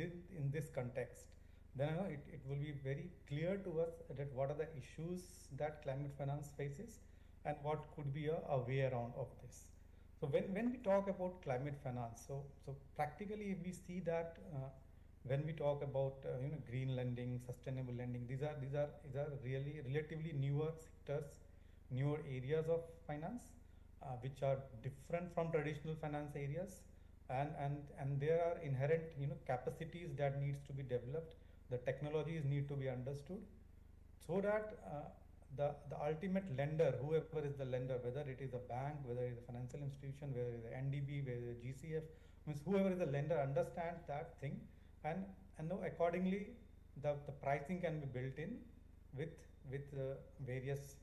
this context, then it will be very clear to us that what are the issues that climate finance faces and what could be a way around of this. So when we talk about climate finance, so practically we see that when we talk about green lending, sustainable lending, these are really relatively newer sectors, newer areas of finance, which are different from traditional finance areas, and there are inherent capacities that needs to be developed. The technologies need to be understood, so that the ultimate lender, whoever is the lender, whether it is a bank, whether it is a financial institution, whether it is a NDB, whether it is a GCF, means whoever is the lender understands that thing, and accordingly the pricing can be built in with various.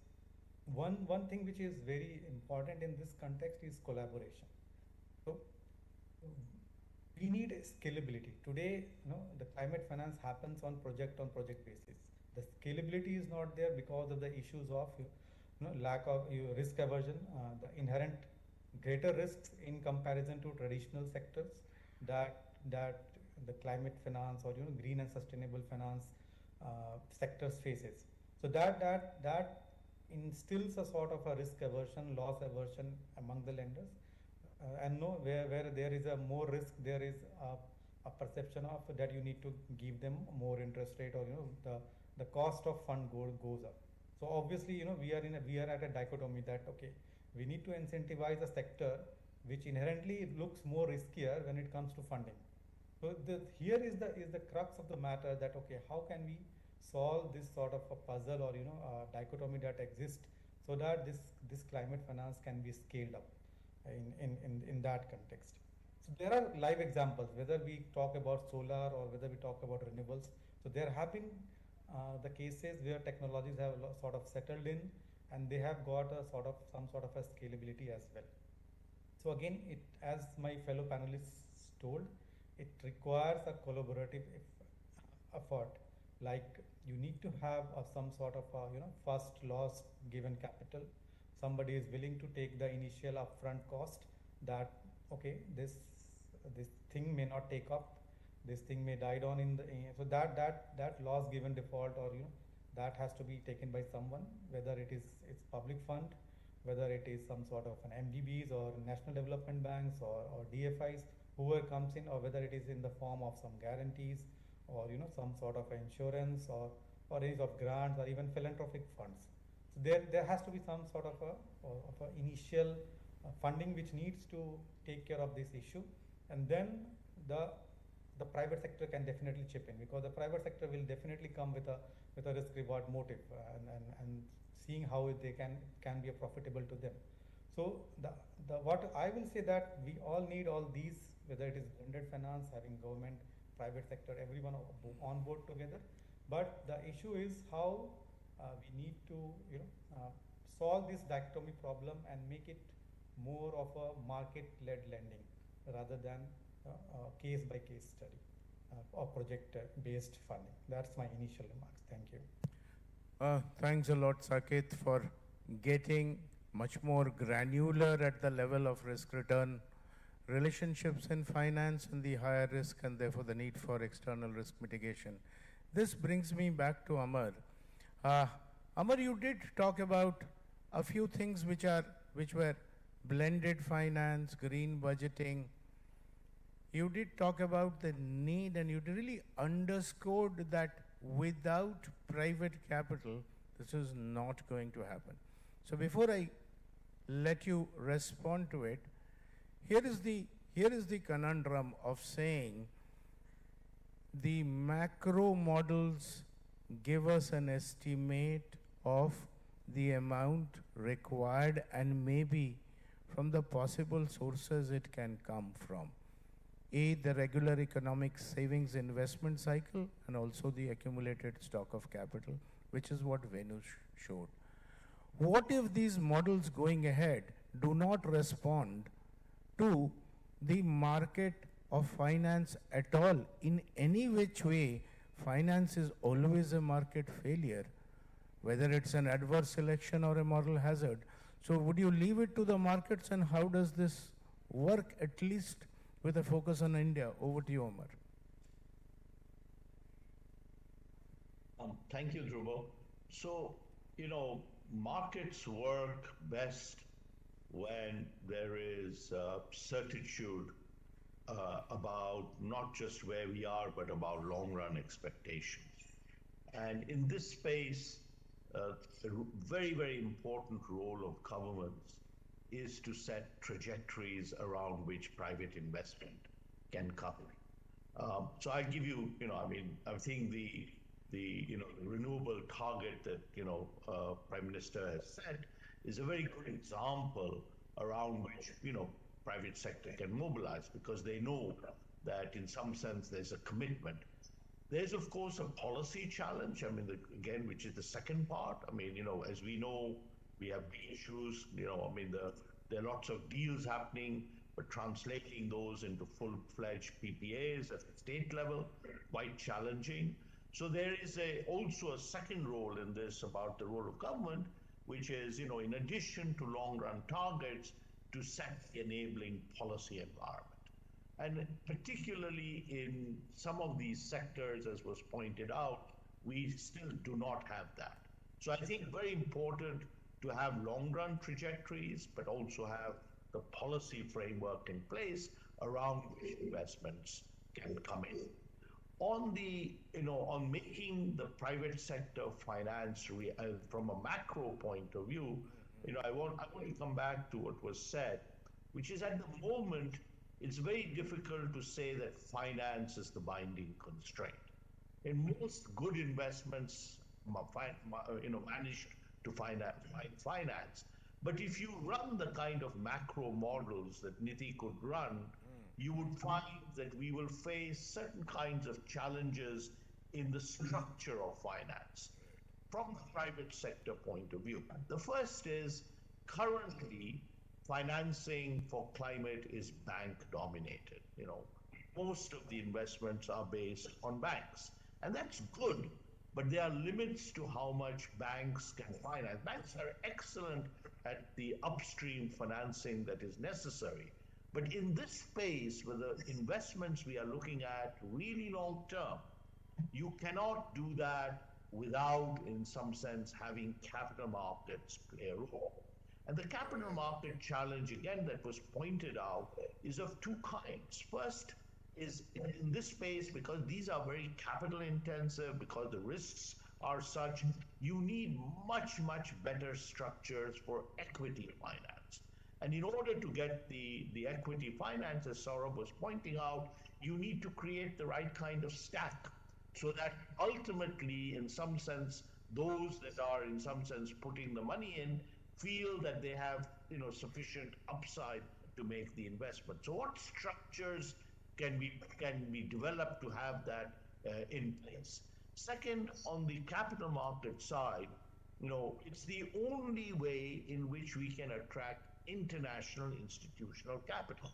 One thing which is very important in this context is collaboration. So we need scalability. Today, the climate finance happens on project basis. The scalability is not there because of the issues of lack of risk aversion, the inherent greater risks in comparison to traditional sectors that the climate finance or green and sustainable finance sectors faces. So that instills a sort of a risk aversion, loss aversion among the lenders, and no, where there is a more risk, there is a perception of that you need to give them more interest rate, or the cost of fund goes up. So obviously, we are at a dichotomy that okay, we need to incentivize a sector which inherently looks more riskier when it comes to funding. So here is the crux of the matter, that okay, how can we solve this sort of a puzzle, or dichotomy that exists, so that this climate finance can be scaled up in that context. So there are live examples, whether we talk about solar or whether we talk about renewables. So there have been the cases where technologies have sort of settled in, and they have got some sort of a scalability as well. So again, as my fellow panelists told, it requires a collaborative effort. Like you need to have some sort of first loss given capital. Somebody is willing to take the initial upfront cost, that okay, this thing may not take up, this thing may die down so that loss given default, or that has to be taken by someone, whether it's public fund, whether it is some sort of an MDBs or national development banks or DFIs, whoever comes in, or whether it is in the form of some guarantees, or some sort of insurance, or range of grants, or even philanthropic funds. So there has to be some sort of a initial funding which needs to take care of this issue, and then the private sector can definitely chip in, because the private sector will definitely come with a risk reward motive, and seeing how they can be profitable to them. So what I will say, that we all need all these, whether it is blended finance, having government, private sector, everyone on board together. But the issue is how we need to solve this dichotomy problem and make it more of a market-led lending rather than case by case study or project based funding. That's my initial remarks. Thank you. Thanks a lot, Saket, for getting much more granular at the level of risk return relationships in finance and the higher risk, and therefore the need for external risk mitigation. This brings me back to Amar. Amar, you did talk about a few things which were blended finance, green budgeting. You did talk about the need, and you really underscored that without private capital, this is not going to happen. So before I let you respond to it, here is the conundrum of saying the macro models give us an estimate of the amount required and maybe from the possible sources it can come from. A, the regular economic savings investment cycle, and also the accumulated stock of capital, which is what Venu showed. What if these models going ahead do not respond to the market of finance at all? In any which way, finance is always a market failure, whether it's an adverse selection or a moral hazard. So would you leave it to the markets, and how does this work, at least with a focus on India? Over to you, Omar. Thank you, Dhruva. So, markets work best when there is certitude about not just where we are, but about long-run expectations. And in this space, a very, very important role of governments is to set trajectories around which private investment can come. So I give you, I think the renewable target that Prime Minister has set is a very good example around which private sector can mobilize, because they know that in some sense there's a commitment. There's of course a policy challenge. Again, which is the second part. As we know, we have issues. There are lots of deals happening, but translating those into full-fledged PPAs at the state level, quite challenging. So there is also a second role in this about the role of government, which is, in addition to long-run targets, to set the enabling policy environment. And particularly in some of these sectors, as was pointed out, we still do not have that. So I think very important to have long-run trajectories, but also have the policy framework in place around which investments can come in. On the, on making the private sector finance from a macro point of view, I want to come back to what was said, which is at the moment, it's very difficult to say that finance is the binding constraint. In most good investments, manage to find finance. But if you run the kind of macro models that Niti could run, you would find that we will face certain kinds of challenges in the structure of finance from the private sector point of view. The first is currently financing for climate is bank dominated. Most of the investments are based on banks, and that's good, but there are limits to how much banks can finance. Banks are excellent at the upstream financing that is necessary. But in this space, with the investments we are looking at really long term, you cannot do that without, in some sense, having capital markets play a role. And the capital market challenge, again, that was pointed out, is of two kinds. First is in this space, because these are very capital intensive, because the risks are such, you need much, much better structures for equity finance. And in order to get the equity finance, as Saurabh was pointing out, you need to create the right kind of stack so that ultimately, in some sense, those that are, in some sense, putting the money in feel that they have, sufficient upside to make the investment. So what structures can be developed to have that in place? Second, on the capital market side, it's the only way in which we can attract international institutional capital.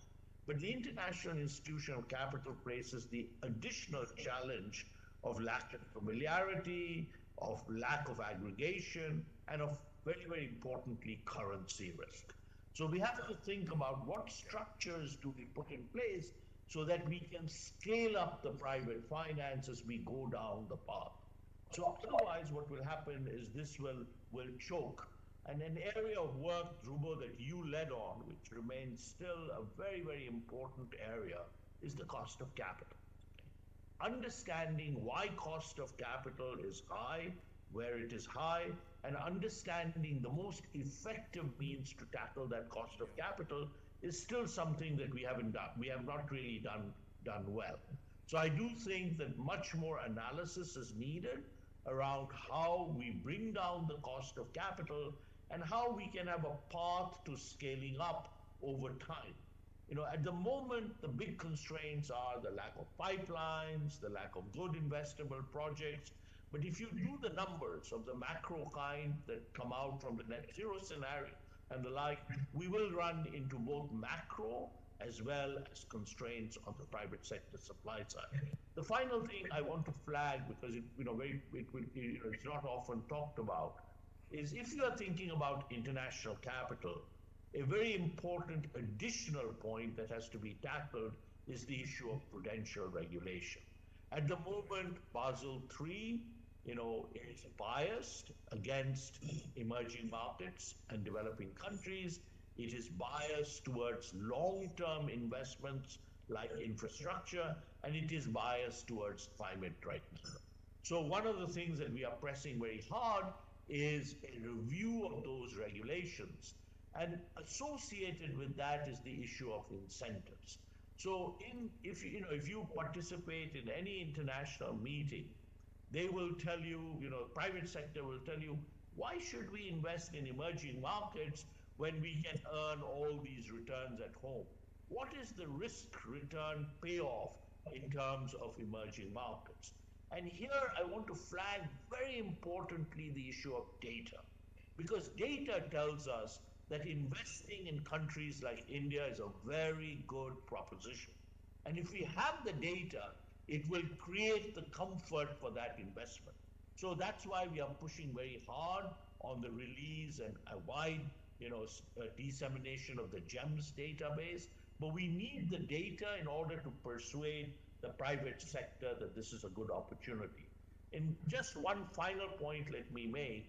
But the international institutional capital faces the additional challenge of lack of familiarity, of lack of aggregation, and of very, very importantly, currency risk. So we have to think about what structures do we put in place so that we can scale up the private finance as we go down the path. So otherwise what will happen is this will choke. And an area of work, Dhruvo, that you led on, which remains still a very, very important area, is the cost of capital. Understanding why cost of capital is high, where it is high, and understanding the most effective means to tackle that cost of capital is still something that we haven't done. We have not really done well. So I do think that much more analysis is needed around how we bring down the cost of capital and how we can have a path to scaling up over time. At the moment, the big constraints are the lack of pipelines, the lack of good investable projects. But if you do the numbers of the macro kind that come out from the net zero scenario and the like, we will run into both macro as well as constraints on the private sector supply side. The final thing I want to flag, because it's not often talked about, is if you are thinking about international capital, a very important additional point that has to be tackled is the issue of prudential regulation. At the moment, Basel III, is biased against emerging markets and developing countries. It is biased towards long-term investments like infrastructure, and it is biased towards climate right now. So one of the things that we are pressing very hard is a review of those regulations. And associated with that is the issue of incentives. So if you participate in any international meeting, they will tell you, private sector will tell you, why should we invest in emerging markets when we can earn all these returns at home? What is the risk-return payoff in terms of emerging markets? And here I want to flag very importantly the issue of data, because data tells us that investing in countries like India is a very good proposition. And if we have the data, it will create the comfort for that investment. So that's why we are pushing very hard on the release and a wide dissemination of the GEMS database, but we need the data in order to persuade the private sector that this is a good opportunity. And just one final point let me make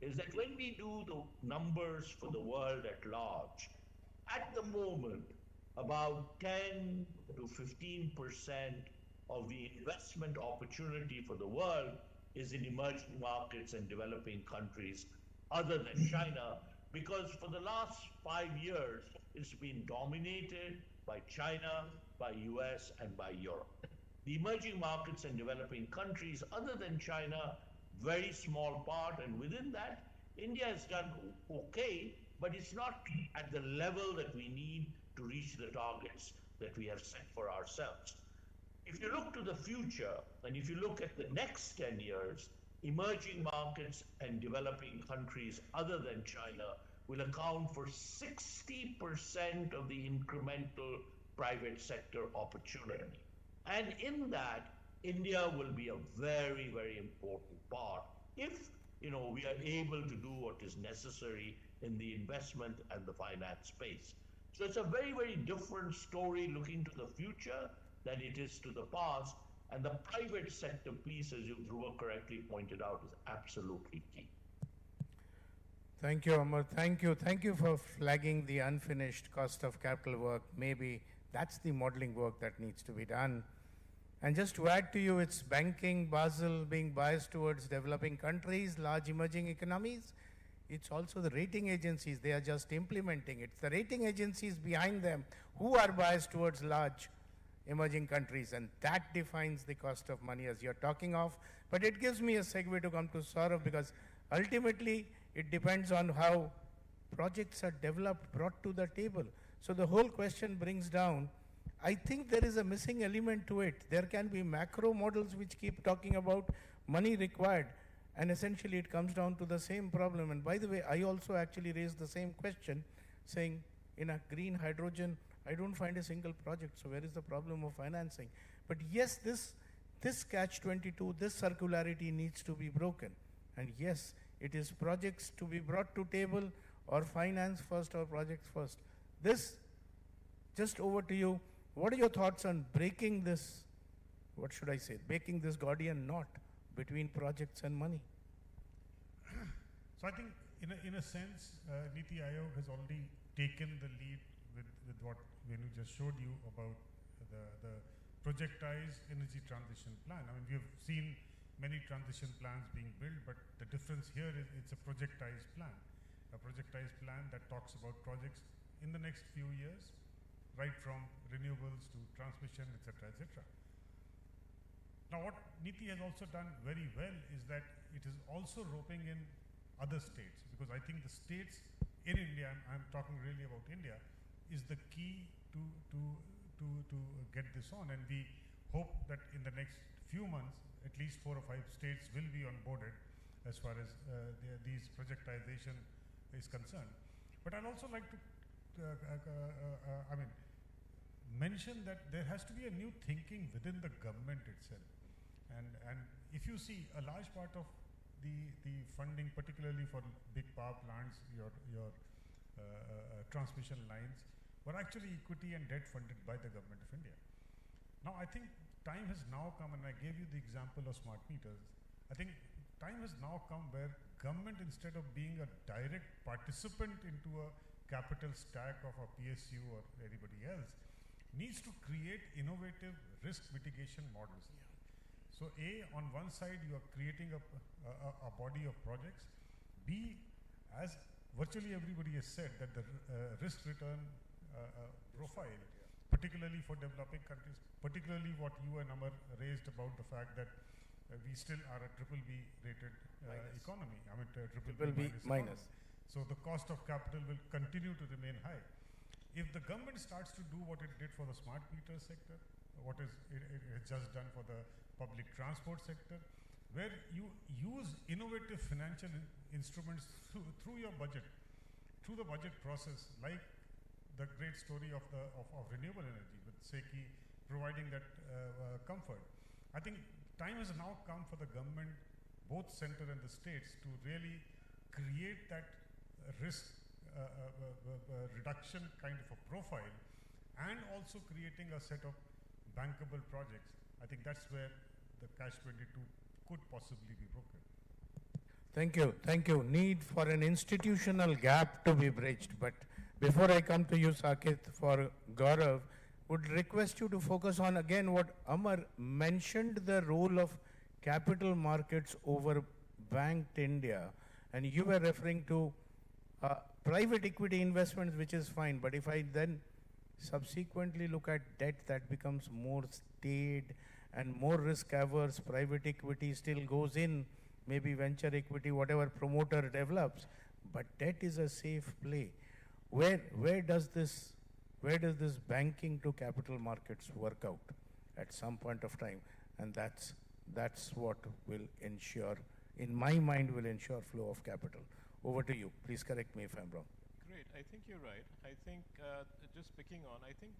is that when we do the numbers for the world at large, at the moment, about 10 to 15% of the investment opportunity for the world is in emerging markets and developing countries other than China, because for the last 5 years, it's been dominated by China, by US, and by Europe. The emerging markets and developing countries other than China, very small part, and within that, India has done okay, but it's not at the level that we need to reach the targets that we have set for ourselves. If you look to the future, and if you look at the next 10 years, emerging markets and developing countries other than China will account for 60% of the incremental private sector opportunity. And in that, India will be a very, very important part if we are able to do what is necessary in the investment and the finance space. So it's a very, very different story looking to the future than it is to the past. And the private sector piece, as you Dhruva correctly pointed out, is absolutely key. Thank you, Amar. Thank you. Thank you for flagging the unfinished cost of capital work. Maybe that's the modeling work that needs to be done. And just to add to you, it's banking, Basel being biased towards developing countries, large emerging economies. It's also the rating agencies. They are just implementing it. It's the rating agencies behind them who are biased towards large emerging countries, and that defines the cost of money as you're talking of. But it gives me a segue to come to Saurav, because ultimately it depends on how projects are developed, brought to the table. So the whole question brings down, I think there is a missing element to it. There can be macro models which keep talking about money required, and essentially it comes down to the same problem. And by the way, I also actually raised the same question, saying in a green hydrogen, I don't find a single project, so where is the problem of financing? But yes, this catch-22, this circularity needs to be broken. And yes, it is projects to be brought to table, or finance first or projects first. This, just over to you. What are your thoughts on breaking this, what should I say, breaking this Gordian knot between projects and money? So I think in a sense, Niti Aayog has already taken the lead with what Venu just showed you about the projectized energy transition plan. I mean, we have seen many transition plans being built, but the difference here is it's a projectized plan that talks about projects in the next few years, right from renewables to transmission, etc., etc. Now, what Niti has also done very well is that it is also roping in other states, because I think the states in India, I'm talking really about India, is the key to get this on. And we hope that in the next few months, at least 4 or 5 states will be onboarded as far as these projectization is concerned. But I'd also like to mention that there has to be a new thinking within the government itself. And if you see a large part of the funding, particularly for big power plants, your transmission lines, were actually equity and debt funded by the government of India. Now, I think time has now come, and I gave you the example of smart meters. I think time has now come where government, instead of being a direct participant into a capital stack of a PSU or anybody else, needs to create innovative risk mitigation models. So A, on one side, you are creating a body of projects. B, as virtually everybody has said, that the risk return profile, particularly for developing countries, particularly what you and Amar raised about the fact that we still are a BBB rated economy. I mean, BBB minus. So the cost of capital will continue to remain high. If the government starts to do what it did for the smart meter sector, what it has just done for the public transport sector, where you use innovative financial instruments through your budget, through the budget process, like the great story of renewable energy with SECI providing that comfort. I think time has now come for the government, both center and the states, to really create that risk reduction kind of a profile and also creating a set of bankable projects, I think that's where the catch-22 could possibly be broken. Thank you. Thank you. Need for an institutional gap to be bridged. But before I come to you, Saket, for Gaurav, would request you to focus on again what Amar mentioned, the role of capital markets over banked India. And you were referring to private equity investments, which is fine. But if I then subsequently look at debt that becomes more staid and more risk averse, private equity still goes in, maybe venture equity, whatever promoter develops, but debt is a safe play. Where does this banking to capital markets work out at some point of time? And that's what will ensure, in my mind, will ensure flow of capital. Over to you. Please correct me if I'm wrong. Great. I think you're right. I think just picking on, I think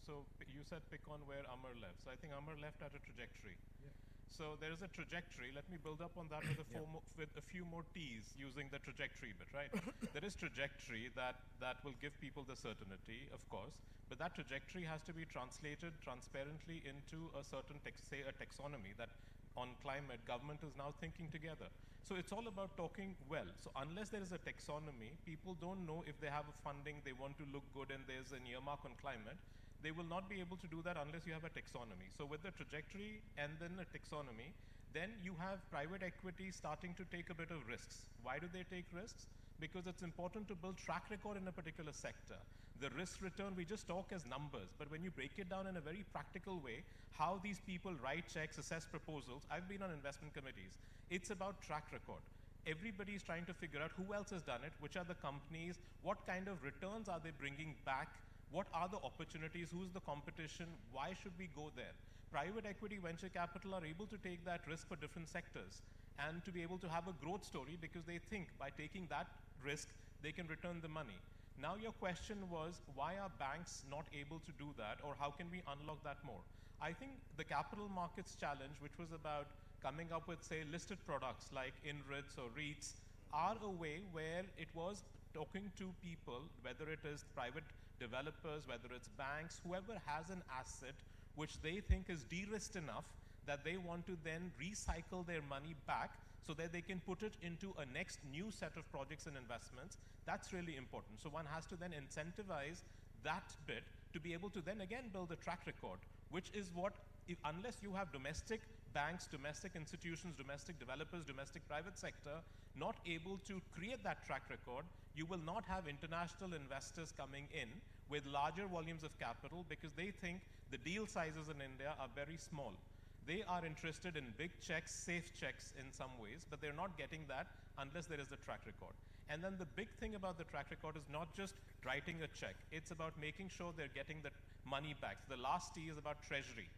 so you said pick on where Amar left. So I think Amar left at a trajectory. Yeah. So there is a trajectory. Let me build up on that with a few more T's using the trajectory bit, right? There is trajectory that will give people the certainty, of course, but that trajectory has to be translated transparently into a certain, say, a taxonomy that on climate, government is now thinking together. So it's all about talking well. So unless there is a taxonomy, people don't know if they have a funding, they want to look good and there's an earmark on climate, they will not be able to do that unless you have a taxonomy. So with the trajectory and then a taxonomy, then you have private equity starting to take a bit of risks. Why do they take risks? Because it's important to build track record in a particular sector. The risk return, we just talk as numbers, but when you break it down in a very practical way, how these people write checks, assess proposals, I've been on investment committees, it's about track record. Everybody's trying to figure out who else has done it, which are the companies, what kind of returns are they bringing back, what are the opportunities, who's the competition, why should we go there? Private equity, venture capital are able to take that risk for different sectors and to be able to have a growth story because they think by taking that risk, they can return the money. Now your question was, why are banks not able to do that, or how can we unlock that more? I think the capital markets challenge, which was about coming up with, say, listed products like InRITs or REITs, are a way where it was talking to people, whether it is private developers, whether it's banks, whoever has an asset which they think is de-risked enough that they want to then recycle their money back so that they can put it into a next new set of projects and investments. That's really important. So one has to then incentivize that bit to be able to then again build a track record, which is what, unless you have domestic banks, domestic institutions, domestic developers, domestic private sector, not able to create that track record, you will not have international investors coming in with larger volumes of capital because they think the deal sizes in India are very small. They are interested in big checks, safe checks in some ways, but they're not getting that unless there is a track record. And then the big thing about the track record is not just writing a check. It's about making sure they're getting the money back. So the last T is about treasury.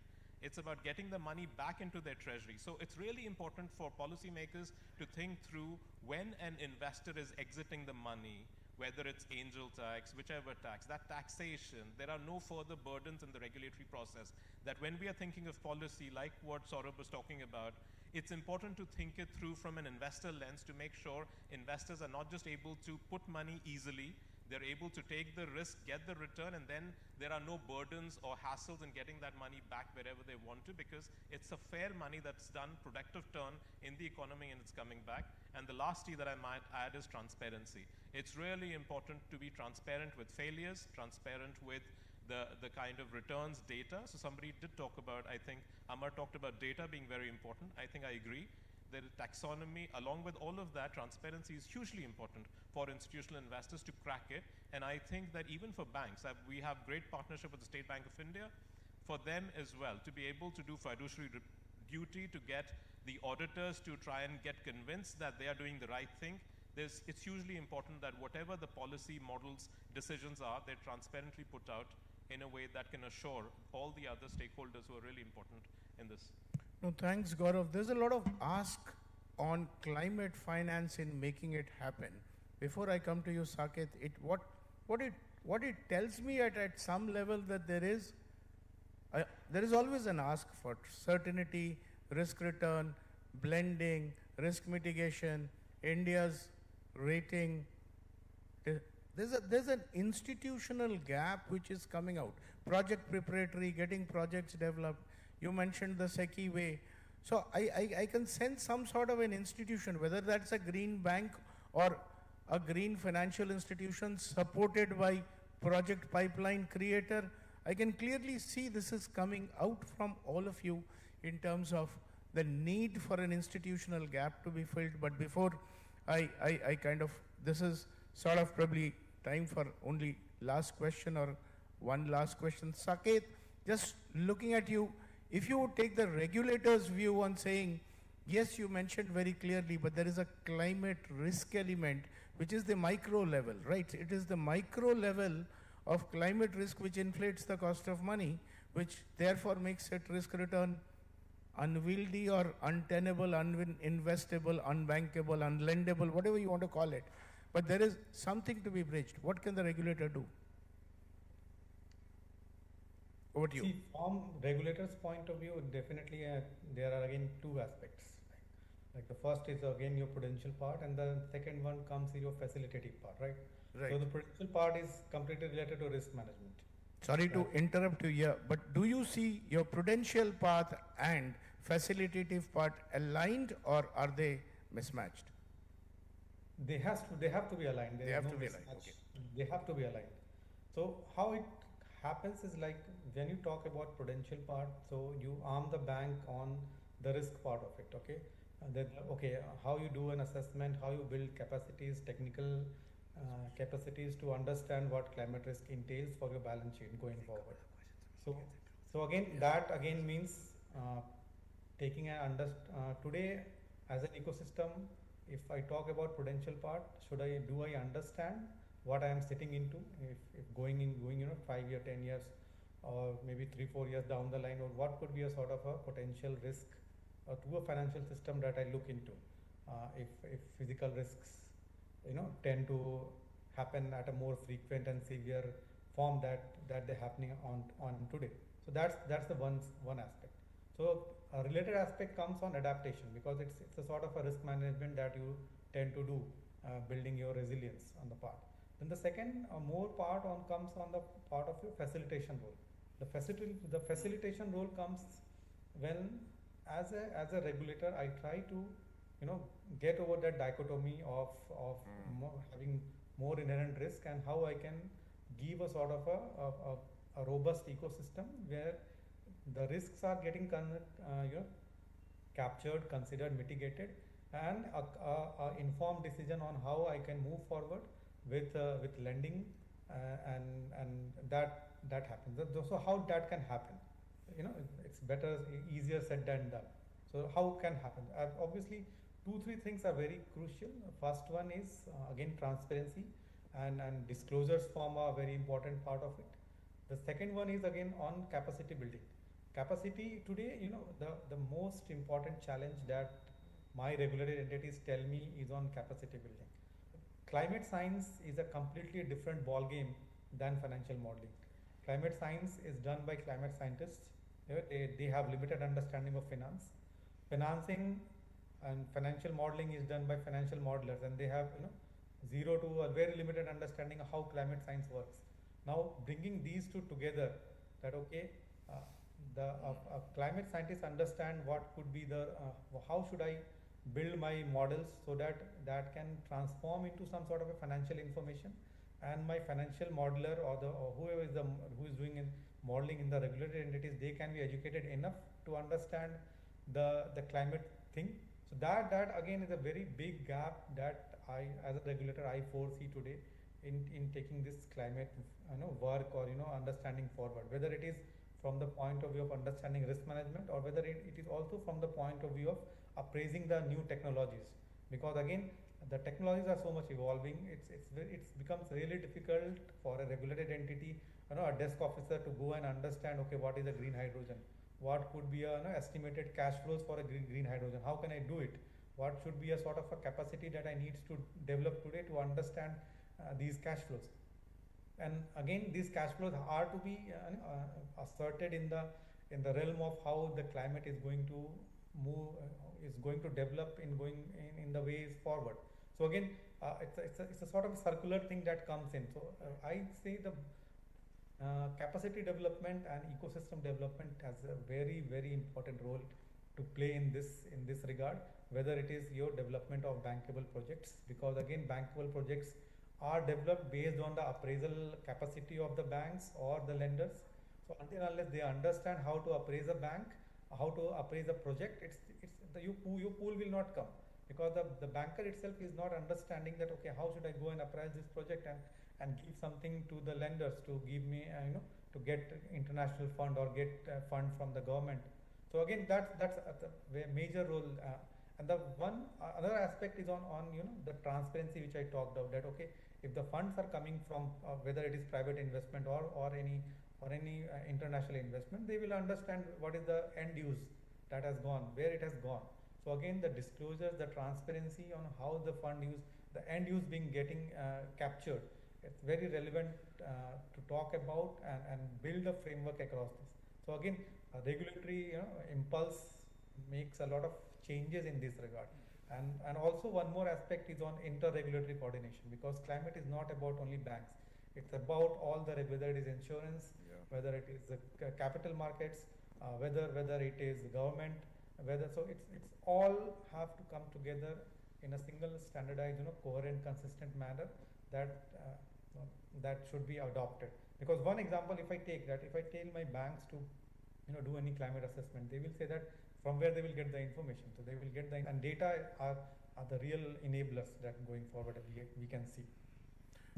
It's about getting the money back into their treasury. So it's really important for policymakers to think through when an investor is exiting the money, whether it's angel tax, whichever tax, that taxation, there are no further burdens in the regulatory process. That when we are thinking of policy, like what Saurabh was talking about, it's important to think it through from an investor lens to make sure investors are not just able to put money easily, they're able to take the risk, get the return, and then there are no burdens or hassles in getting that money back wherever they want to, because it's a fair money that's done, productive turn in the economy, and it's coming back. And the last T that I might add is transparency. It's really important to be transparent with failures, transparent with the kind of returns data. So somebody did talk about, I think Amar talked about data being very important. I think I agree. The taxonomy, along with all of that, transparency is hugely important for institutional investors to crack it. And I think that even for banks, we have great partnership with the State Bank of India, for them as well, to be able to do fiduciary duty, to get the auditors to try and get convinced that they are doing the right thing. It's hugely important that whatever the policy models, decisions are, they're transparently put out in a way that can assure all the other stakeholders who are really important in this. No, thanks, Gaurav. There's a lot of ask on climate finance in making it happen. Before I come to you, Saket, what it tells me at some level that there is always an ask for certainty, risk return, blending, risk mitigation, India's rating, There's an institutional gap which is coming out. Project preparatory, getting projects developed. You mentioned the SECI way. So I can sense some sort of an institution, whether that's a green bank or a green financial institution supported by project pipeline creator. I can clearly see this is coming out from all of you in terms of the need for an institutional gap to be filled. But before I kind of, this is sort of probably time for only last question or one last question. Saket, just looking at you, if you would take the regulator's view on saying, yes, you mentioned very clearly, but there is a climate risk element, which is the micro level, right? It is the micro level of climate risk which inflates the cost of money, which therefore makes it risk return unwieldy or untenable, uninvestable, unbankable, unlendable, whatever you want to call it. But there is something to be bridged. What can the regulator do? Over to you. See, from regulator's point of view, definitely there are again two aspects. Like the first is again your prudential part, and the second one comes your facilitative part, right? Right. So the prudential part is completely related to risk management. Sorry to interrupt you here, but do you see your prudential path and facilitative part aligned, or are they mismatched? They have to be aligned. They have to be aligned. Okay. They have to be aligned. So how it happens is like when you talk about prudential part, so you arm the bank on the risk part of it. Okay. How you do an assessment, how you build capacities, technical capacities to understand what climate risk entails for your balance sheet going forward. So again, that again means taking today as an ecosystem. If I talk about prudential part, do I understand what I am sitting into? If going 5 years, 10 years, or maybe 3-4 years down the line, or what could be a sort of a potential risk to a financial system that I look into? If physical risks, tend to happen at a more frequent and severe form that they're happening on today. So that's the one aspect. So a related aspect comes on adaptation, because it's a sort of a risk management that you tend to do, building your resilience on the part. Then the second more part comes on the part of your facilitation role. The facilitation role comes when, as a regulator, I try to get over that dichotomy of having more inherent risk, and how I can give a sort of a robust ecosystem where the risks are getting captured, considered, mitigated, and a informed decision on how I can move forward with lending, and that happens. So how that can happen? It's easier said than done. So how can happen? Obviously, 2-3 things are very crucial. First one is again transparency, and disclosures form a very important part of it. The second one is again on capacity building. Capacity today, the most important challenge that my regulated entities tell me is on capacity building. Climate science is a completely different ball game than financial modeling. Climate science is done by climate scientists. They have limited understanding of finance. Financing and financial modeling is done by financial modelers, and they have zero to a very limited understanding of how climate science works. Now bringing these two together, that climate scientists understand what could be how should I build my models so that can transform into some sort of a financial information, and my financial modeler or whoever who is doing modeling in the regulated entities, they can be educated enough to understand the climate thing. So that again is a very big gap that I, as a regulator, I foresee today in taking this climate work or understanding forward, whether it is from the point of view of understanding risk management, or whether it is also from the point of view of appraising the new technologies. Because again, the technologies are so much evolving, it becomes really difficult for a regulated entity, a desk officer, to go and understand, okay, what is a green hydrogen, what could be estimated cash flows for a green hydrogen, how can I do it, what should be a sort of a capacity that I need to develop today to understand these cash flows. And again, these cash flows are to be asserted in the realm of how the climate is going to move, is going to develop in the ways forward. So again, it's a sort of circular thing that comes in. So I say the capacity development and ecosystem development has a very, very important role to play in this regard, whether it is your development of bankable projects, because again bankable projects are developed based on the appraisal capacity of the banks or the lenders. So until unless they understand how to appraise a bank, how to appraise a project, your pool will not come, because the banker itself is not understanding that, okay, how should I go and appraise this project and give something to the lenders to give me to get international fund or get fund from the government. So again, that's a major role. And the another aspect is on the transparency which I talked about, that okay, if the funds are coming from whether it is private investment or any international investment, they will understand what is the end use that has gone, where it has gone. So again, the disclosures, the transparency on how the fund use, the end use being getting captured, it's very relevant to talk about and build a framework across this. So again, a regulatory impulse makes a lot of changes in this regard. And also one more aspect is on inter-regulatory coordination, because climate is not about only banks. It's about all the, whether it is insurance, whether it is the capital markets, whether it is government, so it's all have to come together in a single standardized, coherent, consistent manner that should be adopted. Because one example, if I take that, if I tell my banks to do any climate assessment, they will say that from where they will get the information. So they will get and data are the real enablers that going forward we can see.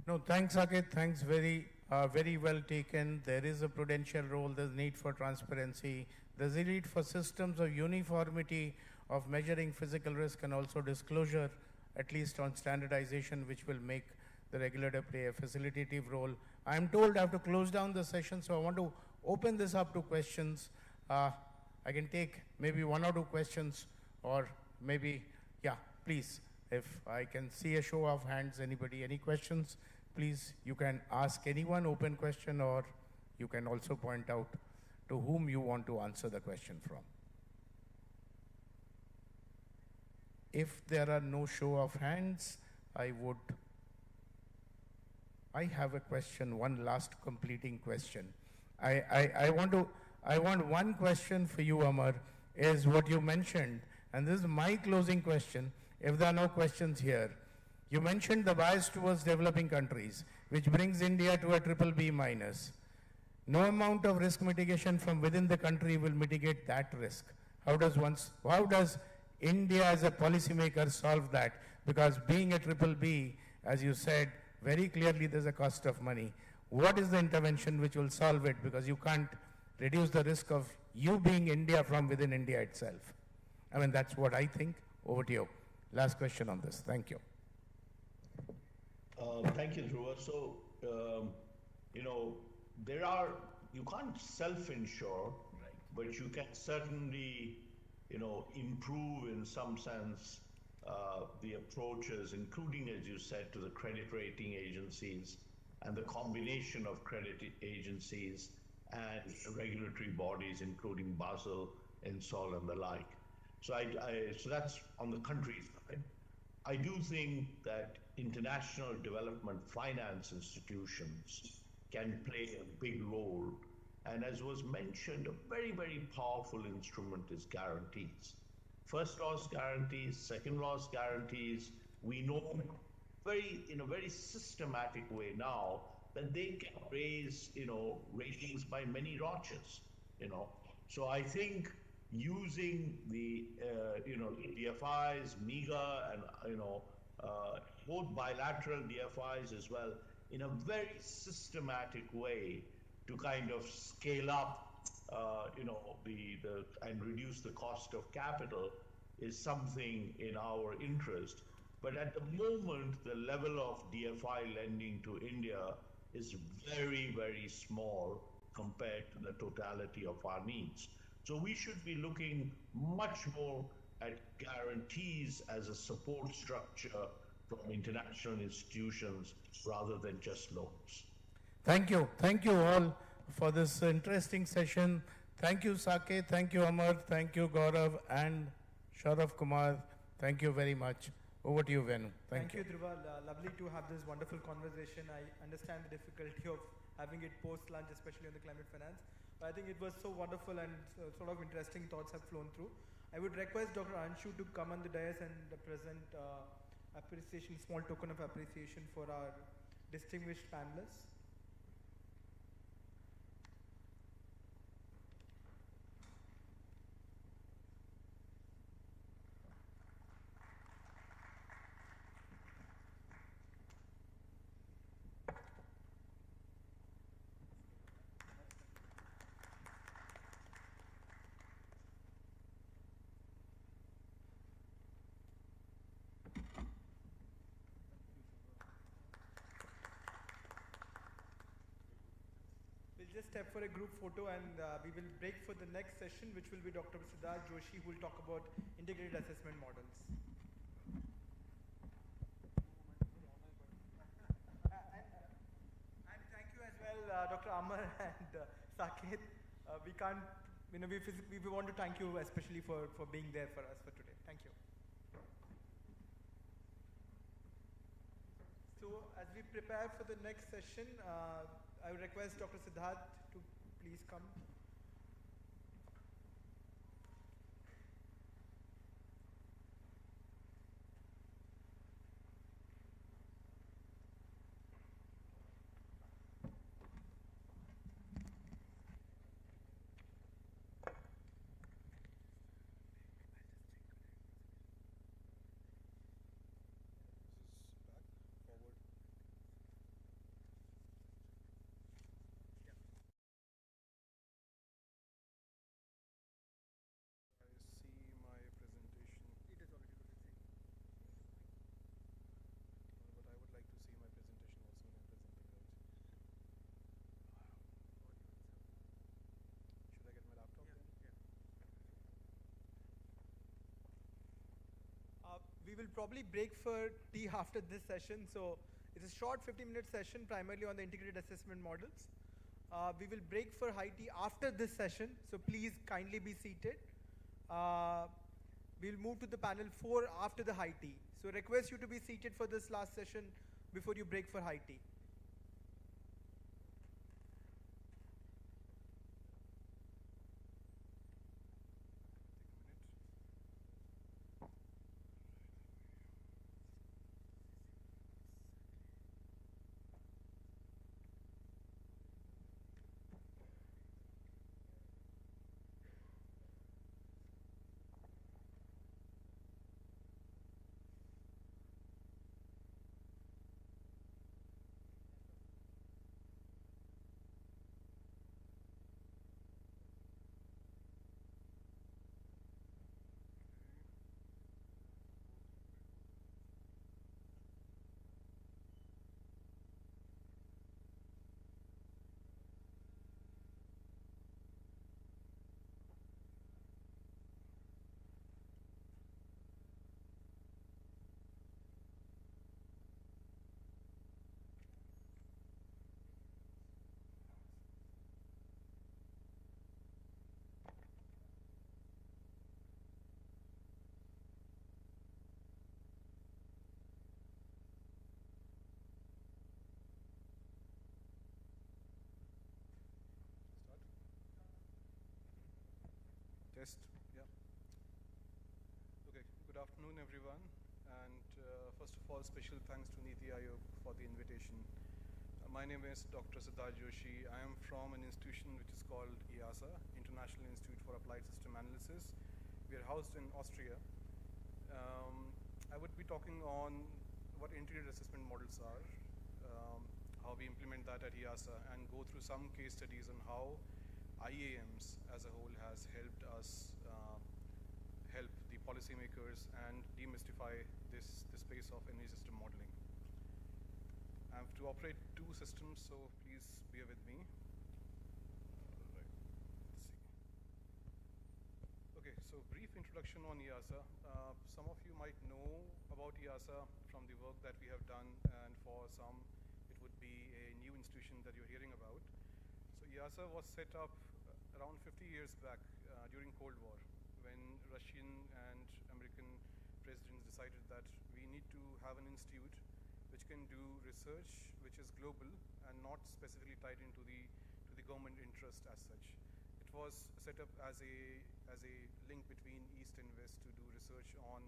No, thanks, Saket. Thanks, very well taken. There is a prudential role. There's need for transparency. There's a need for systems of uniformity of measuring physical risk and also disclosure, at least on standardization, which will make the regulator play a facilitative role. I'm told I have to close down the session, so I want to open this up to questions. I can take maybe one or two questions, or maybe, yeah, please. If I can see a show of hands, anybody, any questions, please, you can ask anyone open question, or you can also point out to whom you want to answer the question from. If there are no show of hands, I have a question, one last completing question. I want one question for you, Amar, is what you mentioned, and this is my closing question, if there are no questions here. You mentioned the bias towards developing countries, which brings India to a BBB minus. No amount of risk mitigation from within the country will mitigate that risk. How does India as a policymaker solve that? Because being a BBB, as you said, very clearly there's a cost of money. What is the intervention which will solve it? Because you can't reduce the risk of you being India from within India itself. I mean, that's what I think. Over to you. Last question on this. Thank you. Thank you, Dhruva. So, you can't self-insure, but you can certainly, improve in some sense the approaches, including, as you said, to the credit rating agencies and the combination of credit agencies and regulatory bodies, including Basel, ENSOL, and the like. So, so that's on the country side. I do think that international development finance institutions can play a big role. And as was mentioned, a very, very powerful instrument is guarantees. First loss guarantees, second loss guarantees. We know in a very systematic way now that they can raise, ratings by many notches, So I think using the, DFIs, MIGA, and, both bilateral DFIs as well, in a very systematic way to kind of scale up, and reduce the cost of capital is something in our interest. But at the moment, the level of DFI lending to India is very, very small compared to the totality of our needs. So we should be looking much more at guarantees as a support structure from international institutions rather than just loans. Thank you. Thank you all for this interesting session. Thank you, Saket. Thank you, Amar. Thank you, Gaurav and Sharaf Kumar. Thank you very much Over to you, Venu. Thank you. Thank you, Dhruva. Lovely to have this wonderful conversation. I understand the difficulty of having it post-lunch, especially on the climate finance. But I think it was so wonderful and sort of interesting thoughts have flown through. I would request Dr. Anshu to come on the dais and present appreciation, small token of appreciation for our distinguished panelists. We'll just step for a group photo and we will break for the next session, which will be Dr. Siddharth Joshi, who will talk about integrated assessment models. And thank you as well, Dr. Amar and Saket. We can't, we want to thank you especially for being there for us for today. Thank you. So as we prepare for the next session, I would request Dr. Siddharth to please come. We will probably break for tea after this session. So it's a short 15-minute session primarily on the integrated assessment models. We will break for high tea after this session. So please kindly be seated. We'll move to the panel 4 after the high tea. So request you to be seated for this last session before you break for high tea. Test, yeah. Okay, good afternoon everyone, and first of all special thanks to Niti Aayog for the invitation. My name is Dr. Siddharth Joshi. I am from an institution which is called IASA, International Institute for Applied System Analysis. We are housed in Austria. I would be talking on what integrated assessment models are, how we implement that at IASA, and go through some case studies on how IAMs as a whole has helped us help the policymakers and demystify this space of energy system modeling. I have to operate 2 systems, so please bear with me. Right. Let's see. Okay, so brief introduction on IASA. Some of you might know about IASA from the work that we have done, and for some it would be a new institution that you're hearing about. So IASA was set up around 50 years back during Cold War, when Russian and American presidents decided that we need to have an institute which can do research which is global and not specifically tied into the government interest as such. It was set up as a link between East and West to do research on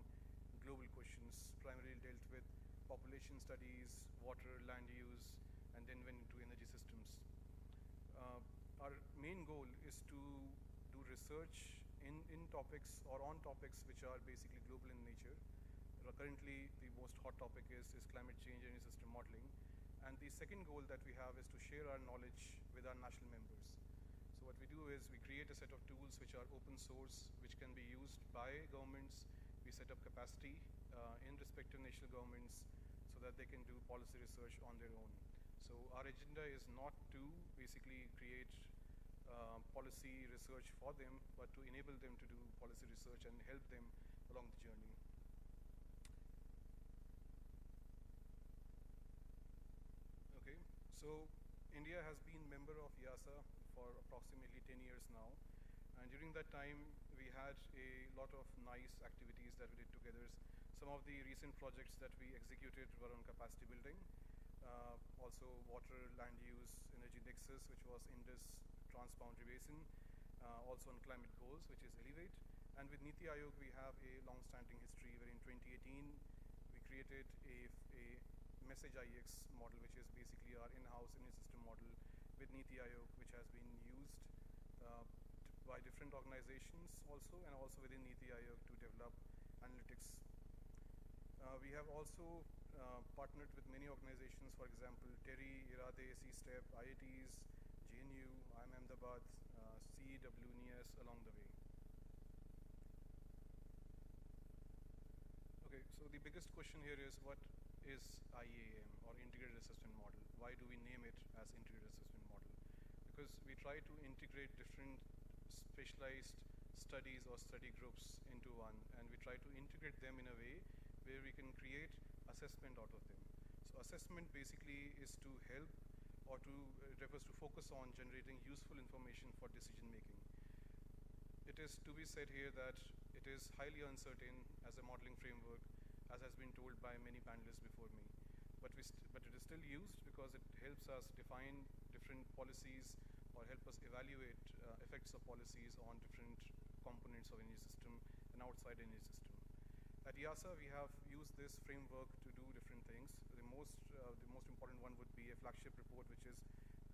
global questions, primarily dealt with population studies, water, land use, and then went into energy systems. Our main goal is to do research in topics or on topics which are basically global in nature. Currently, the most hot topic is climate change and system modeling. And the second goal that we have is to share our knowledge with our national members. So what we do is we create a set of tools which are open source, which can be used by governments. We set up capacity in respective national governments so that they can do policy research on their own. So our agenda is not to basically create policy research for them, but to enable them to do policy research and help them along the journey. Okay, so India has been member of EASA for approximately 10 years now. And during that time, we had a lot of nice activities that we did together. Some of the recent projects that we executed were on capacity building, also water, land use, energy nexus, which was Indus transboundary basin, also on climate goals, which is Elevate. And with Niti Aayog, we have a long-standing history where in 2018, we created a message IX model, which is basically our in-house energy system model with Niti Aayog, which has been used by different organizations also, and also within Niti Aayog to develop analytics. We have also partnered with many organizations, for example, TERI, IRADE, C-STEP, IITs, JNU, IIM Ahmedabad, CEW, NIAS along the way. Okay, so the biggest question here is what is IAM or Integrated Assessment Model? Why do we name it as Integrated Assessment Model? Because we try to integrate different specialized studies or study groups into one, and we try to integrate them in a way where we can create assessment out of them. So assessment basically is to help or to refers to focus on generating useful information for decision making. It is to be said here that it is highly uncertain as a modeling framework, as has been told by many panelists before me. But it is still used because it helps us define different policies or help us evaluate effects of policies on different components of energy system and outside energy system. At EASA, we have used this framework to do different things. The most important one would be a flagship report, which is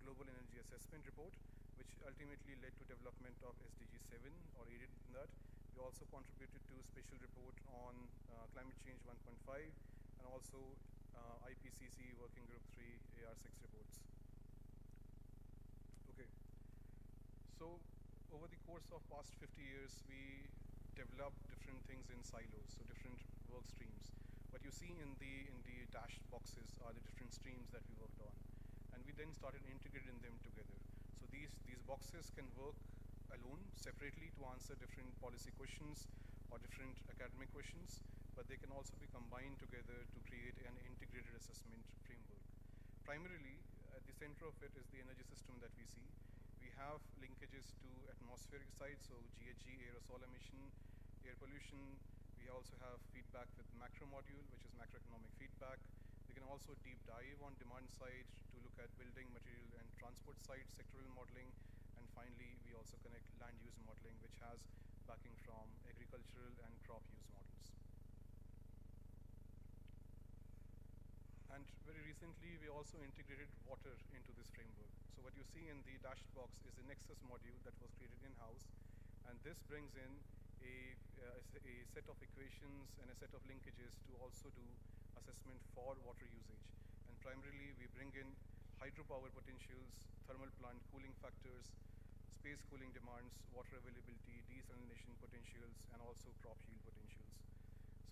Global Energy Assessment Report, which ultimately led to development of SDG 7 or aided in that. We also contributed to a special report on climate change 1.5 and also IPCC Working Group 3 AR6 reports. Okay. So over the course of past 50 years, we developed different things in silos, so different work streams. What you see in the dashed boxes are the different streams that we worked on, and we then started integrating them together. So these boxes can work alone, separately, to answer different policy questions or different academic questions, but they can also be combined together to create an integrated assessment framework. Primarily, at the center of it is the energy system that we see. We have linkages to atmospheric sites, so GHG, aerosol emission, air pollution. We also have feedback with macro module, which is macroeconomic feedback. We can also deep dive on demand side to look at building, material, and transport side sectoral modeling. And finally, we also connect land use modeling, which has backing from agricultural and crop use models. And very recently, we also integrated water into this framework. So what you see in the dashed box is the Nexus module that was created in-house. And this brings in a set of equations and a set of linkages to also do assessment for water usage. And primarily, we bring in hydropower potentials, thermal plant cooling factors, space cooling demands, water availability, desalination potentials, and also crop yield potentials.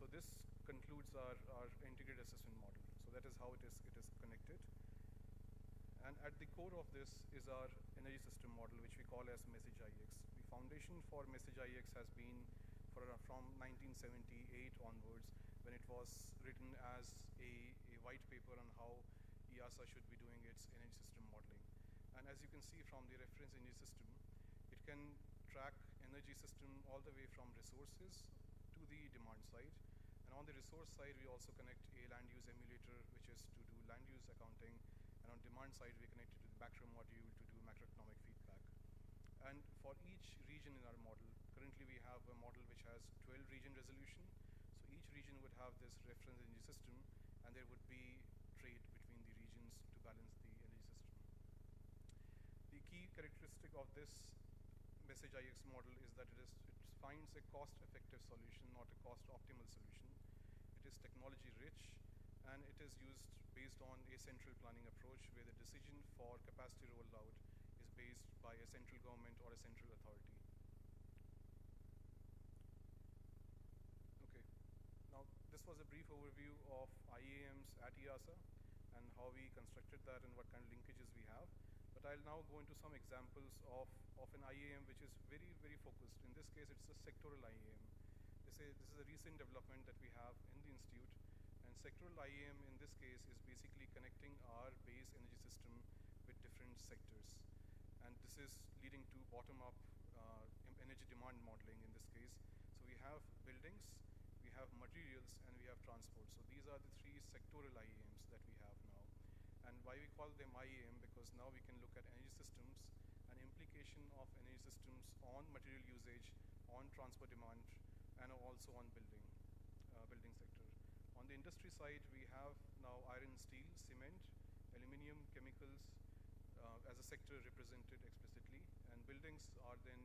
So this concludes our integrated assessment model. So that is how it is connected. And at the core of this is our energy system model, which we call as Message IX. The foundation for Message IX has been from 1978 onwards, when it was written as a white paper on how EASA should be doing its energy system modeling. And as you can see from the reference energy system, it can track energy system all the way from resources to the demand side, and on the resource side, we also connect a land use emulator, which is to do land use accounting. And on demand side, we connect it to the macro module to do macroeconomic feedback. And for each region in our model, currently we have a model which has 12 region resolution. So each region would have this reference energy system, and there would be trade between the regions to balance the energy system. The key characteristic of this message IX model is that it finds a cost-effective solution, not a cost-optimal solution. It is technology-rich, and it is used based on a central planning approach where the decision for capacity rollout is based by a central government or a central authority. Okay, now this was a brief overview of IAMs at EASA and how we constructed that and what kind of linkages we have. But I'll now go into some examples of an IAM which is very, very focused. In this case, it's a sectoral IAM. This is a recent development that we have in the institute. And sectoral IAM in this case is basically connecting our base energy system with different sectors. And this is leading to bottom-up energy demand modeling in this case. So we have buildings, we have materials, and we have transport. So these are the three sectoral IAMs that we have now. And why we call them IAM, because now we can look at energy systems and implication of energy systems on material usage, on transport demand, and also on building sector. On the industry side, we have now iron, steel, cement, aluminum, chemicals as a sector represented explicitly, and buildings are then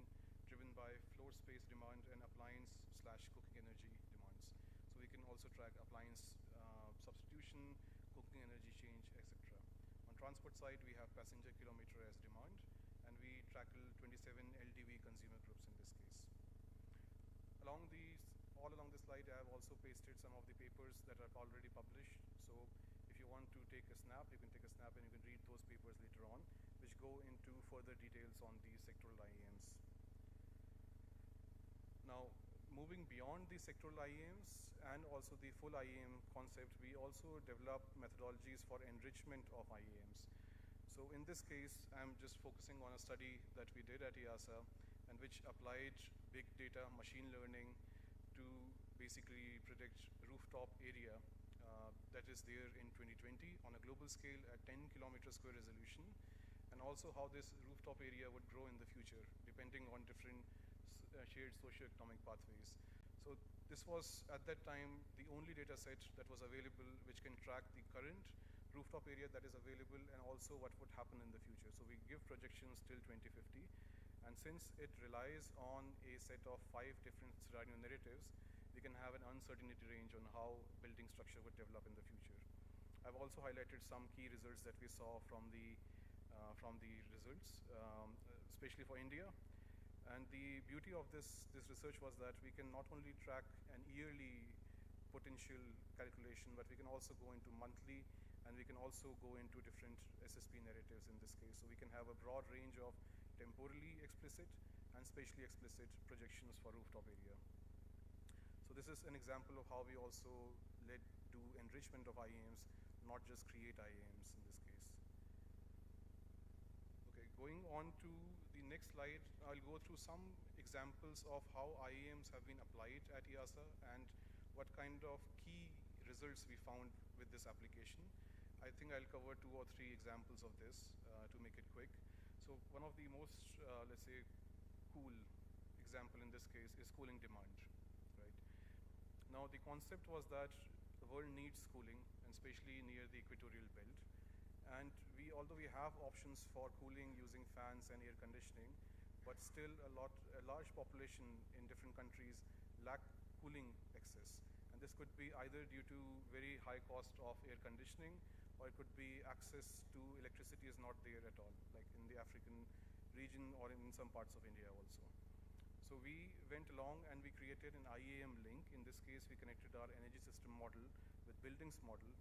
driven by floor space demand and appliance/cooking energy demands. So we can also track appliance substitution, cooking energy change, etc. On transport side, we have passenger kilometer as demand, and we tackle 27 LDV consumer groups in this case. All along the slide, I have also pasted some of the papers that are already published. So if you want to take a snap, you can take a snap and you can read those papers later on, which go into further details on the sectoral IAMs. Now, moving beyond the sectoral IAMs and also the full IAM concept, we also develop methodologies for enrichment of IAMs. So in this case, I'm just focusing on a study that we did at EASA and which applied big data machine learning to basically predict rooftop area that is there in 2020 on a global scale at 10 kilometer square resolution, and also how this rooftop area would grow in the future depending on different shared socioeconomic pathways. So this was at that time the only data set that was available which can track the current rooftop area that is available and also what would happen in the future. So we give projections till 2050, and since it relies on a set of 5 different scenario narratives, we can have an uncertainty range on how building structure would develop in the future. I've also highlighted some key results that we saw from the results, especially for India. And the beauty of this research was that we can not only track an yearly potential calculation, but we can also go into monthly, and we can also go into different SSP narratives in this case. So we can have a broad range of temporally explicit and spatially explicit projections for rooftop area. So this is an example of how we also led to enrichment of IAMs, not just create IAMs in this case. Okay, going on to the next slide, I'll go through some examples of how IAMs have been applied at EASA and what kind of key results we found with this application. I think I'll cover 2 or 3 examples of this to make it quick. So one of the most, let's say, cool example in this case is cooling demand, right? Now the concept was that the world needs cooling, and especially near the equatorial belt. And although we have options for cooling using fans and air conditioning, but still a large population in different countries lack cooling access. And this could be either due to very high cost of air conditioning, or it could be access to electricity is not there at all, like in the African region or in some parts of India also. So we went along and we created an IAM link. In this case, we connected our energy system model with buildings model,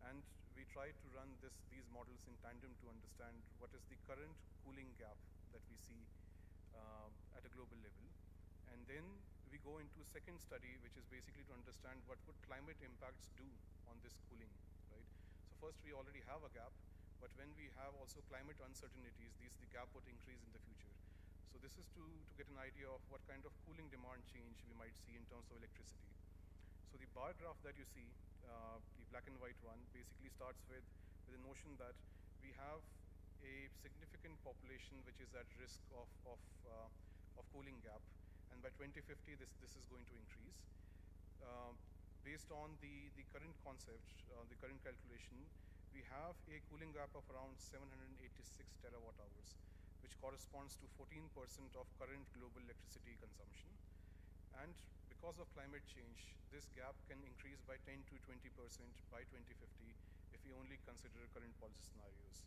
and we tried to run these models in tandem to understand what is the current cooling gap that we see at a global level. And then we go into a second study, which is basically to understand what would climate impacts do on this cooling, right? So first, we already have a gap, but when we have also climate uncertainties, the gap would increase in the future. So this is to get an idea of what kind of cooling demand change we might see in terms of electricity. So the bar graph that you see, the black and white one, basically starts with the notion that we have a significant population which is at risk of cooling gap, and by 2050 this is going to increase. Based on the current concept, the current calculation, we have a cooling gap of around 786 terawatt hours, which corresponds to 14% of current global electricity consumption. And because of climate change, this gap can increase by 10 to 20% by 2050 if we only consider current policy scenarios.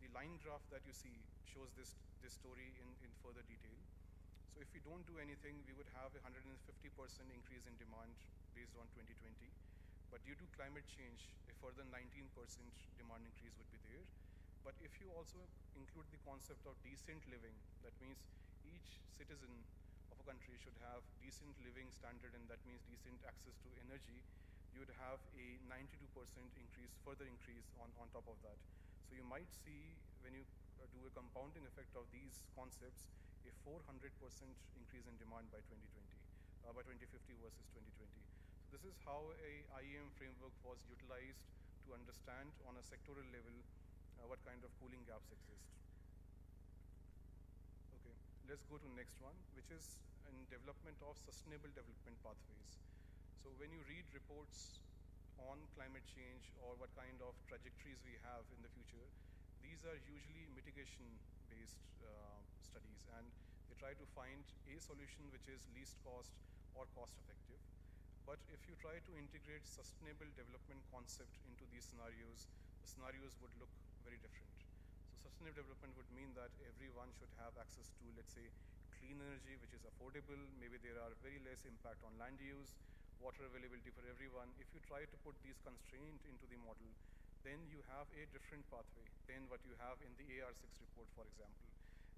The line graph that you see shows this story in further detail. So if we don't do anything, we would have a 150% increase in demand based on 2020. But due to climate change, a further 19% demand increase would be there. But if you also include the concept of decent living, that means each citizen of a country should have decent living standard, and that means decent access to energy, you would have a 92% increase, further increase on top of that. So you might see, when you do a compounding effect of these concepts, a 400% increase in demand by 2020, by 2050 versus 2020. So this is how a IEM framework was utilized to understand on a sectoral level what kind of cooling gaps exist. Okay, let's go to next one, which is in development of sustainable development pathways. So when you read reports on climate change or what kind of trajectories we have in the future, these are usually mitigation-based studies, and they try to find a solution which is least cost or cost-effective. But if you try to integrate sustainable development concept into these scenarios, the scenarios would look very different. So sustainable development would mean that everyone should have access to, let's say, clean energy, which is affordable. Maybe there are very less impact on land use, water availability for everyone. If you try to put these constraints into the model, then you have a different pathway than what you have in the AR6 report, for example.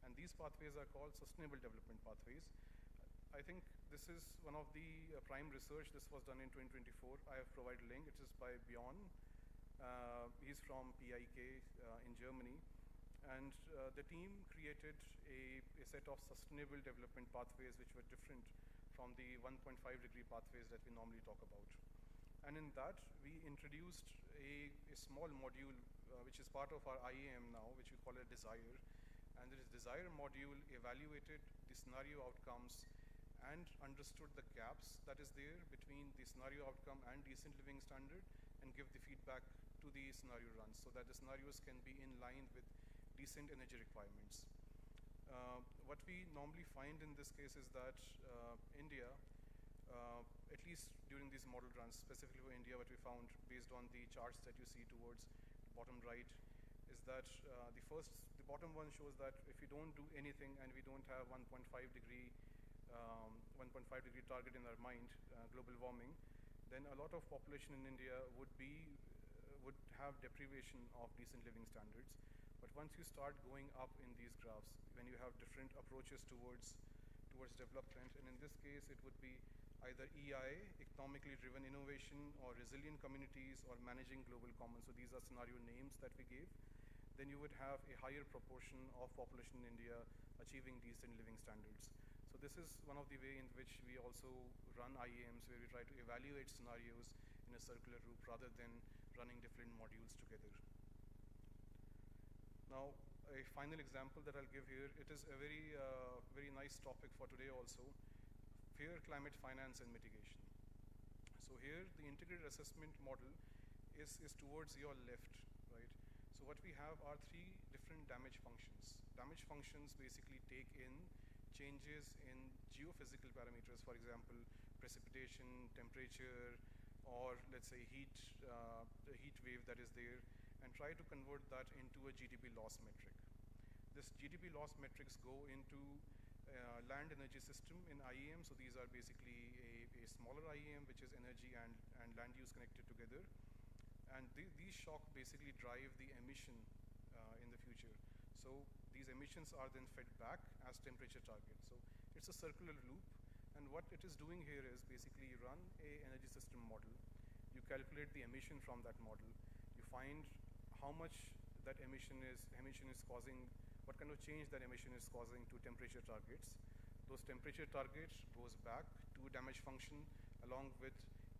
And these pathways are called sustainable development pathways. I think this is one of the prime research. This was done in 2024. I have provided a link. It is by Bjorn. He's from PIK in Germany. And the team created a set of sustainable development pathways which were different from the 1.5 degree pathways that we normally talk about. And in that, we introduced a small module which is part of our IAM now, which we call a desire. And this desire module evaluated the scenario outcomes and understood the gaps that is there between the scenario outcome and decent living standard, and give the feedback to the scenario runs so that the scenarios can be in line with decent energy requirements. What we normally find in this case is that India, at least during these model runs, specifically for India, what we found based on the charts that you see towards the bottom right is that the bottom one shows that if we don't do anything and we don't have 1.5 degree target in our mind, global warming, then a lot of population in India would have deprivation of decent living standards. But once you start going up in these graphs, when you have different approaches towards development, and in this case it would be either EI, economically driven innovation, or resilient communities, or managing global commons. So these are scenario names that we gave. Then you would have a higher proportion of population in India achieving decent living standards. So this is one of the way in which we also run IAMs, where we try to evaluate scenarios in a circular loop rather than running different modules together. Now, a final example that I'll give here, it is a very nice topic for today also, fair climate finance and mitigation. So here, the integrated assessment model is towards your left, right? So what we have are three different damage functions. Damage functions basically take in changes in geophysical parameters, for example, precipitation, temperature, or let's say the heat wave that is there, and try to convert that into a GDP loss metric. This GDP loss metrics go into land energy system in IEM. So these are basically a smaller IEM, which is energy and land use connected together. And these shock basically drive the emission in the future. So these emissions are then fed back as temperature targets. So it's a circular loop. And what it is doing here is basically you run a energy system model. You calculate the emission from that model. You find how much that emission is causing, what kind of change that emission is causing to temperature targets. Those temperature targets goes back to damage function along with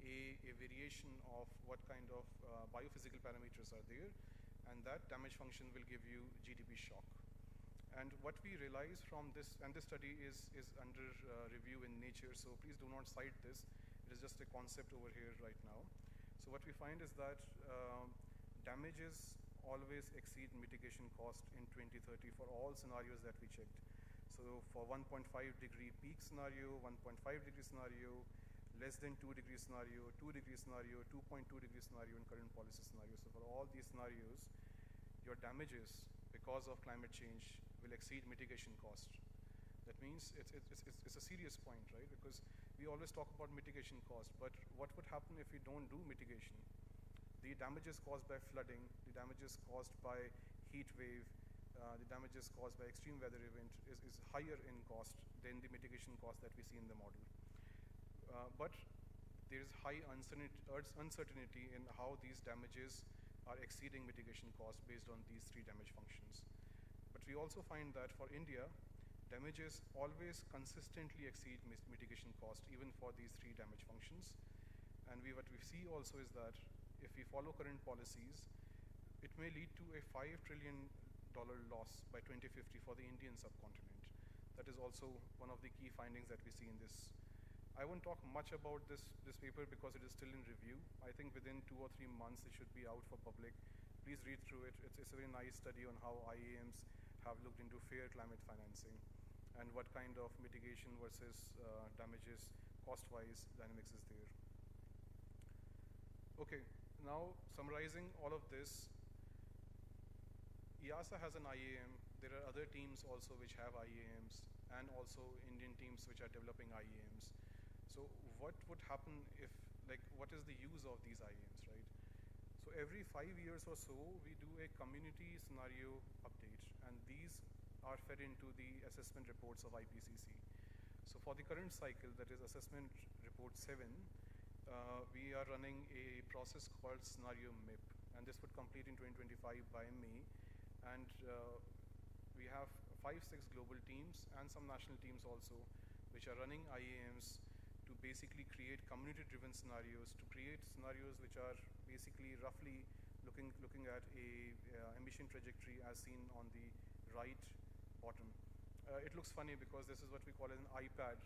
a variation of what kind of biophysical parameters are there, and that damage function will give you GDP shock. And what we realize from this, and this study is under review in Nature, so please do not cite this. It is just a concept over here right now. So what we find is that damages always exceed mitigation cost in 2030 for all scenarios that we checked. So for 1.5 degree peak scenario, 1.5 degree scenario, less than 2 degree scenario, 2 degree scenario, 2.2 degree scenario, and current policy scenario. So for all these scenarios, your damages because of climate change will exceed mitigation cost. That means it's a serious point, right? Because we always talk about mitigation cost, but what would happen if we don't do mitigation? The damages caused by flooding, the damages caused by heat wave, the damages caused by extreme weather event is higher in cost than the mitigation cost that we see in the model. But there is high uncertainty in how these damages are exceeding mitigation cost based on these three damage functions. But we also find that for India, damages always consistently exceed mitigation cost, even for these three damage functions. And what we see also is that if we follow current policies, it may lead to a $5 trillion loss by 2050 for the Indian subcontinent. That is also one of the key findings that we see in this. I won't talk much about this paper because it is still in review. I think within 2 or 3 months it should be out for public. Please read through it. It's a very nice study on how IAMs have looked into fair climate financing and what kind of mitigation versus damages cost-wise dynamics is there. Okay, now summarizing all of this, EASA has an IAM. There are other teams also which have IAMs, and also Indian teams which are developing IAMs. So what would happen if, what is the use of these IAMs, right? So every 5 years or so, we do a community scenario update, and these are fed into the assessment reports of IPCC. So for the current cycle, that is assessment report 7, we are running a process called scenario MIP, and this would complete in 2025 by May. And we have 5-6 global teams and some national teams also, which are running IAMs to basically create community-driven scenarios, to create scenarios which are basically roughly looking at a emission trajectory as seen on the right bottom. It looks funny because this is what we call an iPad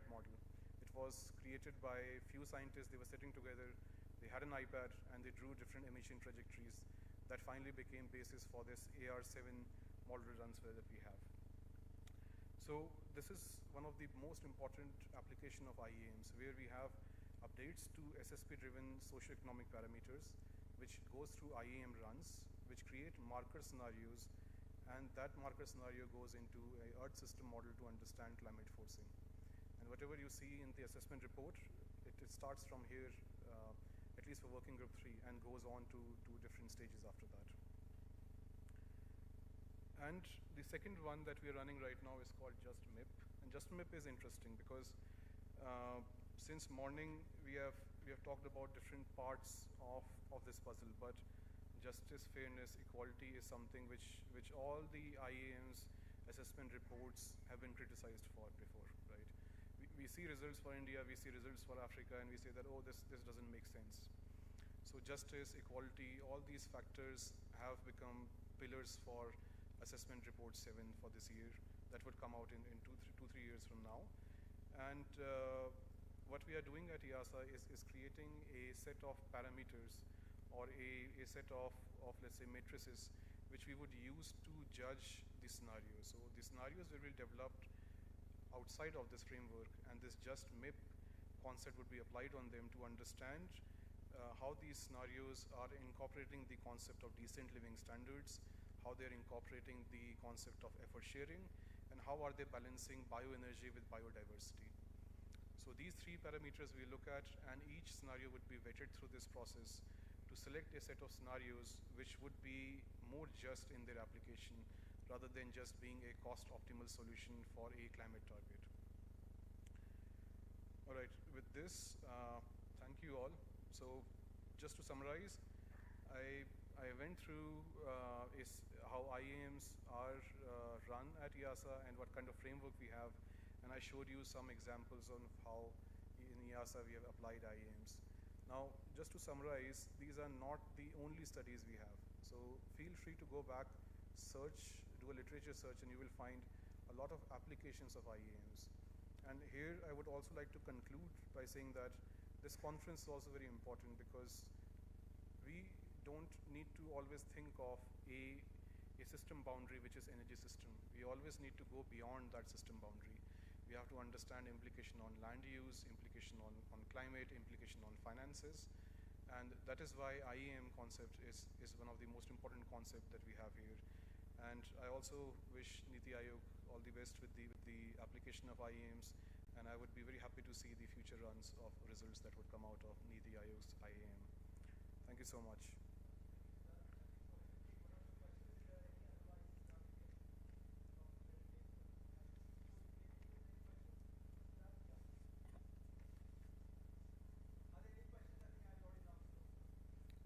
model. It was created by a few scientists. They were sitting together, they had an iPad, and they drew different emission trajectories that finally became basis for this AR7 model transfer that we have. So this is one of the most important application of IAMs, where we have updates to SSP-driven socioeconomic parameters, which goes through IAM runs, which create marker scenarios, and that marker scenario goes into a Earth system model to understand climate forcing. And whatever you see in the assessment report, it starts from here, at least for working group 3, and goes on to different stages after that. And the second one that we are running right now is called Just MIP. And Just MIP is interesting because since morning we have talked about different parts of this puzzle, but justice, fairness, equality is something which all the IAMs assessment reports have been criticized for before, right? We see results for India, we see results for Africa, and we say that, oh, this doesn't make sense. So justice, equality, all these factors have become pillars for assessment report 7 for this year that would come out in 2-3 years from now. And what we are doing at EASA is creating a set of parameters or a set of let's say matrices which we would use to judge the scenarios. So the scenarios will be developed outside of this framework, and this Just MIP concept would be applied on them to understand how these scenarios are incorporating the concept of decent living standards, how they're incorporating the concept of effort sharing, and how are they balancing bioenergy with biodiversity. So these 3 parameters we look at, and each scenario would be vetted through this process to select a set of scenarios which would be more just in their application rather than just being a cost optimal solution for a climate target. All right, with this, thank you all. So just to summarize, I went through how IAMs are run at EASA and what kind of framework we have, and I showed you some examples on how in EASA we have applied IAMs. Now, just to summarize, these are not the only studies we have. So feel free to go back, search, do a literature search, and you will find a lot of applications of IAMs. And here I would also like to conclude by saying that this conference is also very important because we don't need to always think of a system boundary which is energy system. We always need to go beyond that system boundary. We have to understand implication on land use, implication on climate, implication on finances. And that is why IAM concept is one of the most important concepts that we have here. And I also wish Niti Aayog all the best with the application of IAMs. And I would be very happy to see the future runs of results that would come out of Niti Aayog's IAM. Thank you so much.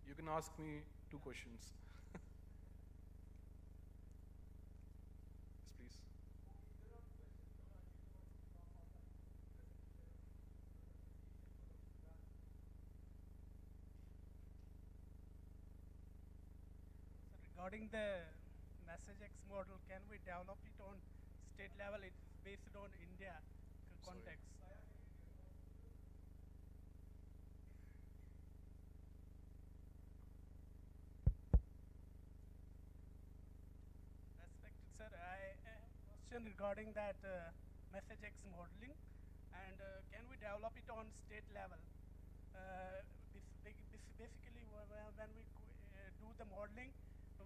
You can ask me 2 questions. Yes, please. Regarding the MessageX model, can we develop it on state level? It's based on India context. Respected sir, I have a question regarding that MessageX modeling, and can we develop it on state level? Basically, when we do the modeling,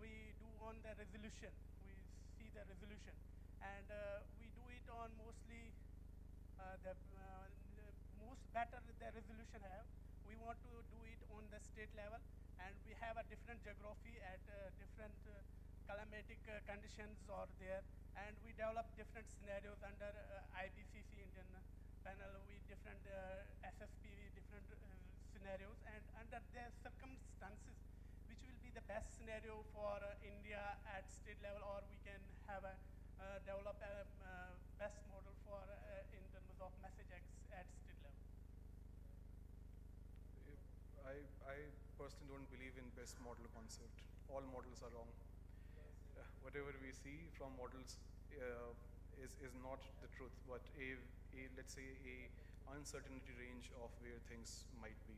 we do on the resolution. We see the resolution, and we do it on mostly the most better the resolution have. We want to do it on the state level, and we have a different geography at different climatic conditions are there, and we develop different scenarios under IPCC Indian panel with different SSP, different scenarios, and under their circumstances, which will be the best scenario for India at state level, or we can have a develop a best model for in terms of MessageX at state level. I personally don't believe in best model concept. All models are wrong. Whatever we see from models is not the truth, but let's say a uncertainty range of where things might be.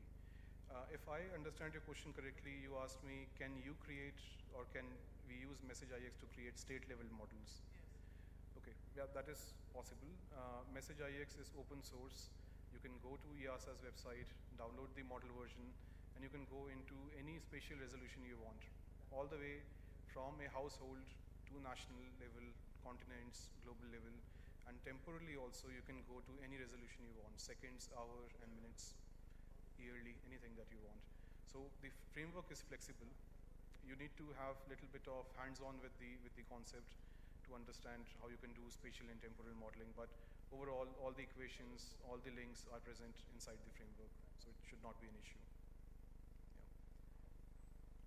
If I understand your question correctly, you asked me, can you create or can we use MessageIX to create state-level models? Yes. Okay, yeah, that is possible. MessageIX is open source. You can go to EASA's website, download the model version, and you can go into any spatial resolution you want, all the way from a household to national level, continents, global level, and temporally also you can go to any resolution you want, seconds, hour, and minutes, yearly, anything that you want. So the framework is flexible. You need to have a little bit of hands-on with the concept to understand how you can do spatial and temporal modeling, but overall, all the equations, all the links are present inside the framework, so it should not be an issue.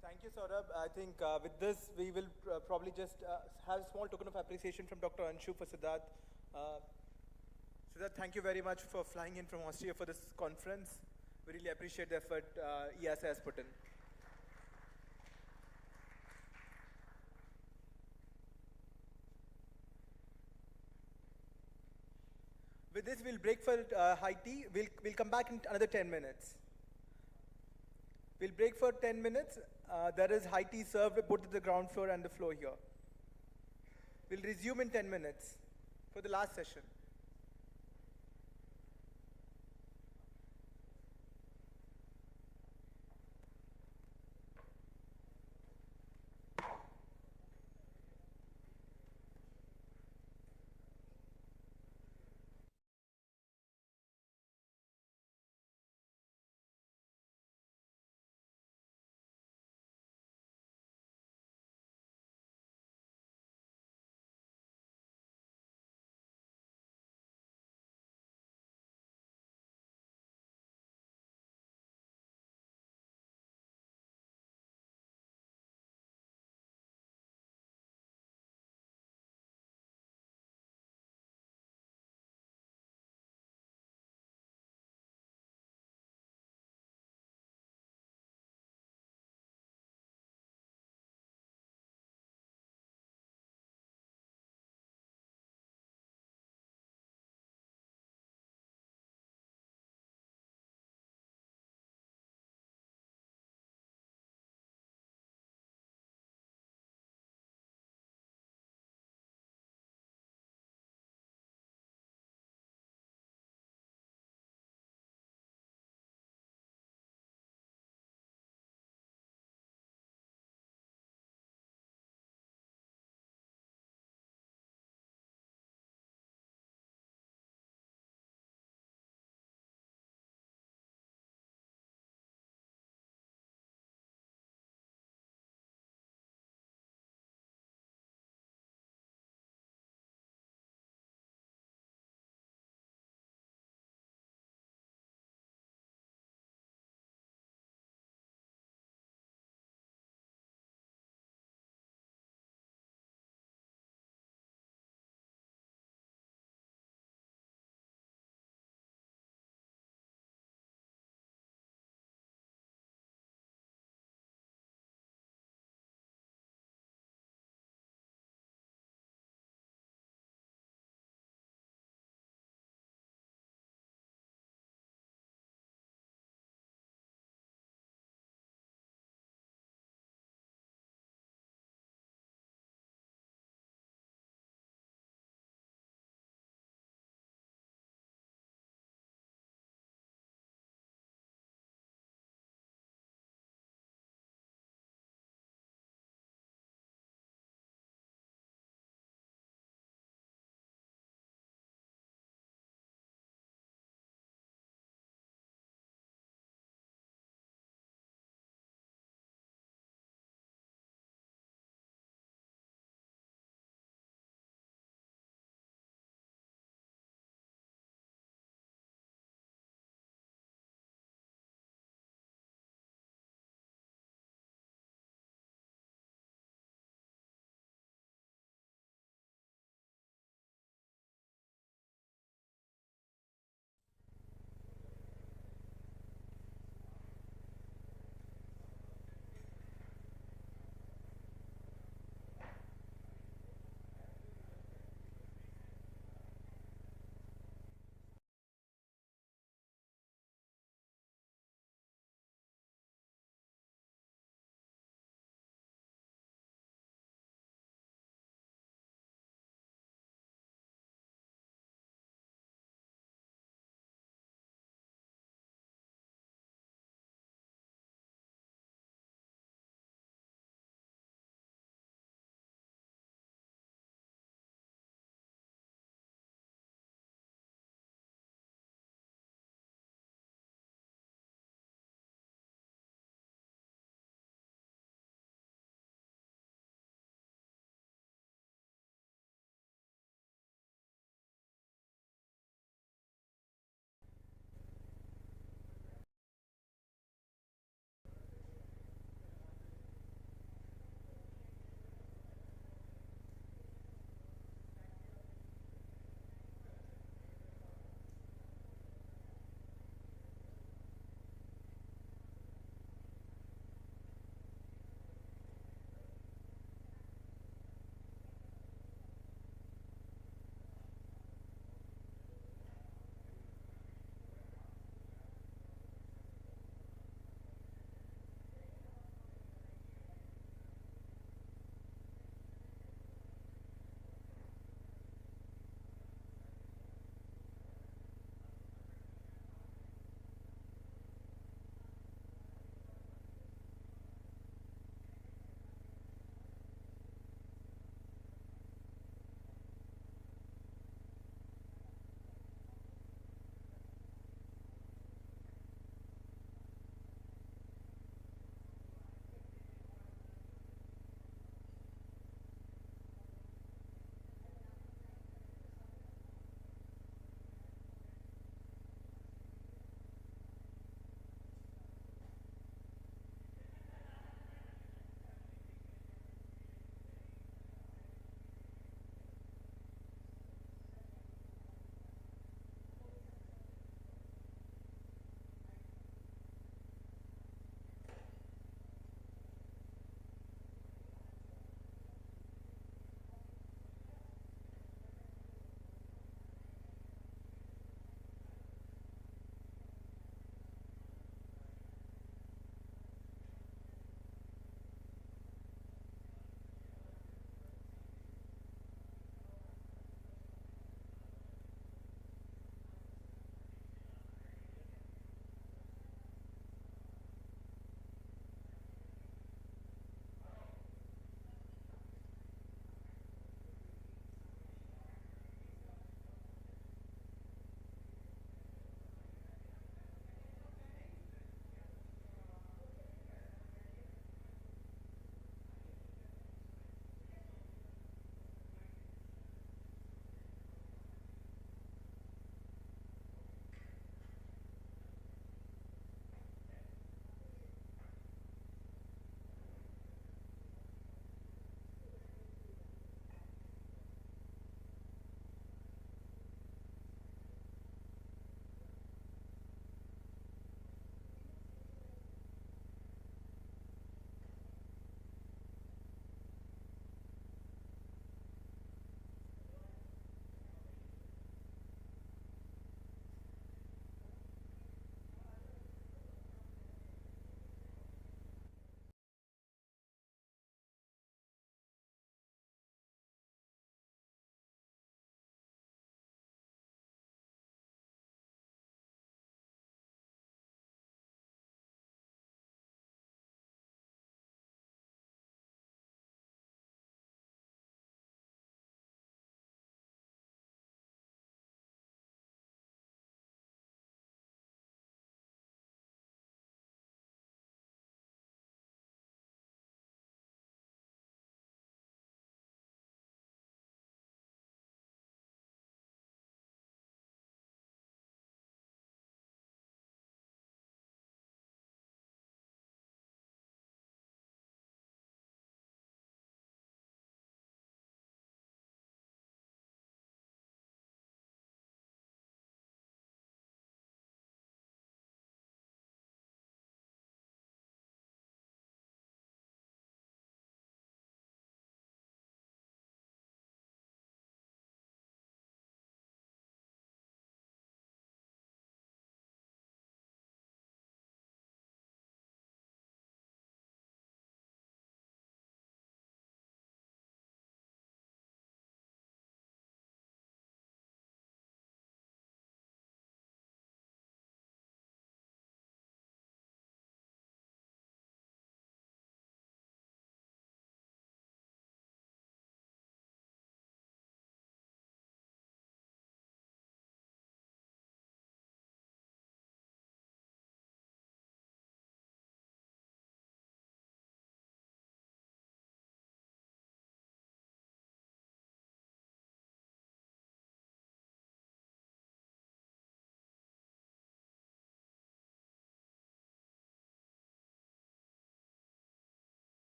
Thank you, Saurabh. I think with this, we will probably just have a small token of appreciation from Dr. Anshu for Siddharth. Siddharth, thank you very much for flying in from Austria for this conference. We really appreciate the effort EASA has put in. With this, we'll break for high tea. We'll come back in another 10 minutes. We'll break for 10 minutes. There is high tea served both at the ground floor and the floor here. We'll resume in 10 minutes for the last session.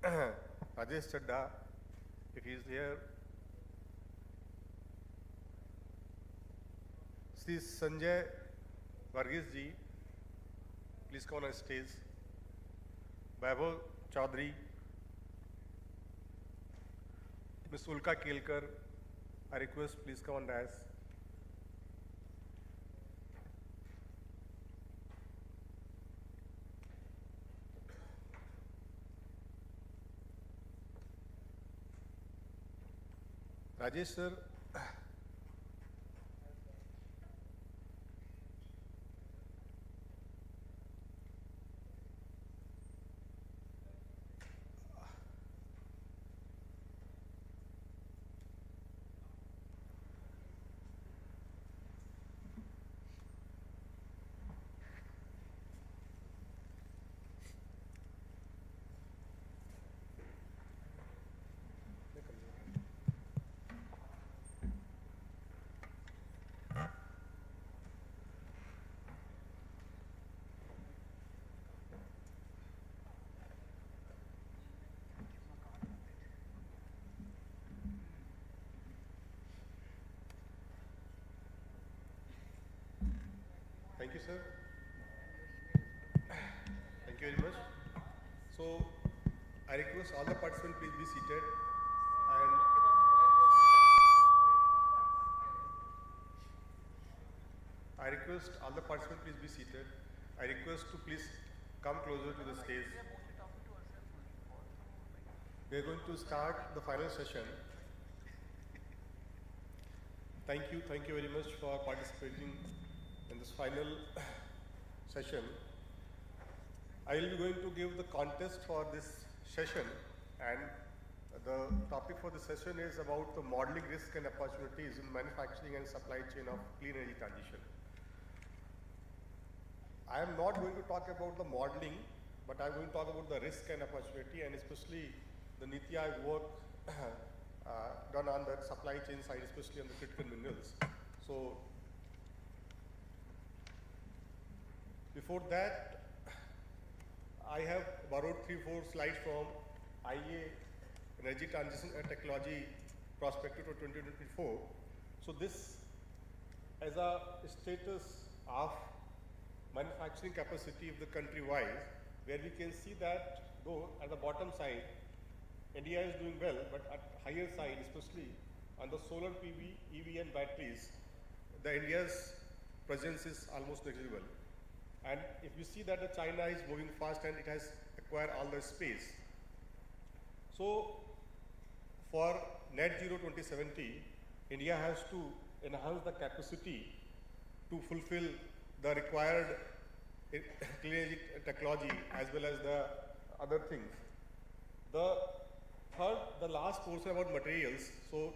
Rajesh Chadda, if he is here. Sri Sanjay Varghese ji, please come on stage. Vaibhav Chaudhary, Ms. Ulka Kelkar, I request please come on dais. Rajesh sir, thank you, sir. Thank you very much. So, I request all the participants please be seated. And I request all the participants please be seated. I request to please come closer to the stage. We are going to start the final session. Thank you very much for participating in this final session. I will be going to give the contest for this session, and the topic for the session is about the modeling risk and opportunities in manufacturing and supply chain of clean energy transition. I am not going to talk about the modeling, but I am going to talk about the risk and opportunity, and especially the Niti Aayog work done on the supply chain side, especially on the critical minerals. So, before that, I have borrowed 3-4 slides from IEA Energy Transition and Technology Prospectus for 2024. So this as a status of manufacturing capacity of the country wise, where we can see that though at the bottom side, India is doing well, but at higher side, especially on the solar PV, EV and batteries, the India's presence is almost negligible. And if you see that China is moving fast and it has acquired all the space. So for net zero 2070, India has to enhance the capacity to fulfill the required clean energy technology as well as the other things. The last portion about materials. So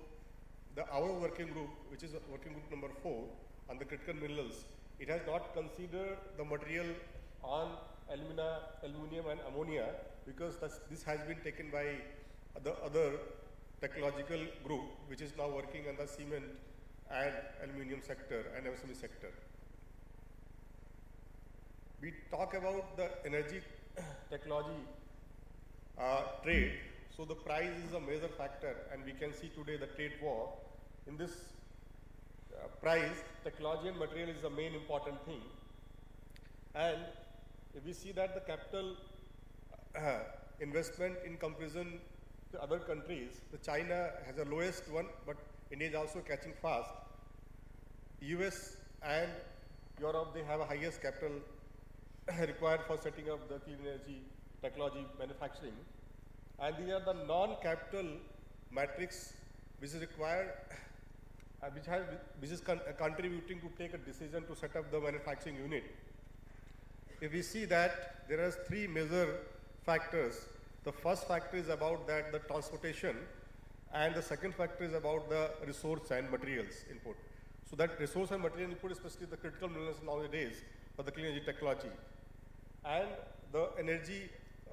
our working group, which is working group number 4 on the critical minerals, it has not considered the material on aluminum and ammonia, because this has been taken by the other technological group which is now working on the cement and aluminum sector and MSME sector. We talk about the energy technology trade. So the price is a major factor, and we can see today the trade war. In this price, technology and material is the main important thing. And if we see that the capital investment in comparison to other countries, the China has the lowest one, but India is also catching fast. US and Europe, they have a highest capital required for setting up the clean energy technology manufacturing. And these are the non-capital metrics which is required, which is contributing to take a decision to set up the manufacturing unit. If we see that there are 3 major factors. The first factor is about that the transportation, and the second factor is about the resource and materials input. So that resource and material input, especially the critical minerals nowadays for the clean energy technology, and the energy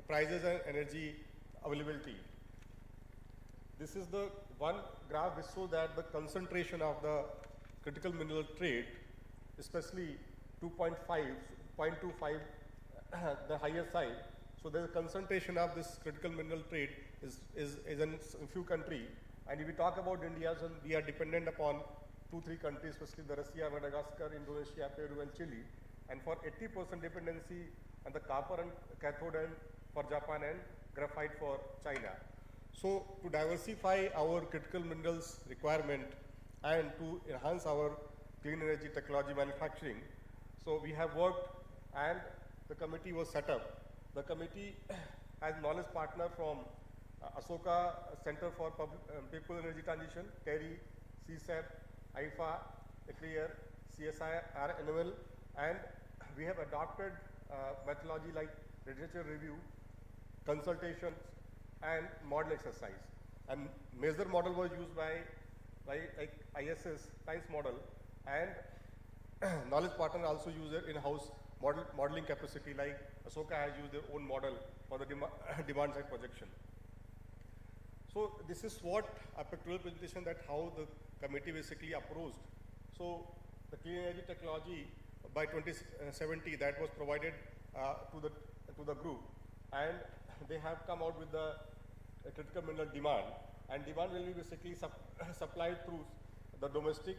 prices and energy availability. This is the one graph which shows that the concentration of the critical mineral trade, especially 2.5, 0.25, the higher side. So the concentration of this critical mineral trade is in a few countries. And if we talk about India, so we are dependent upon 2-3 countries, especially the Russia, Madagascar, Indonesia, Peru, and Chile. And for 80% dependency on the copper and cathode and for Japan and graphite for China. So to diversify our critical minerals requirement and to enhance our clean energy technology manufacturing, so we have worked and the committee was set up. The committee has knowledge partner from Asoka Center for People Energy Transition, TERI, CSEP, IFA, ECLIR, CSIR, NML, and we have adopted methodology like literature review, consultations, and model exercise. And major model was used by like ISS, times model, and knowledge partner also use their in-house modeling capacity, like Asoka has used their own model for the demand side projection. So this is what a pictorial presentation that how the committee basically approached. So the clean energy technology by 2070 that was provided to the group, and they have come out with the critical mineral demand, and demand will be basically supplied through the domestic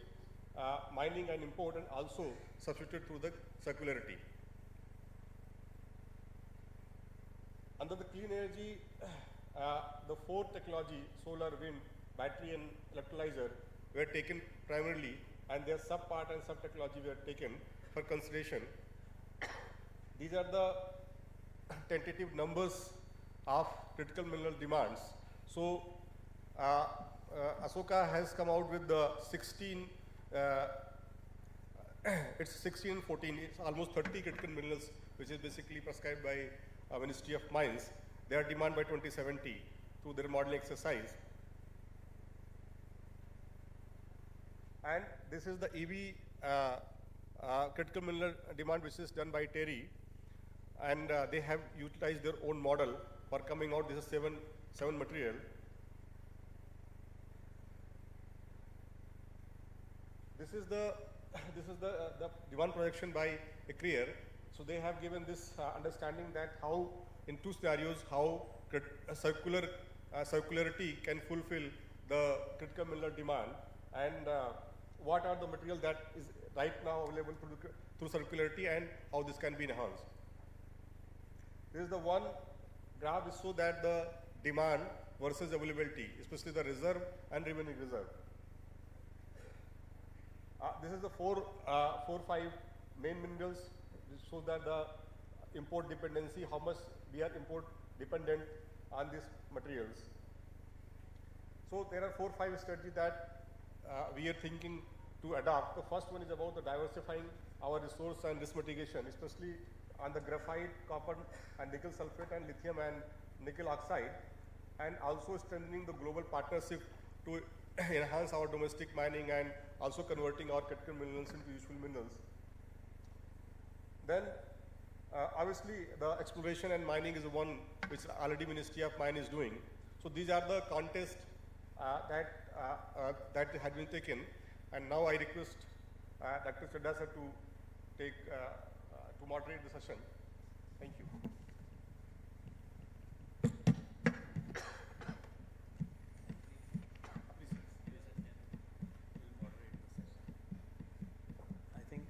mining and import, and also substituted through the circularity. Under the clean energy, the 4 technology, solar, wind, battery, and electrolyzer were taken primarily, and their sub-part and sub-technology were taken for consideration. These are the tentative numbers of critical mineral demands. So Asoka has come out with the 16, it's 16, 14, it's almost 30 critical minerals, which is basically prescribed by Ministry of Mines. Their demand by 2070 through their modeling exercise. And this is the EV critical mineral demand, which is done by TERI, and they have utilized their own model for coming out. This is seven material. This is the demand projection by ECLIR. So they have given this understanding that how in 2 scenarios how circularity can fulfill the critical mineral demand, and what are the materials that is right now available through circularity and how this can be enhanced. This is the one graph which shows that the demand versus availability, especially the reserve and remaining reserve. This is the 4, 5 main minerals. This shows that the import dependency, how much we are import dependent on these materials. So there are 4, 5 strategies that we are thinking to adopt. The first one is about the diversifying our resource and risk mitigation, especially on the graphite, copper, and nickel sulfate, and lithium and nickel oxide, and also strengthening the global partnership to enhance our domestic mining and also converting our critical minerals into useful minerals. Then obviously the exploration and mining is one which already Ministry of Mine is doing. So these are the contests that had been taken, and now I request Dr. Chadha sir to moderate the session. Thank you.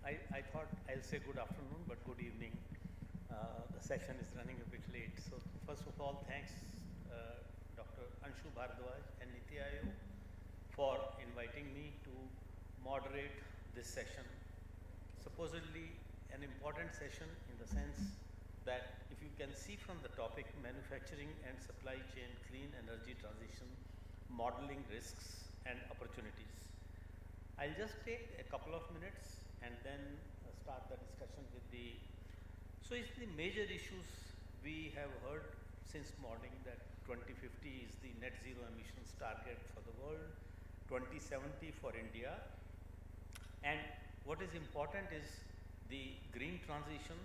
I thought I'll say good afternoon, but good evening. The session is running a bit late. So first of all, thanks Dr. Anshu Bhardwaj and Niti Aayog for inviting me to moderate this session. Supposedly an important session in the sense that if you can see from the topic, manufacturing and supply chain clean energy transition, modeling risks and opportunities. I'll just take a couple of minutes and then start the discussion with the, so it's the major issues we have heard since morning that 2050 is the net zero emissions target for the world, 2070 for India, and what is important is the green transition,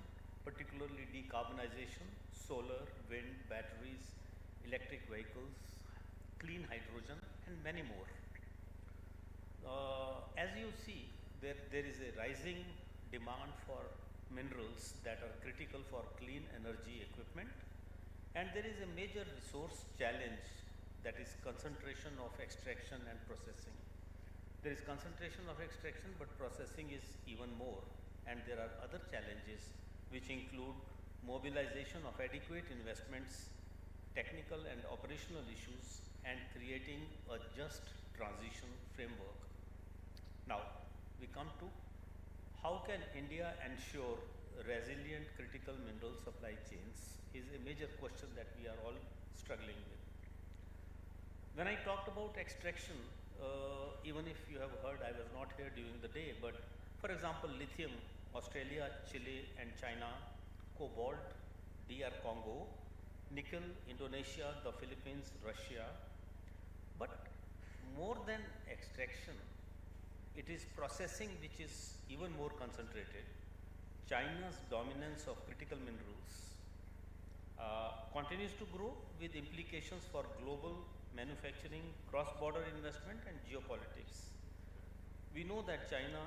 particularly decarbonization, solar, wind, batteries, electric vehicles, clean hydrogen, and many more. As you see, there is a rising demand for minerals that are critical for clean energy equipment, And there is a major resource challenge, that is concentration of extraction and processing. There is concentration of extraction, but processing is even more. And there are other challenges which include mobilization of adequate investments, technical and operational issues, and creating a just transition framework. Now, we come to how can India ensure resilient critical mineral supply chains is a major question that we are all struggling with. When I talked about extraction, even if you have heard, I was not here during the day, but for example, lithium, Australia, Chile and China, cobalt, DR Congo, nickel, Indonesia, the Philippines, Russia. But more than extraction, it is processing which is even more concentrated. China's dominance of critical minerals continues to grow with implications for global manufacturing, cross-border investment and geopolitics. We know that China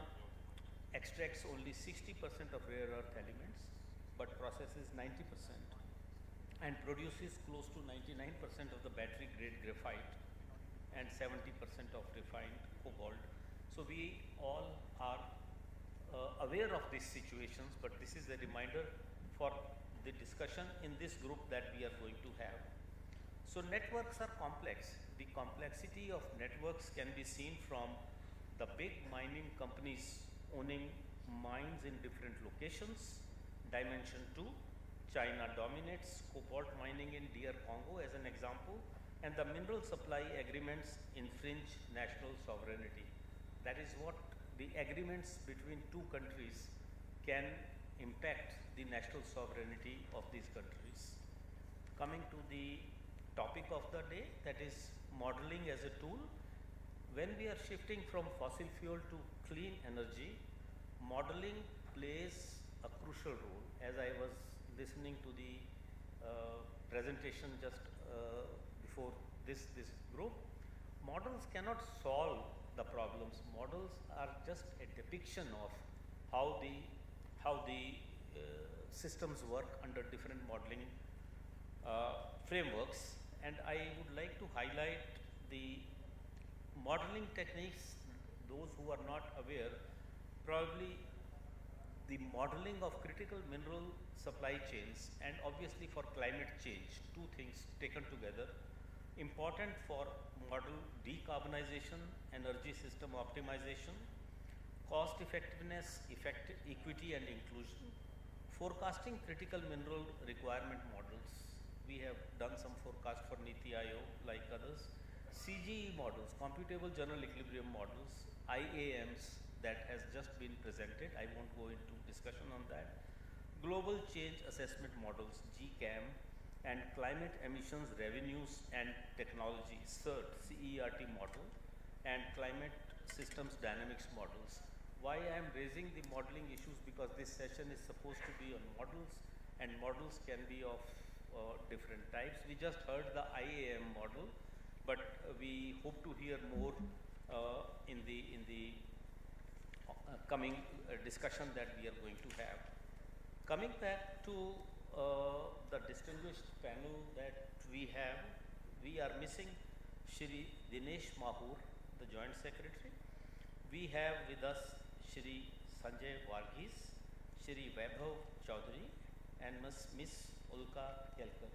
extracts only 60% of rare earth elements, but processes 90% and produces close to 99% of the battery grade graphite and 70% of refined cobalt. So we all are aware of these situations, but this is a reminder for the discussion in this group that we are going to have. So networks are complex. The complexity of networks can be seen from the big mining companies owning mines in different locations. Dimension 2, China dominates cobalt mining in DR Congo as an example, and the mineral supply agreements infringe national sovereignty. That is what the agreements between two countries can impact the national sovereignty of these countries. Coming to the topic of the day, that is modeling as a tool. When we are shifting from fossil fuel to clean energy, modeling plays a crucial role. As I was listening to the presentation just before this group, models cannot solve the problems. Models are just a depiction of how the systems work under different modeling frameworks. And I would like to highlight the modeling techniques. Those who are not aware, probably the modeling of critical mineral supply chains and obviously for climate change, two things taken together, important for model decarbonization, energy system optimization, cost effectiveness, equity and inclusion, forecasting critical mineral requirement models. We have done some forecast for NITI Aayog like others. CGE models, computable general equilibrium models, IAMs that has just been presented. I won't go into discussion on that. Global change assessment models, GCAM, and climate emissions revenues and technology, CERT model, and climate systems dynamics models. Why I am raising the modeling issues? Because this session is supposed to be on models, and models can be of different types. We just heard the IAM model, but we hope to hear more in the coming discussion that we are going to have. Coming back to the distinguished panel that we have, we are missing Shri Dinesh Mahur, the Joint Secretary. We have with us Shri Sanjay Varghese, Shri Vaibhav Chaudhary, and Miss Ulka Kelkar.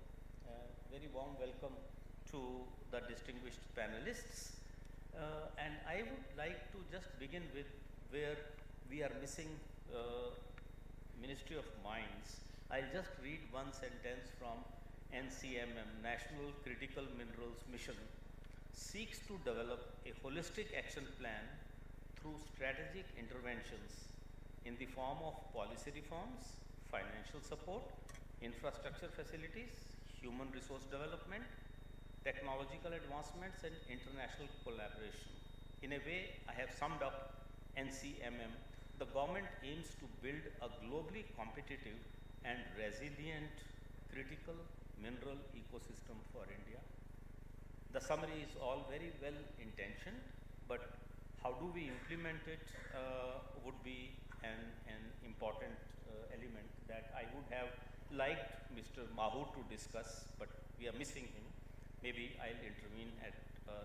Very warm welcome to the distinguished panelists. And I would like to just begin with where we are missing Ministry of Mines. I'll just read one sentence from NCMM, National Critical Minerals Mission, seeks to develop a holistic action plan through strategic interventions in the form of policy reforms, financial support, infrastructure facilities, human resource development, technological advancements and international collaboration. In a way, I have summed up NCMM. The government aims to build a globally competitive and resilient critical mineral ecosystem for India. The summary is all very well intentioned, but how do we implement it would be an important element that I would have liked Mr. Mahu to discuss, but we are missing him. Maybe I'll intervene at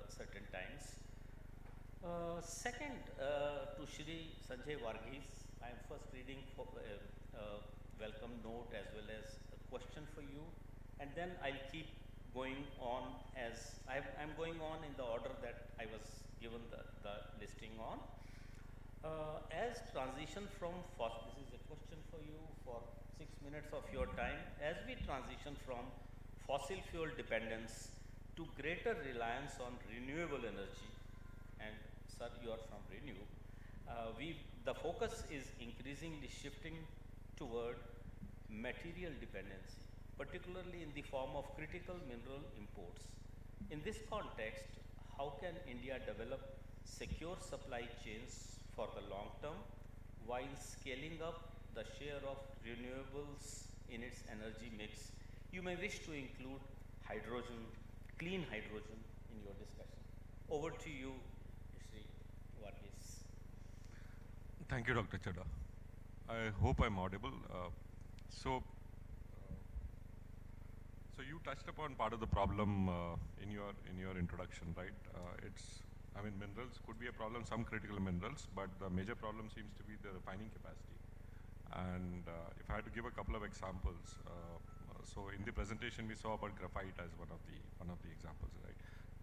certain times. Second, to Shri Sanjay Varghese, I am first reading for welcome note as well as a question for you, and then I'll keep going on as I'm going on in the order that I was given the listing on. As transition from this is a question for you for 6 minutes of your time. As we transition from fossil fuel dependence to greater reliance on renewable energy, and sir, you are from Renew, the focus is increasingly shifting toward material dependency, particularly in the form of critical mineral imports. In this context, how can India develop secure supply chains for the long term while scaling up the share of renewables in its energy mix? You may wish to include hydrogen, clean hydrogen in your discussion. Over to you, Shri Varghese. Thank you, Dr. Chadha. I hope I'm audible. So you touched upon part of the problem in your introduction, right? Minerals could be a problem, some critical minerals, but the major problem seems to be the refining capacity. And if I had to give a couple of examples, so in the presentation we saw about graphite as one of the examples, right?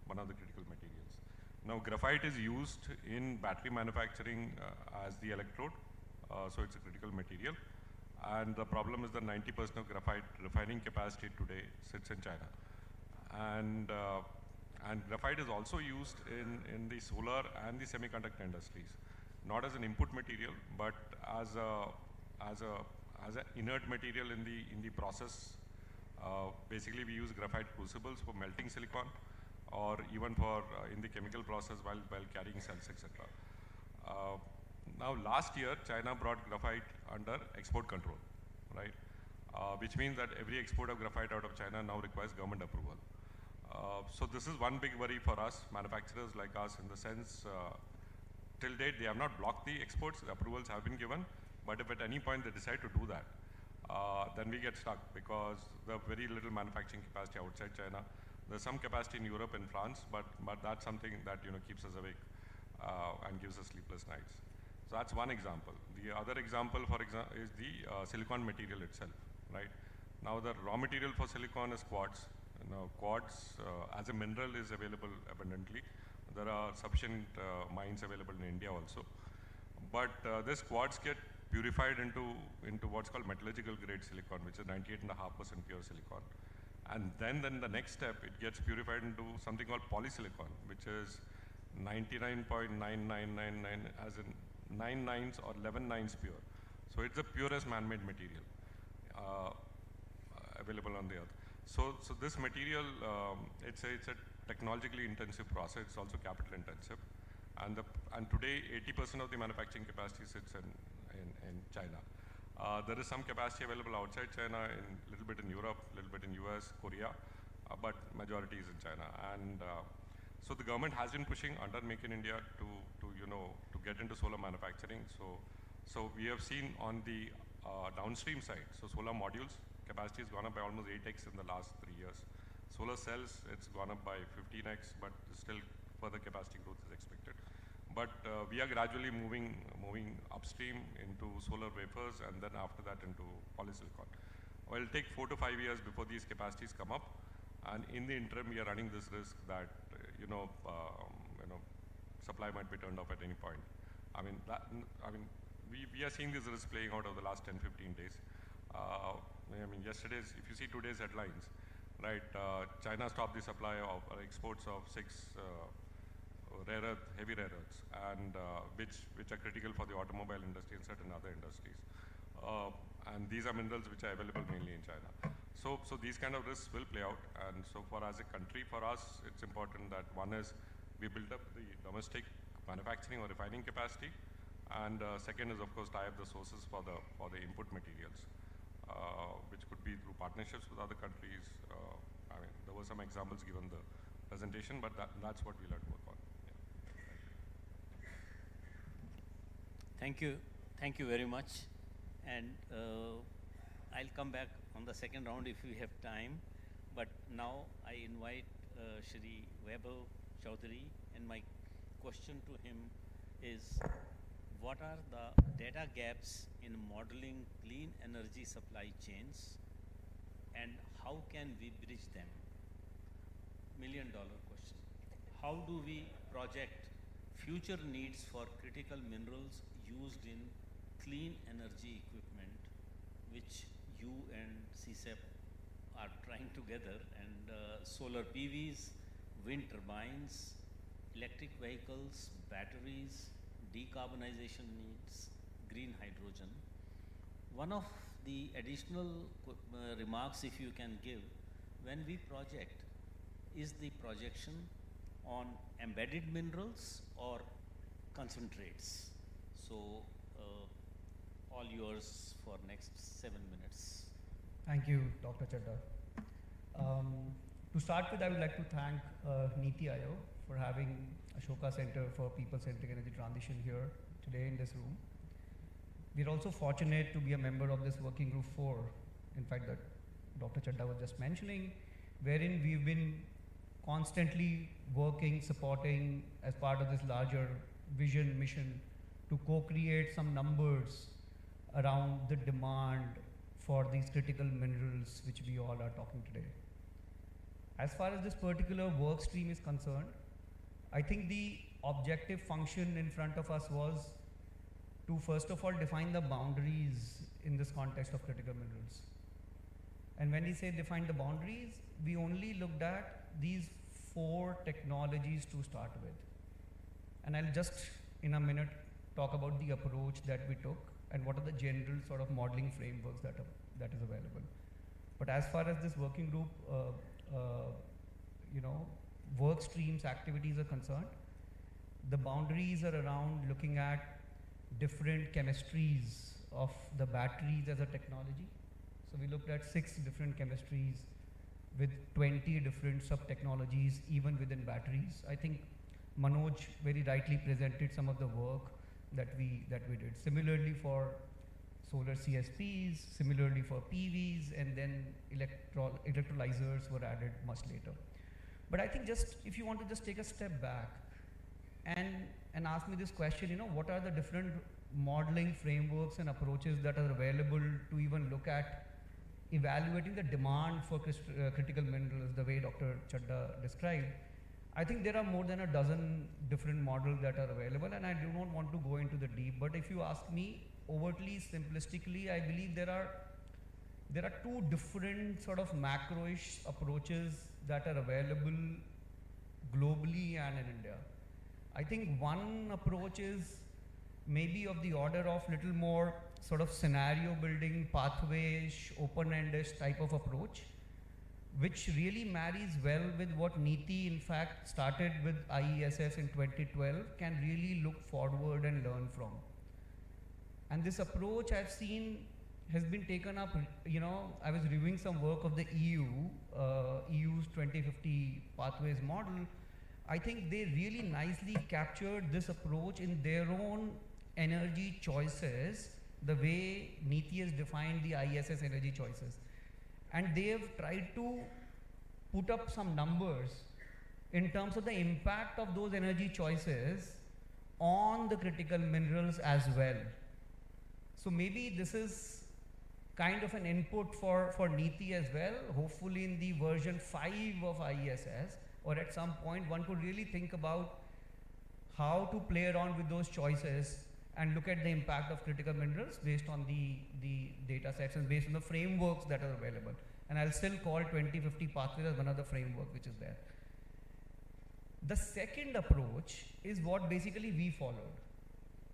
One of the critical materials. Now graphite is used in battery manufacturing as the electrode, so it's a critical material. And the problem is that 90% of graphite refining capacity today sits in China. And graphite is also used in the solar and the semiconductor industries, not as an input material, but as an inert material in the process. Basically, we use graphite crucibles for melting silicon, or even for in the chemical process while carrying cells, etc. Now, last year, China brought graphite under export control, right? Which means that every export of graphite out of China now requires government approval. So this is one big worry for us, manufacturers like us, in the sense, till date, they have not blocked the exports, the approvals have been given, but if at any point they decide to do that, then we get stuck, because there are very little manufacturing capacity outside China. There's some capacity in Europe and France, but that's something that keeps us awake and gives us sleepless nights. So that's one example. The other example, is the silicon material itself, right? Now the raw material for silicon is quartz. Now quartz as a mineral is available abundantly. There are sufficient mines available in India also. But this quartz get purified into what's called metallurgical grade silicon, which is 98.5% pure silicon. And then the next step, it gets purified into something called polysilicon, which is 99.9999, as in 9 nines or 11 nines pure. So it's the purest man-made material available on the earth. So this material, it's a technologically intensive process. It's also capital intensive, and today 80% of the manufacturing capacity sits in China. There is some capacity available outside China, in a little bit in Europe, a little bit in US, Korea, but majority is in China. And so the government has been pushing under Make in India to get into solar manufacturing. So we have seen on the downstream side, so solar modules capacity has gone up by almost 8x in the last 3 years. Solar cells, it's gone up by 15x, but still further capacity growth is expected. But we are gradually moving upstream into solar wafers, and then after that into polysilicon. Well, it'll take 4 to 5 years before these capacities come up, and in the interim, we are running this risk that supply might be turned off at any point. We are seeing this risk playing out over the last 10-15 days. Yesterday's, if you see today's headlines, right? China stopped the supply of exports of 6 heavy rare earths, and which are critical for the automobile industry and certain other industries. And these are minerals which are available mainly in China. So these kind of risks will play out. And so as a country, for us, it's important that one is we build up the domestic manufacturing or refining capacity, and second is of course tie up the sources for the input materials, which could be through partnerships with other countries. There were some examples given the presentation, but that's what we'll have to work on. Thank you very much, and I'll come back on the second round if we have time. But now I invite Shri Vaibhav Chaudhary, and my question to him is, what are the data gaps in modeling clean energy supply chains, and how can we bridge them? $1 million question. How do we project future needs for critical minerals used in clean energy equipment, which you and CSEP are trying together, and solar PVs, wind turbines, electric vehicles, batteries, decarbonization needs, green hydrogen. One of the additional remarks, if you can give, when we project, is the projection on embedded minerals or concentrates? So all yours for next 7 minutes. Thank you, Dr. Chadda. To start with, I would like to thank Niti Aayog for having Ashoka Center for People-Centric Energy Transition here today in this room. We are also fortunate to be a member of this Working Group 4, in fact, that Dr. Chadda was just mentioning, wherein we've been constantly working, supporting as part of this larger vision, mission to co-create some numbers around the demand for these critical minerals which we all are talking today. As far as this particular work stream is concerned, I think the objective function in front of us was to first of all define the boundaries in this context of critical minerals. And when we say define the boundaries, we only looked at these 4 technologies to start with. And I'll just in a minute talk about the approach that we took and what are the general sort of modeling frameworks that is available. But as far as this working group, work streams, activities are concerned, the boundaries are around looking at different chemistries of the batteries as a technology. So we looked at 6 different chemistries with 20 different sub-technologies even within batteries. I think Manoj very rightly presented some of the work that we did. Similarly for solar CSPs, similarly for PVs, and then electrolyzers were added much later. But I think just if you want to just take a step back and ask me this question, what are the different modeling frameworks and approaches that are available to even look at evaluating the demand for critical minerals the way Dr. Chadda described. I think there are more than a dozen different models that are available, and I do not want to go into the deep, but if you ask me overtly simplistically, I believe there are 2 different sort of macro-ish approaches that are available globally and in India. I think one approach is maybe of the order of little more sort of scenario building, pathways, open-ended type of approach, which really marries well with what Niti in fact started with IESS in 2012, can really look forward and learn from. And this approach I've seen has been taken up, I was reviewing some work of the EU's 2050 pathways model. I think they really nicely captured this approach in their own energy choices, the way Niti has defined the ISS energy choices. And they have tried to put up some numbers in terms of the impact of those energy choices on the critical minerals as well. So maybe this is kind of an input for Niti as well. Hopefully in the version 5 of IESS, or at some point one could really think about how to play around with those choices and look at the impact of critical minerals based on the data sets and based on the frameworks that are available. And I'll still call 2050 pathways as one of the framework which is there. The second approach is what basically we followed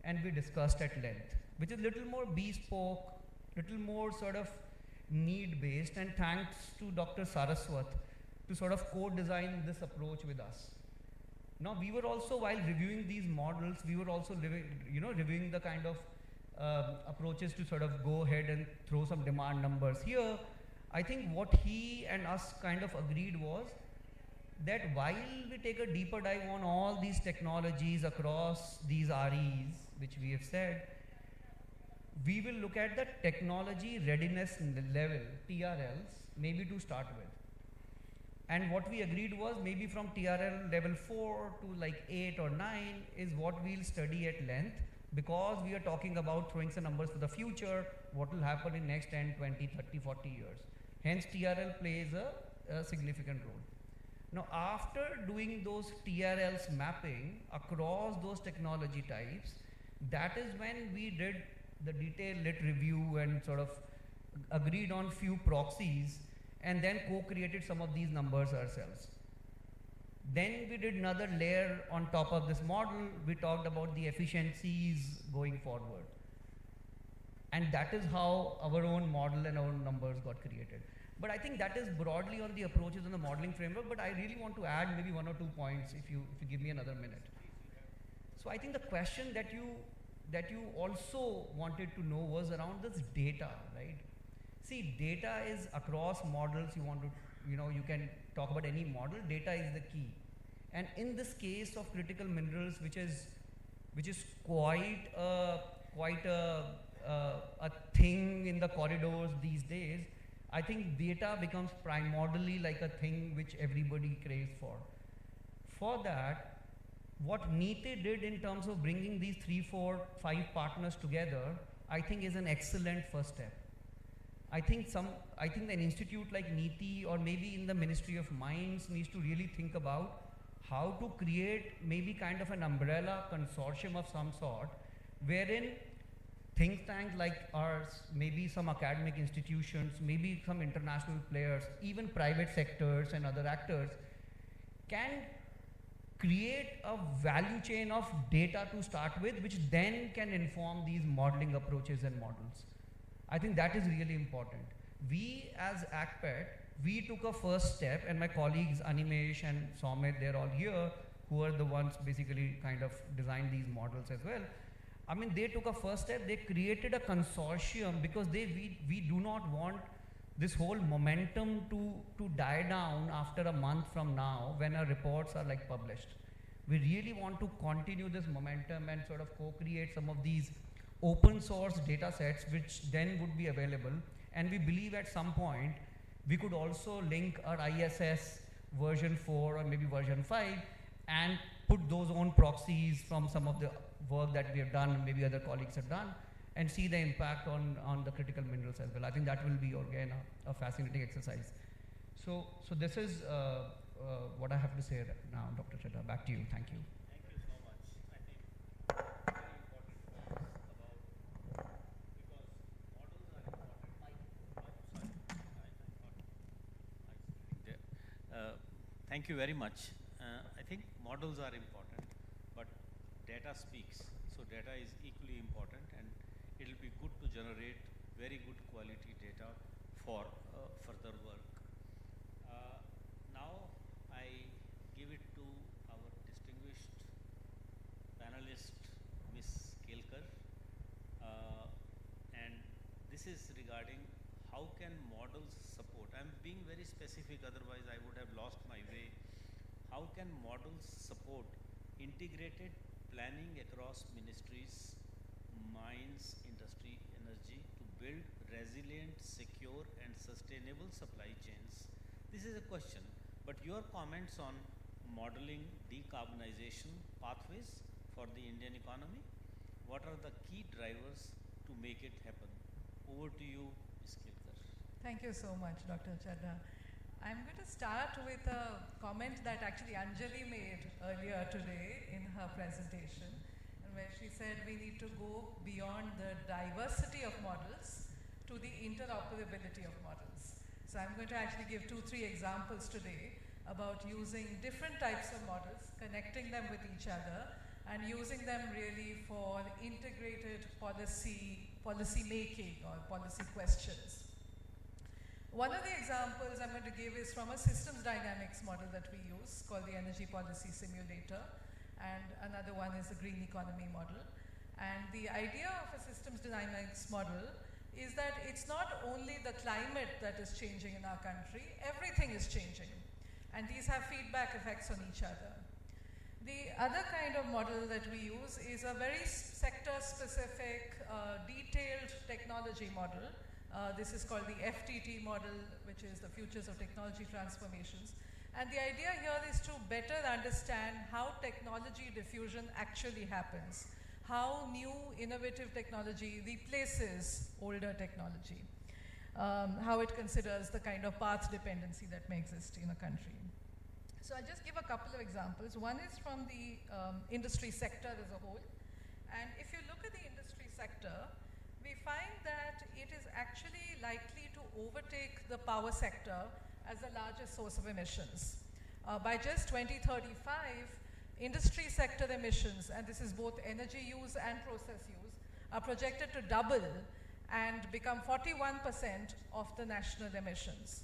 and we discussed at length, which is little more bespoke, little more sort of need-based, and thanks to Dr. Saraswat to sort of co-design this approach with us. Now we were also, while reviewing these models, we were also reviewing the kind of approaches to sort of go ahead and throw some demand numbers. Here, I think what he and us kind of agreed was that while we take a deeper dive on all these technologies across these REs, which we have said, we will look at the technology readiness level, TRLs, maybe to start with. And what we agreed was maybe from TRL level 4 to like 8 or 9 is what we'll study at length, because we are talking about throwing some numbers for the future, what will happen in next 10, 20, 30, 40 years. Hence TRL plays a significant role. Now after doing those TRLs mapping across those technology types, that is when we did the detailed lit review and sort of agreed on few proxies and then co-created some of these numbers ourselves. Then we did another layer on top of this model. We talked about the efficiencies going forward. And that is how our own model and our own numbers got created. But I think that is broadly on the approaches on the modeling framework, but I really want to add maybe 1 or 2 points if you give me another minute. So I think the question that you also wanted to know was around this data, right? See, data is across models. You can talk about any model. Data is the key. And in this case of critical minerals, which is quite a thing in the corridors these days, I think data becomes primordially like a thing which everybody craves for. For that, what NITI did in terms of bringing these 3, 4, 5 partners together, I think is an excellent first step. I think an institute like NITI or maybe in the Ministry of Mines needs to really think about how to create maybe kind of an umbrella consortium of some sort, wherein think tanks like ours, maybe some academic institutions, maybe some international players, even private sectors and other actors can create a value chain of data to start with, which then can inform these modeling approaches and models. I think that is really important. We as ACPET, we took a first step, and my colleagues Animesh and Soumit, they're all here, who are the ones basically kind of designed these models as well. I mean, they took a first step, they created a consortium because we do not want this whole momentum to die down after a month from now when our reports are like published. We really want to continue this momentum and sort of co-create some of these open source data sets which then would be available. And we believe at some point we could also link our ISS version 4 or maybe version 5 and put those own proxies from some of the work that we have done and maybe other colleagues have done and see the impact on the critical minerals as well. I think that will be again a fascinating exercise. So this is what I have to say now, Dr. Chadha. Back to you. Thank you. Thank you so much. I think very important points about, because models are important. Thank you very much. I think models are important, but data speaks. So data is equally important, and it will be good to generate very good quality data for further work. Now I give it to our distinguished panelist, Ms. Kelkar, and this is regarding how can models support. I'm being very specific, otherwise I would have lost my way. How can models support integrated planning across ministries, mines, industry, energy to build resilient, secure and sustainable supply chains? This is a question, but your comments on modeling decarbonization pathways for the Indian economy, what are the key drivers to make it happen? Over to you, Ms. Kelkar. Thank you so much, Dr. Chadha. I'm going to start with a comment that actually Anjali made earlier today in her presentation, where she said we need to go beyond the diversity of models to the interoperability of models. So I'm going to actually give 2-3 examples today about using different types of models, connecting them with each other, and using them really for integrated policy making or policy questions. One of the examples I'm going to give is from a systems dynamics model that we use called the Energy Policy Simulator, and another one is the Green Economy model. And the idea of a systems dynamics model is that it's not only the climate that is changing in our country, everything is changing. And these have feedback effects on each other. The other kind of model that we use is a very sector-specific, detailed technology model. This is called the FTT model, which is the Futures of Technology Transformations. And the idea here is to better understand how technology diffusion actually happens, how new innovative technology replaces older technology, how it considers the kind of path dependency that may exist in a country. So I'll just give a couple of examples. One is from the industry sector as a whole. And if you look at the industry sector, we find that it is actually likely to overtake the power sector as the largest source of emissions. By just 2035, industry sector emissions, and this is both energy use and process use, are projected to double and become 41% of the national emissions.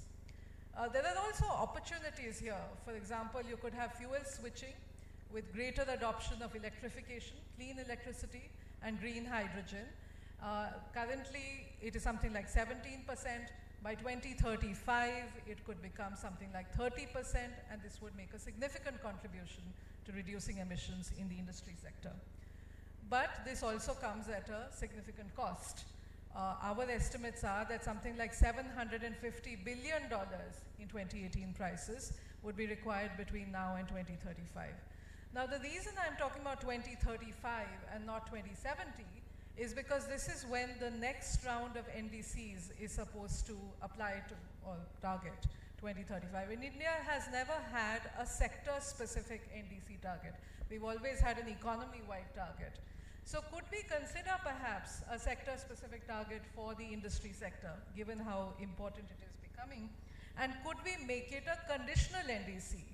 There are also opportunities here. For example, you could have fuel switching with greater adoption of electrification, clean electricity, and green hydrogen. Currently, it is something like 17%. By 2035, it could become something like 30%, and this would make a significant contribution to reducing emissions in the industry sector. But this also comes at a significant cost. Our estimates are that something like $750 billion in 2018 prices would be required between now and 2035. Now, the reason I'm talking about 2035 and not 2070 is because this is when the next round of NDCs is supposed to apply to or target 2035. And India has never had a sector-specific NDC target. We've always had an economy-wide target. So could we consider perhaps a sector-specific target for the industry sector, given how important it is becoming? And could we make it a conditional NDC,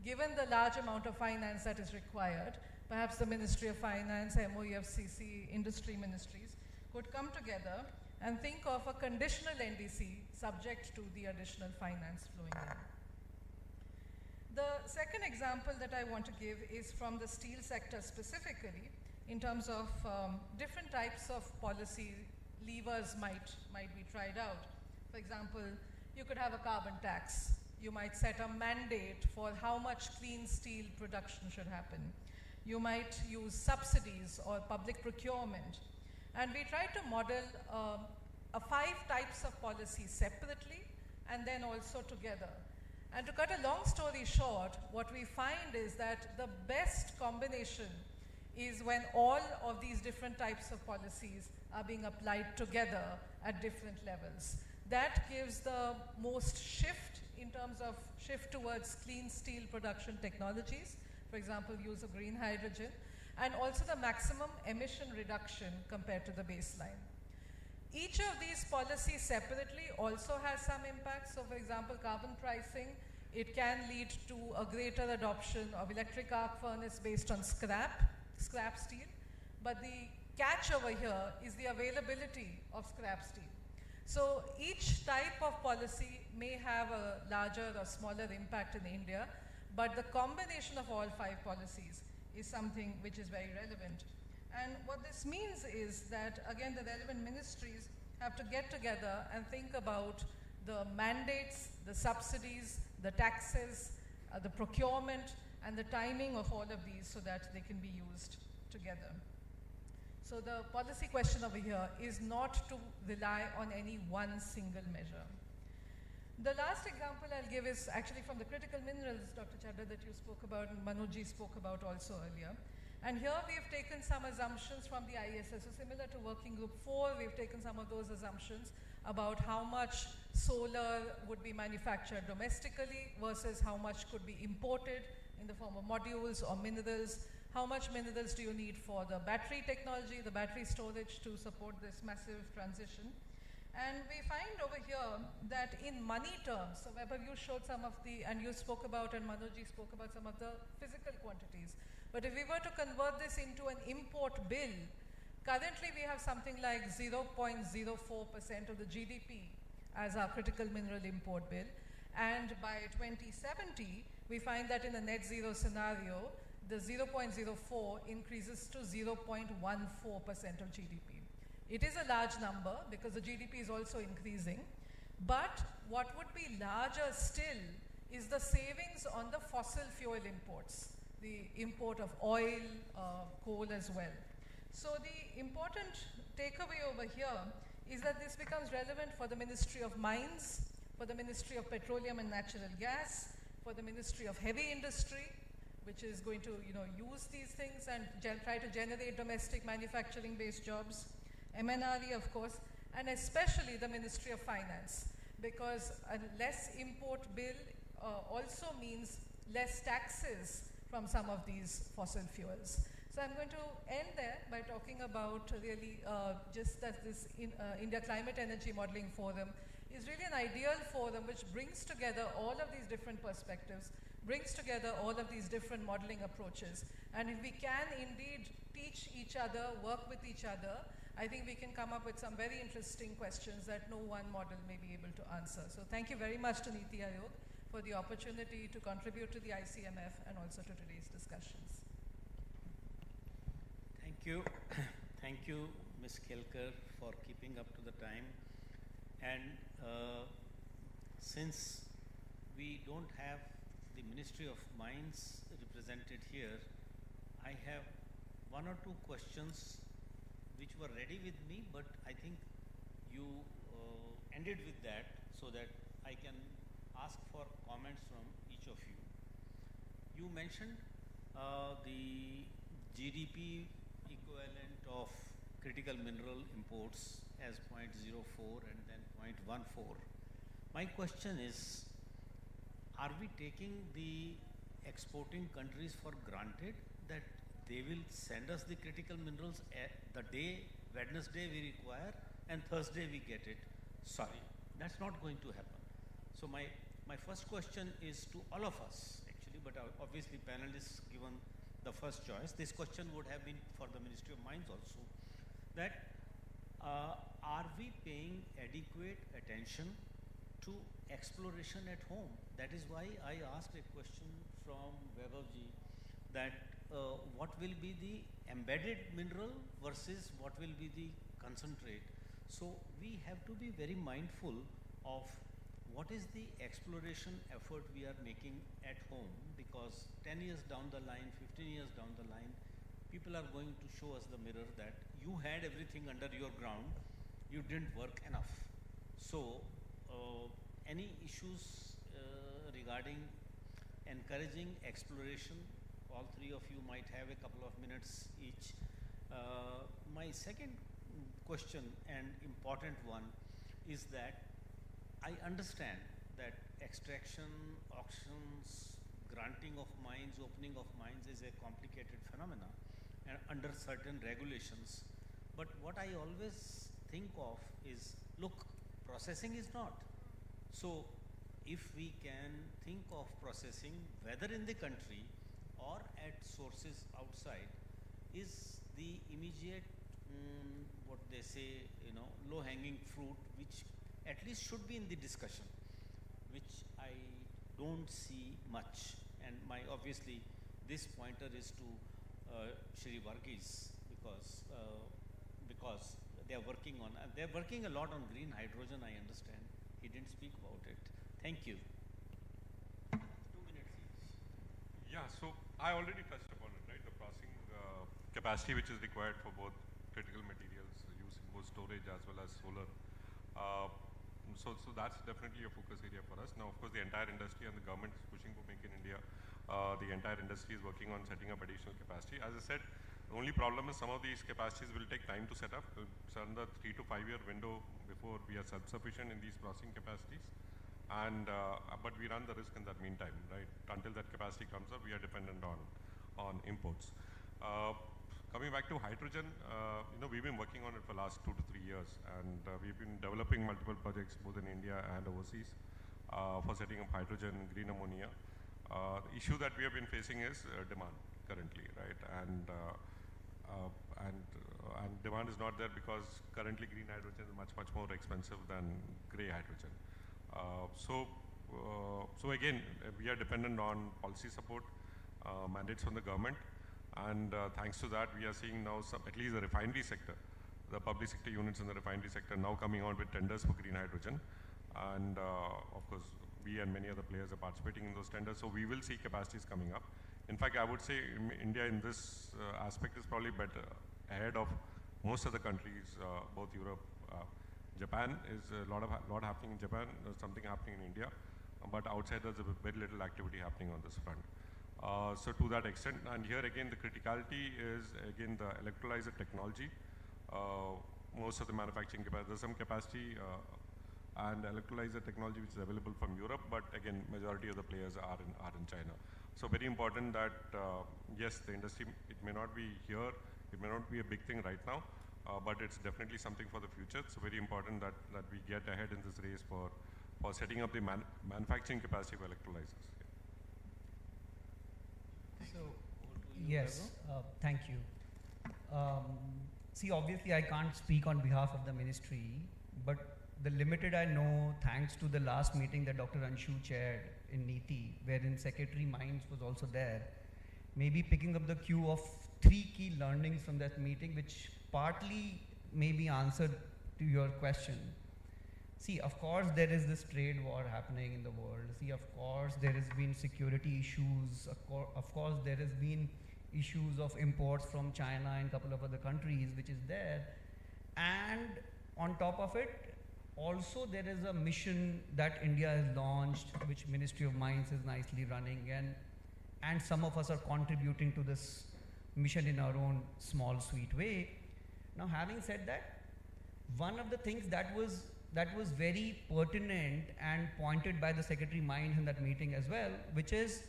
given the large amount of finance that is required? Perhaps the Ministry of Finance, MOEFCC, industry ministries could come together and think of a conditional NDC subject to the additional finance flowing in. The second example that I want to give is from the steel sector specifically, in terms of different types of policy levers might be tried out. For example, you could have a carbon tax. You might set a mandate for how much clean steel production should happen. You might use subsidies or public procurement. And we try to model 5 types of policies separately and then also together. And to cut a long story short, what we find is that the best combination is when all of these different types of policies are being applied together at different levels. That gives the most shift in terms of shift towards clean steel production technologies, for example, use of green hydrogen, and also the maximum emission reduction compared to the baseline. Each of these policies separately also has some impacts. So for example, carbon pricing, it can lead to a greater adoption of electric arc furnace based on scrap steel. But the catch over here is the availability of scrap steel. So each type of policy may have a larger or smaller impact in India, but the combination of all 5 policies is something which is very relevant. And what this means is that, again, the relevant ministries have to get together and think about the mandates, the subsidies, the taxes, the procurement, and the timing of all of these so that they can be used together. So the policy question over here is not to rely on any one single measure. The last example I'll give is actually from the critical minerals, Dr. Chadha, that you spoke about and Manojji spoke about also earlier. And here we have taken some assumptions from the ISS. So similar to Working Group 4, we've taken some of those assumptions about how much solar would be manufactured domestically versus how much could be imported in the form of modules or minerals. How much minerals do you need for the battery technology, the battery storage to support this massive transition? And we find over here that in money terms, so Weber, you showed some of the, and you spoke about, and Manojji spoke about some of the physical quantities. But if we were to convert this into an import bill, currently we have something like 0.04% of the GDP as our critical mineral import bill. And by 2070, we find that in a net zero scenario, the 0.04 increases to 0.14% of GDP. It is a large number because the GDP is also increasing, but what would be larger still is the savings on the fossil fuel imports. the import of oil, coal as well. So the important takeaway over here is that this becomes relevant for the Ministry of Mines, for the Ministry of Petroleum and Natural Gas, for the Ministry of Heavy Industry, which is going to use these things and try to generate domestic manufacturing-based jobs, MNRE of course, and especially the Ministry of Finance, because a less import bill also means less taxes from some of these fossil fuels. So I'm going to end there by talking about really just that this India Climate Energy Modeling Forum is really an ideal forum which brings together all of these different perspectives, brings together all of these different modeling approaches. And if we can indeed teach each other, work with each other, I think we can come up with some very interesting questions that no one model may be able to answer. So thank you very much to Niti Aayog for the opportunity to contribute to the ICMF and also to today's discussions. Thank you. Thank you, Ms. Kelkar, for keeping up to the time. And since we don't have the Ministry of Mines represented here, I have one or two questions which were ready with me, but I think you ended with that so that I can ask for comments from each of you. You mentioned the GDP equivalent of critical mineral imports as 0.04 and then 0.14. My question is, are we taking the exporting countries for granted that they will send us the critical minerals at the day, Wednesday we require, and Thursday we get it? Sorry, that's not going to happen. So my first question is to all of us, actually, but obviously panelists given the first choice. This question would have been for the Ministry of Mines also, that are we paying adequate attention to exploration at home? That is why I asked a question from Vaibhavji that what will be the embedded mineral versus what will be the concentrate. So we have to be very mindful of what is the exploration effort we are making at home, because 10 years down the line, 15 years down the line, people are going to show us the mirror that you had everything under your ground, you didn't work enough. So any issues regarding encouraging exploration? All three of you might have a couple of minutes each. My second question, and important one, is that I understand that extraction, auctions, granting of mines, opening of mines is a complicated phenomena and under certain regulations. But what I always think of is, look, processing is not. So if we can think of processing, whether in the country or at sources outside, is the immediate, what they say, low-hanging fruit, which at least should be in the discussion, which I don't see much. And obviously, this pointer is to Shri Varghese, because they are working a lot on green hydrogen, I understand. He didn't speak about it. Thank you. 2 minutes each. Yeah, so I already touched upon it, right? The processing capacity which is required for both critical materials used in both storage as well as solar. So that's definitely a focus area for us. Now, of course, the entire industry and the government is pushing for Make in India. The entire industry is working on setting up additional capacity. As I said, the only problem is some of these capacities will take time to set up. It's under 3 to 5 year window before we are self-sufficient in these processing capacities. And but we run the risk in that meantime, right? Until that capacity comes up, we are dependent on imports. Coming back to hydrogen, we've been working on it for the last 2 to 3 years, and we've been developing multiple projects both in India and overseas for setting up hydrogen, green ammonia. The issue that we have been facing is demand currently, right? And demand is not there because currently green hydrogen is much more expensive than grey hydrogen. So again, we are dependent on policy support, mandates from the government. And thanks to that, we are seeing now at least the refinery sector, the public sector units in the refinery sector now coming out with tenders for green hydrogen. And of course, we and many other players are participating in those tenders. So we will see capacities coming up. In fact, I would say India in this aspect is probably better ahead of most of the countries, both Europe, Japan is a lot happening in Japan, something happening in India, but outside there's very little activity happening on this front. So to that extent, and here again the criticality is again the electrolyzer technology. Most of the manufacturing capacity, there's some capacity and electrolyzer technology which is available from Europe, but again majority of the players are in China. So very important that yes, the industry, it may not be here, it may not be a big thing right now, but it's definitely something for the future. It's very important that we get ahead in this race for setting up the manufacturing capacity of electrolyzers. So, yes, thank you. See, obviously I can't speak on behalf of the ministry, but the limited I know, thanks to the last meeting that Dr. Anshu chaired in NITI, wherein Secretary Mines was also there, maybe picking up the cue of 3 key learnings from that meeting, which partly may be answered to your question. See, of course, there is this trade war happening in the world. See, of course, there has been security issues. Of course, there has been issues of imports from China and a couple of other countries, which is there. And on top of it, also there is a mission that India has launched, which Ministry of Mines is nicely running, and some of us are contributing to this mission in our own small, sweet way. Now, having said that, one of the things that was very pertinent and pointed by the Secretary Mines in that meeting as well, which is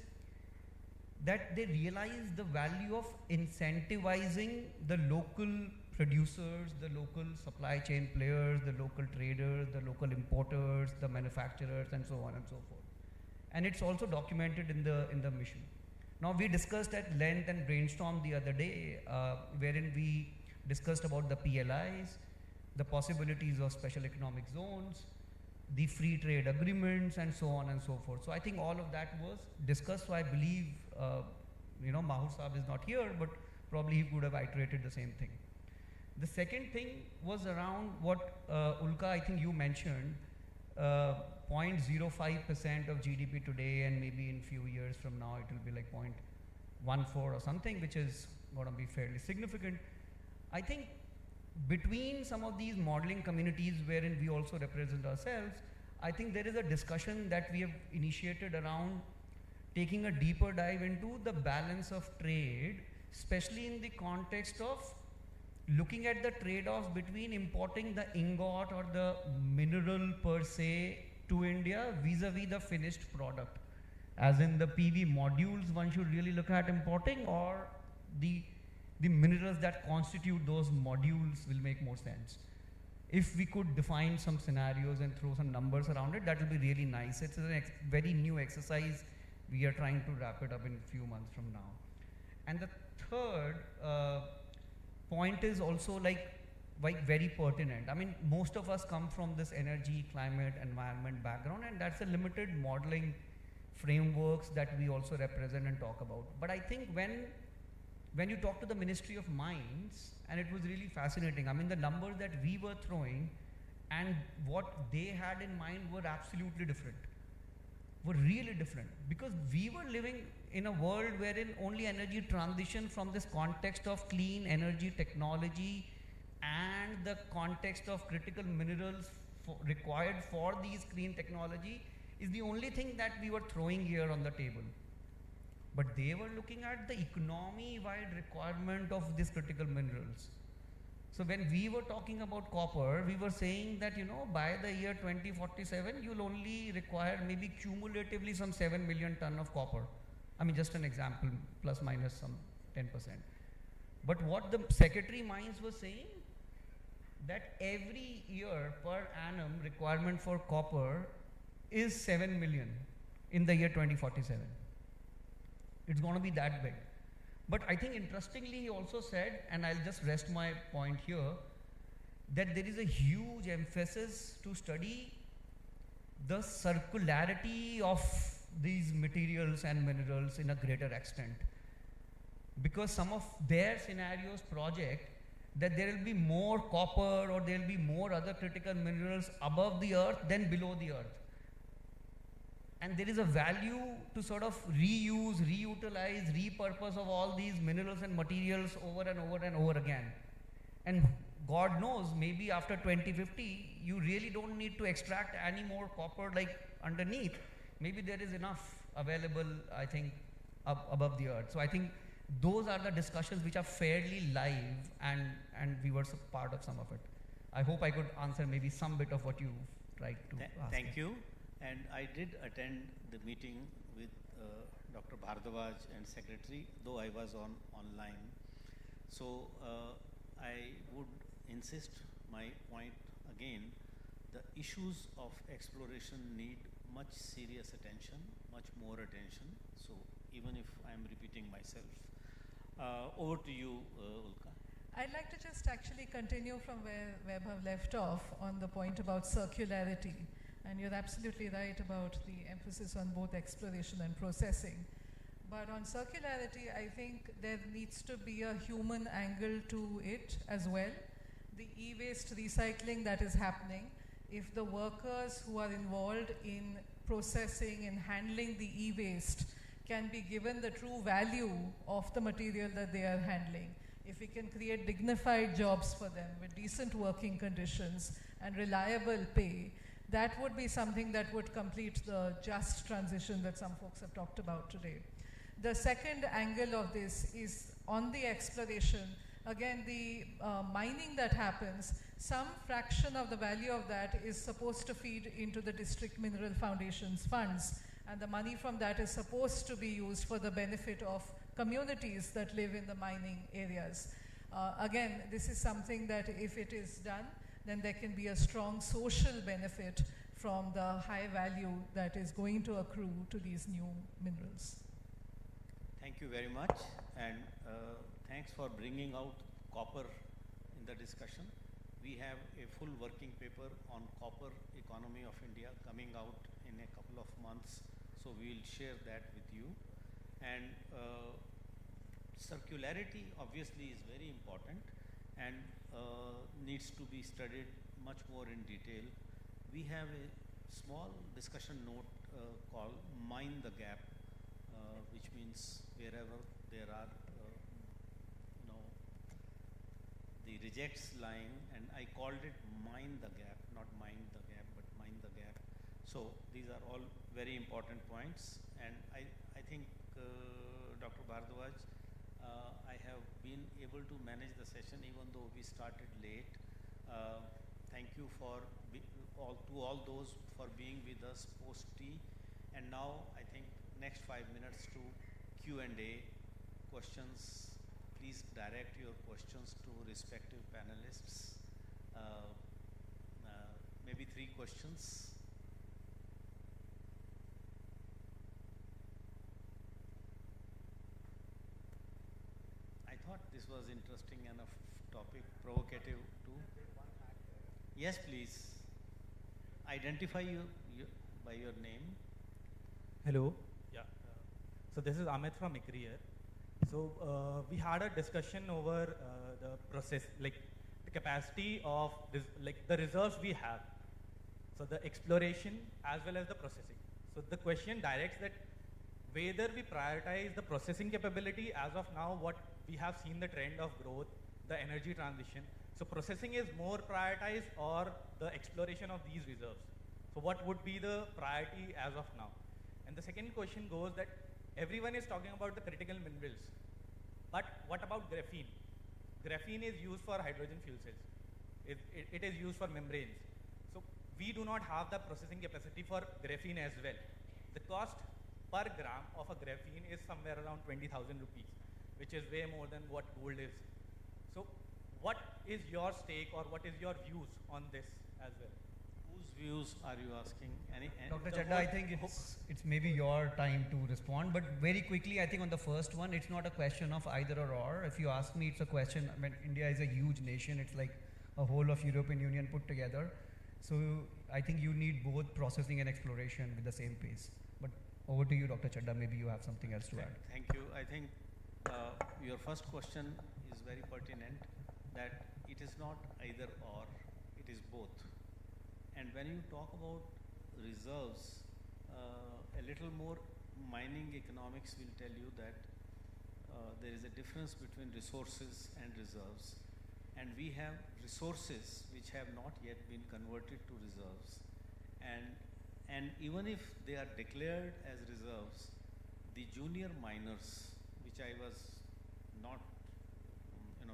that they realize the value of incentivizing the local producers, the local supply chain players, the local traders, the local importers, the manufacturers, and so on and so forth. And it's also documented in the mission. Now, we discussed at length and brainstormed the other day, wherein we discussed about the PLIs, the possibilities of special economic zones, the free trade agreements, and so on and so forth. So I think all of that was discussed. So I believe, Mahur Saab is not here, but probably he could have iterated the same thing. The second thing was around what Ulka, I think you mentioned, 0.05% of GDP today, and maybe in few years from now it will be like 0.14 or something, which is going to be fairly significant. I think between some of these modeling communities wherein we also represent ourselves, I think there is a discussion that we have initiated around taking a deeper dive into the balance of trade, especially in the context of looking at the trade-offs between importing the ingot or the mineral per se to India vis-a-vis the finished product. As in the PV modules one should really look at importing, or the minerals that constitute those modules will make more sense. If we could define some scenarios and throw some numbers around it, that will be really nice. It's a very new exercise. We are trying to wrap it up in a few months from now. And the third point is also like very pertinent. I mean, most of us come from this energy, climate, environment background, and that's a limited modeling frameworks that we also represent and talk about. But I think when you talk to the Ministry of Mines, and it was really fascinating. I mean, the numbers that we were throwing and what they had in mind were absolutely different, were really different, because we were living in a world wherein only energy transition from this context of clean energy technology and the context of critical minerals required for these clean technology is the only thing that we were throwing here on the table. But they were looking at the economy-wide requirement of these critical minerals. So when we were talking about copper, we were saying that, by the year 2047, you'll only require maybe cumulatively some 7 million ton of copper. I mean, just an example, plus minus some 10%. But what the Secretary Mines was saying, that every year per annum requirement for copper is 7 million in the year 2047. It's going to be that big. But I think interestingly, he also said, and I'll just rest my point here, that there is a huge emphasis to study the circularity of these materials and minerals in a greater extent. Because some of their scenarios project that there will be more copper or there will be more other critical minerals above the earth than below the earth. and there is a value to sort of reuse, reutilize, repurpose of all these minerals and materials over and over and over again. And God knows, maybe after 2050, you really don't need to extract any more copper like underneath. Maybe there is enough available, I think, above the earth. So I think those are the discussions which are fairly live, and we were part of some of it. I hope I could answer maybe some bit of what you tried to ask. Thank you. And I did attend the meeting with Dr. Bhardwaj and Secretary, though I was online. So I would insist my point again. The issues of exploration need much serious attention, much more attention. So even if I am repeating myself, over to you, Ulka. I'd like to just actually continue from where Vaibhav left off on the point about circularity. And you're absolutely right about the emphasis on both exploration and processing. But on circularity, I think there needs to be a human angle to it as well. The e-waste recycling that is happening, if the workers who are involved in processing and handling the e-waste can be given the true value of the material that they are handling, if we can create dignified jobs for them with decent working conditions and reliable pay, that would be something that would complete the just transition that some folks have talked about today. The second angle of this is on the exploration. Again, the mining that happens, some fraction of the value of that is supposed to feed into the District Mineral Foundation's funds, and the money from that is supposed to be used for the benefit of communities that live in the mining areas. Again, this is something that if it is done, then there can be a strong social benefit from the high value that is going to accrue to these new minerals. Thank you very much, and thanks for bringing out copper in the discussion. We have a full working paper on copper economy of India coming out in a couple of months, so we will share that with you. And circularity obviously is very important and needs to be studied much more in detail. We have a small discussion note called Mind the Gap, which means wherever there are the rejects lying, and I called it Mind the Gap, not Mind the Gap, but Mind the Gap. So these are all very important points, and I think Dr. Bhardwaj, I have been able to manage the session even though we started late. Thank you for all those for being with us post tea. And now I think next 5 minutes to Q&A questions. Please direct your questions to respective panelists. Maybe 3 questions. I thought this was interesting enough topic, provocative too. Yes, please. Identify you by your name. Hello. Yeah. So this is Amit from ICRI. So we had a discussion over the process, like the capacity of this, like the reserves we have. So the exploration as well as the processing. So the question directs that whether we prioritize the processing capability as of now, what we have seen the trend of growth, the energy transition. So processing is more prioritized or the exploration of these reserves. So what would be the priority as of now? And the second question goes that everyone is talking about the critical minerals, but what about graphene? Graphene is used for hydrogen fuel cells. It is used for membranes. So we do not have the processing capacity for graphene as well. The cost per gram of a graphene is somewhere around 20,000 rupees, which is way more than what gold is. So what is your stake or what is your views on this as well? Whose views are you asking? Dr. Chadda, I think it's maybe your time to respond, but very quickly, I think on the first one, it's not a question of either or. If you ask me, it's a question, I mean, India is a huge nation. It's like a whole of European Union put together. So I think you need both processing and exploration with the same pace. But over to you, Dr. Chadda, maybe you have something else to add. Thank you. I think your first question is very pertinent, that it is not either or, it is both. And when you talk about reserves, A little more mining economics will tell you that there is a difference between resources and reserves, and we have resources which have not yet been converted to reserves, and even if they are declared as reserves, the junior miners, which I was not,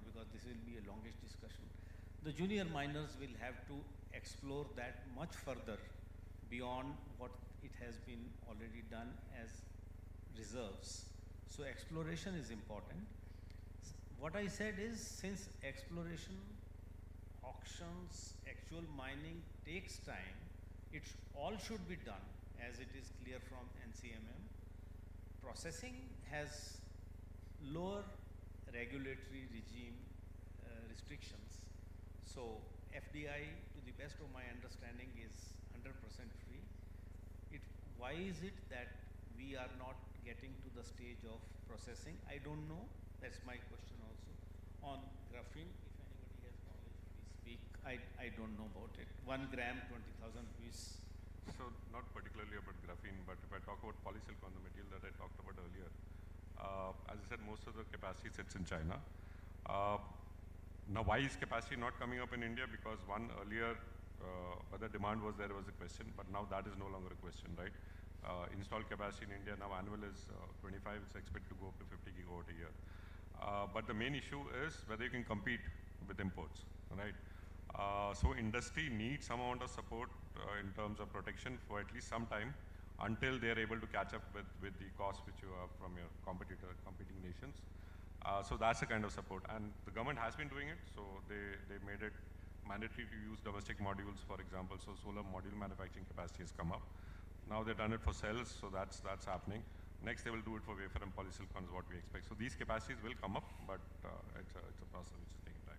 because this will be a longish discussion, the junior miners will have to explore that much further beyond what it has been already done as reserves. So exploration is important. What I said is, since exploration, auctions, actual mining takes time, it all should be done as it is clear from NCMM. Processing has lower regulatory regime restrictions. So FDI, to the best of my understanding, is 100% free. Why is it that we are not getting to the stage of processing? I don't know. That's my question also. On graphene, if anybody has knowledge, please speak. I don't know about it. 1 gram, 20,000 rupees. So not particularly about graphene, but if I talk about polysilicon, the material that I talked about earlier, as I said, most of the capacity sits in China. Now, why is capacity not coming up in India? Because one, earlier, whether demand was there was a question, but now that is no longer a question, right? Installed capacity in India now annual is 25, it's expected to go up to 50 gigawatt a year. But the main issue is whether you can compete with imports, right? So industry needs some amount of support in terms of protection for at least some time until they are able to catch up with the cost which you have from your competing nations. So that's the kind of support, and the government has been doing it. So they made it mandatory to use domestic modules, for example. So solar module manufacturing capacity has come up. Now they've done it for cells, so that's happening. Next, they will do it for wafer and polysilicon is what we expect. So these capacities will come up, but it's a process which is taking time.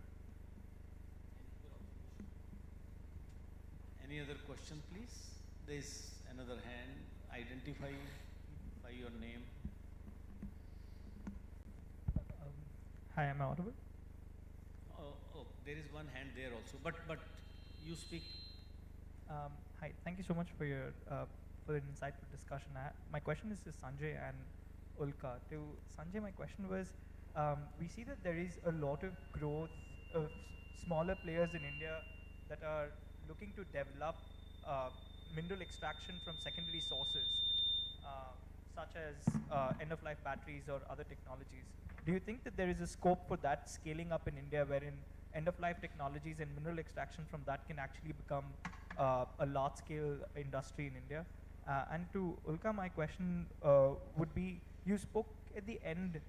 Any other question, please? There is another hand. Identify by your name. Hi, am I audible? Oh, there is one hand there also, but you speak. Hi, thank you so much for your for the insightful discussion. My question is to Sanjay and Ulka. To Sanjay, my question was, we see that there is a lot of growth of smaller players in India that are looking to develop mineral extraction from secondary sources, such as end-of-life batteries or other technologies. Do you think that there is a scope for that scaling up in India, wherein end-of-life technologies and mineral extraction from that can actually become a large-scale industry in India? And to Ulka, my question would be, you spoke at the end,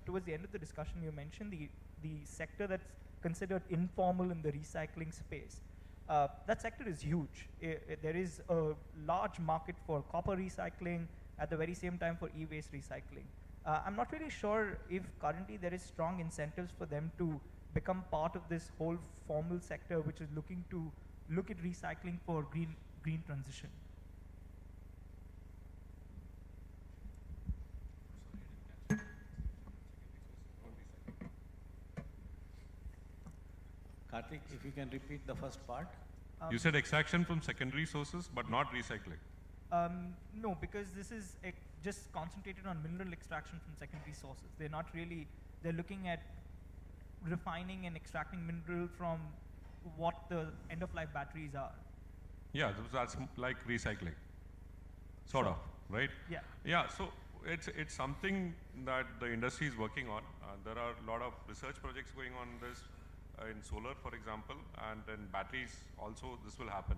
towards the end of the discussion, you mentioned the sector that's considered informal in the recycling space. That sector is huge. There is a large market for copper recycling, at the very same time for e-waste recycling. I'm not really sure if currently there is strong incentives for them to become part of this whole formal sector, which is looking to look at recycling for green transition. Karthik, if you can repeat the first part. You said extraction from secondary sources, but not recycling. No, because this is just concentrated on mineral extraction from secondary sources. They're not really, they're looking at refining and extracting mineral from what the end-of-life batteries are. Yeah, that's like recycling, sort of, right? Yeah. Yeah, so it's something that the industry is working on. There are a lot of research projects going on this in solar, for example, and in batteries also this will happen.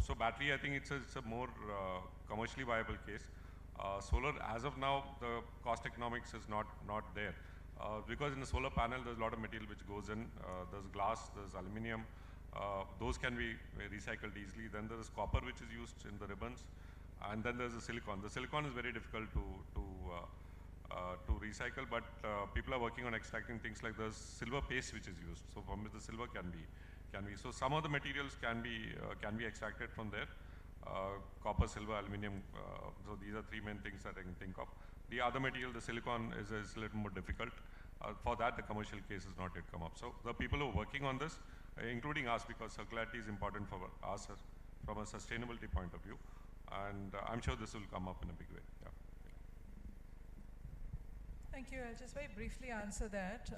So battery, I think it's a more commercially viable case. Solar, as of now, the cost economics is not there. Because in the solar panel, there's a lot of material which goes in. There's glass, there's aluminium. Those can be recycled easily. Then there is copper, which is used in the ribbons. And then there's the silicon. The silicon is very difficult to recycle, but people are working on extracting things like the silver paste, which is used. So from which the silver can be. So some of the materials can be extracted from there. Copper, silver, aluminium. So these are three main things that I can think of. The other material, the silicon, is a little more difficult. For that, the commercial case has not yet come up. So the people who are working on this, including us, because circularity is important for us from a sustainability point of view, And I'm sure this will come up in a big way. Yeah. Thank you. I'll just very briefly answer that.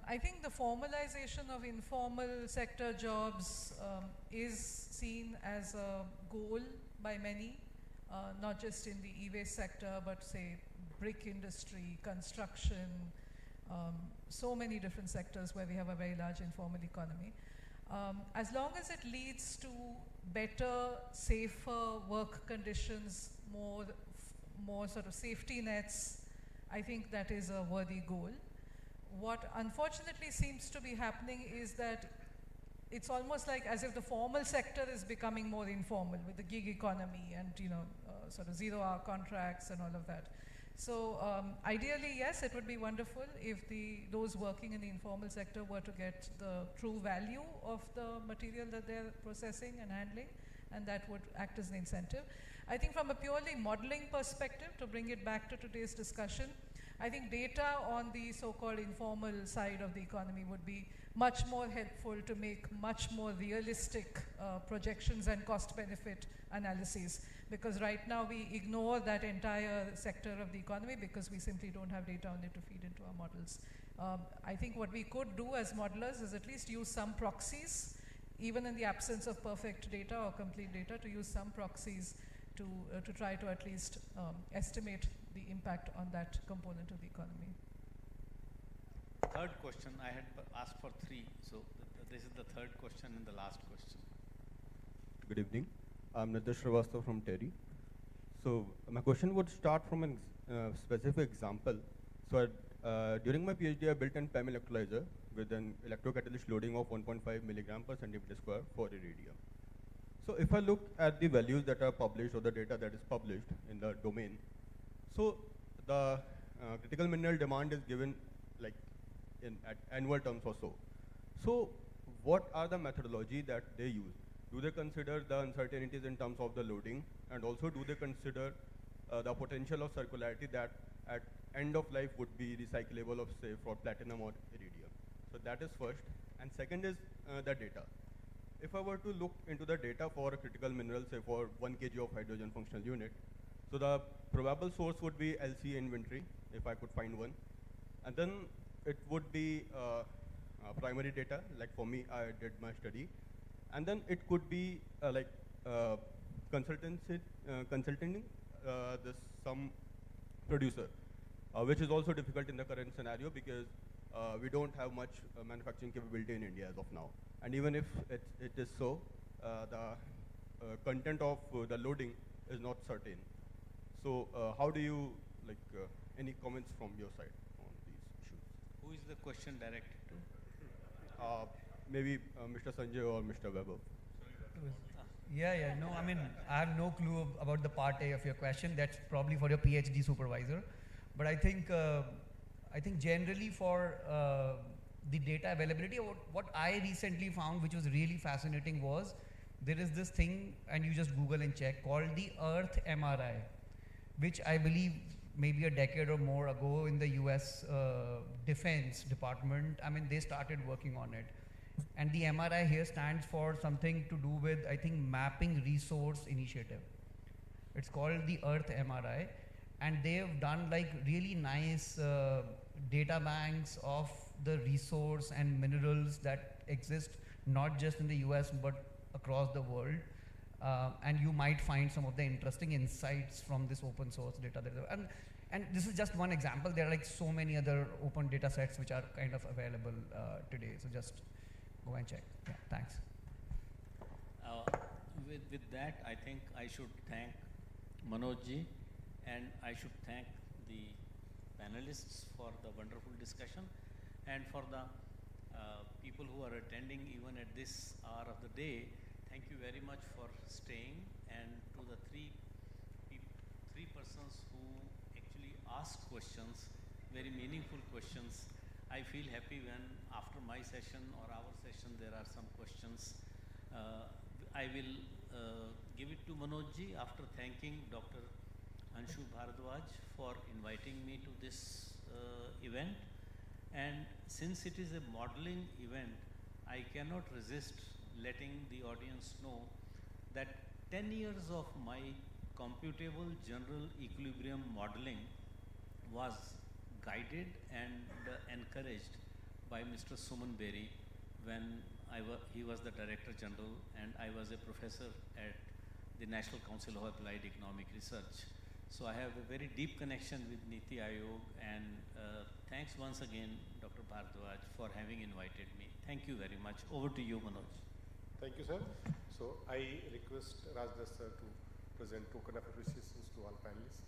I think the formalization of informal sector jobs is seen as a goal by many, not just in the e-waste sector, but say brick industry, construction, so many different sectors where we have a very large informal economy. As long as it leads to better, safer work conditions, more sort of safety nets, I think that is a worthy goal. What unfortunately seems to be happening is that it's almost like as if the formal sector is becoming more informal with the gig economy and sort of 0-hour contracts and all of that. So ideally, yes, it would be wonderful if those working in the informal sector were to get the true value of the material that they're processing and handling, and that would act as an incentive. I think from a purely modeling perspective, to bring it back to today's discussion, I think data on the so-called informal side of the economy would be much more helpful to make much more realistic projections and cost-benefit analyses. Because right now we ignore that entire sector of the economy because we simply don't have data on it to feed into our models. I think what we could do as modelers is at least use some proxies, even in the absence of perfect data or complete data, to use some proxies to try to at least estimate the impact on that component of the economy. Third question, I had asked for 3, so this is the third question and the last question. Good evening. I'm Nitish Srivastava from TERI. So my question would start from a specific example. So during my PhD, I built an PEM electrolyzer with an electrocatalyst loading of 1.5 milligram per centimeter square for iridium. So if I look at the values that are published or the data that is published in the domain, so the critical mineral demand is given like at annual terms or so. So what are the methodology that they use? Do they consider the uncertainties in terms of the loading, and also do they consider the potential of circularity that at end of life would be recyclable of, say, for platinum or iridium? So that is first. And second is the data. If I were to look into the data for a critical mineral, say for 1 kg of hydrogen functional unit, so the probable source would be LC inventory, if I could find one. And then it would be primary data, like for me, I did my study. And then it could be consulting some producer, which is also difficult in the current scenario because we don't have much manufacturing capability in India as of now. And even if it is so, the content of the loading is not certain. So how do you, any comments from your side on these issues? Who is the question directed to? Maybe Mr. Sanjay or Mr. Weber. Yeah, no, I mean, I have no clue about the part A of your question. That's probably for your PhD supervisor. But I think generally for the data availability, what I recently found, which was really fascinating, was there is this thing, and you just Google and check, called the Earth MRI, which I believe maybe a decade or more ago in the US Defense Department, I mean, they started working on it. And the MRI here stands for something to do with, I think, Mapping Resource Initiative. It's called the Earth MRI. And they've done like really nice data banks of the resource and minerals that exist, not just in the US, but across the world. And you might find some of the interesting insights from this open source data. And this is just one example. There are like so many other open data sets which are kind of available today. So just go and check. Yeah, thanks. With that, I think I should thank Manojji, and I should thank the panelists for the wonderful discussion, and for the people who are attending even at this hour of the day. Thank you very much for staying, and to the three persons who actually asked questions, very meaningful questions. I feel happy when after my session or our session there are some questions. I will give it to Manojji after thanking Dr. Anshu Bharadwaj for inviting me to this event. And since it is a modeling event, I cannot resist letting the audience know that 10 years of my computable general equilibrium modeling was guided and encouraged by Mr. Suman Berry when he was the Director General and I was a professor at the National Council of Applied Economic Research. So I have a very deep connection with Niti Aayog, and thanks once again, Dr. Bhardwaj, for having invited me. Thank you very much. Over to you, Manoj. Thank you, sir. So I request Rajdas sir to present token of appreciation to all panelists.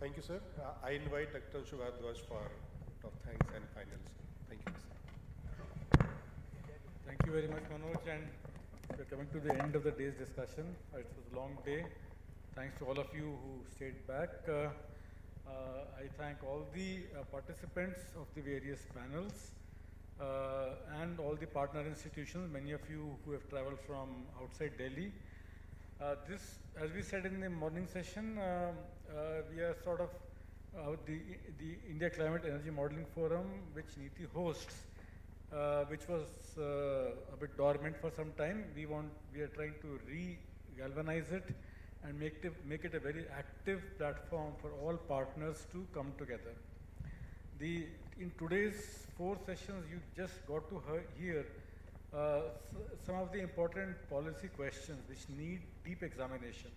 Thank you, sir. I invite Dr. Anshu Bhardwaj for vote of thanks and finals. Thank you, sir. Thank you very much, Manoj. And we're coming to the end of the day's discussion. It was a long day. Thanks to all of you who stayed back. I thank all the participants of the various panels and all the partner institutions, many of you who have traveled from outside Delhi. This, as we said in the morning session, we are sort of the India Climate Energy Modeling Forum, which NITI hosts, which was a bit dormant for some time. We are trying to re-galvanize it and make it a very active platform for all partners to come together. In today's 4 sessions, you just got to hear some of the important policy questions which need deep examination.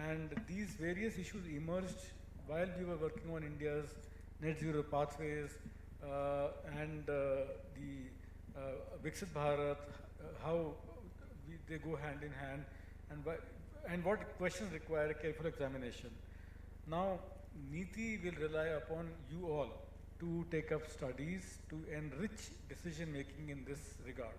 And these various issues emerged while we were working on India's net zero pathways and the Viksit Bharat, how they go hand in hand, and what questions require a careful examination. Now, NITI will rely upon you all to take up studies to enrich decision making in this regard.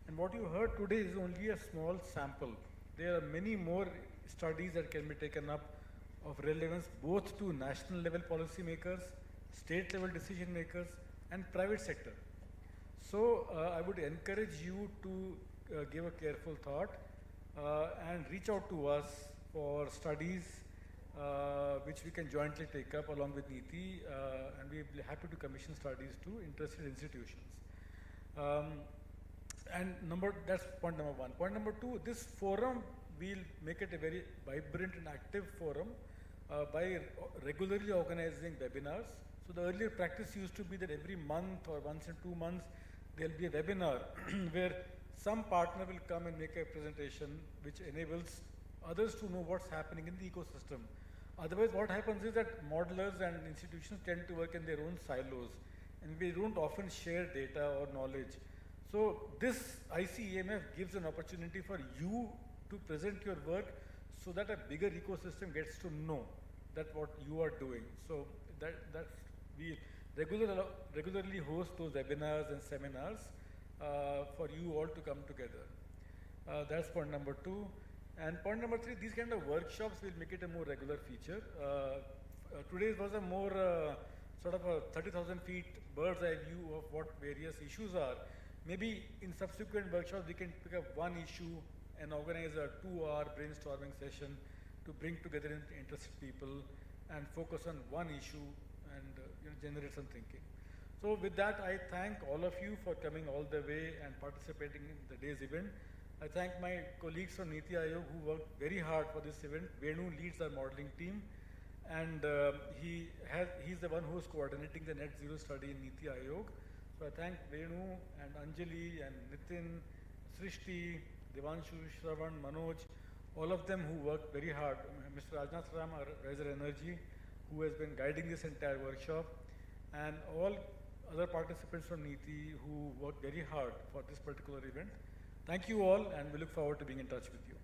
And what you heard today is only a small sample. There are many more studies that can be taken up of relevance both to national level policymakers, state level decision makers, and private sector. So I would encourage you to give a careful thought and reach out to us for studies which we can jointly take up along with NITI, and we'll be happy to commission studies to interested institutions. And that's point number 1. Point number 2, this forum, we'll make it a very vibrant and active forum by regularly organizing webinars. So the earlier practice used to be that every month or once in 2 months, there'll be a webinar where some partner will come and make a presentation which enables others to know what's happening in the ecosystem. Otherwise, what happens is that modelers and institutions tend to work in their own silos, and we don't often share data or knowledge. So this ICEMF gives an opportunity for you to present your work so that a bigger ecosystem gets to know that what you are doing. So we regularly host those webinars and seminars for you all to come together. That's point number 2. And point number 3, these kind of workshops will make it a more regular feature. Today's was a more sort of a 30,000 feet bird's eye view of what various issues are. Maybe in subsequent workshops, we can pick up one issue and organize a 2-hour brainstorming session to bring together interested people and focus on one issue and generate some thinking. So with that, I thank all of you for coming all the way and participating in the day's event. I thank my colleagues from NITI Aayog who worked very hard for this event. Venu leads our modeling team, and he's the one who's coordinating the net zero study in NITI Aayog. So I thank Venu and Anjali and Nitin, Srishti, Devanshu, Shravan, Manoj, all of them who worked very hard. Mr. Rajnath Ram, our Riser Energy, who has been guiding this entire workshop, and all other participants from NITI who worked very hard for this particular event. Thank you all, and we look forward to being in touch with you.